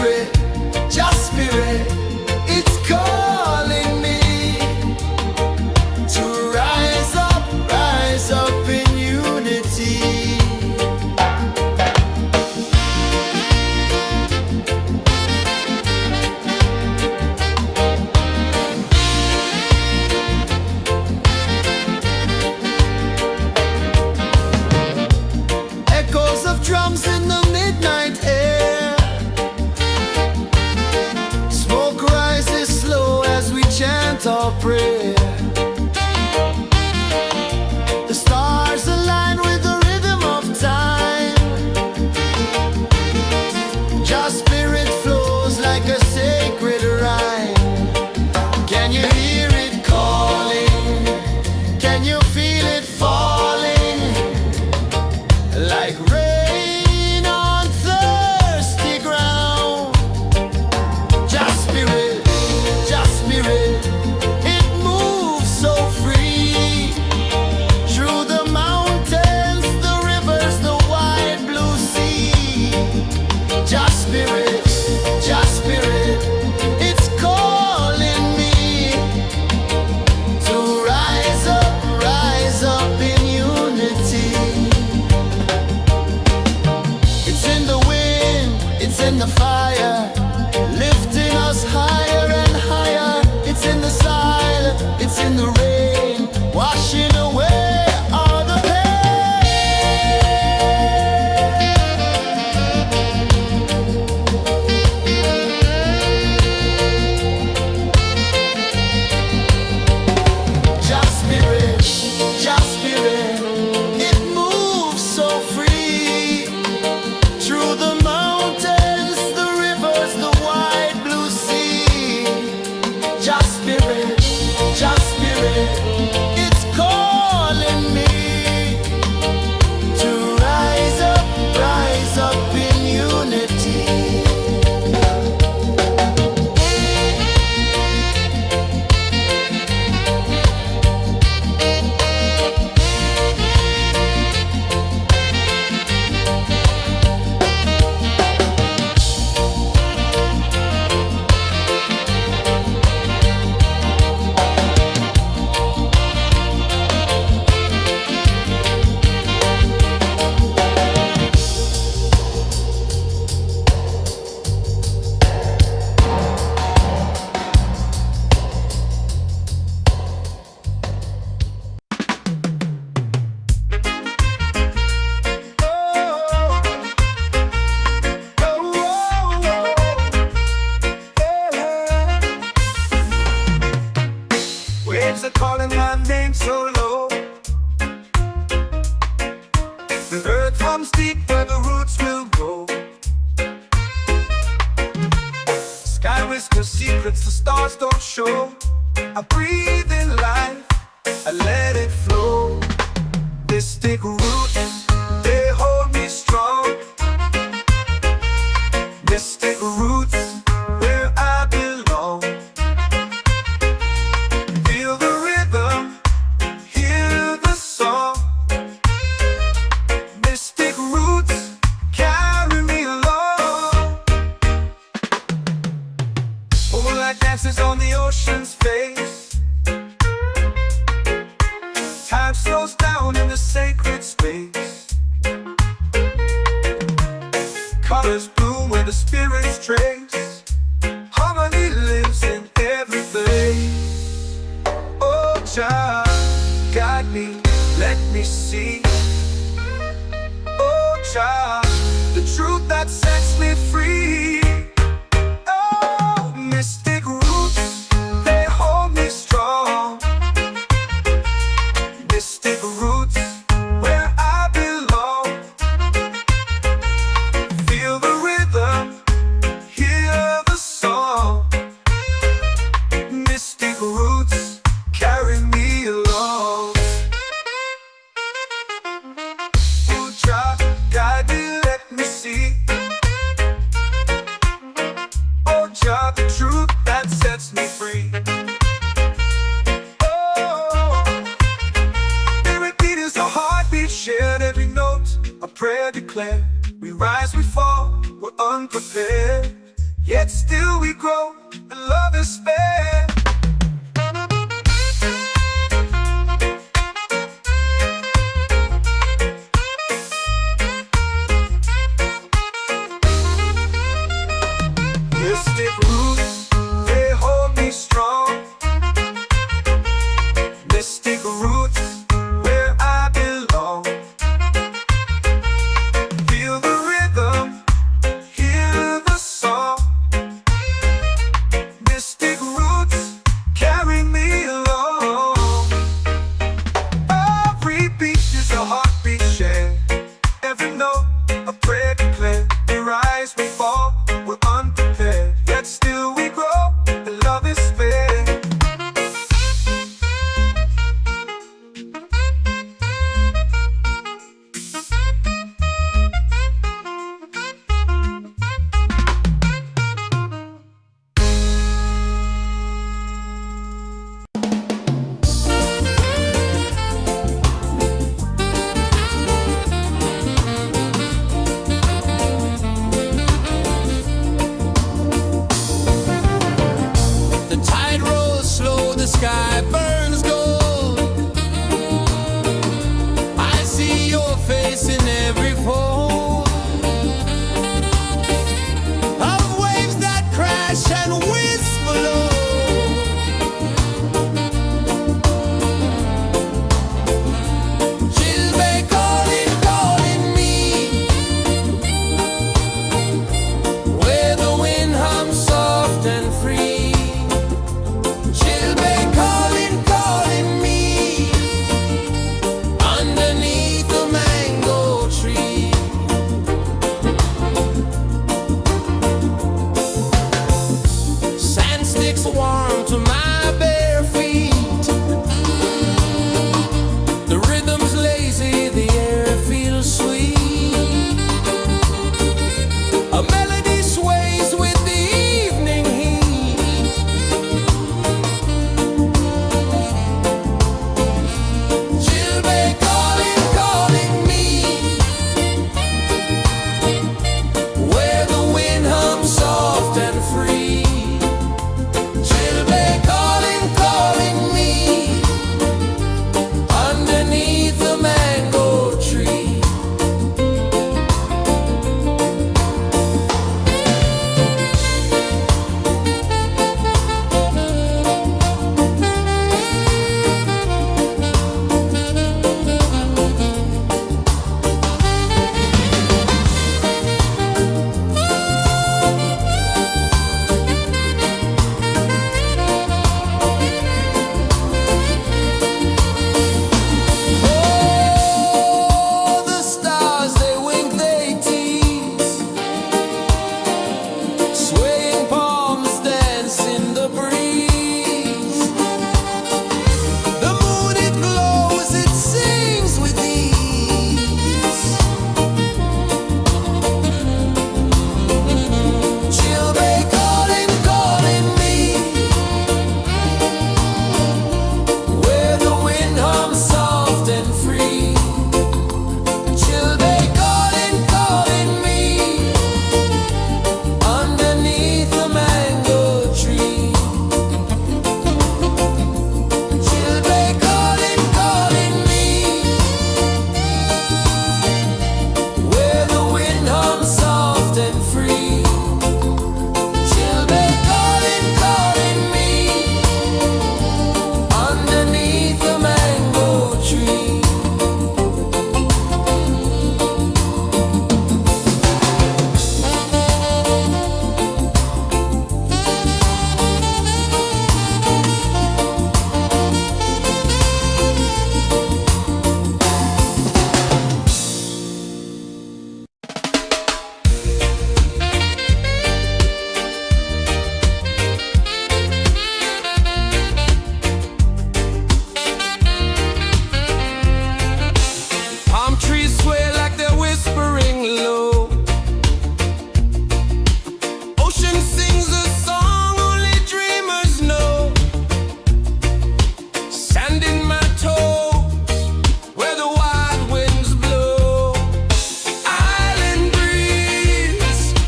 spirit, just spirit, it's calling me to rise up in unity. Echoes of drums in the midnight air. Smoke rises slow as we chant our prayer. The stars align with the rhythm of time. Just spirit flows like a sacred rhyme. Can you hear it calling? Can you feel it falling? Like rain on thirsty ground. Just spirit, it moves so free. Through the mountains, the rivers, the wide blue sea. Just spirit, it's calling me to rise up in unity. It's in the wind, it's in the fire, lifting us higher and higher. It's in the silence, it's in the rain, washing away all the pain. Just spirit, it moves so free. Through the mountains, the rivers, the wide blue sea. Just spirit, it's calling me to rise up in unity. Waves are calling my name so low. The earth runs deep where the roots will go. Sky whispers secrets the stars don't show. I breathe in life, I let it flow. Mystic roots, they hold me strong. Mystic roots, where I belong. Feel the rhythm, hear the song. Mystic roots, carry me along. Moonlight dances on the ocean's face. Time slows down in the sacred space. Colors bloom where the spirits trace. Harmony lives in every place. Oh, child, guide me, let me see. Oh, child, the truth that sets me free. Oh, mystic roots, they hold me strong. Mystic roots, where I belong. Feel the rhythm, hear the song. Mystic roots, carry me along. Oh, child, guide me, let me see. Oh, child, the truth that sets me free. Oh, every beat is a heartbeat shared, every note a prayer declared. We rise, we fall, we're unprepared, yet still we grow, and love is fair. Mystic roots, they hold me strong. Mystic roots, where I belong. Feel the rhythm, hear the song. Mystic roots, carry me along. Every beat is a heartbeat shared. Every note, a prayer declared. We rise, we fall, we're unprepared, yet still we grow, and love is fair. The sky burns gold. I see your face in every fold of waves that crash and whisper low. She'll be calling, calling me, where the wind hums soft and free. Warm to my bare feet. The rhythm's lazy, the air feels sweet. A melody sways with the evening heat. She'll be calling, calling me, where the wind hums soft and free.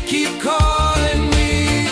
Keep calling me.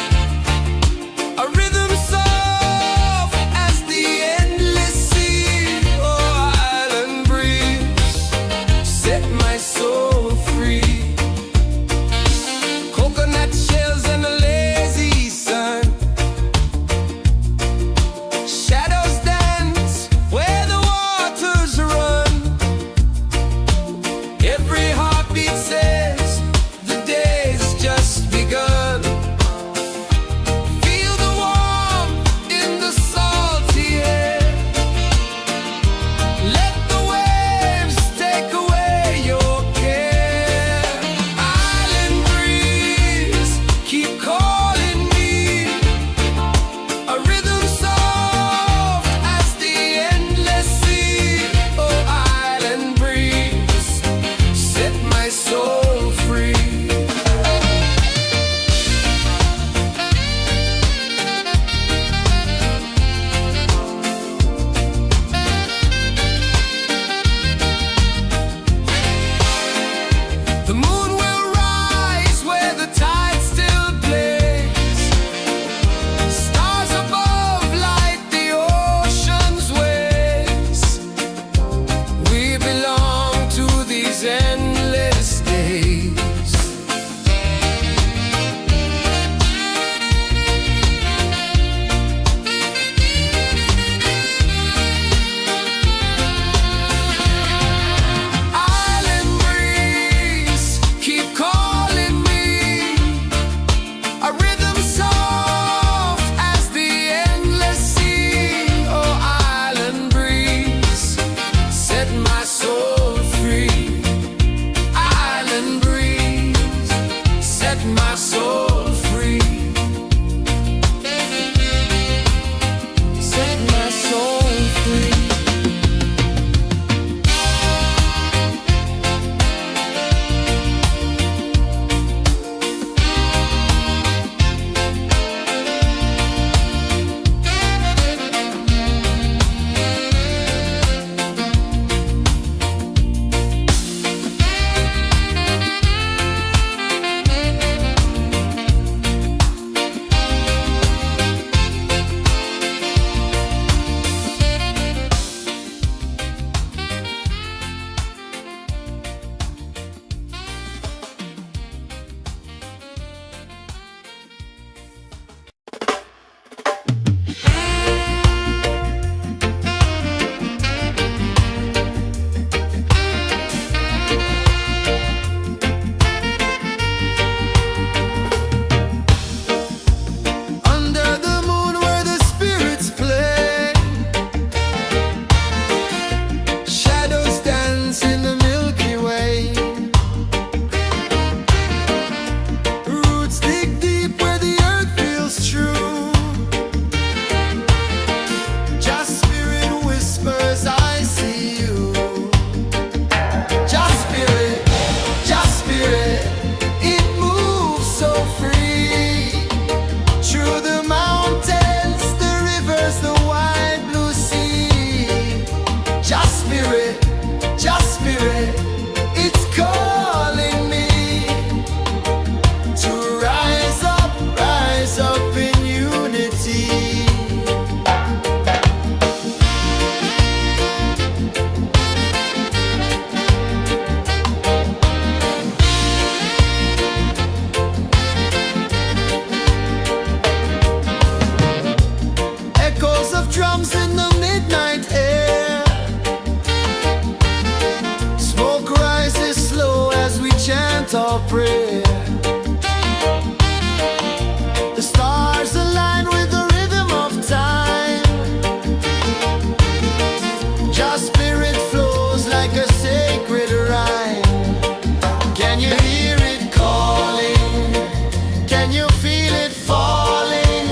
you feel it falling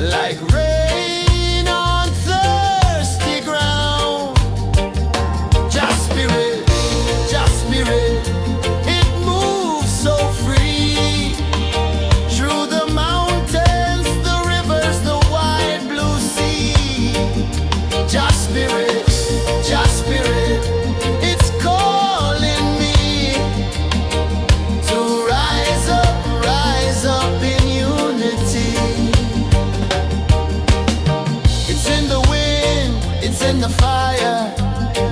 like rain on thirsty ground. Just spirit, it moves so free through the mountains, the rivers, the wide blue sea. Just spirit, it's calling me to rise up in unity. It's in the wind, it's in the fire,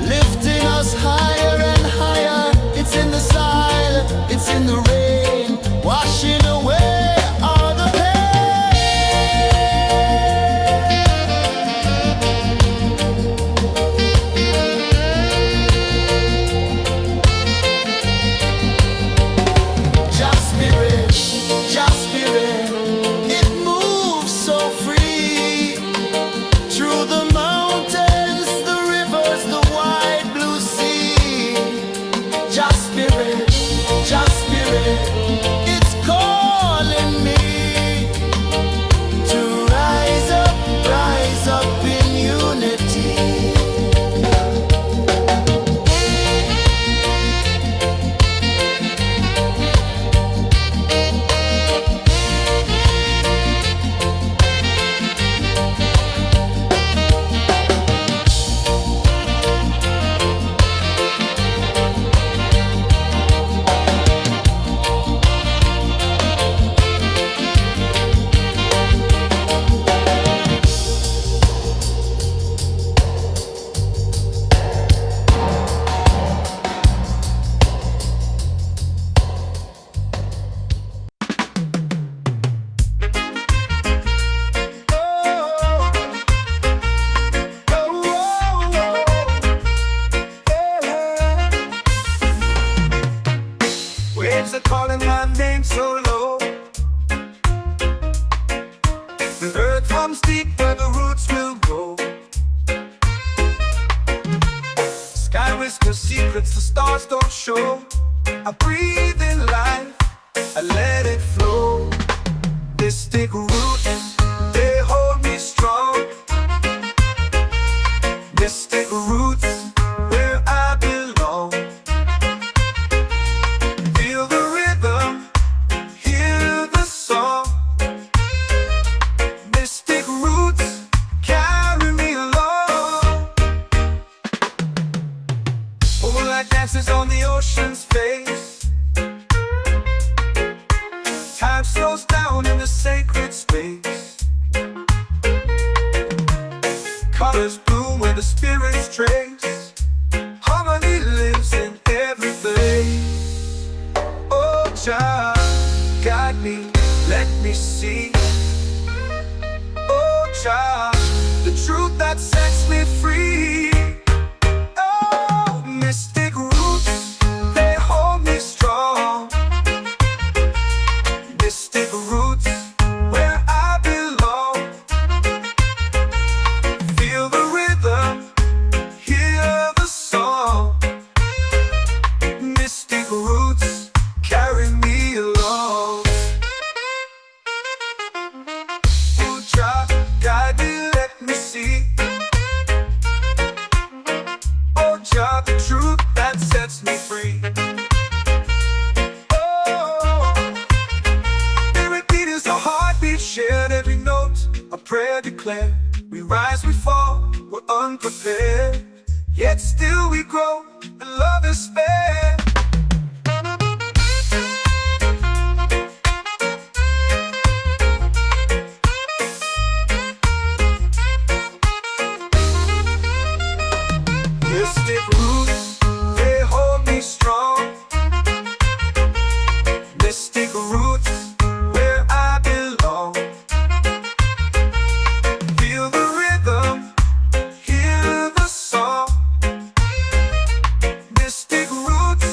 lifting us higher and higher. It's in the silence, it's in the rain, washing away all the Just spirit, it moves so free through the mountains, the rivers, the wide blue sea. Just spirit, it's calling me to rise up in unity. Waves are calling my name so low. The earth comes deep where the roots will go. Sky whispers secrets the stars don't show. I breathe in life, I let it flow. Mystic roots, they hold me strong. Mystic roots, where I belong. Feel the rhythm, hear the song. Mystic roots, carry me along. Moonlight dances on the ocean's face. Time slows down in the sacred space. Colors bloom where the spirits trace. Harmony lives in every face. Oh, Jah, guide me, let me see. Oh, Jah, the truth that sets me free. Oh, mystic roots, they hold me strong. Mystic roots, where I belong. Feel the rhythm, hear the song. Mystic roots, carry me along. Oh, Jah, guide me, let me see. Oh, Jah, the truth that sets me free. Oh, spirit beat is a heartbeat, shared every note. A prayer declared. We rise, we fall, we're unprepared. Yet still we grow, and love is spared. Mystic roots, they hold me strong. Mystic roots, where I belong. Feel the rhythm, hear the song. Mystic roots,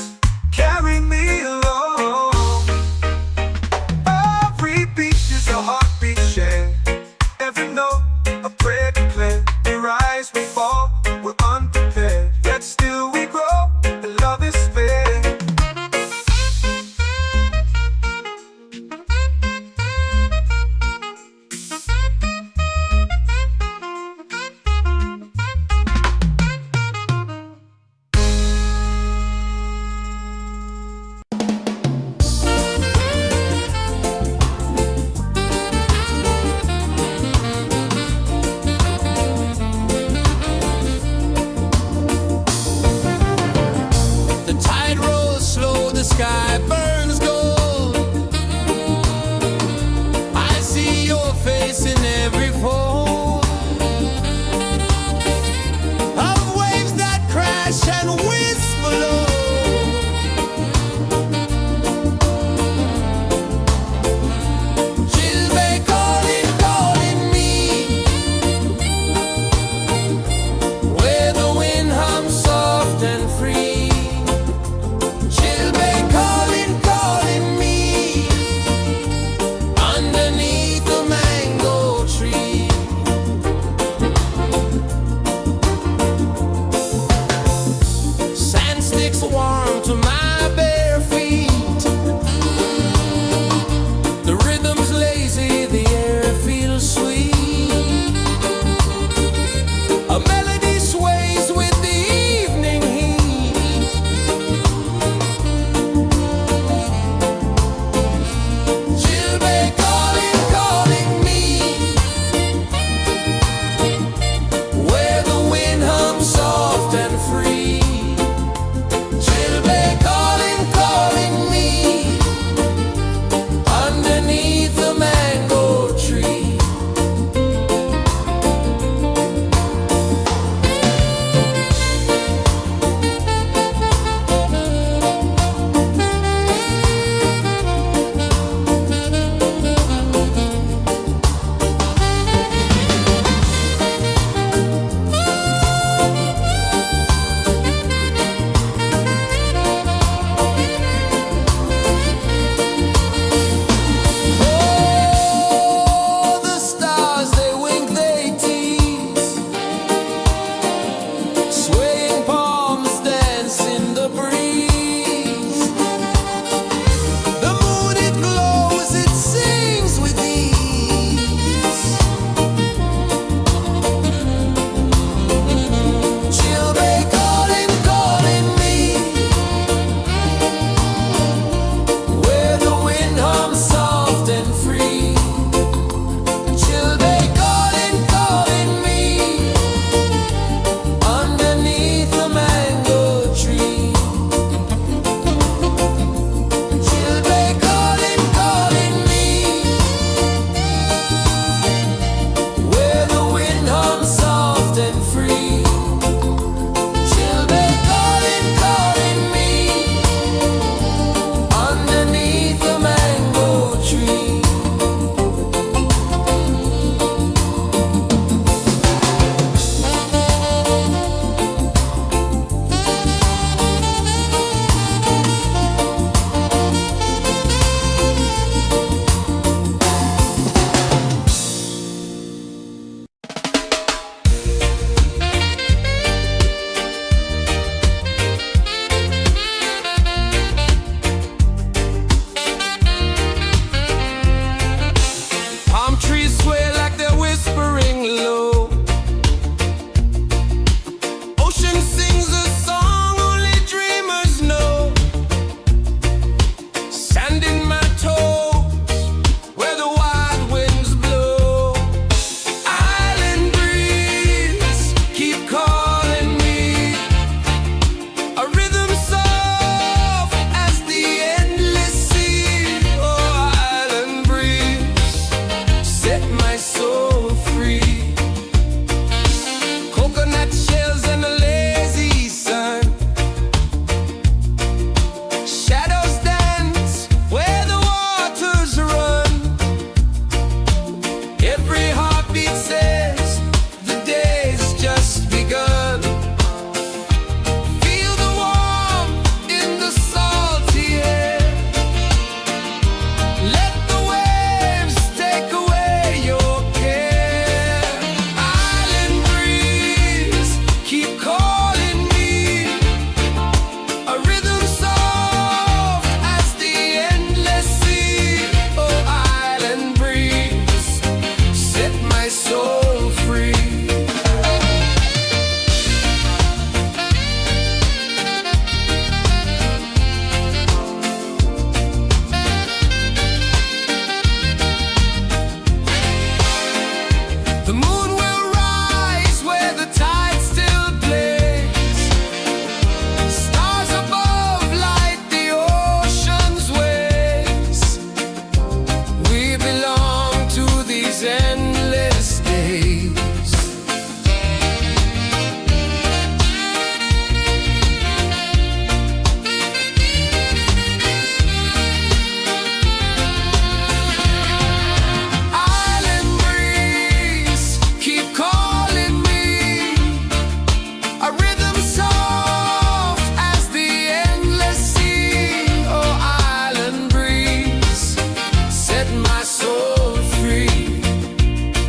set my soul free.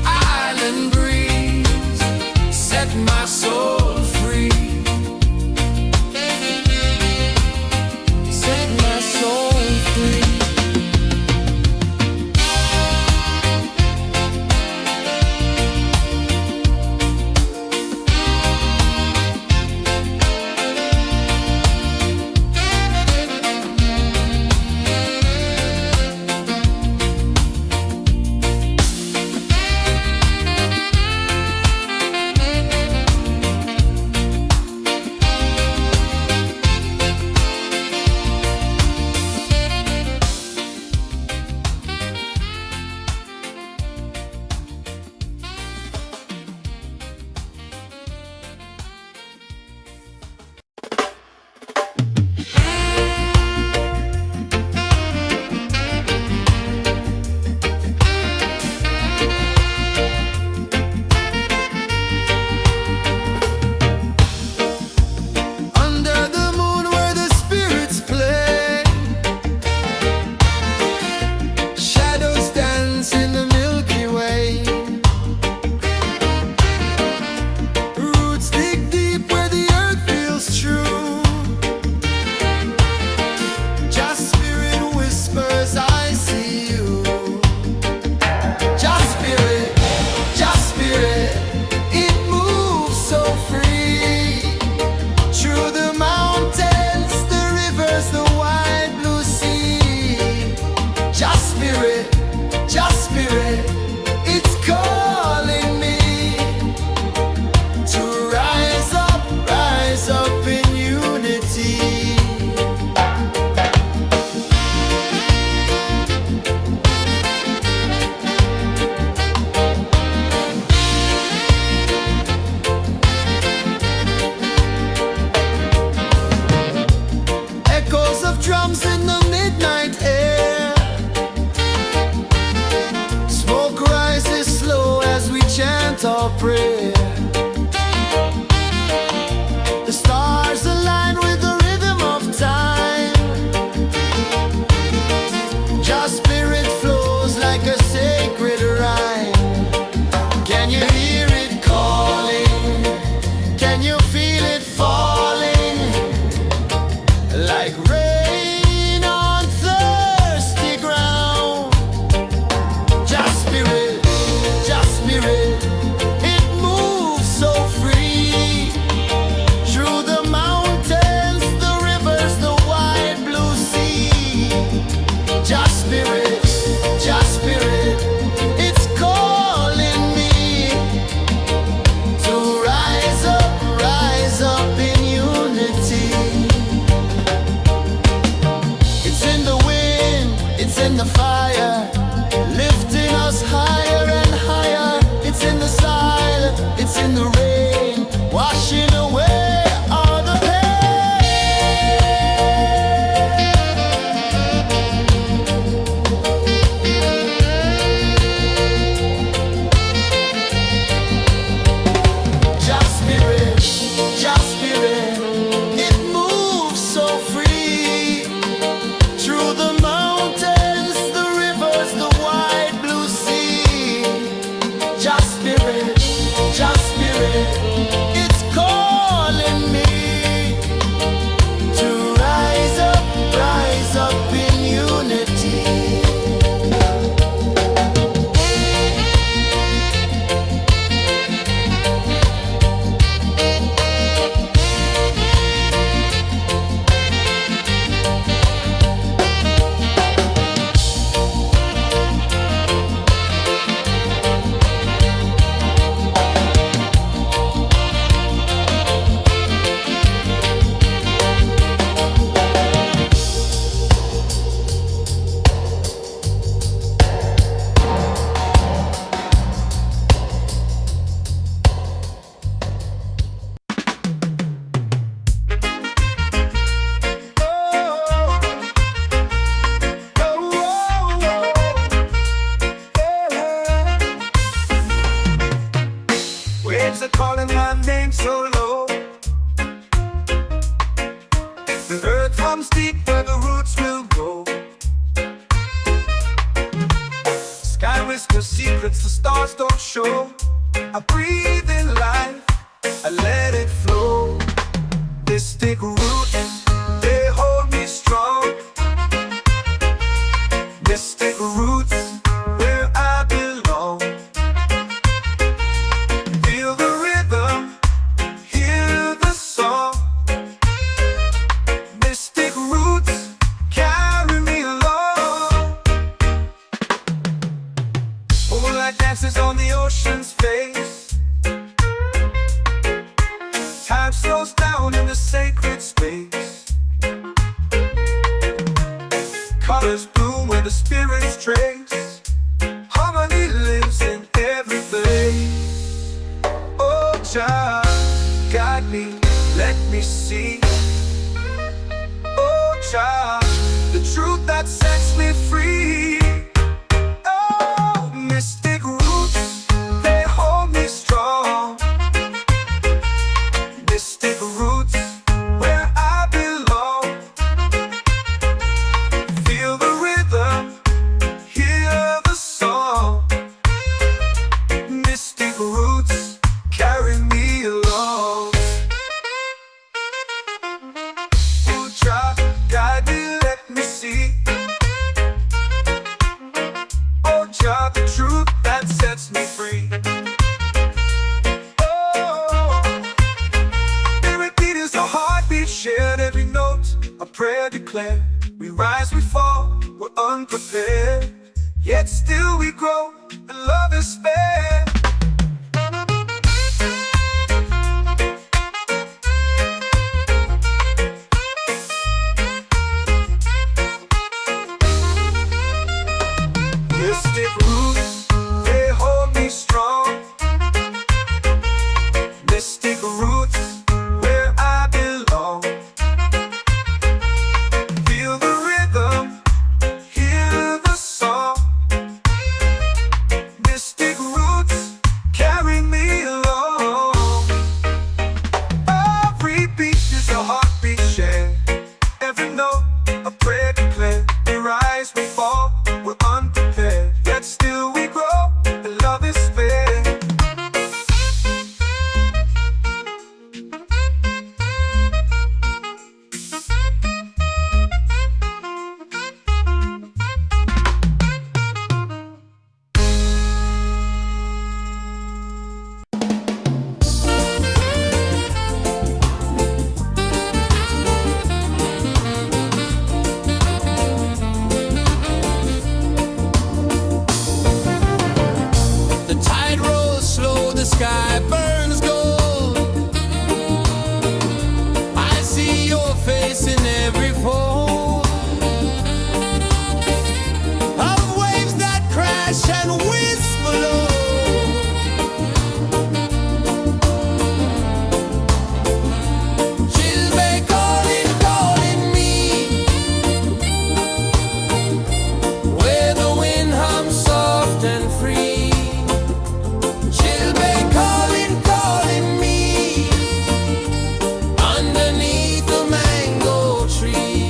Island breeze, set my soul free. Set my soul free. Drums in the midnight air. Smoke rises slow as we chant our prayer. The stars align with the rhythm of time. Your spirit flows like a sacred rhyme. Can you hear it calling? Can you feel it falling? Like rain it whisper secrets the stars don't show. I breathe in life, I let it flow. Mystic roots, they hold me strong. Mystic roots, where I belong. Feel the rhythm, hear the song. Mystic roots, carry me along. Moonlight dances on the ocean's face. Time slows down in the sacred space. Colors bloom where the spirits trace. Harmony lives in every place. Oh, Jah, guide me, let me see. Oh, Jah, the truth that sets me free. Oh, mystic roots, they hold me strong. Mystic roots, where I belong. Feel the rhythm, hear the song. Mystic roots, carry me along. Oh, Jah, guide me, let me see. Oh, Jah, the truth that sets me free. A heartbeat shared, every note a prayer declared. We rise, we fall, we're unprepared, yet still we grow, and love is spared. Mystic roots, they hold me strong. Mystic roots, where I belong. Feel the rhythm, hear the song. Mystic roots, carry me along. Every beat is a heartbeat shared. Every note a prayer declared. We rise, we fall, we're unprepared, yet still we grow, and love is spared. The tide rolls slow, the sky burns gold. I see your face in every fold of waves that crash and whisper low. She'll be calling, calling me where the wind hums soft and free. She'll be calling, calling me underneath the mango tree.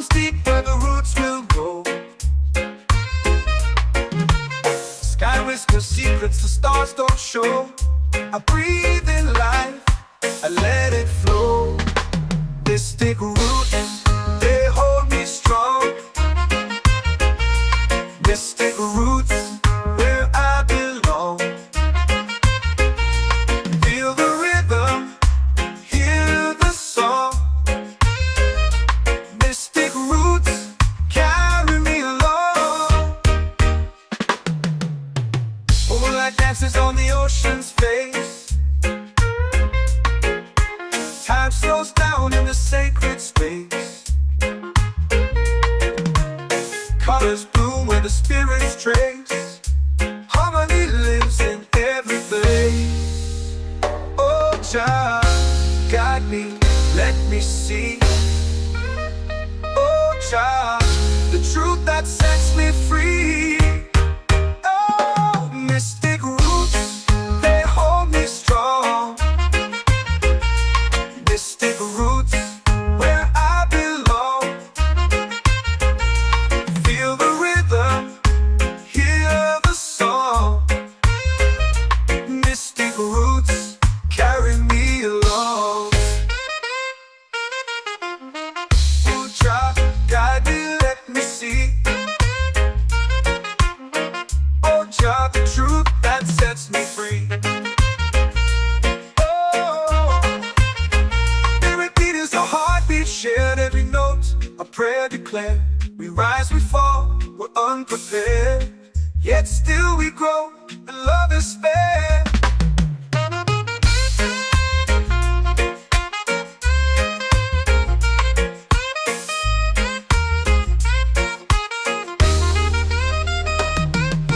runs deep where the roots will go. Sky whispers secrets the stars don't show. I breathe in life, I let it flow. Mystic roots, they hold me strong. Mystic roots, where I belong. Feel the rhythm, hear the song. Mystic roots, carry me along. Moonlight dances on the ocean's face. Time slows down in the sacred space. Colors bloom where the spirits trace. Harmony lives in every place. Oh, child, guide me, let me see. Oh, child, the truth that sets me free. Oh, mystic roots, they hold me strong. Mystic roots, where I belong. Feel the rhythm, hear the song. Mystic roots, carry me along. Oh, child, guide me, let me see. Oh, child, the truth that sets me free. Shared every note, a prayer declared. We rise, we fall, we're unprepared. Yet still we grow, and love is spared.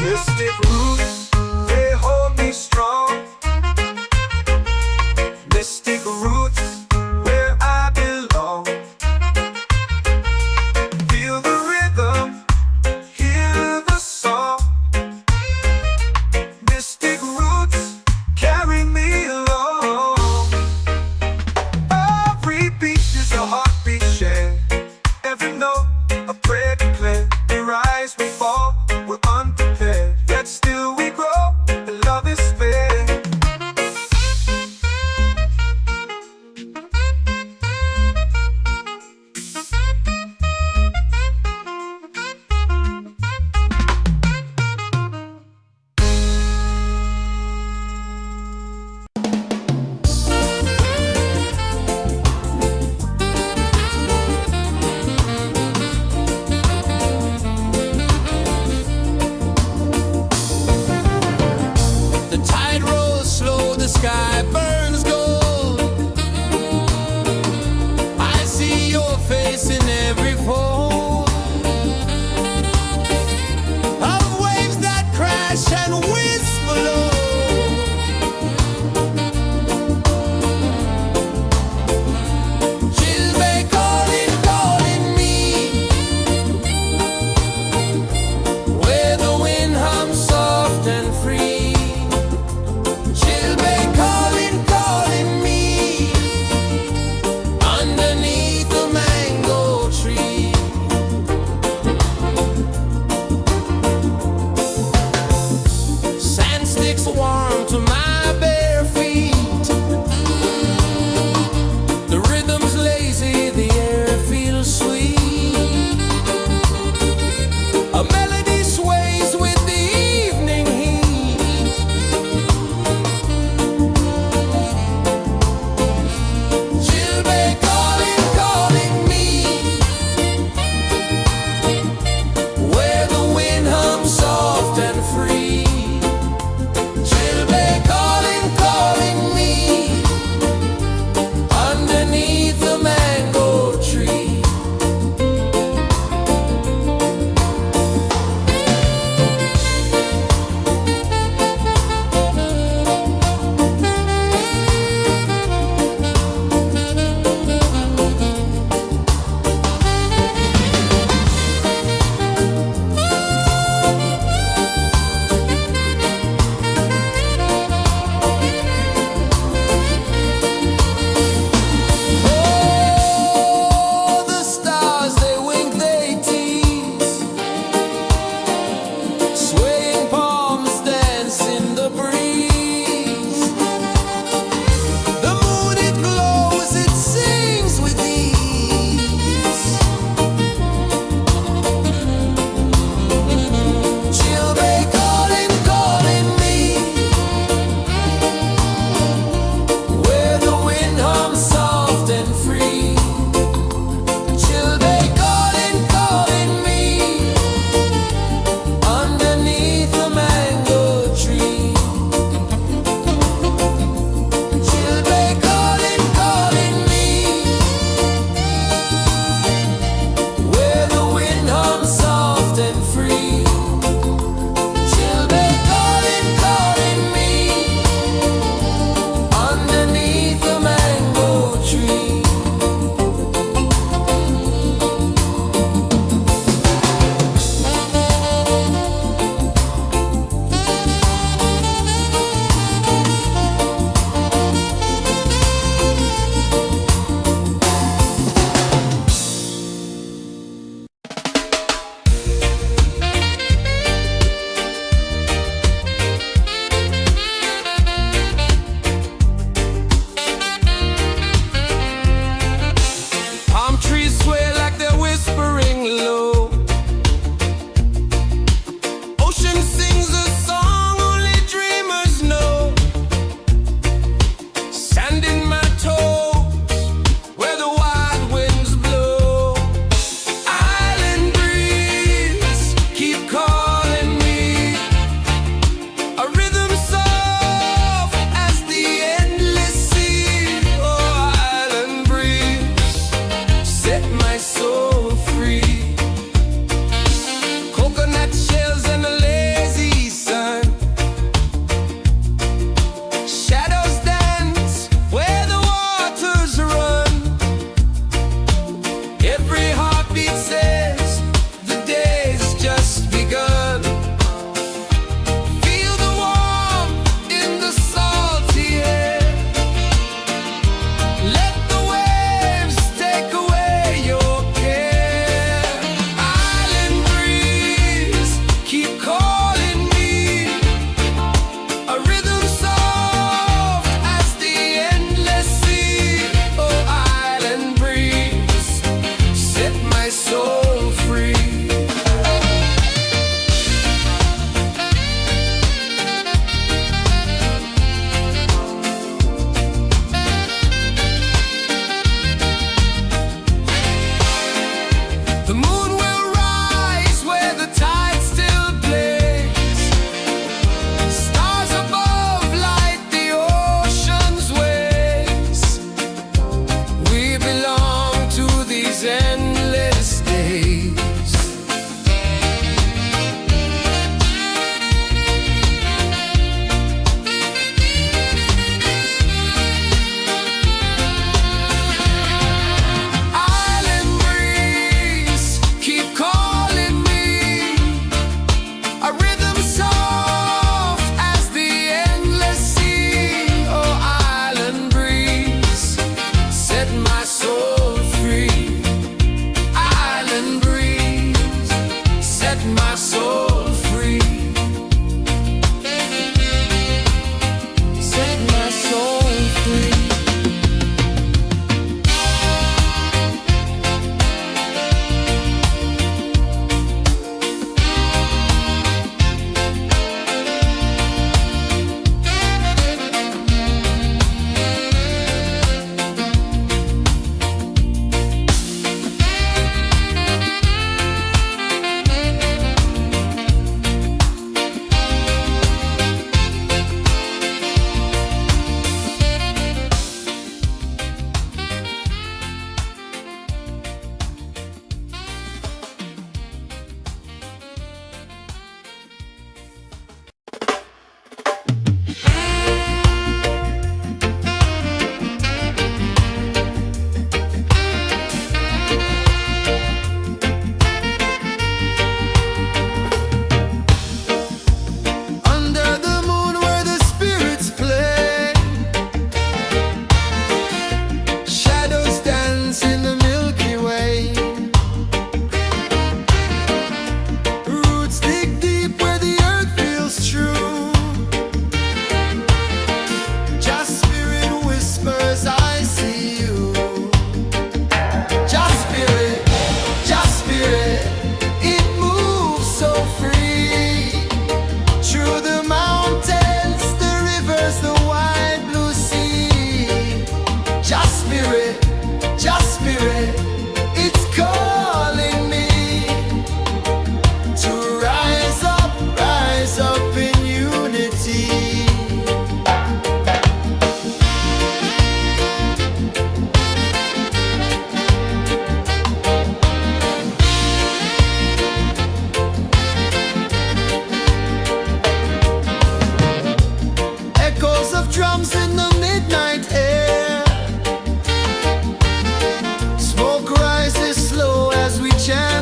Mystic roots, they hold me strong. Mystic roots, where I belong. Feel the rhythm, hear the song. Mystic roots,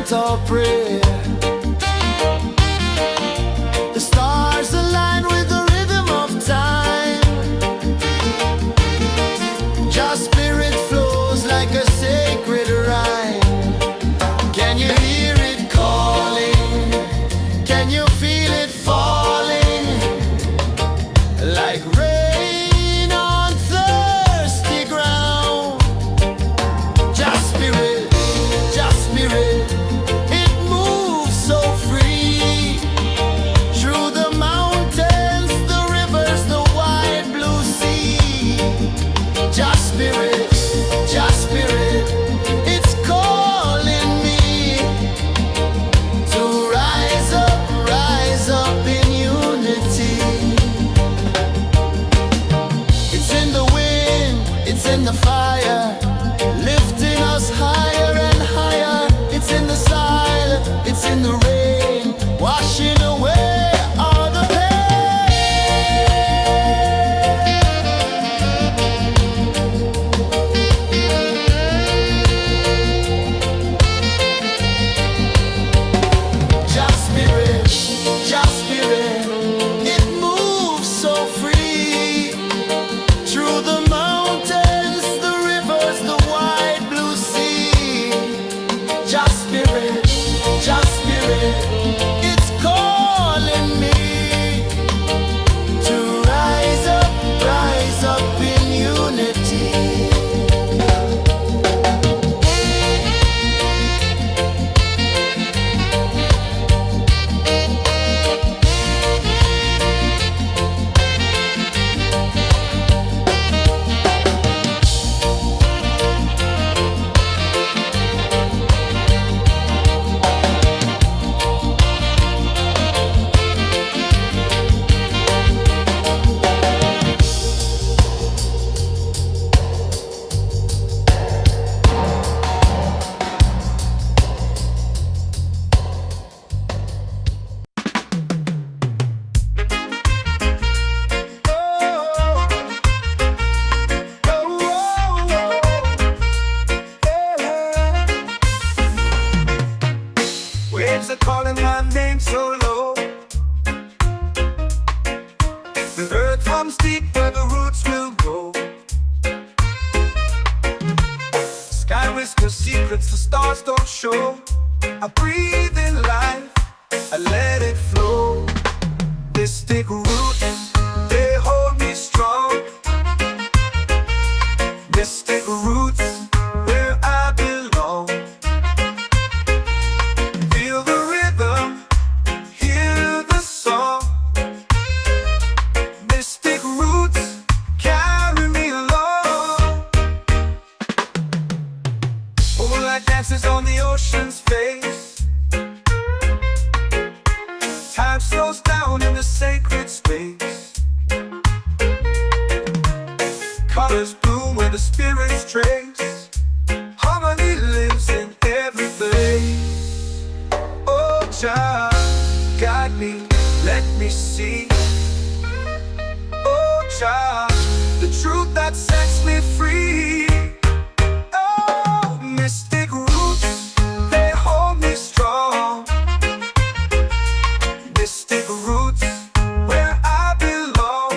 chant or pray. The stars align with the rhythm of time. Just spirit flows like a sacred rhyme. Can you hear it calling? Can you feel it falling? Like rain on thirsty ground. Just spirit, it moves so free. Through the mountains, the rivers, the wide blue sea. Just spirit, it's calling me to rise up in unity. It's in the wind, it's in the fire, lifting us higher and higher. It's in the silence, it's in the rain, washing away all the Just spirit, it moves so free. Through the mountains, the rivers, the wide blue sea. Just spirit, it's calling me to rise up in unity. Waves are calling my name so low. The earth hums deep where the roots will go. Sky whispers secrets the stars don't show. I breathe in life, I let it flow. Mystic roots, they hold me strong. Mystic roots, where I belong. Feel the rhythm, hear the song. Mystic roots, carry me along. Moonlight dances on the ocean's face. Time slows down in the sacred space. Colors bloom where the spirits trace. Harmony lives in every place. Oh, child, guide me, let me see. Oh, child, the truth that sets me free. Oh, mystic roots, they hold me strong. Mystic roots, where I belong.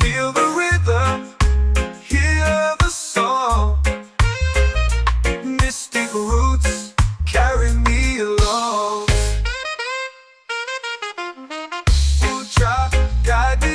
Feel the rhythm, hear the song. Mystic roots, carry me along. Ooh, child, guide me.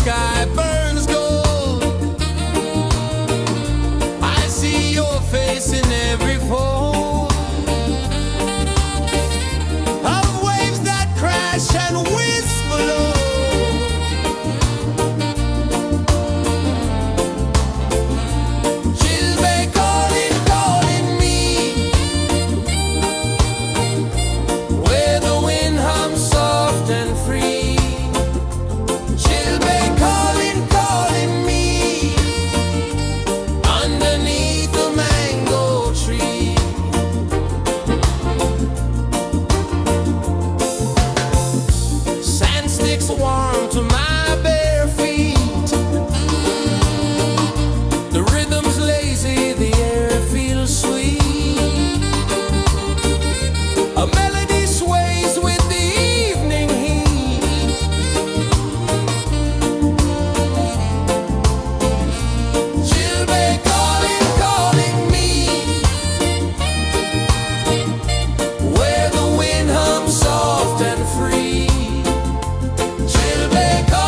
sky burns gold. I see your face in every fold of waves that crash and whisper low. Chilbay calling, calling me, where the wind hums soft and free. Chilbay calling, calling me, underneath the mango tree. Sand sticks warm to my bare feet. The rhythm's lazy, the air feels sweet. A melody sways with the evening heat. Chilbay calling, calling me, where the wind hums soft and free. Chilbay calling.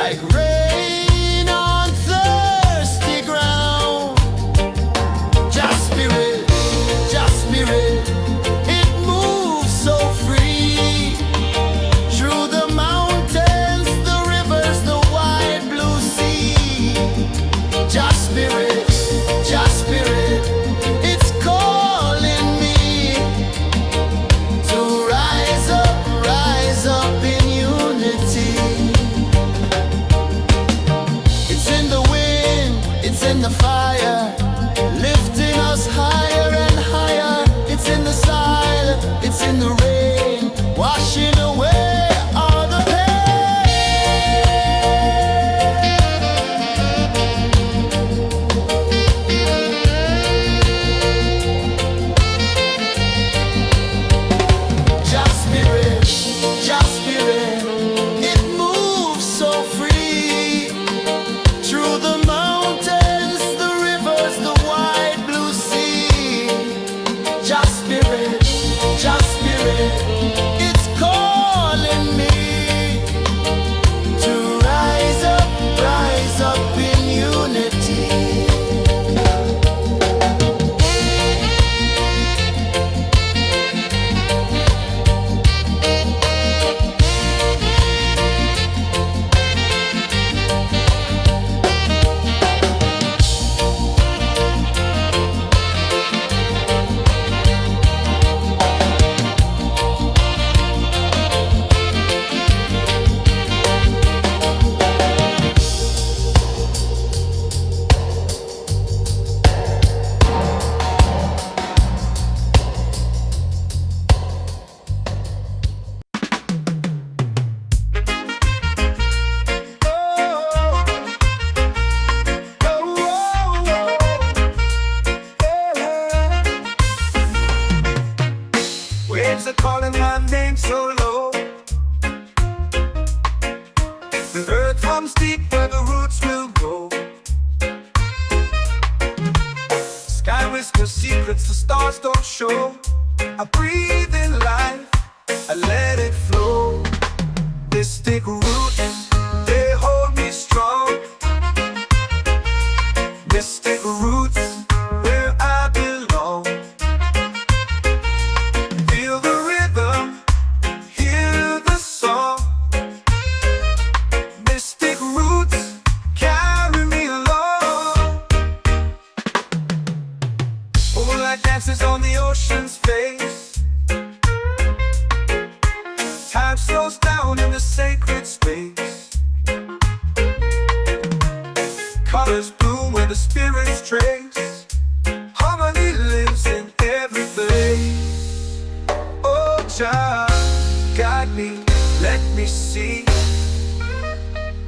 like rain on thirsty ground. Just spirit, it moves so free through the mountains, the rivers, the wide blue sea. Just spirit, it's calling me to rise up in unity. It's in the wind, it's in the fire, lifting us higher and higher. It's in the silence, it's in the rain, washing away all the pain. Just spirit, it moves so free through the mountains, the rivers, the wide blue sea. Just spirit, it's calling me to rise up in unity. Waves are calling my name so low. The earth runs deep where the roots will grow. Sky whispers secrets the stars don't show. I breathe in life, I let it flow. Mystic roots, they hold me strong. Mystic roots, where I belong. Feel the rhythm, hear the song. Mystic roots, carry me along. Moonlight dances on the ocean's face. Time slows down in the sacred space. Colors bloom where the spirits trace. Harmony lives in every place. Oh, Jah, guide me, let me see.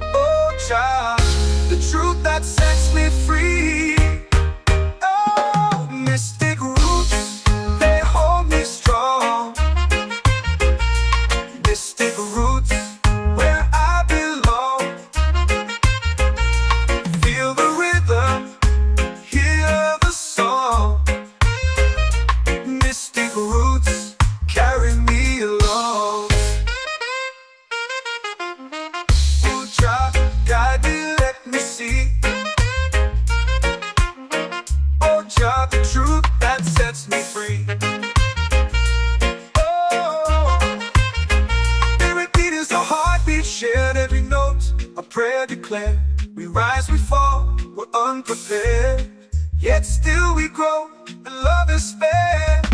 Oh, Jah, the truth that sets me free. Oh, mystic roots, they hold me strong. Mystic roots, where I belong. Feel the rhythm, hear the song. Mystic roots, carry me along. Oh, Jah, guide me, let me see. Oh, Jah, the truth that sets me free. Oh, spirit beat is a heartbeat shared, every note a prayer declared. We rise, we fall, we're unprepared, yet still we grow, and love is spared.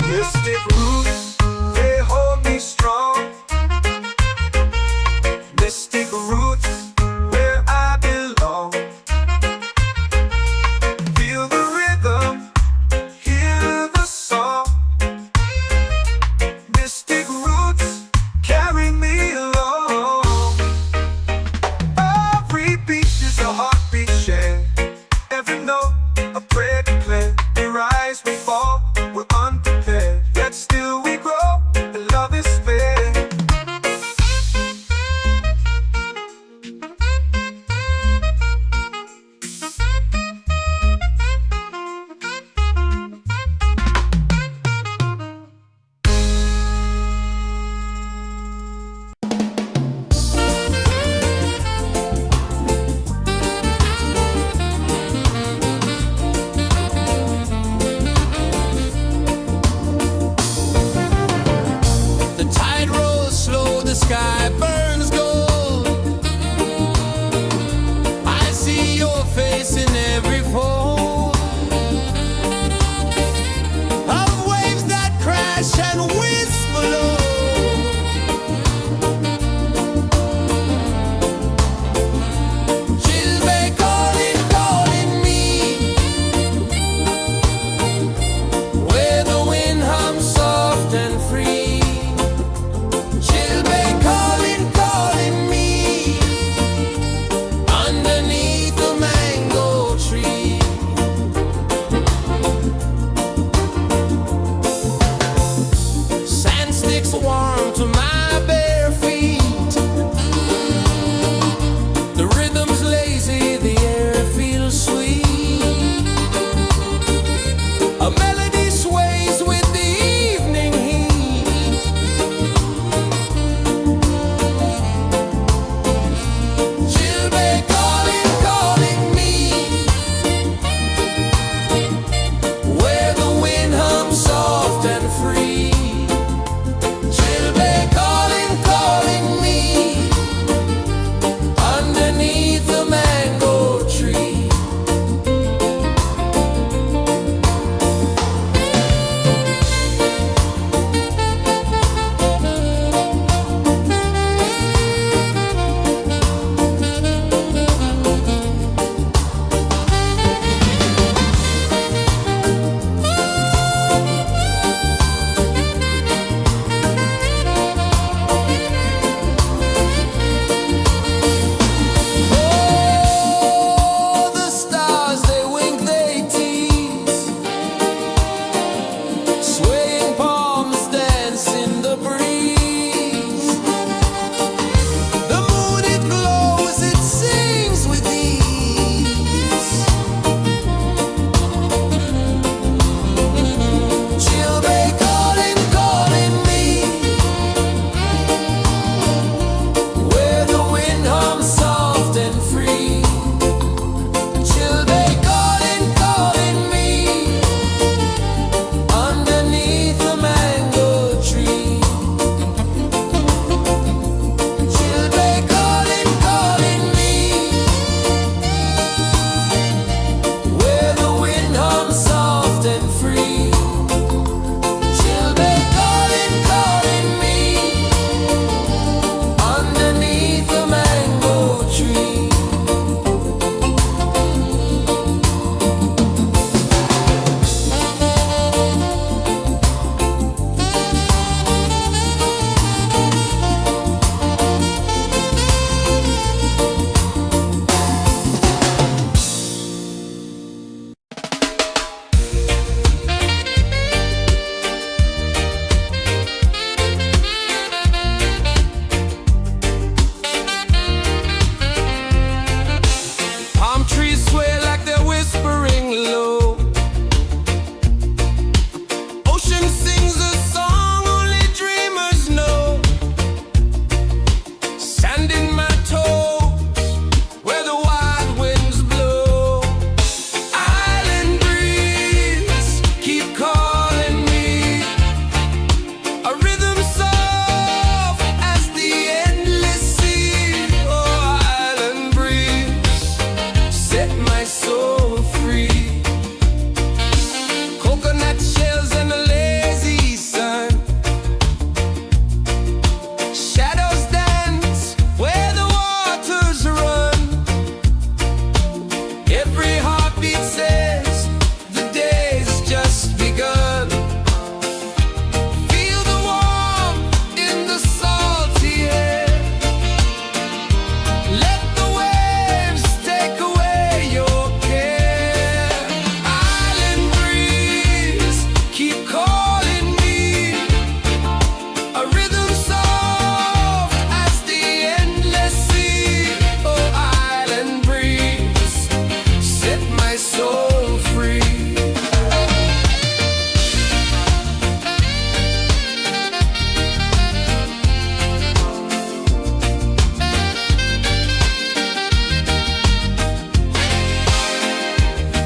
Mystic roots, they hold me strong. Mystic roots, where I belong. Feel the rhythm, hear the song. Mystic roots, carry me along. Every beat is a heartbeat shared, every note a prayer declared. We rise, we fall, we're unprepared, yet still we grow, and love is spared.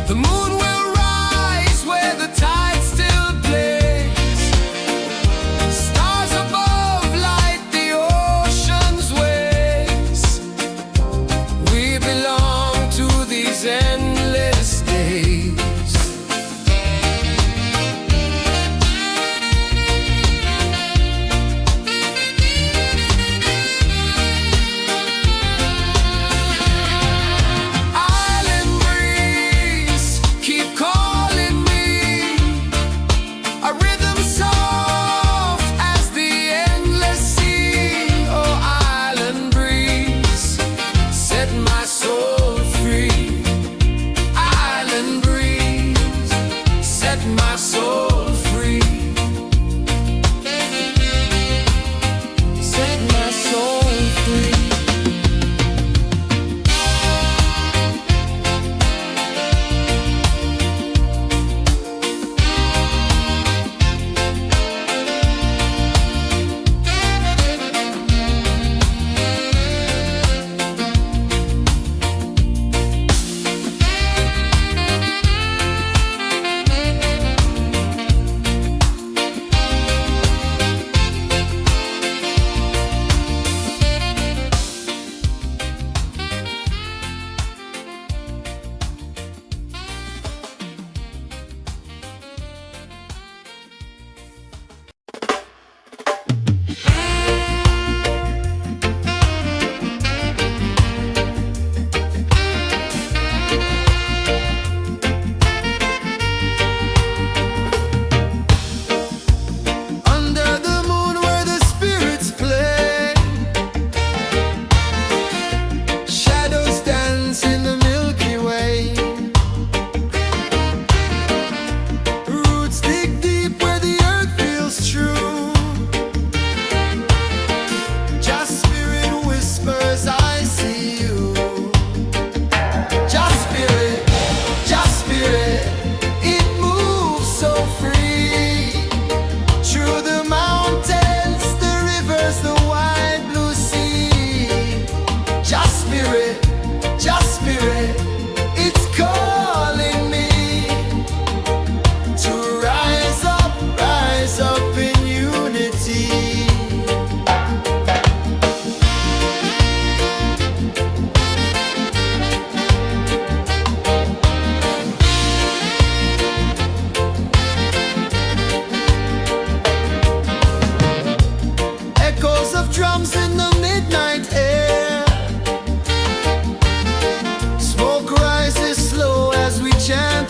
The moon will rise where the tide still plays. Stars above light the ocean's waves. We belong to these endless days. My soul free. Set my soul free.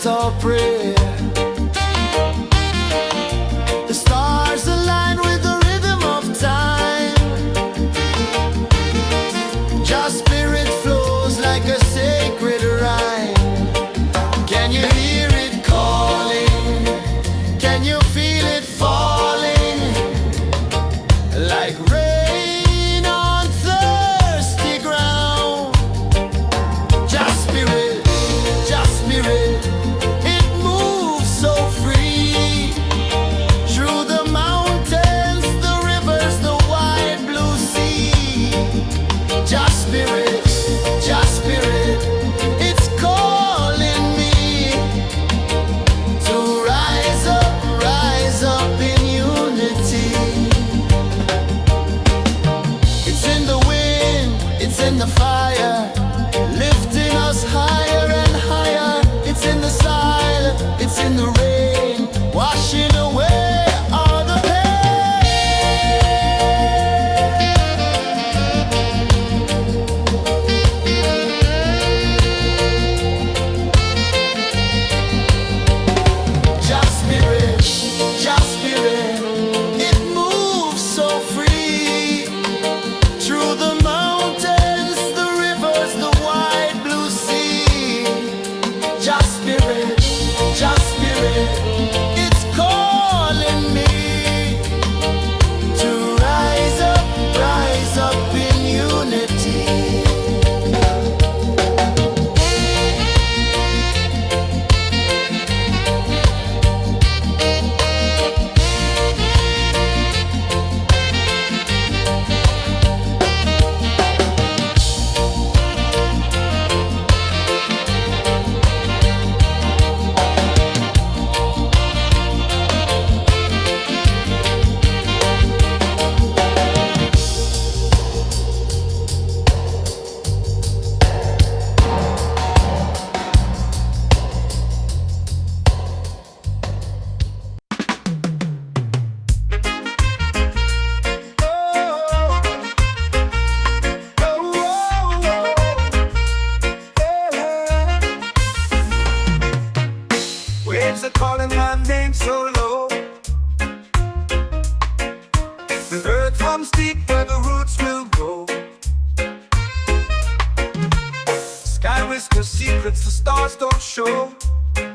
Our prayer. The stars align with the rhythm of time. Just spirit flows like a sacred rhyme. Can you hear it calling? Can you feel it falling? Like rain on thirsty ground. Just spirit, just spirit. It moves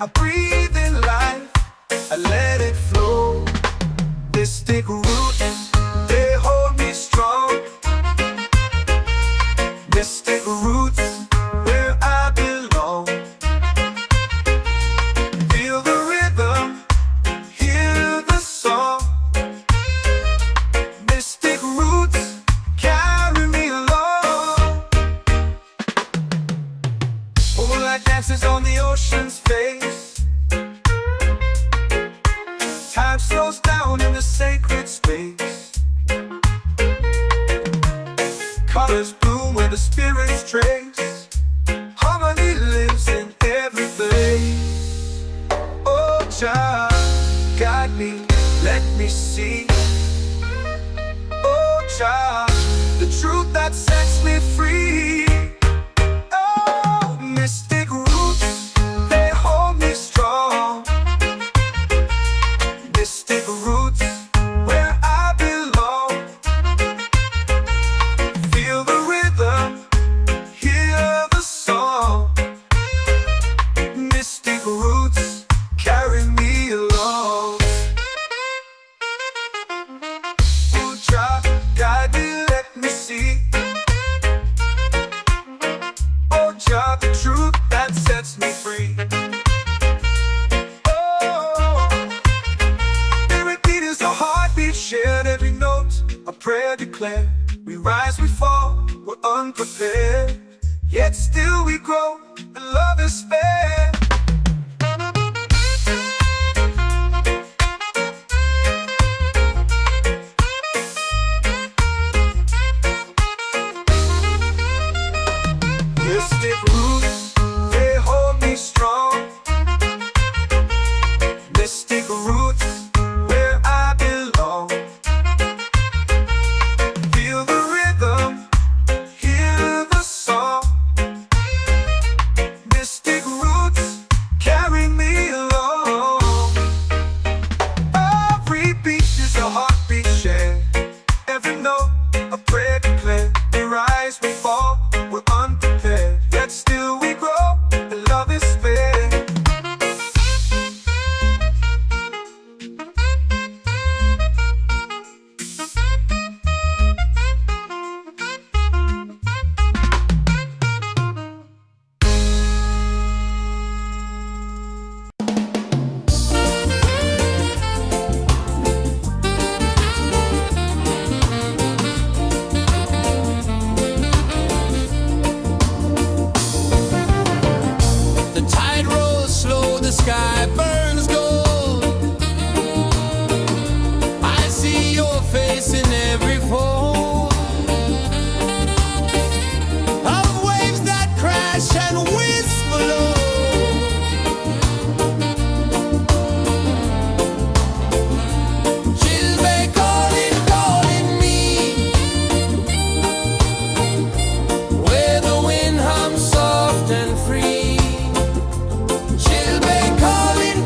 I breathe in life, I let it flow. Mystic roots, they hold me strong. Mystic roots, where I belong. Feel the rhythm, hear the song. Mystic roots, carry me along. Moonlight dances on the ocean's face. Time slows down in the sacred space. Colors bloom where the spirits trace. Harmony lives in every place. Oh, child, guide me, let me see. Oh, child, the truth that sets me free. Oh, mystic roots, they hold me strong. Mystic roots, where I belong. Feel the rhythm, hear the song. Mystic roots, carry me along. Oh, child, guide me, let me see. Oh, child, the truth that sets me free. Shared every note, a prayer declared. We rise, we fall, we're unprepared. Yet still we grow, and love is spared. Mystic roots, they hold me strong. Mystic roots, where I belong. Feel the rhythm, hear the song. Mystic roots, carry me along. Every beat is a heartbeat shared. Every note, a prayer declared. We rise, we fall, we're unprepared. Yet still we grow, and love is spared. The tide rolls slow, the sky burns gold. I see your face in every fold of waves that crash and whisper low. She'll be calling, calling me, where the wind hums soft and free. She'll be calling,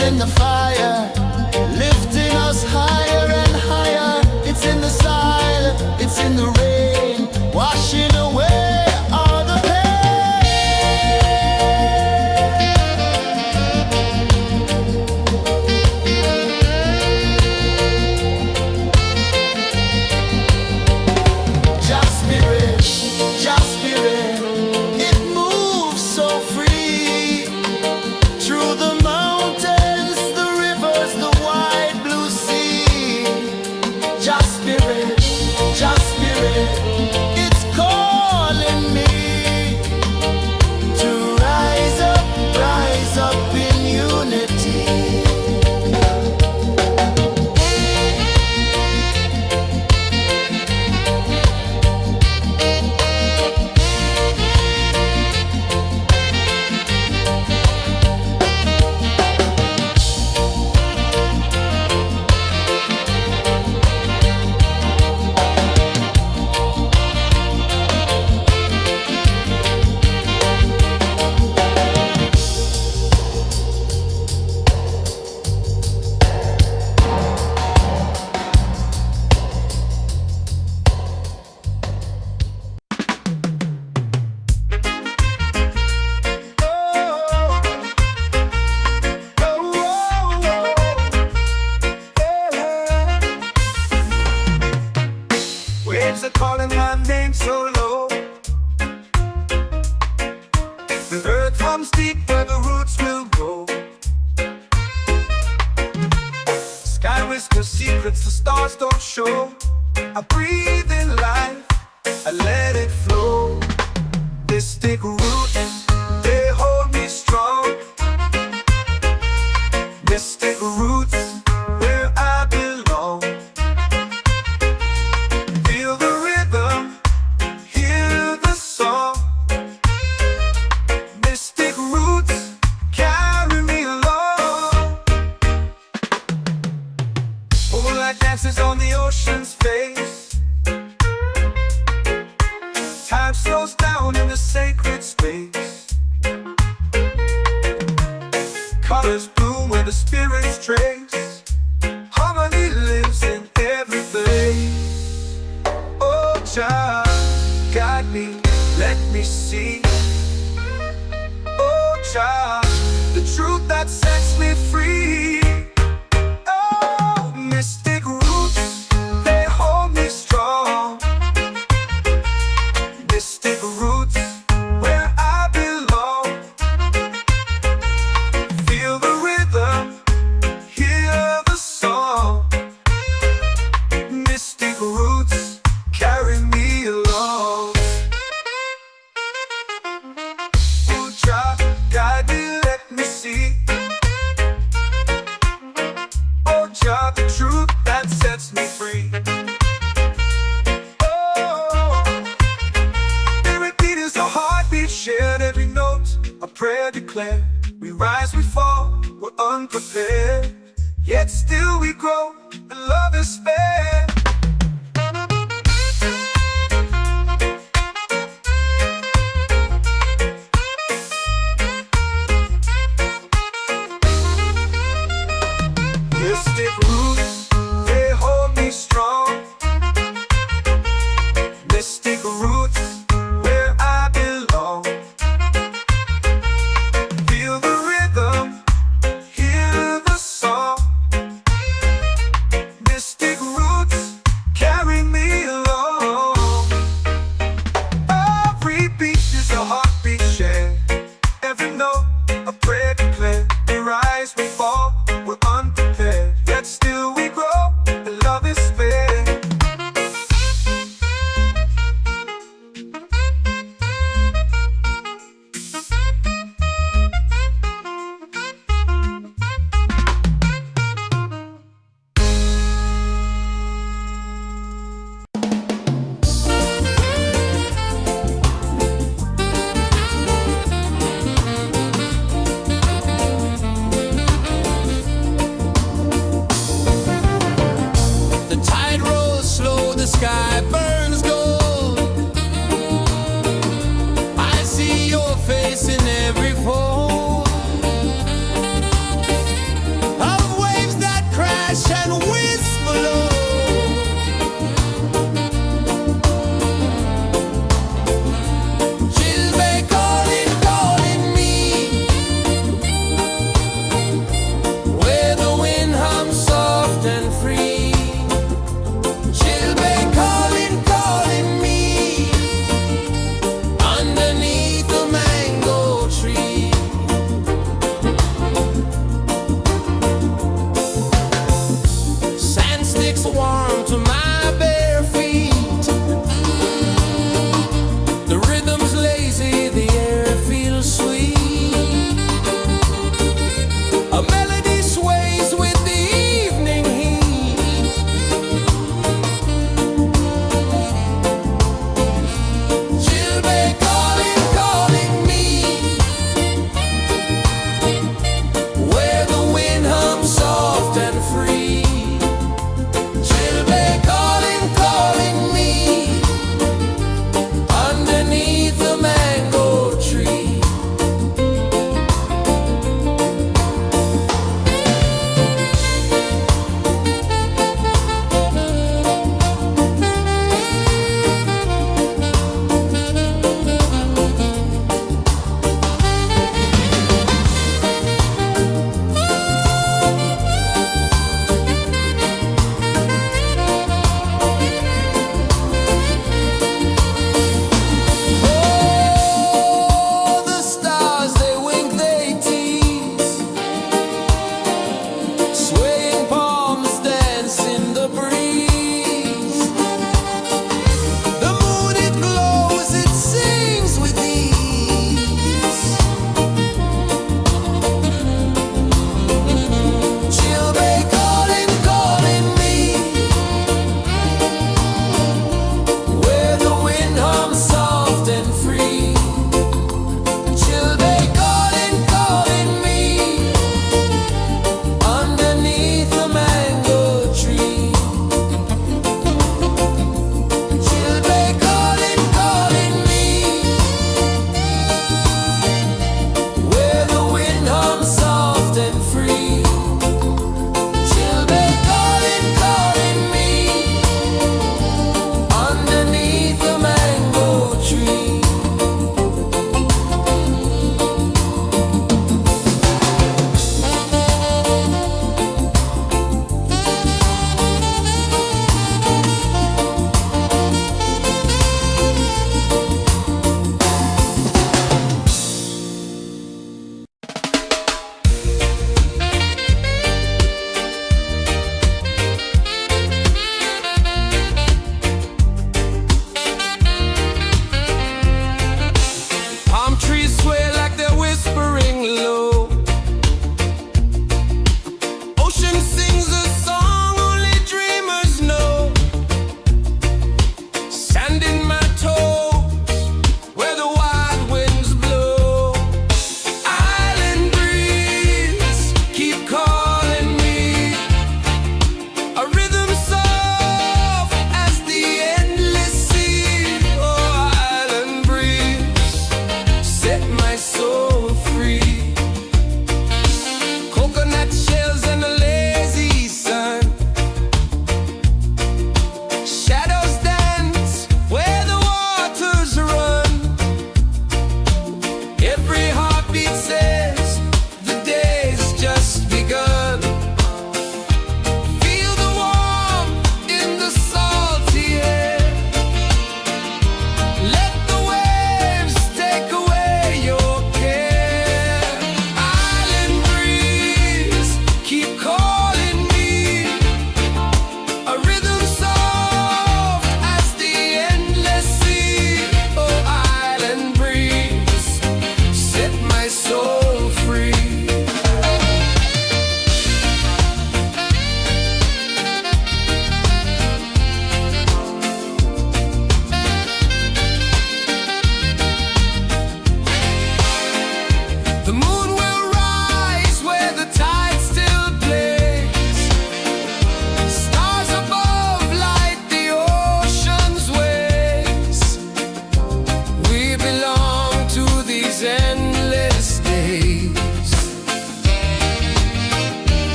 it's in the fire, lifting us higher and higher. It's in the silence, it's in the rain, washing away all the Just spirit, it moves so free through the mountains, the rivers, the wide blue sea. Just spirit, it's calling me to rise up in unity. Waves are calling my name so low. The earth hums deep where the roots will grow. Sky whispers secrets the stars don't show. I breathe in life, I let it flow. Mystic roots, they hold me strong. Mystic roots, where I belong. Feel the rhythm, hear the song. Mystic roots, carry me along. Moonlight dances on the ocean's face. Time slows down in the sacred space. Colors bloom where the spirits trace. Harmony lives in every place. Oh, child, guide me, let me see. Oh, child, the truth that sets me free. Oh, mystic roots, they hold me strong. Mystic roots, where I belong. Feel the rhythm, hear the song. Mystic roots, carry me along. Oh, child, guide me, let me see. Oh, child, the truth that sets me free. Oh, every beat is a heartbeat shared, every note a prayer declared. We rise, we fall, we're unprepared, yet still we grow, and love is spared. Mystic roots, they hold me strong. Mystic roots, where I belong. Feel the rhythm, hear the song. Mystic roots,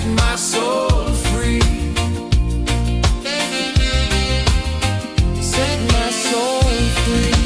set my soul free. Set my soul free.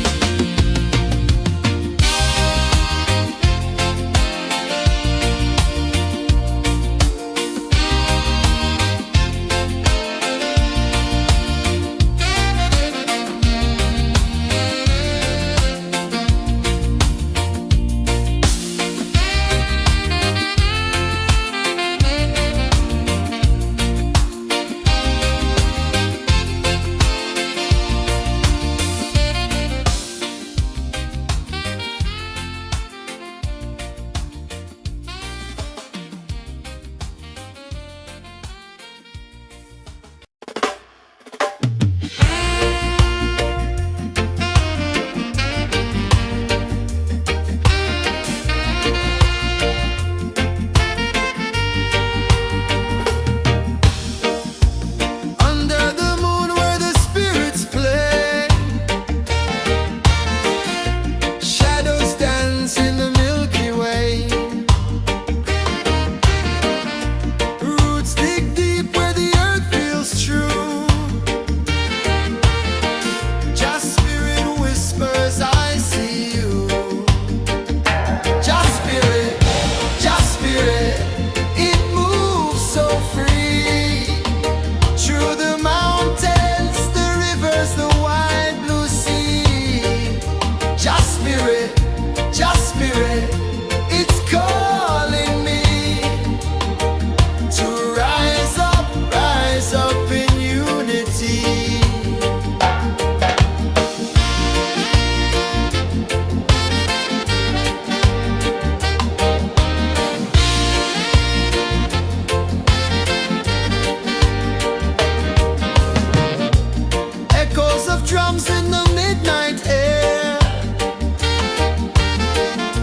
Drums in the midnight air.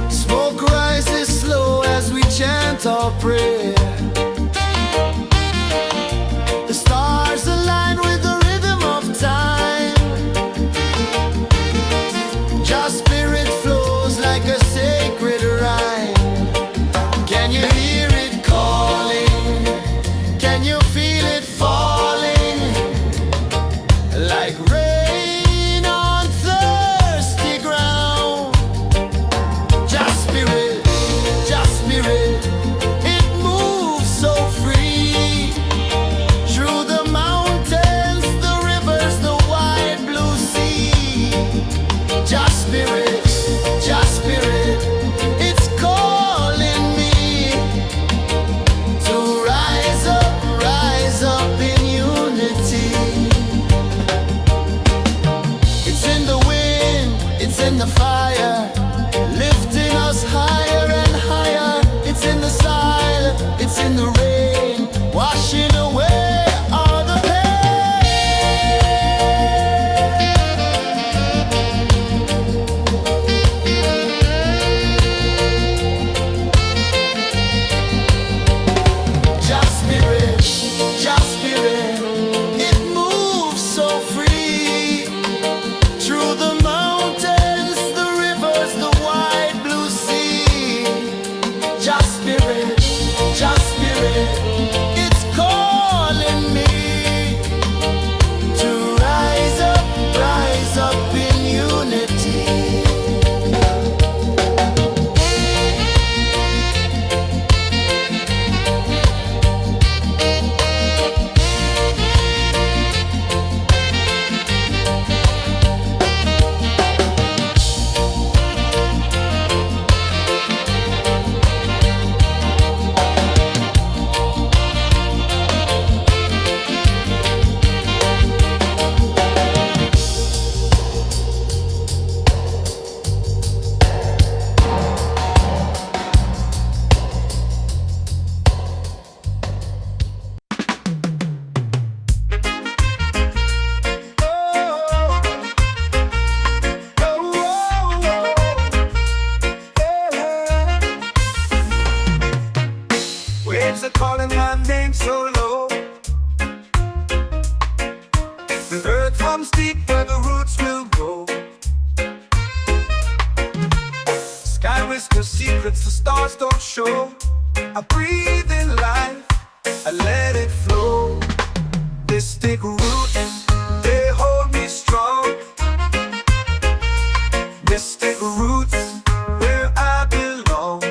Smoke rises slow as we chant our prayer. The stars align with the rhythm of time. Just spirit flows like a sacred rhyme. Can you hear it calling? Can you feel it falling? Like rain in the fire, lifting us higher and higher. It's in the silence, it's in the rain, washing away all the Just spirit, it moves so free through the mountains, the rivers, the wide blue sea. Just spirit, it's calling me to rise up in unity. Waves are calling my name so low. The earth runs deep where the roots will go. Sky whispers secrets the stars don't show. I breathe in life, let it flow. Mystic roots, they hold me strong. Mystic roots, where I belong.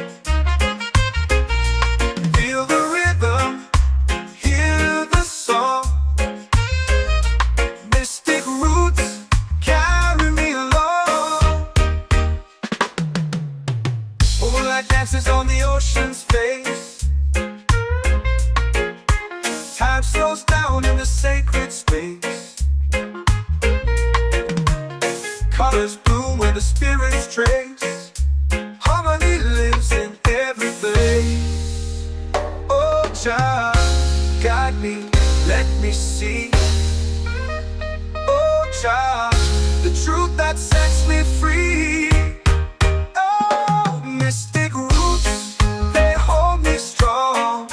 Feel the rhythm, hear the song. Mystic roots, carry me along. Moonlight dances on the ocean's face. Time slows down in the sacred space. Colors bloom where the spirits trace. Harmony lives in every place. Oh, Jah, guide me, let me see. Oh, Jah, the truth that sets me free. Oh, mystic roots, they hold me strong.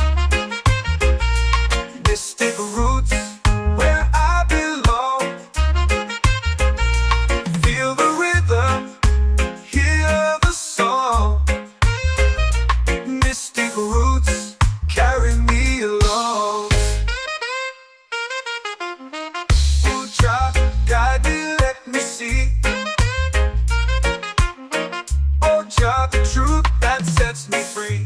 Mystic roots, where I belong. Feel the rhythm, hear the song. Mystic roots, carry me along. Oh, Jah, guide me, let me see. Oh, Jah, the truth that sets me free.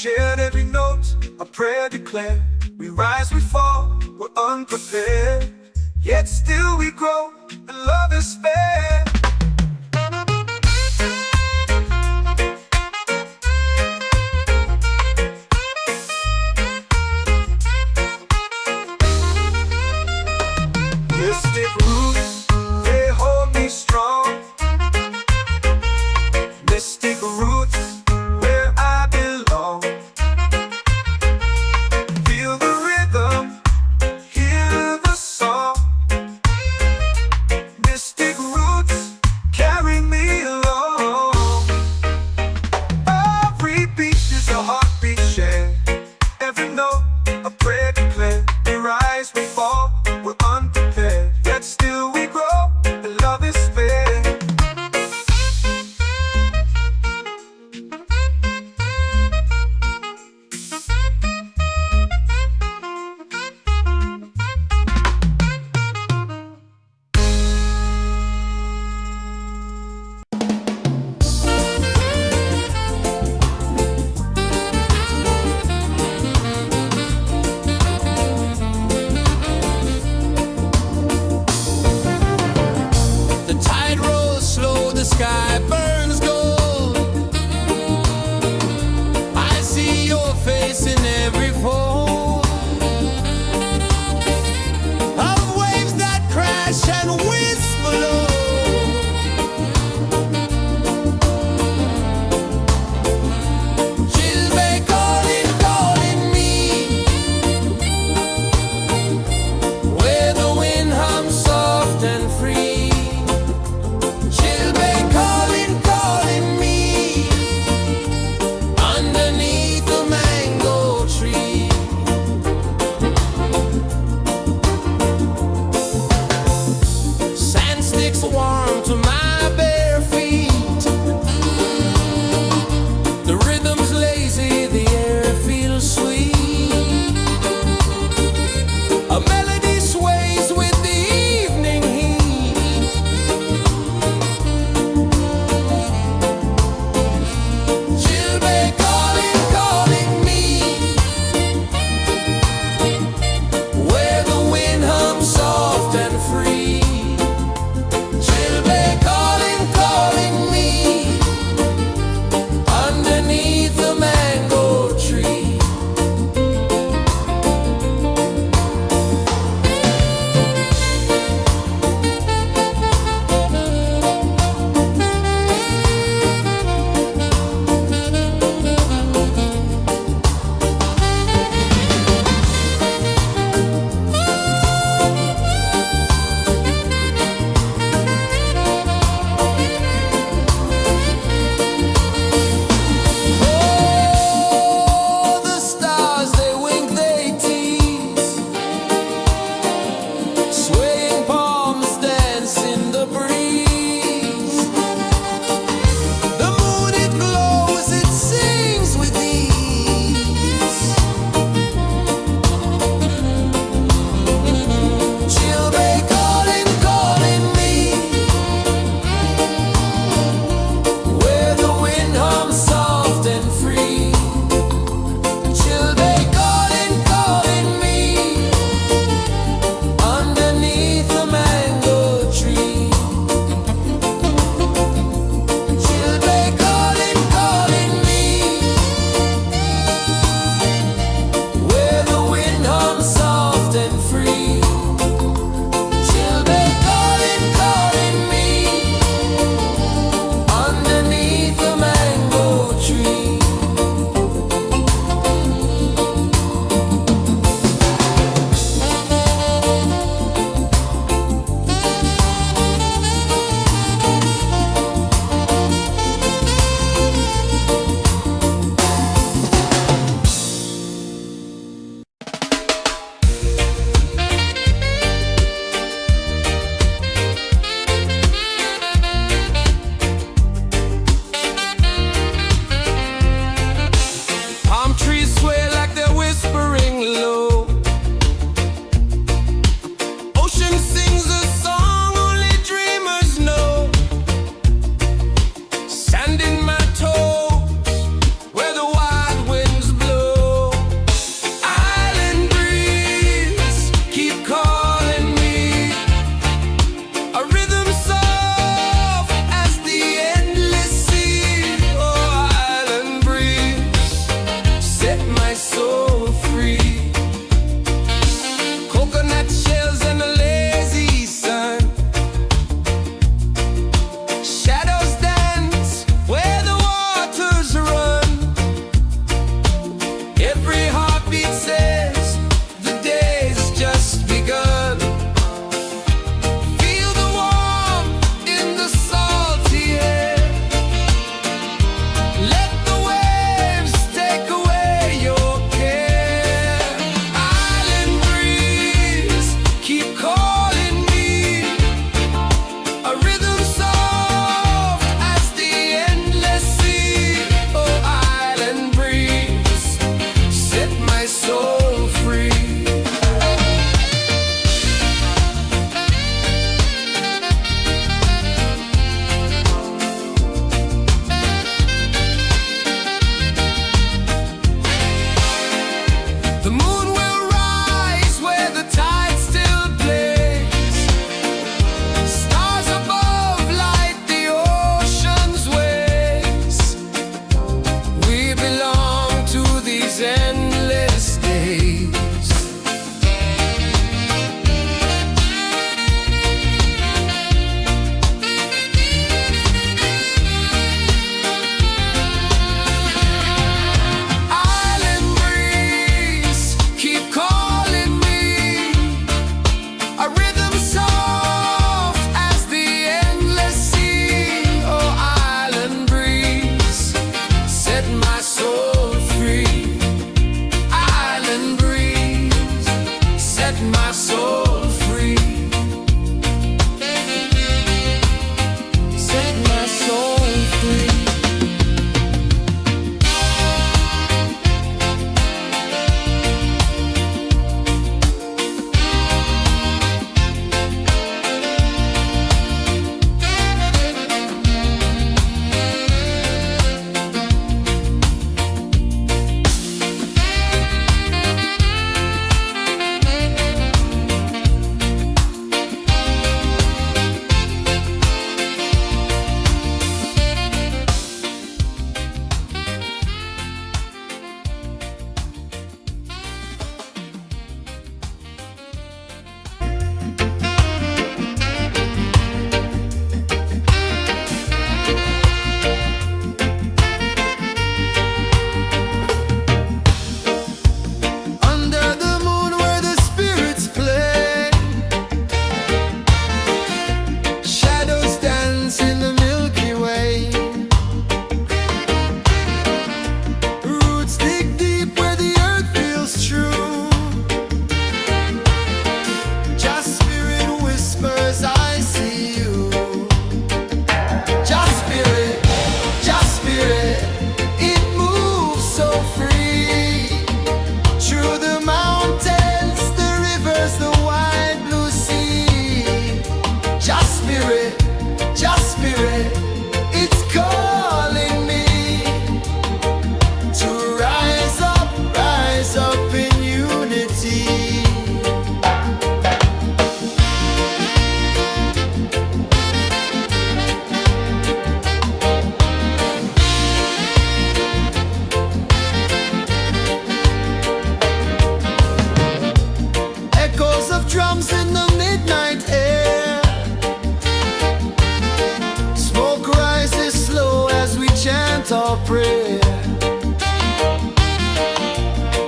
Shared every note, a prayer declared. We rise, we fall, we're unprepared. Yet still we grow, and love is spared. Mystic roots, they hold me strong. Mystic roots, where I belong. Feel the rhythm, hear the song. Mystic roots, chant our prayer.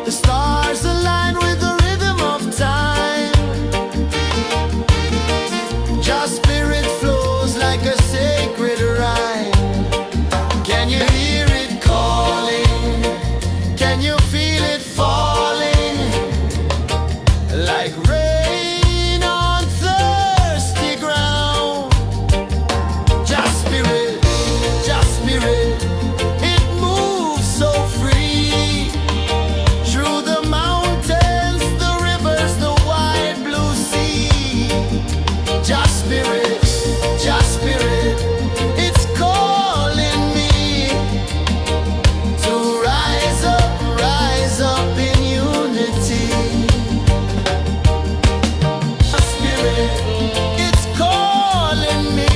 The stars align with the rhythm of time. Your spirit flows like a sacred rhyme. Can you hear it calling? Can you feel it falling? Like rain on thirsty ground. Just spirit, it moves so free. Through the mountains, the rivers, the wide blue sea. Just spirit, it's calling me to rise up in unity. Spirit, it's calling me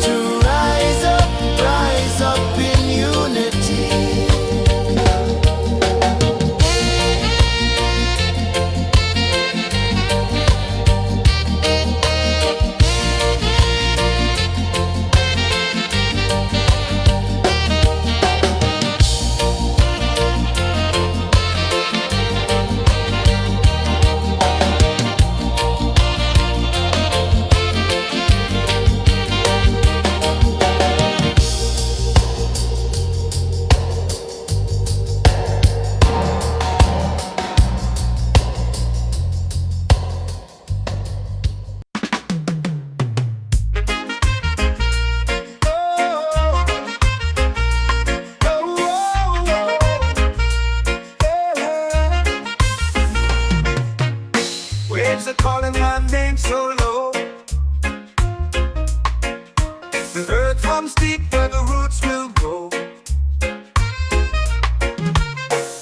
to rise up in unity. Waves are calling my name so low. The earth runs deep where the roots will grow.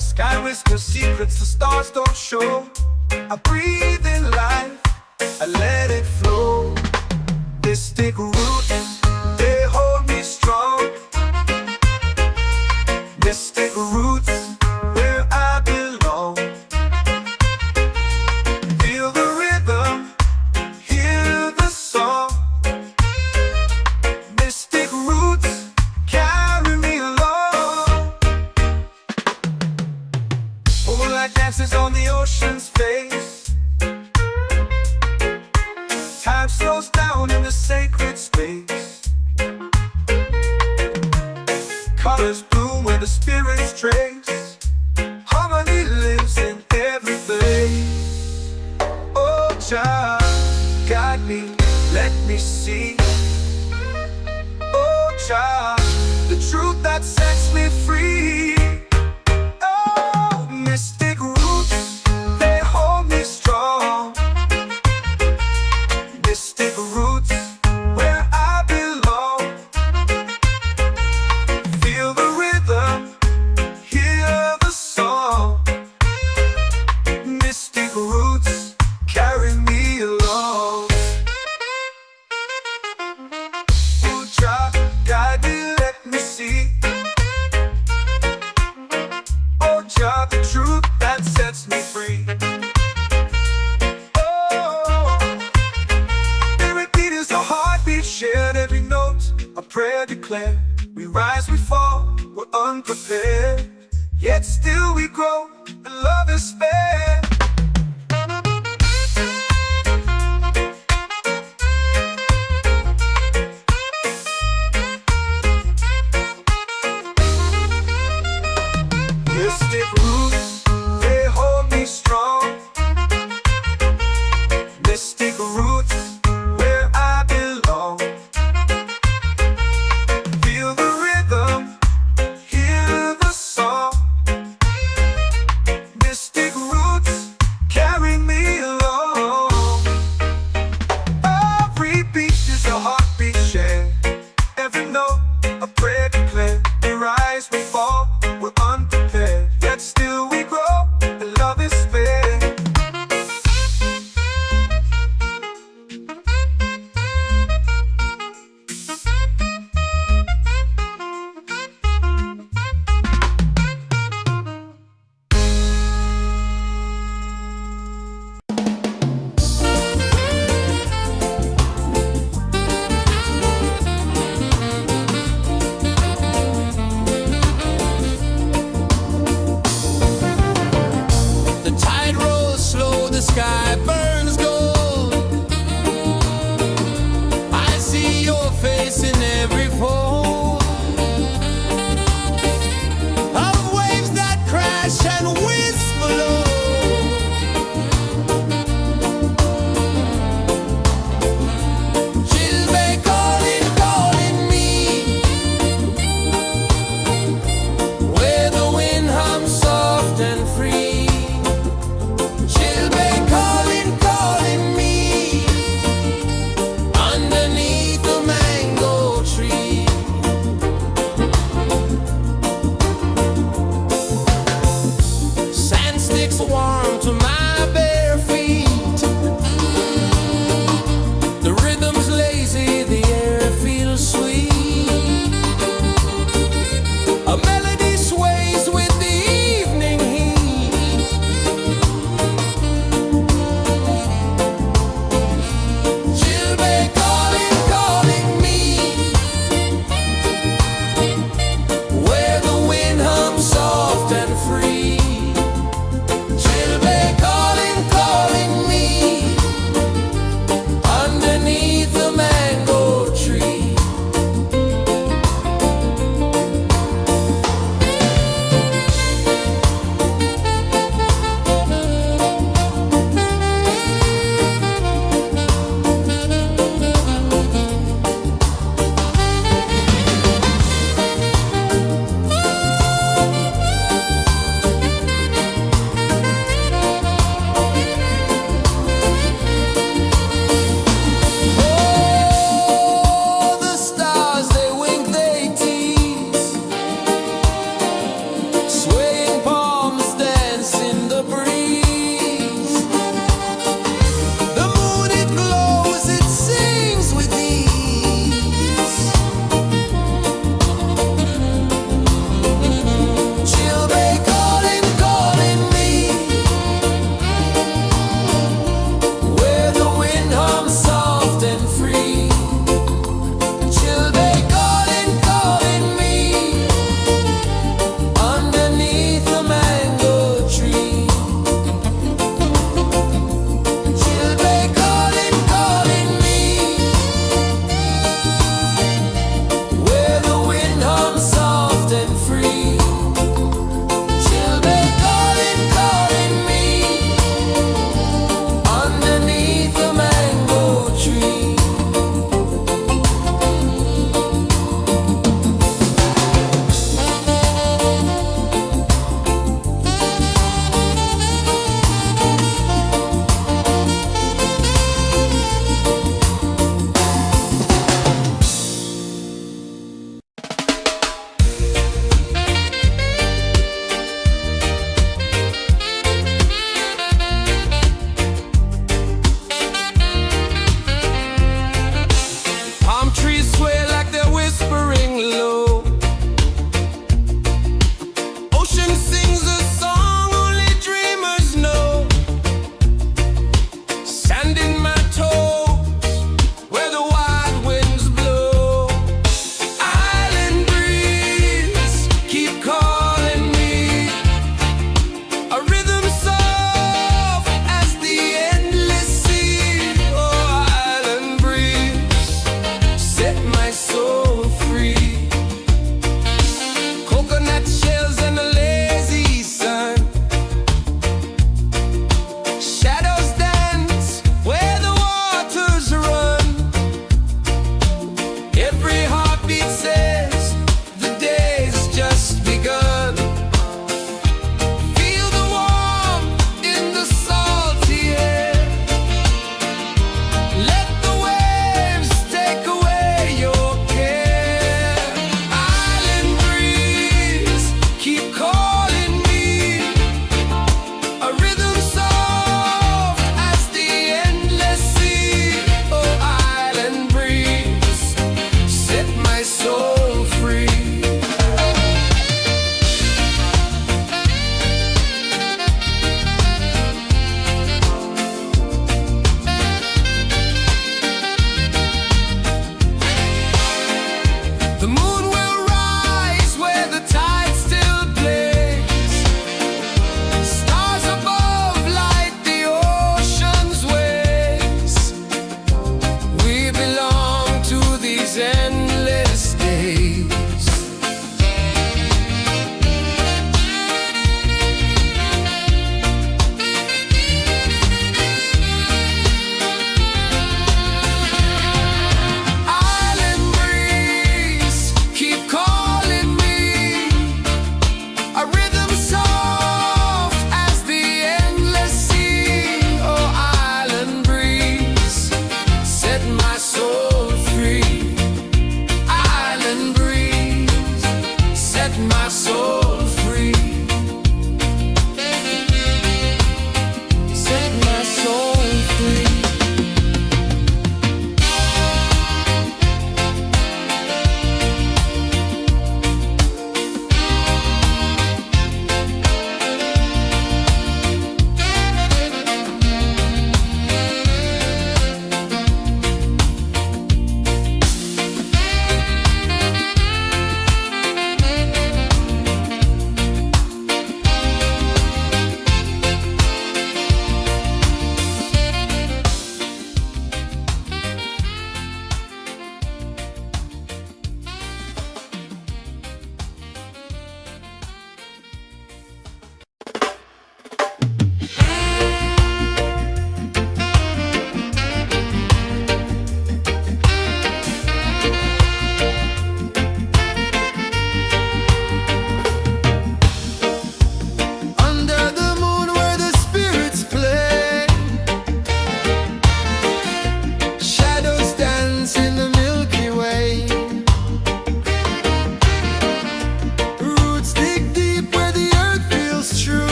Sky whispers secrets the stars don't show. I breathe in life, I let it flow. Mystic roots, they hold me strong. Mystic roots, where I belong. Feel the rhythm, hear the song. Mystic roots, carry me along. Moonlight dances on the ocean's face. Time slows down in the sacred space. Colors bloom where the spirits trace. Harmony lives in every place. Oh, child, guide me, let me see. Oh, child, the truth that sets me free. Oh, mystic roots, they hold me strong. Mystic roots, where I belong. Feel the rhythm, hear the song. Mystic roots, carry me along. Oh, child, guide me, let me see. Oh, child, the truth that sets me free. Oh, every beat is a heartbeat shared, every note a prayer declared. We rise, we fall, we're unprepared, yet still we grow, and love is fair. Mystic roots, they hold me strong. Mystic roots, where I belong. Feel the rhythm, hear the song. Mystic roots,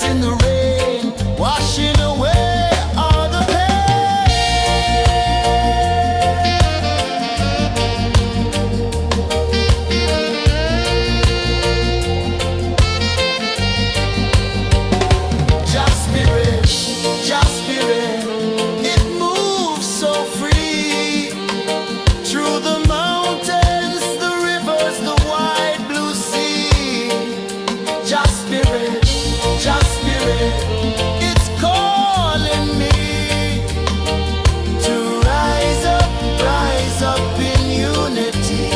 in the rain, washing away all the pain. Just spirit, just spirit, it moves so free through the mountains, the rivers, the wide blue sea. Just spirit, it's calling me to rise up in unity.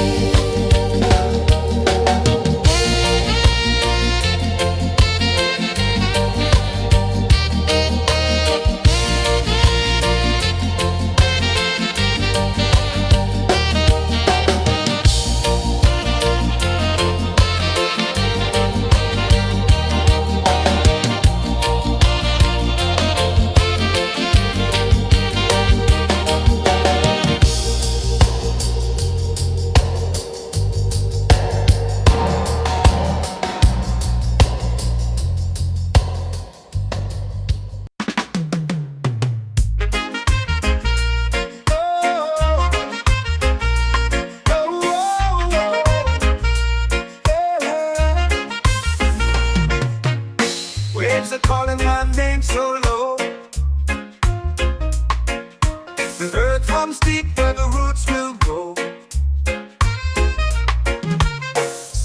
Waves are calling my name so low. The earth comes deep where the roots will go.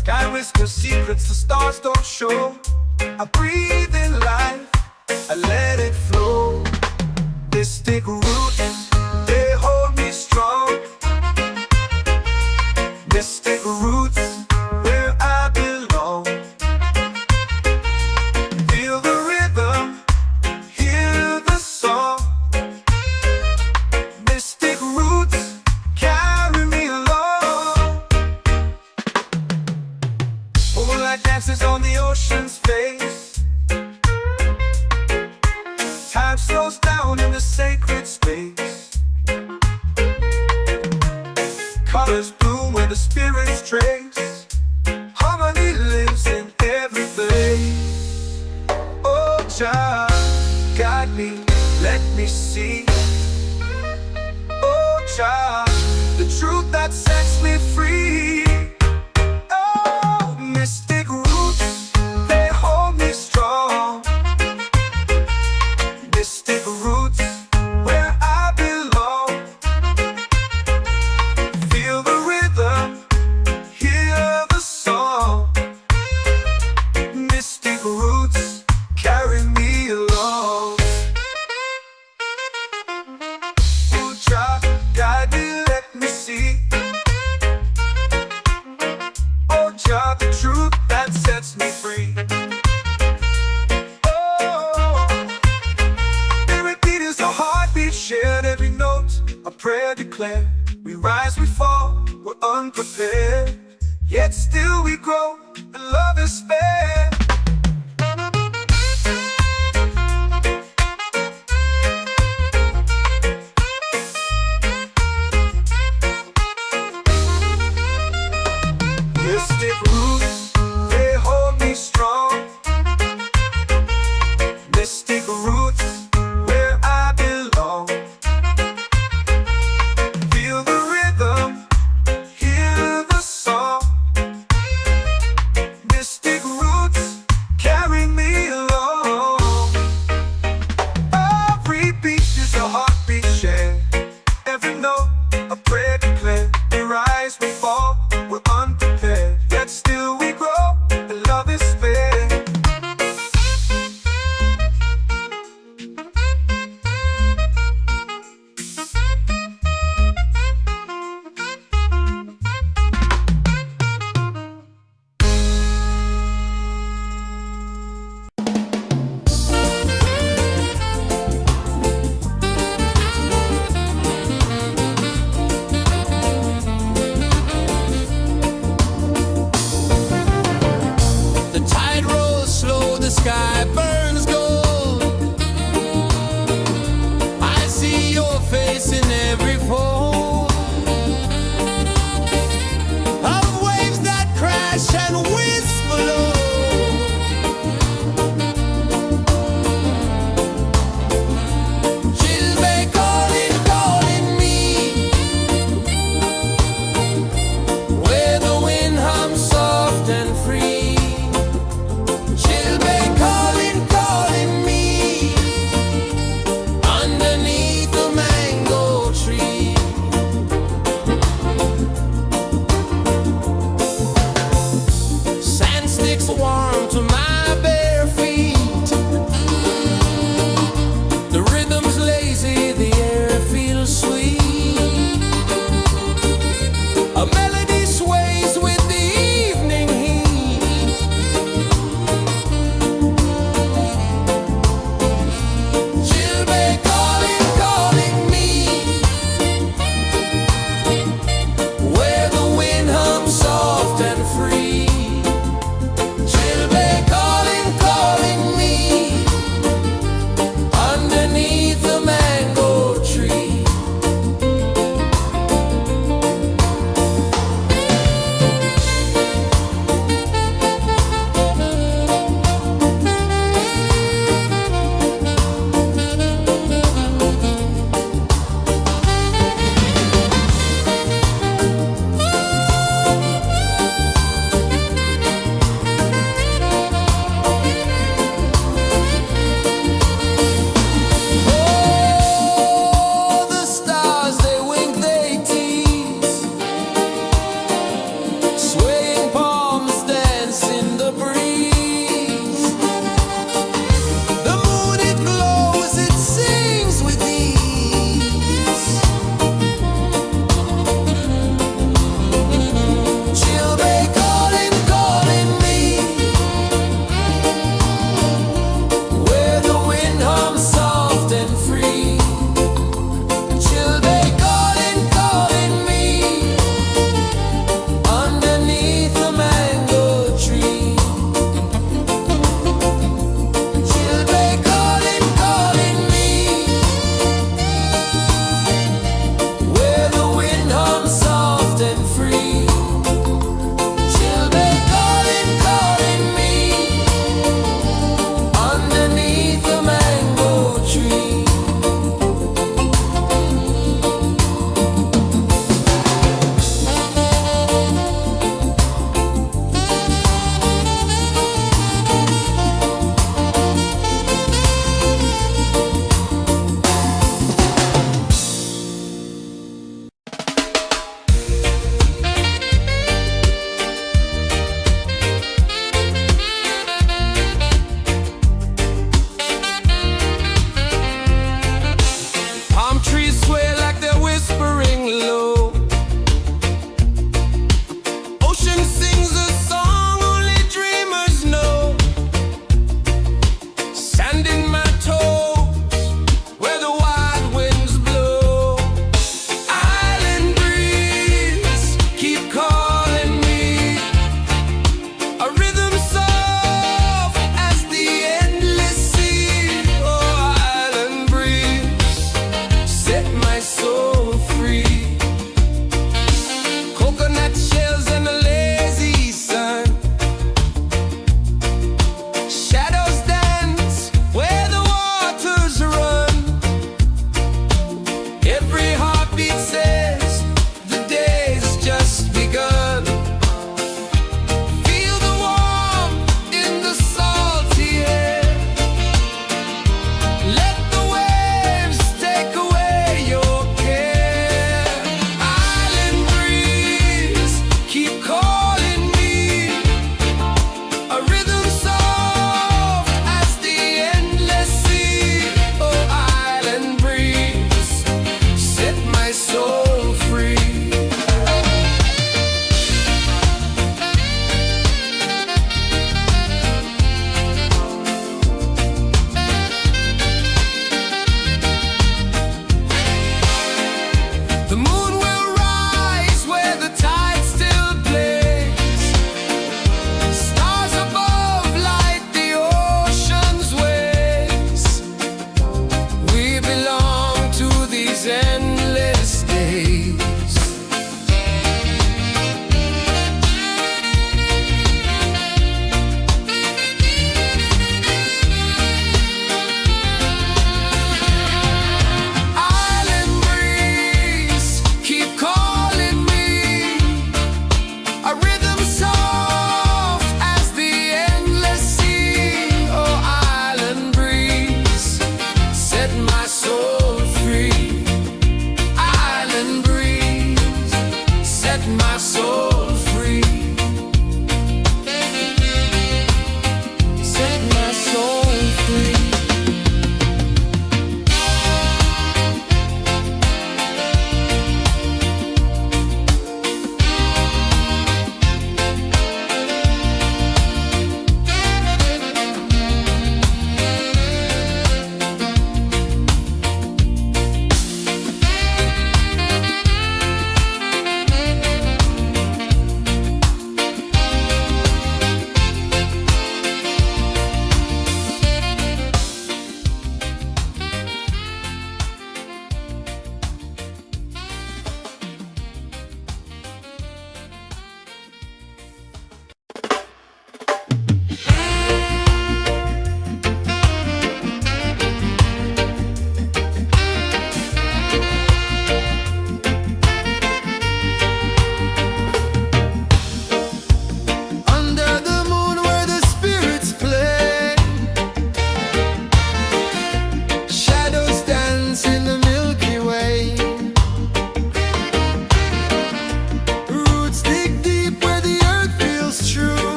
Sky whispers secrets the stars don't show. I breathe in life, I let it flow. Mystic roots, they hold me strong. Mystic roots, where I belong. Feel the rhythm, hear the song. Mystic roots, carry me along. Moonlight dances on the ocean's face. Time slows down in the sacred space. Colors bloom where the spirits trace. Harmony lives in every face. Oh, Jah, guide me, let me see. Oh, Jah, the truth that sets me free. Oh, mystic roots, they hold me strong. Mystic roots, where I belong. Feel the rhythm, hear the song. Mystic roots, carry me along. Oh, Jah, guide me, let me see. Oh, Jah, the truth that sets me free. Oh, spirit beat is a heartbeat, shared every note. A prayer declared. We rise, we fall, we're unprepared. Yet still we grow, and love is spared. Mystic roots, they hold me strong. Mystic roots, where I belong. Feel the rhythm, hear the song. Mystic roots,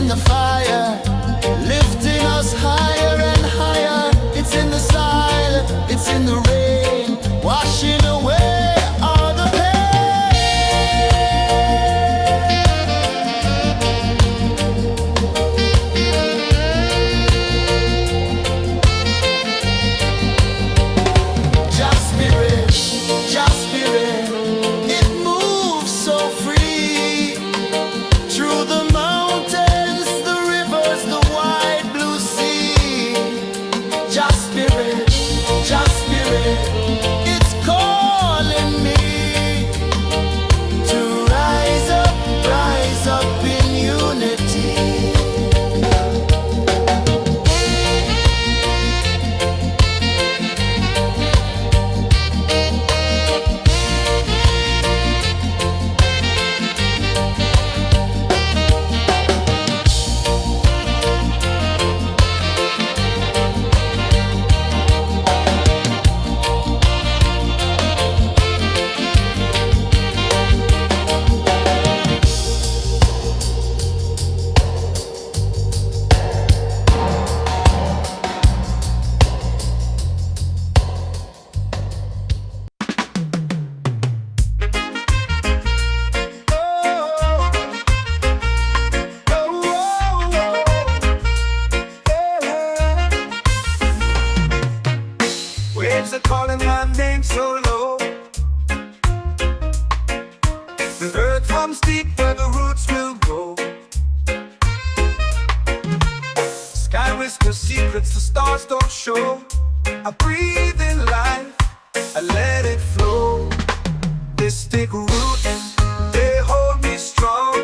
in the fire, lifting us higher and higher. It's in the silence, it's in the rain, washing away all the pain. Just spirit, it moves so free through the mountains, the rivers, the wide blue sea. Just spirit, it's calling me to rise up in unity. Waves are calling my name so low. The earth comes deep where the roots will go. Sky whispers secrets the stars don't show. I breathe in life, I let it flow. Mystic roots, they hold me strong.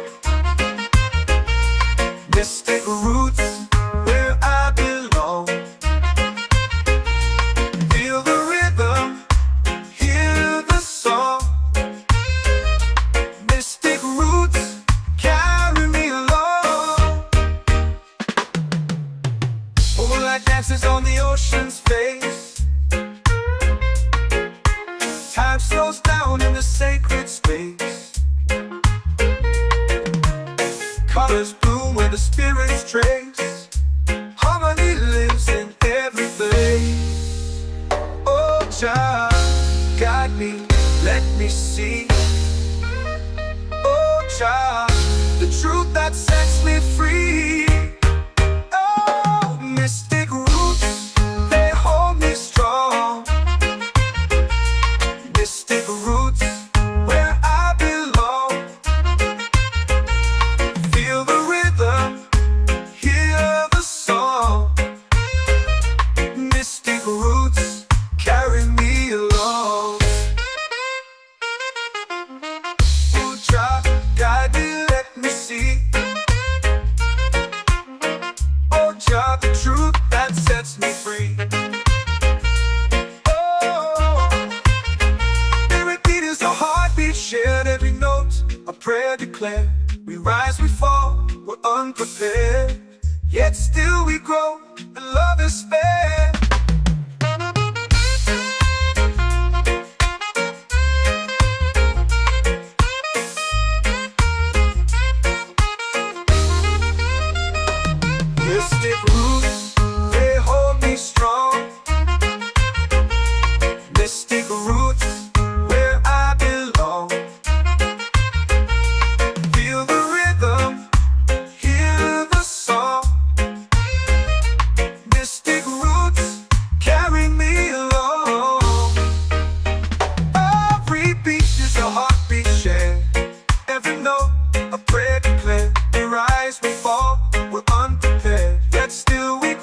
Mystic roots, where I belong. Feel the rhythm, hear the song. Mystic roots, carry me along. Moonlight dances on the ocean's face. Time slows down in the sacred space. Colors bloom where the spirits trace. Harmony lives in every place. Oh, child, guide me, let me see. Oh, child, the truth that sets me free. Oh, mystic roots, they hold me strong. Mystic roots, where I belong. Feel the rhythm, hear the song. Mystic roots, carry me along. Oh, child, guide me, let me see. Oh, child, the truth that sets me free. Oh, every beat is a heartbeat shared, every note a prayer declared. We rise, we fall, we're unprepared, yet still we grow, and love is spared. Mystic roots, they hold me strong. Mystic roots, where I belong. Feel the rhythm, hear the song. Mystic roots, carry me along. Every beat is a heartbeat shared, every note a prayer declared. We rise, we fall, we're unprepared, yet still we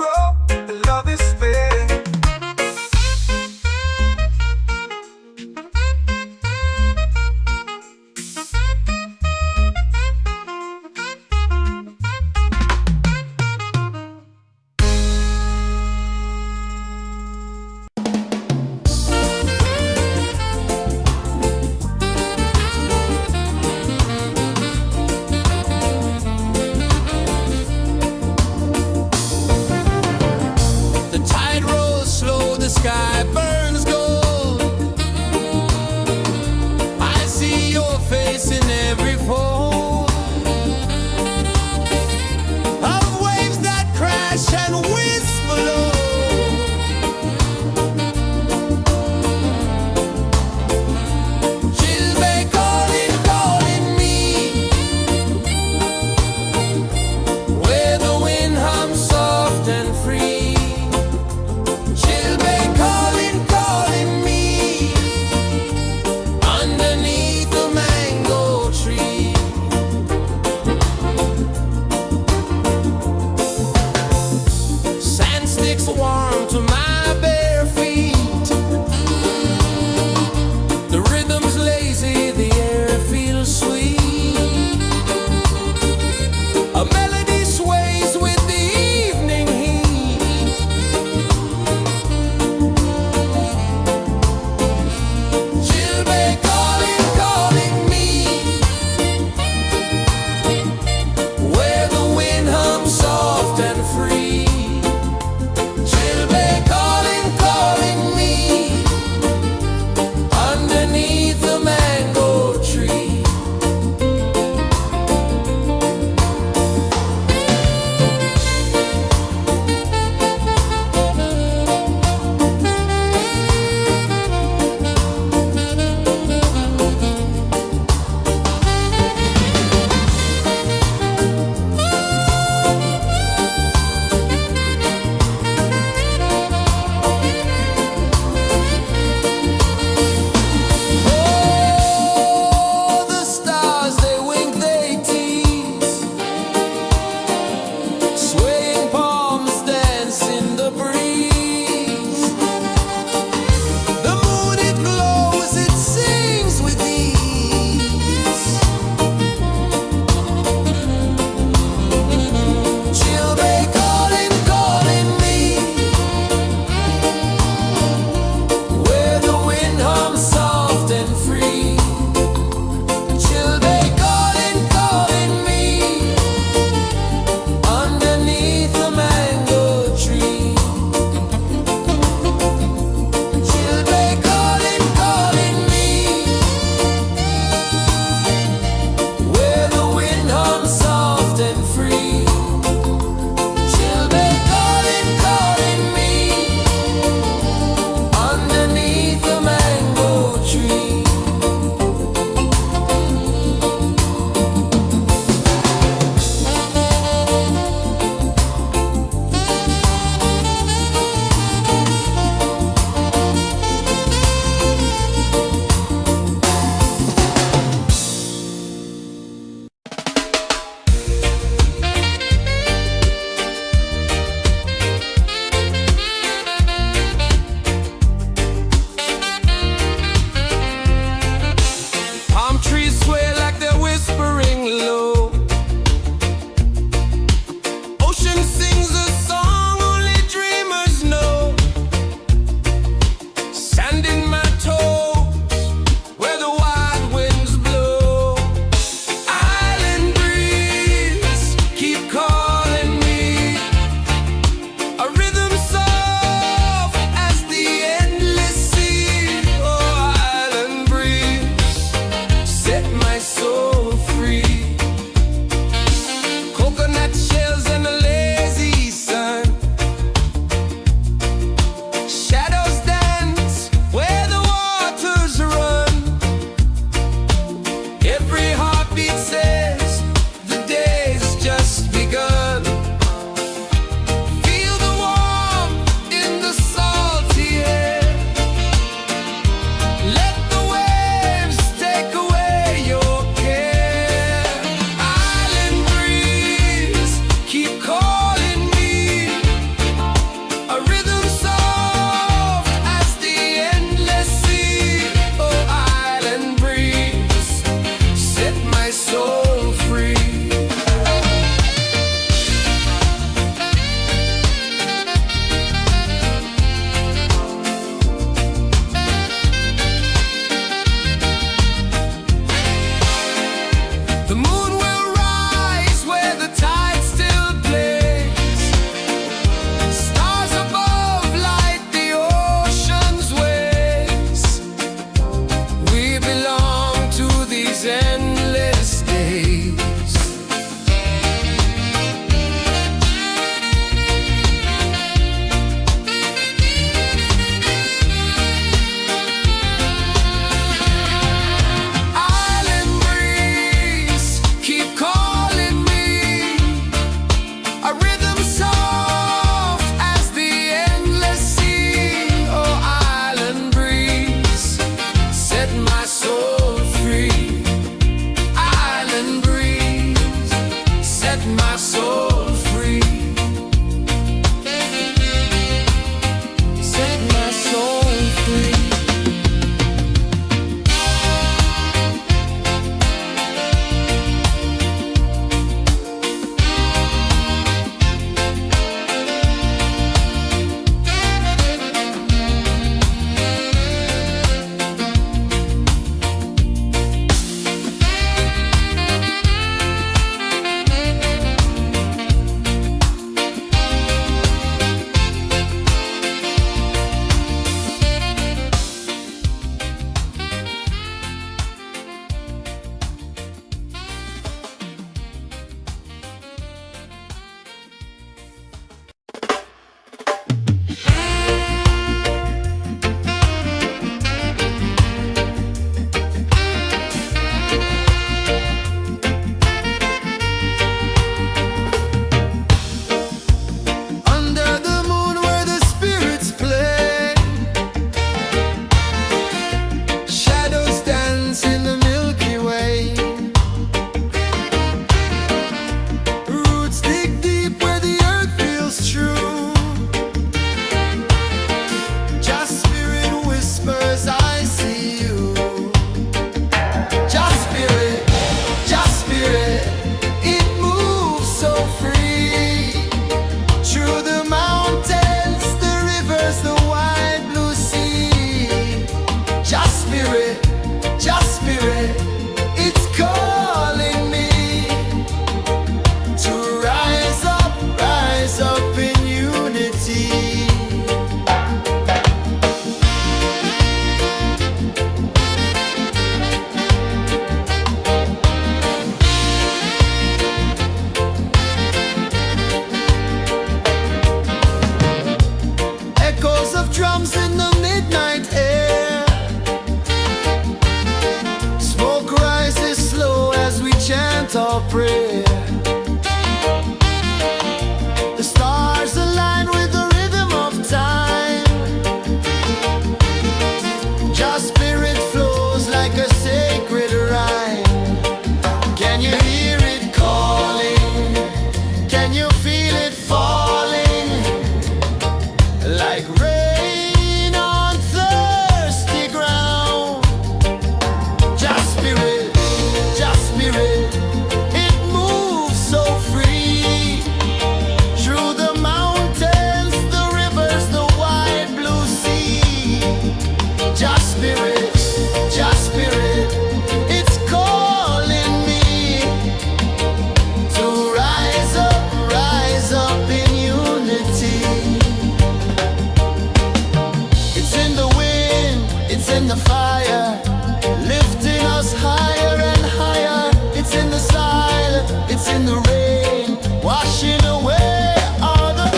washing away all the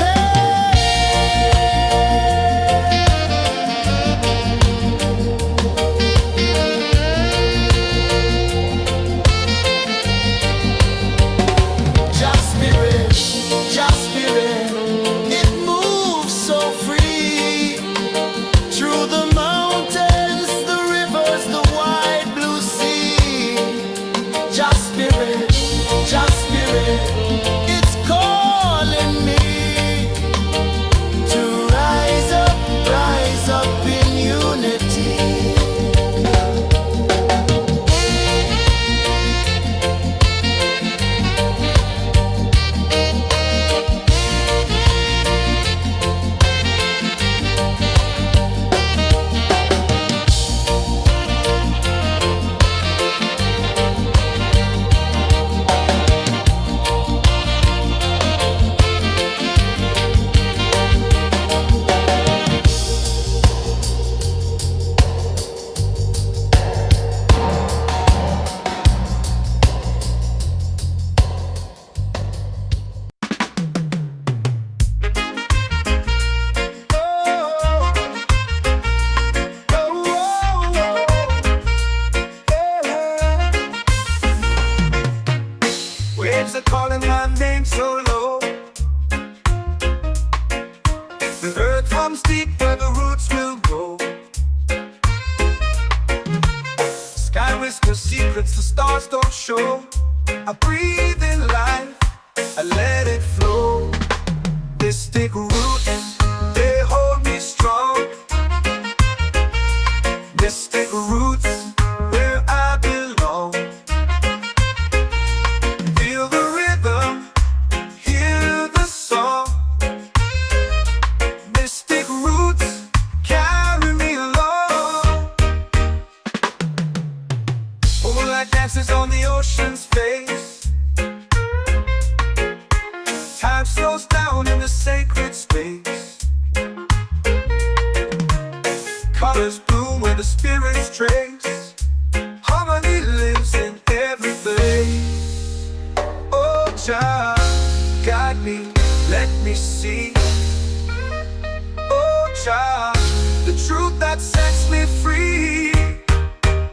Just spirit, it moves so free through the mountains, the rivers, the wide blue sea. Just spirit, it's calling me to rise up in unity. Waves are calling my name so low. The earth hums deep where the roots will grow. Sky whispers secrets the stars don't show. I breathe in life, I let it flow. Mystic roots, they hold me strong. Mystic roots, where I belong. Feel the rhythm, hear the song. Mystic roots, carry me along. Moonlight dances on the ocean's face. Time slows down in the sacred space. Colors bloom where the spirits trace. Harmony lives in every place. Oh, Jah, guide me, let me see. Oh, Jah, the truth that sets me free.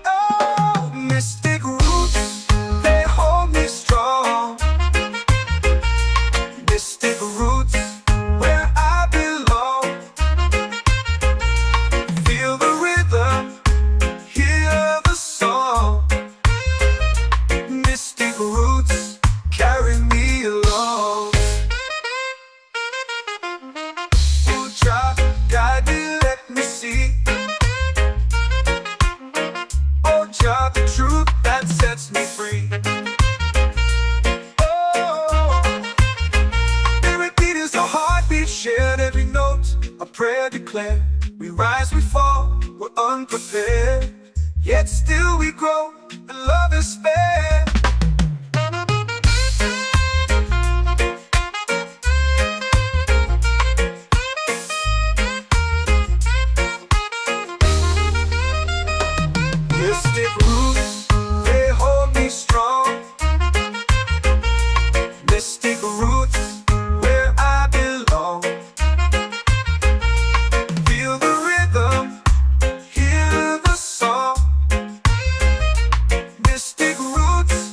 Oh, mystic roots, they hold me strong. Mystic roots, where I belong. Feel the rhythm, hear the song. Mystic roots, carry me along. Oh, Jah, guide me, let me see. Oh, Jah, the truth that sets me free. Oh, every beat is a heartbeat shared, every note a prayer declared. We rise, we fall, we're unprepared, yet still we grow, and love is fair. Mystic roots, they hold me strong. Mystic roots, where I belong. Feel the rhythm, hear the song. Mystic roots,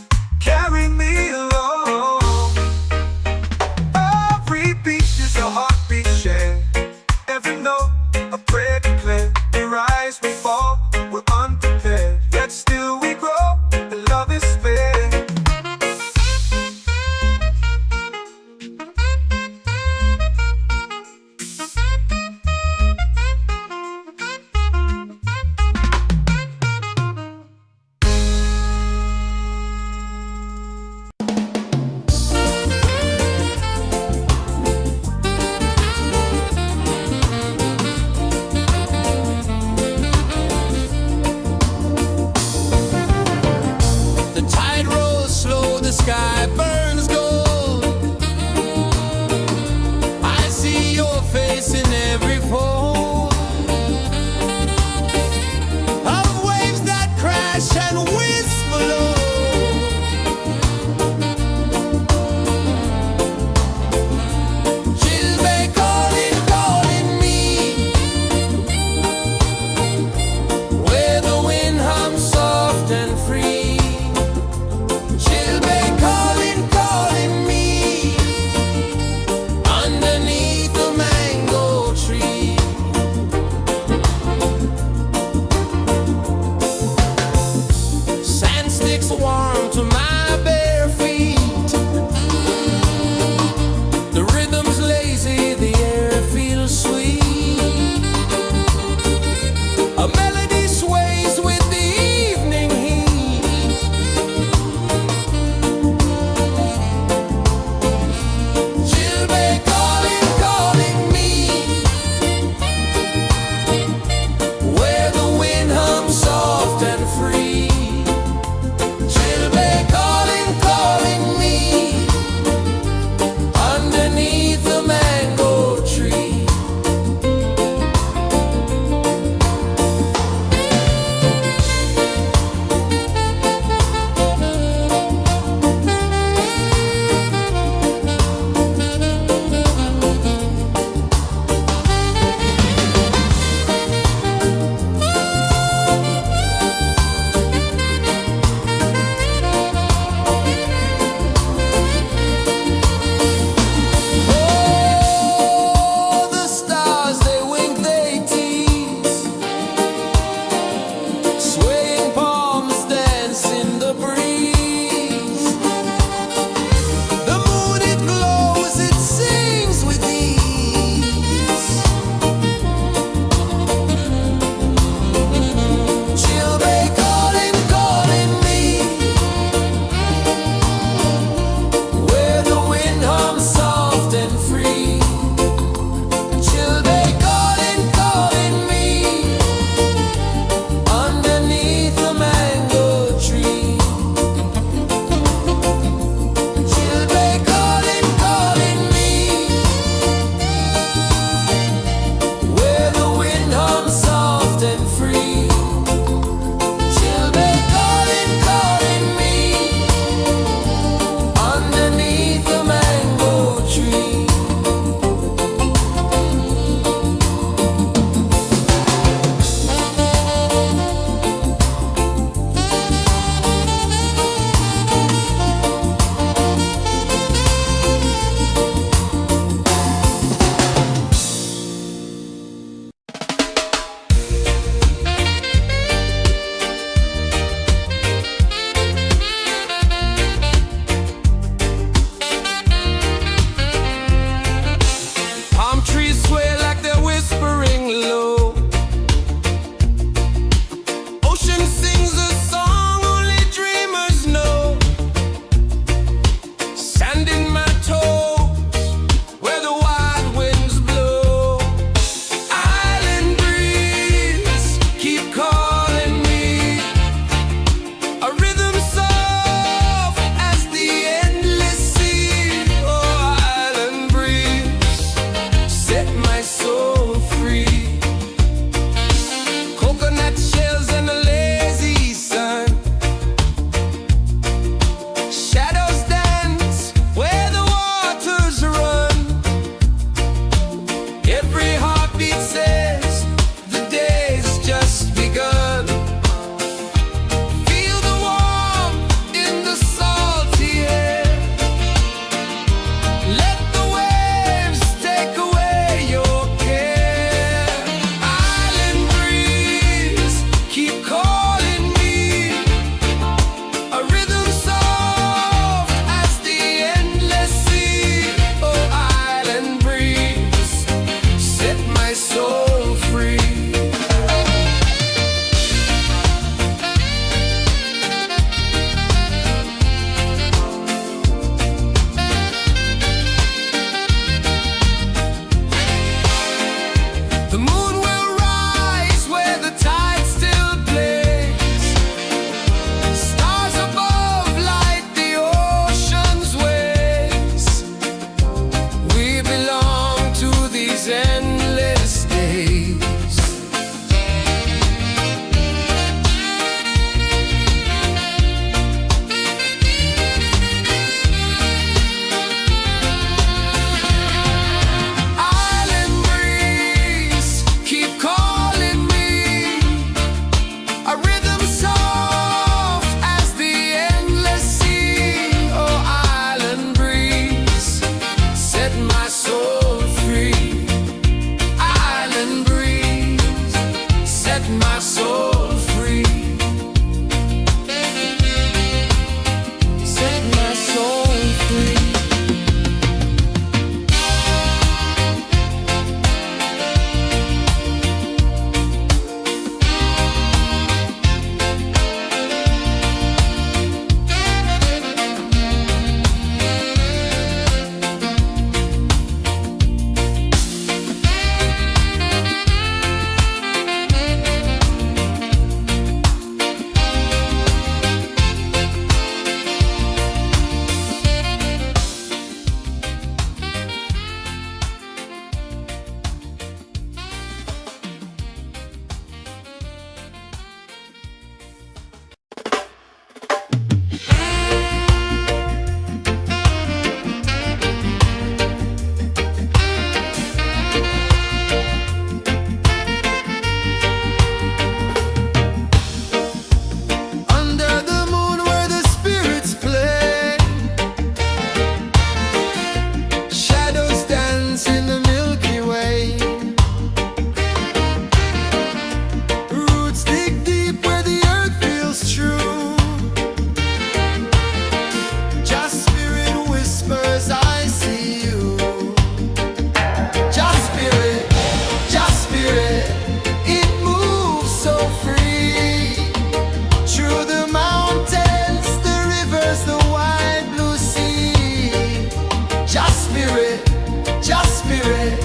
Just spirit,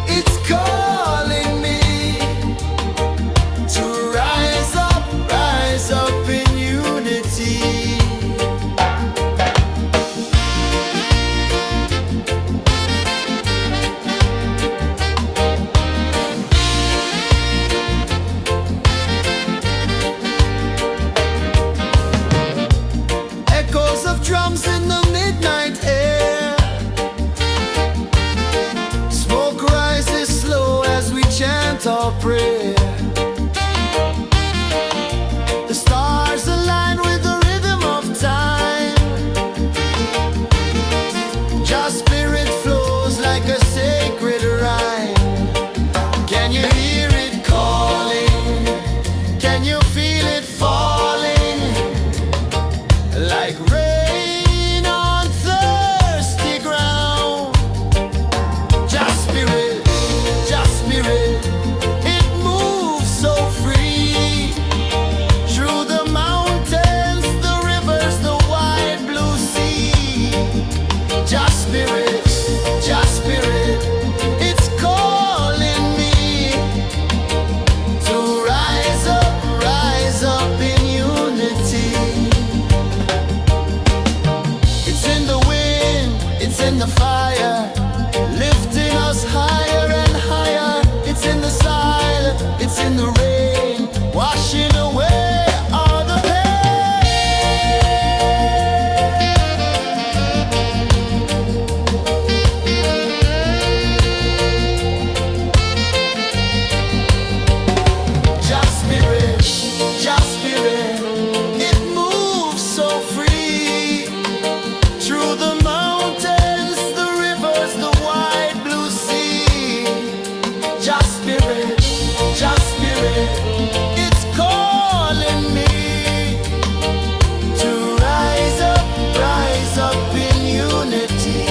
it's calling me to rise up in unity. Echoes of drums in the midnight air. Smoke rises slow as we chant our prayer. The stars align with the rhythm of time. Just spirit flows like a sacred rhyme. Can you hear it calling? Can you feel it falling? Like rain on thirsty ground. Just spirit, it moves so free. Through the mountains, the rivers, the wide blue sea. Just spirit, it's calling me to rise up in unity. It's in the wind, it's in the fire, lifting us higher and higher. It's in the silence, it's in the rain, washing away all the pain. Just spirit, it moves so free. Through the mountains, the rivers, the wide blue sea. Just spirit, it's calling me to rise up in unity.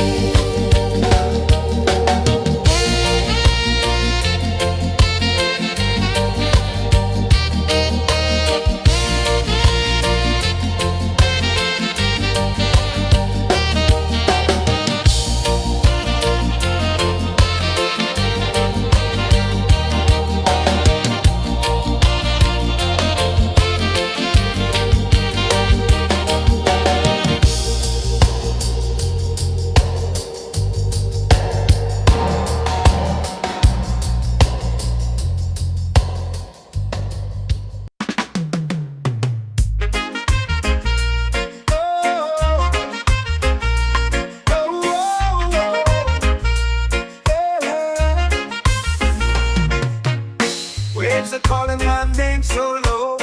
Waves are calling my name so low.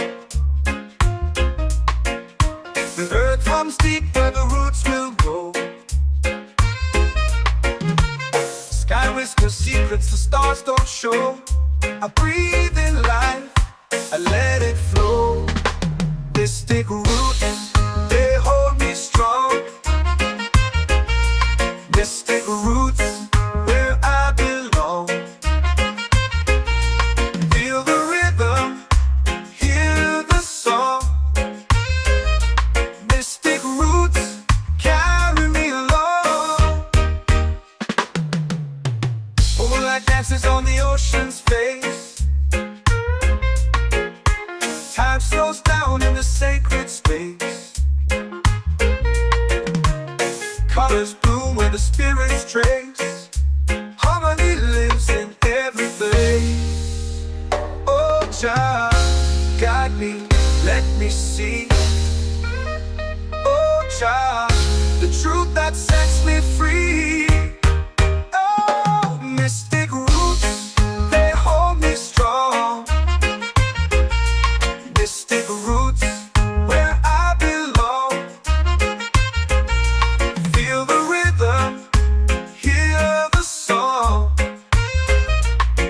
The earth runs deep where the roots will go. Sky whispers secrets the stars don't show. I breathe in life, I let it flow. They stick root and they hold me strong. Mystic roots where I belong. Feel the rhythm, hear the song. Mystic roots carry me along. Moonlight dances on the ocean's face. Time slows down in the sacred space. Colors bloom where the spirits trace. Harmony lives in every face. Oh, child, guide me, let me see. Oh, child, the truth that sets me free. Oh, mystic roots, they hold me strong. Mystic roots where I belong. Feel the rhythm, hear the song.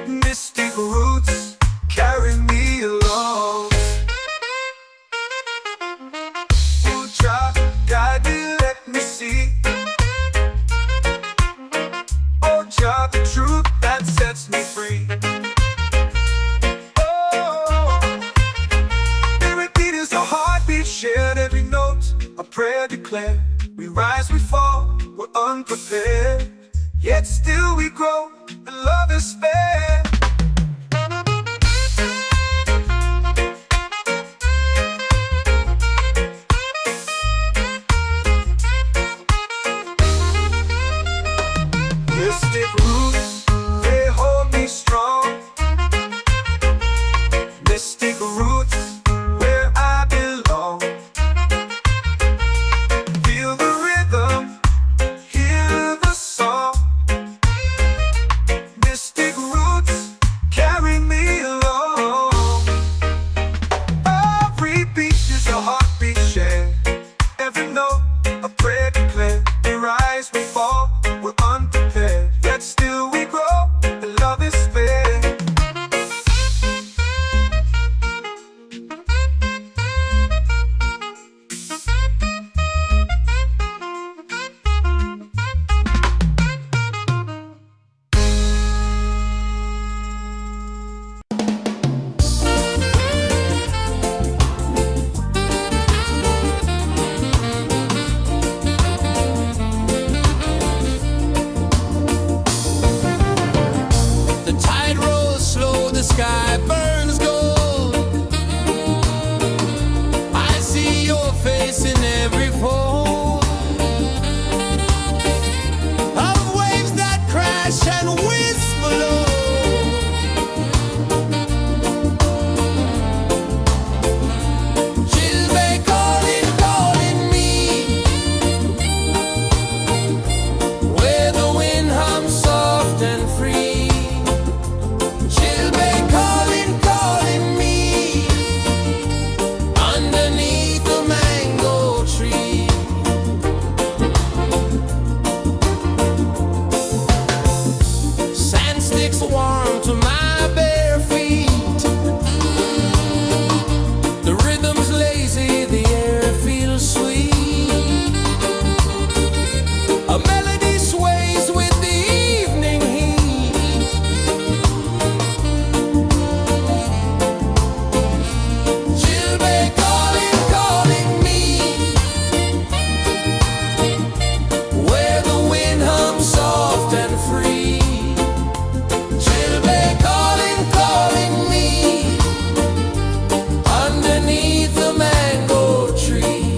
Mystic roots carry me along. yet still we grow, and love is fair. Mystic roots, they hold me strong. Mystic roots, where I belong. Feel the rhythm, hear the song. Mystic roots, carry me along. Every beat is a heartbeat shared. Every note, a prayer declared. We rise, we fall, we're unprepared, yet still we grow, and love is fair. The tide rolls slow, the sky burns gold. I see your face in every fold of waves that crash and whisper low. She'll be calling, calling me, where the wind hums soft and free. She'll be calling, calling me, underneath the mango tree. Sand sticks warm to my bare feet. The rhythm's lazy, the air feels sweet. A melody sways with the evening heat. She'll be calling, calling me, where the wind hums soft and free. She'll be calling, calling me, underneath the mango tree.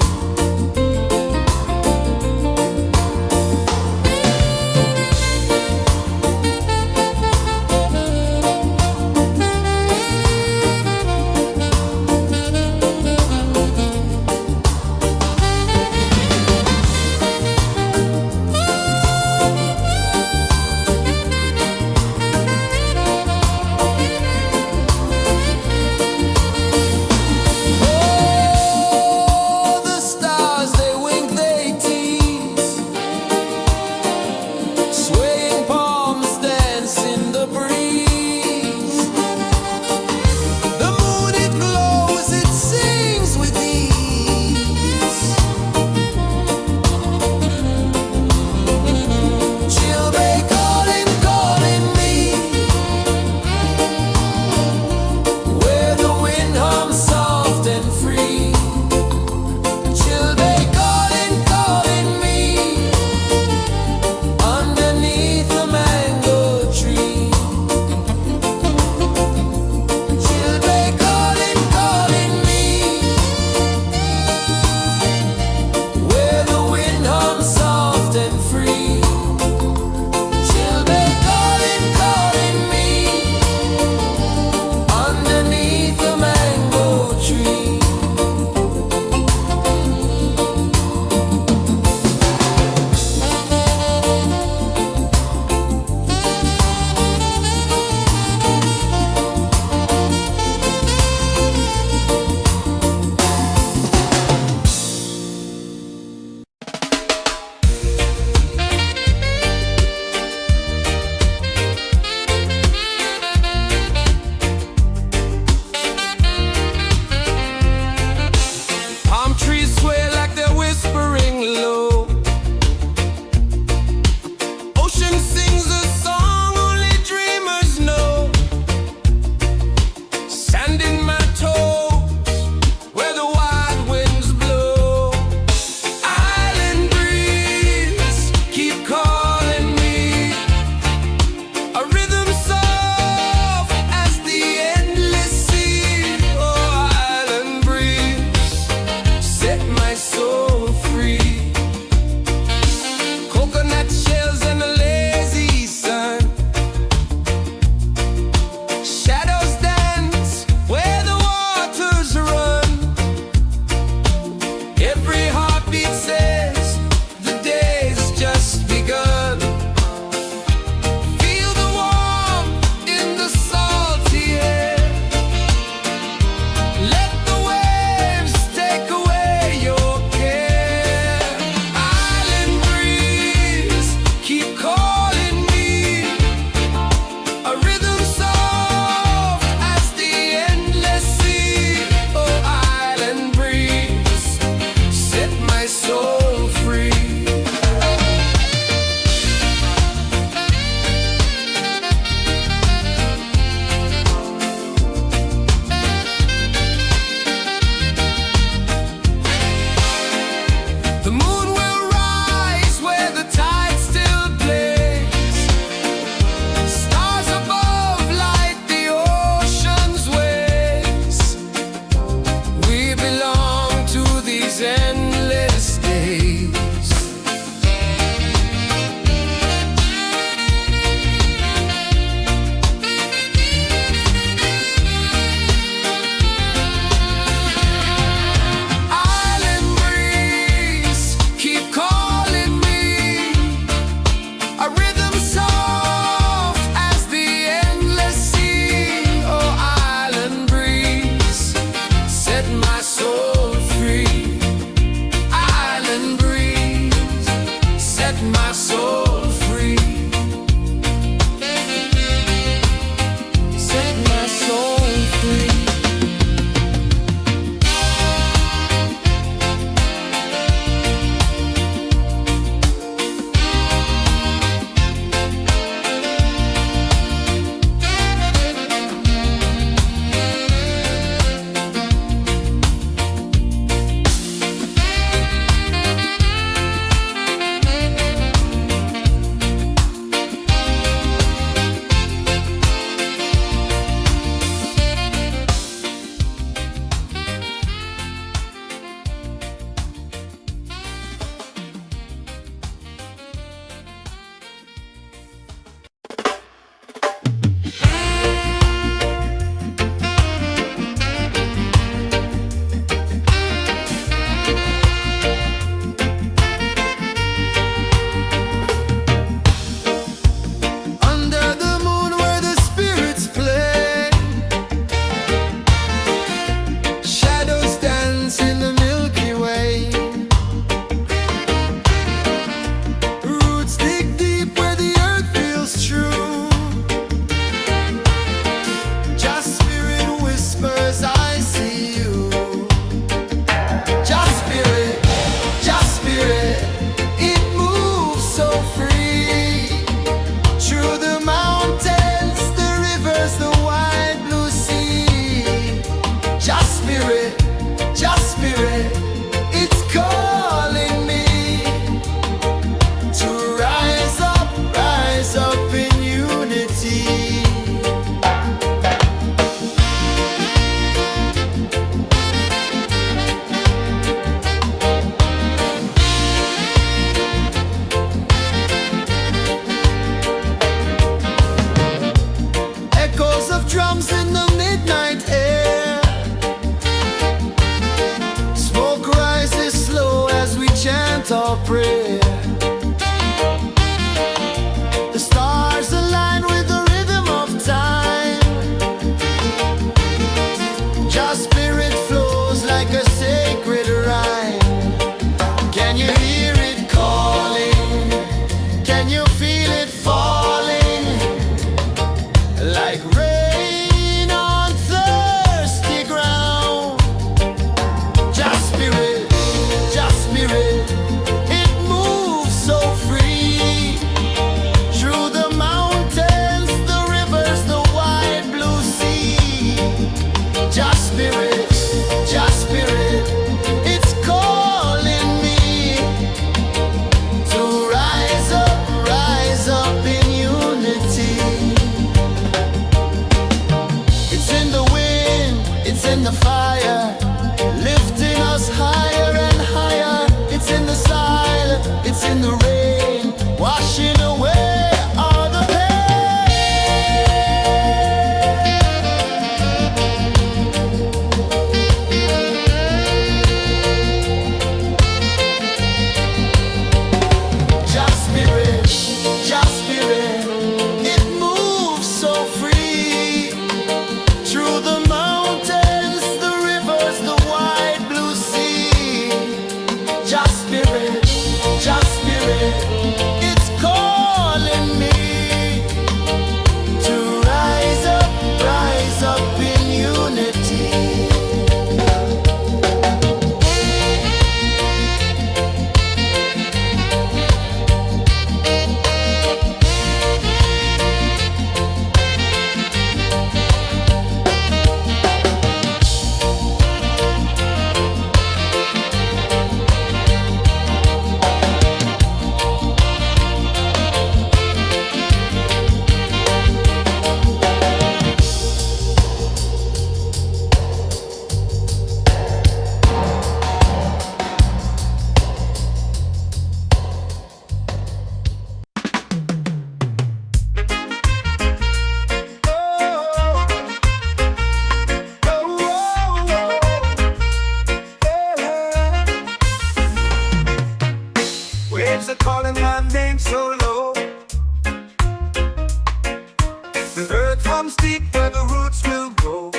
runs deep where the roots will grow.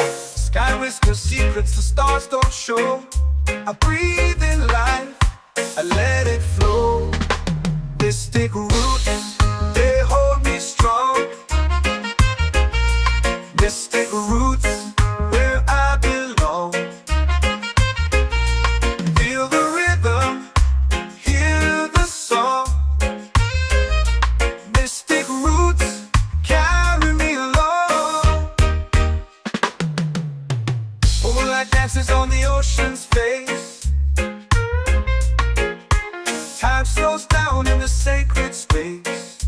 Sky whispers secrets the stars don't show. I breathe in life, I let it flow. Mystic roots, they hold me strong. Mystic roots, where I belong. Feel the rhythm, hear the song. Mystic roots, carry me along. Moonlight dances on the ocean's face. Time slows down in the sacred space.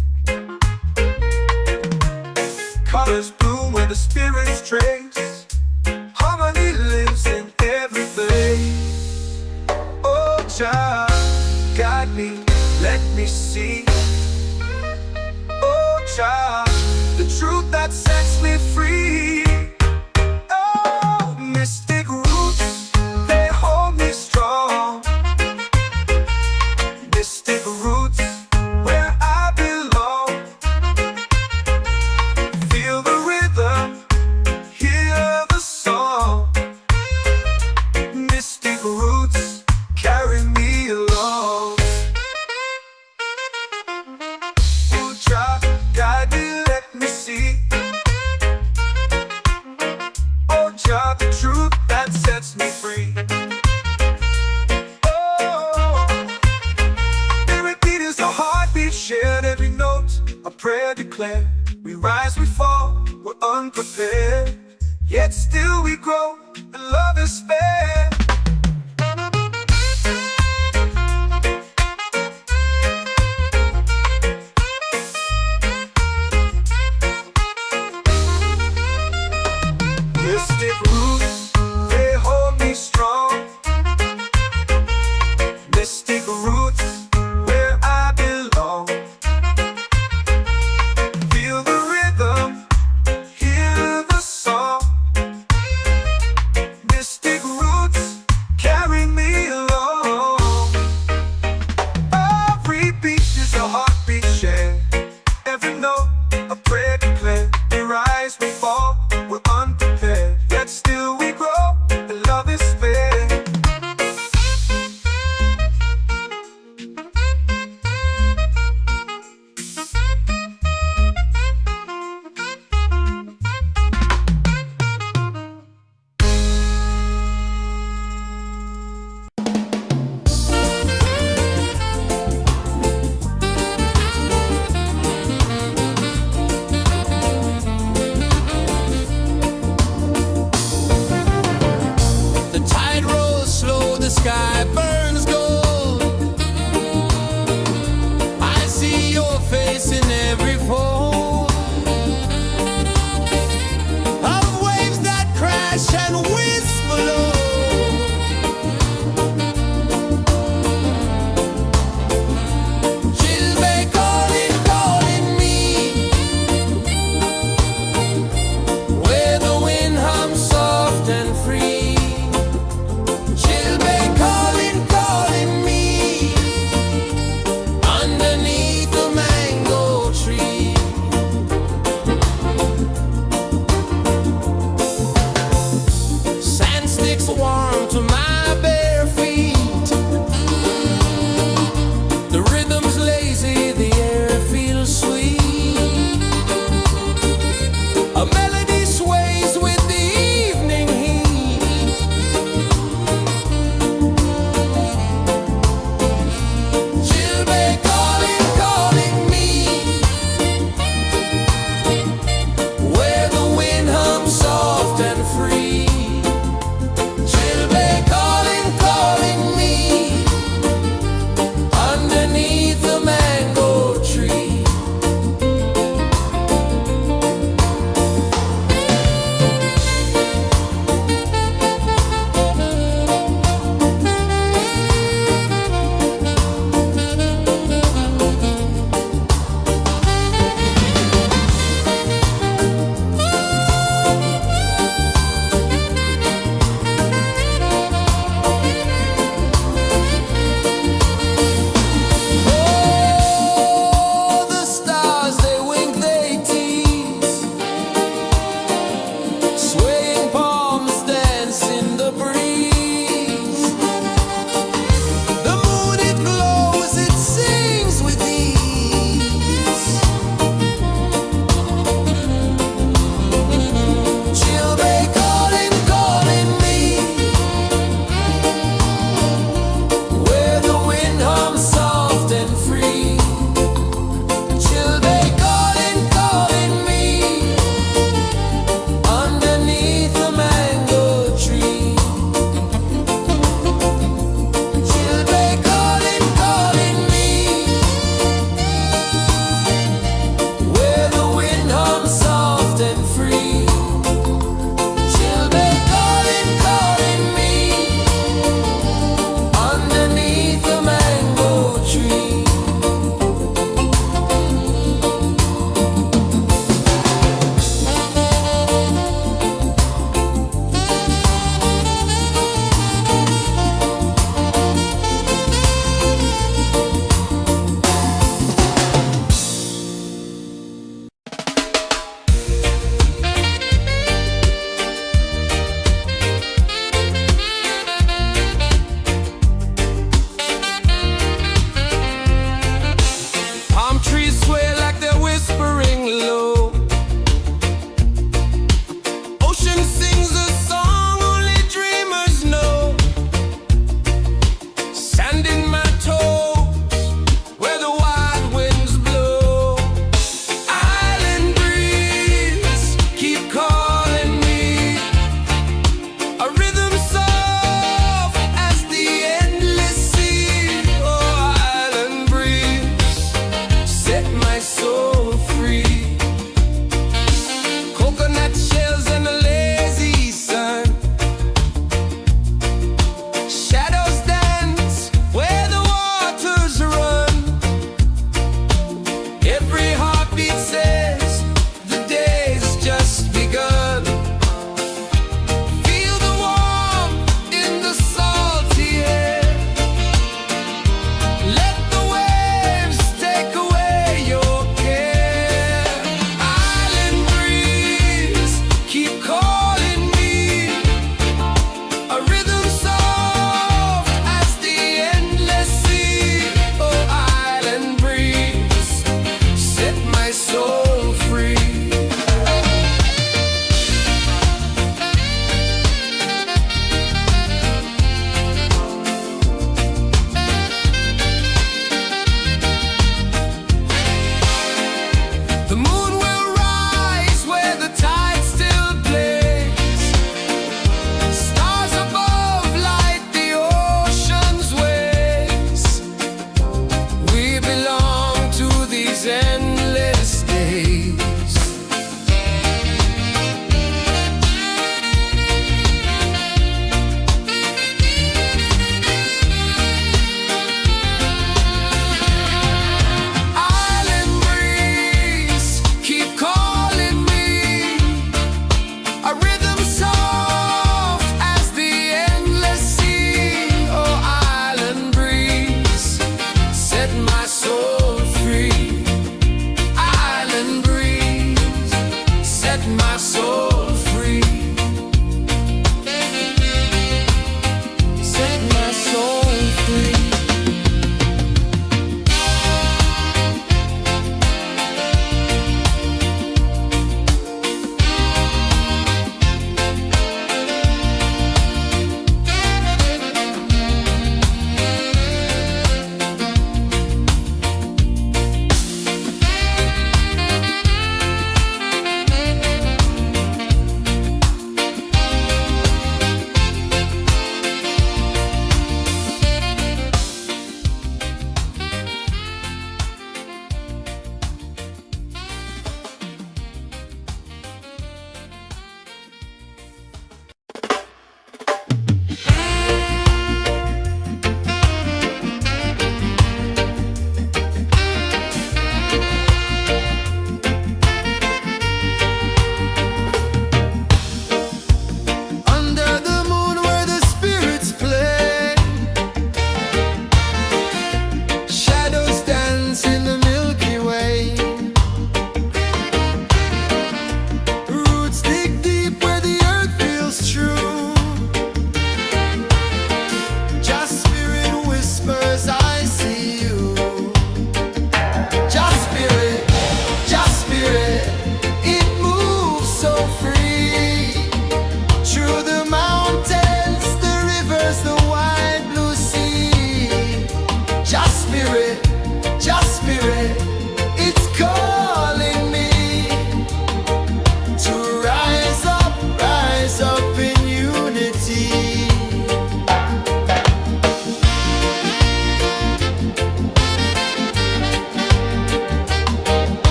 Colors bloom where the spirits trace. Harmony lives in every place. Oh, child, guide me, let me see. Oh, child, the truth that sets me free. Oh, mystic roots, they hold me strong. Mystic roots, where I belong. Feel the rhythm, hear the song. Mystic roots, carry me along. Oh, child, guide me, let me see. Oh, child, the truth that sets me free. Shared every note, a prayer declared. We rise, we fall, we're unprepared. Yet still we grow, and love is spared. Mystic roots, they hold me strong. Mystic roots, where I belong. Feel the rhythm, hear the song. Mystic roots,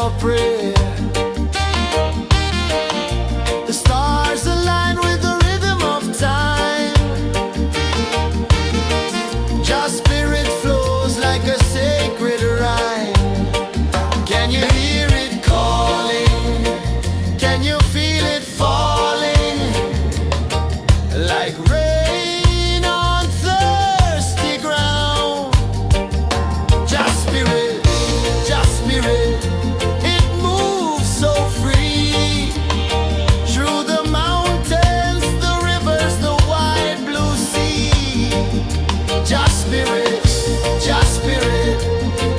for prayer. The stars align with the rhythm of time. Just spirit flows like a sacred rhyme. Can you hear it calling? Can you feel it falling? Like rain on thirsty ground. Just spirit, it moves so free. Through the mountains, the rivers, the wide blue sea. Just spirit,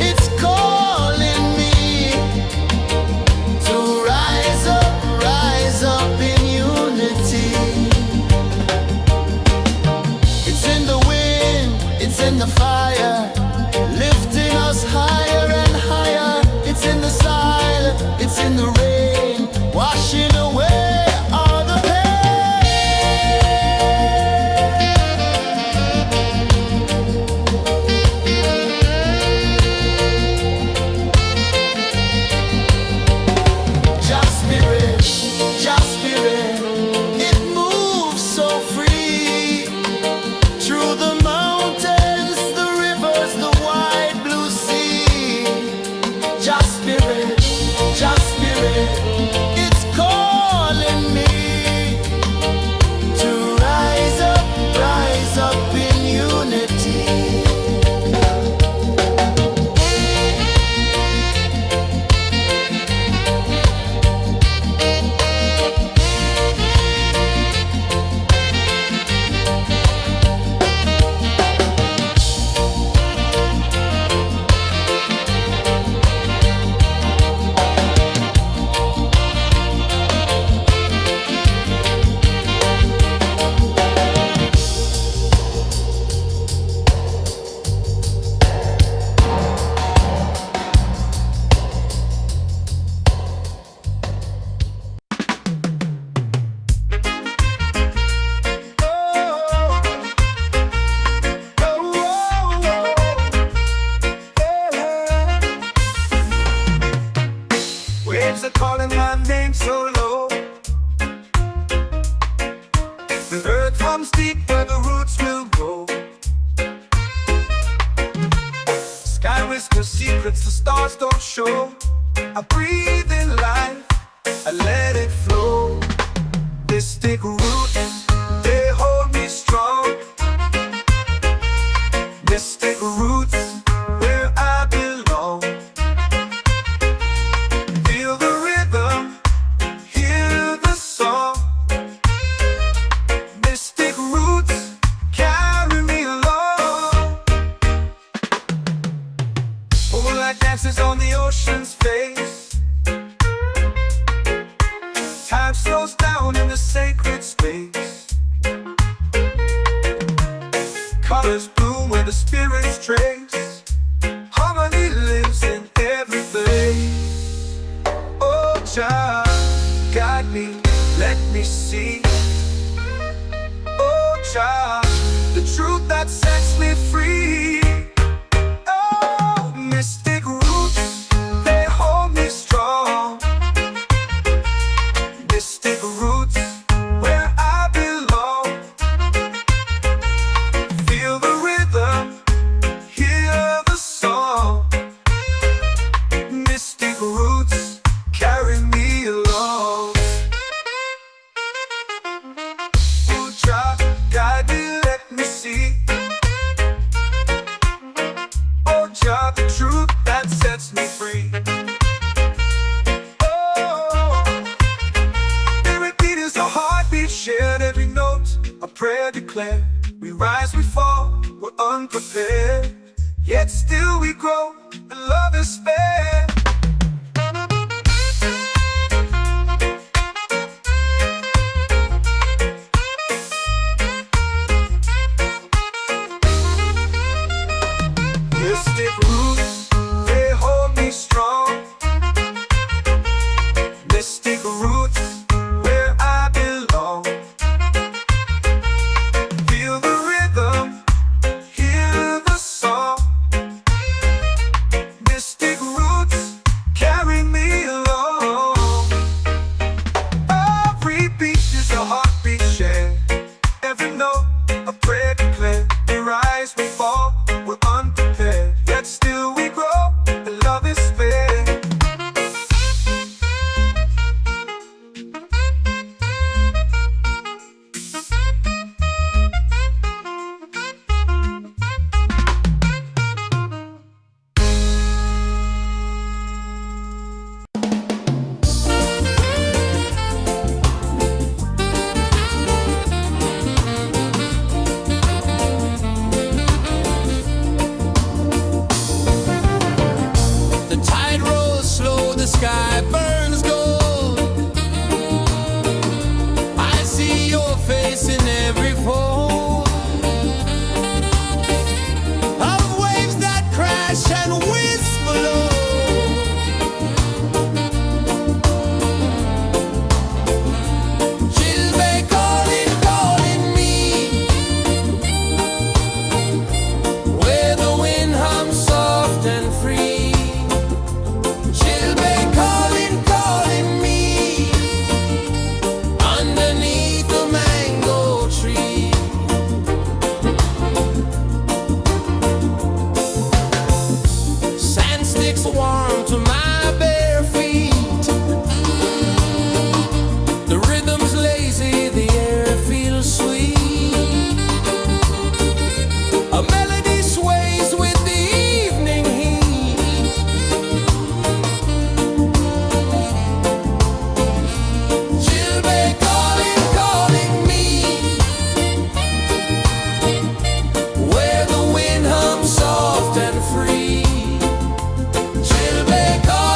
it's calling me to rise up in unity. It's in the wind, it's in the fire, lifting us higher and higher. It's in the silence, it's in the rain, washing away all the Just spirit, it moves so free. Through the mountains, the rivers, the wide blue sea. Just spirit, it's calling me to rise up in unity. Waves are calling my name so low. The earth runs deep where the roots will grow. Sky whispers secrets the stars don't show. I breathe in life, I let it flow. Mystic roots, they hold me strong. Mystic roots, where I belong. Feel the rhythm, hear the song. Mystic roots, carry me along. Moonlight dances on the ocean's face. Time slows down in the sacred space. Colors bloom where the spirits trace. Harmony lives in every place. Oh, child, guide me, let me see. Oh, child, the truth that sets me free. Oh, mystic roots, they hold me strong. Mystic roots, where I belong. Feel the rhythm, hear the song. Mystic roots, carry me along. Oh, child, guide me, let me see. Oh, child, the truth that sets me free. Shared every note, a prayer declared. We rise, we fall, we're unprepared. Yet still we grow, and love is spared. Mystic roots, they hold me strong. Mystic roots, where I belong. Feel the rhythm, hear the song. Mystic roots. music's warm to my bare feet. The rhythm's lazy, the air feels sweet. A melody sways with the evening heat. Children calling, calling me, where the wind hums soft and free. Children calling.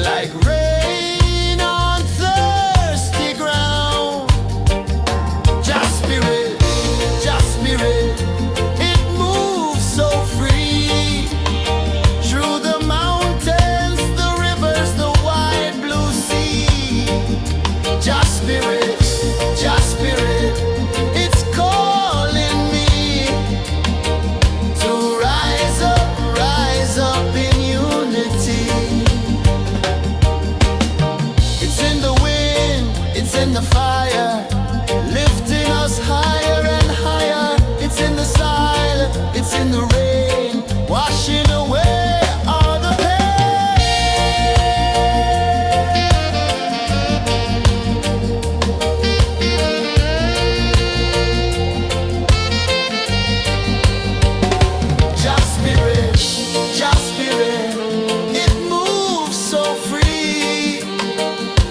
like rain on thirsty ground. Just spirit, it moves so free through the mountains, the rivers, the wide blue sea. Just spirit, it's calling me to rise up in unity. It's in the wind, it's in the fire, lifting us higher and higher. It's in the silence, it's in the rain, washing away all the Just spirit, it moves so free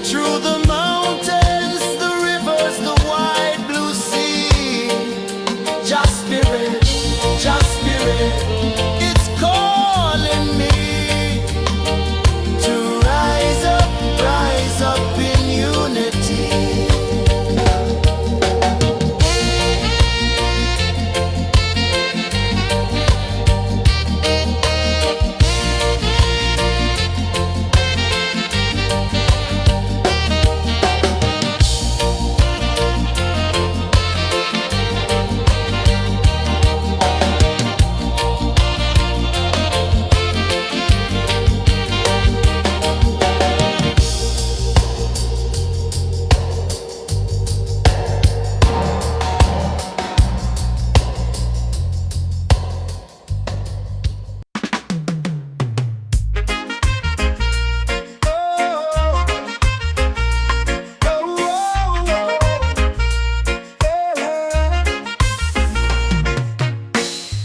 through the mountains, the rivers, the wide blue sea. Just spirit, it's calling me to rise up in unity.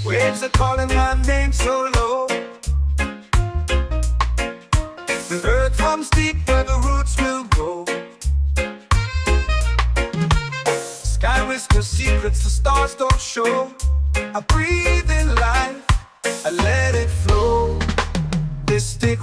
Waves are calling my name so low. The earth runs deep where the roots will go. Sky whispers secrets the stars don't show. I breathe in life, I let it flow. This stick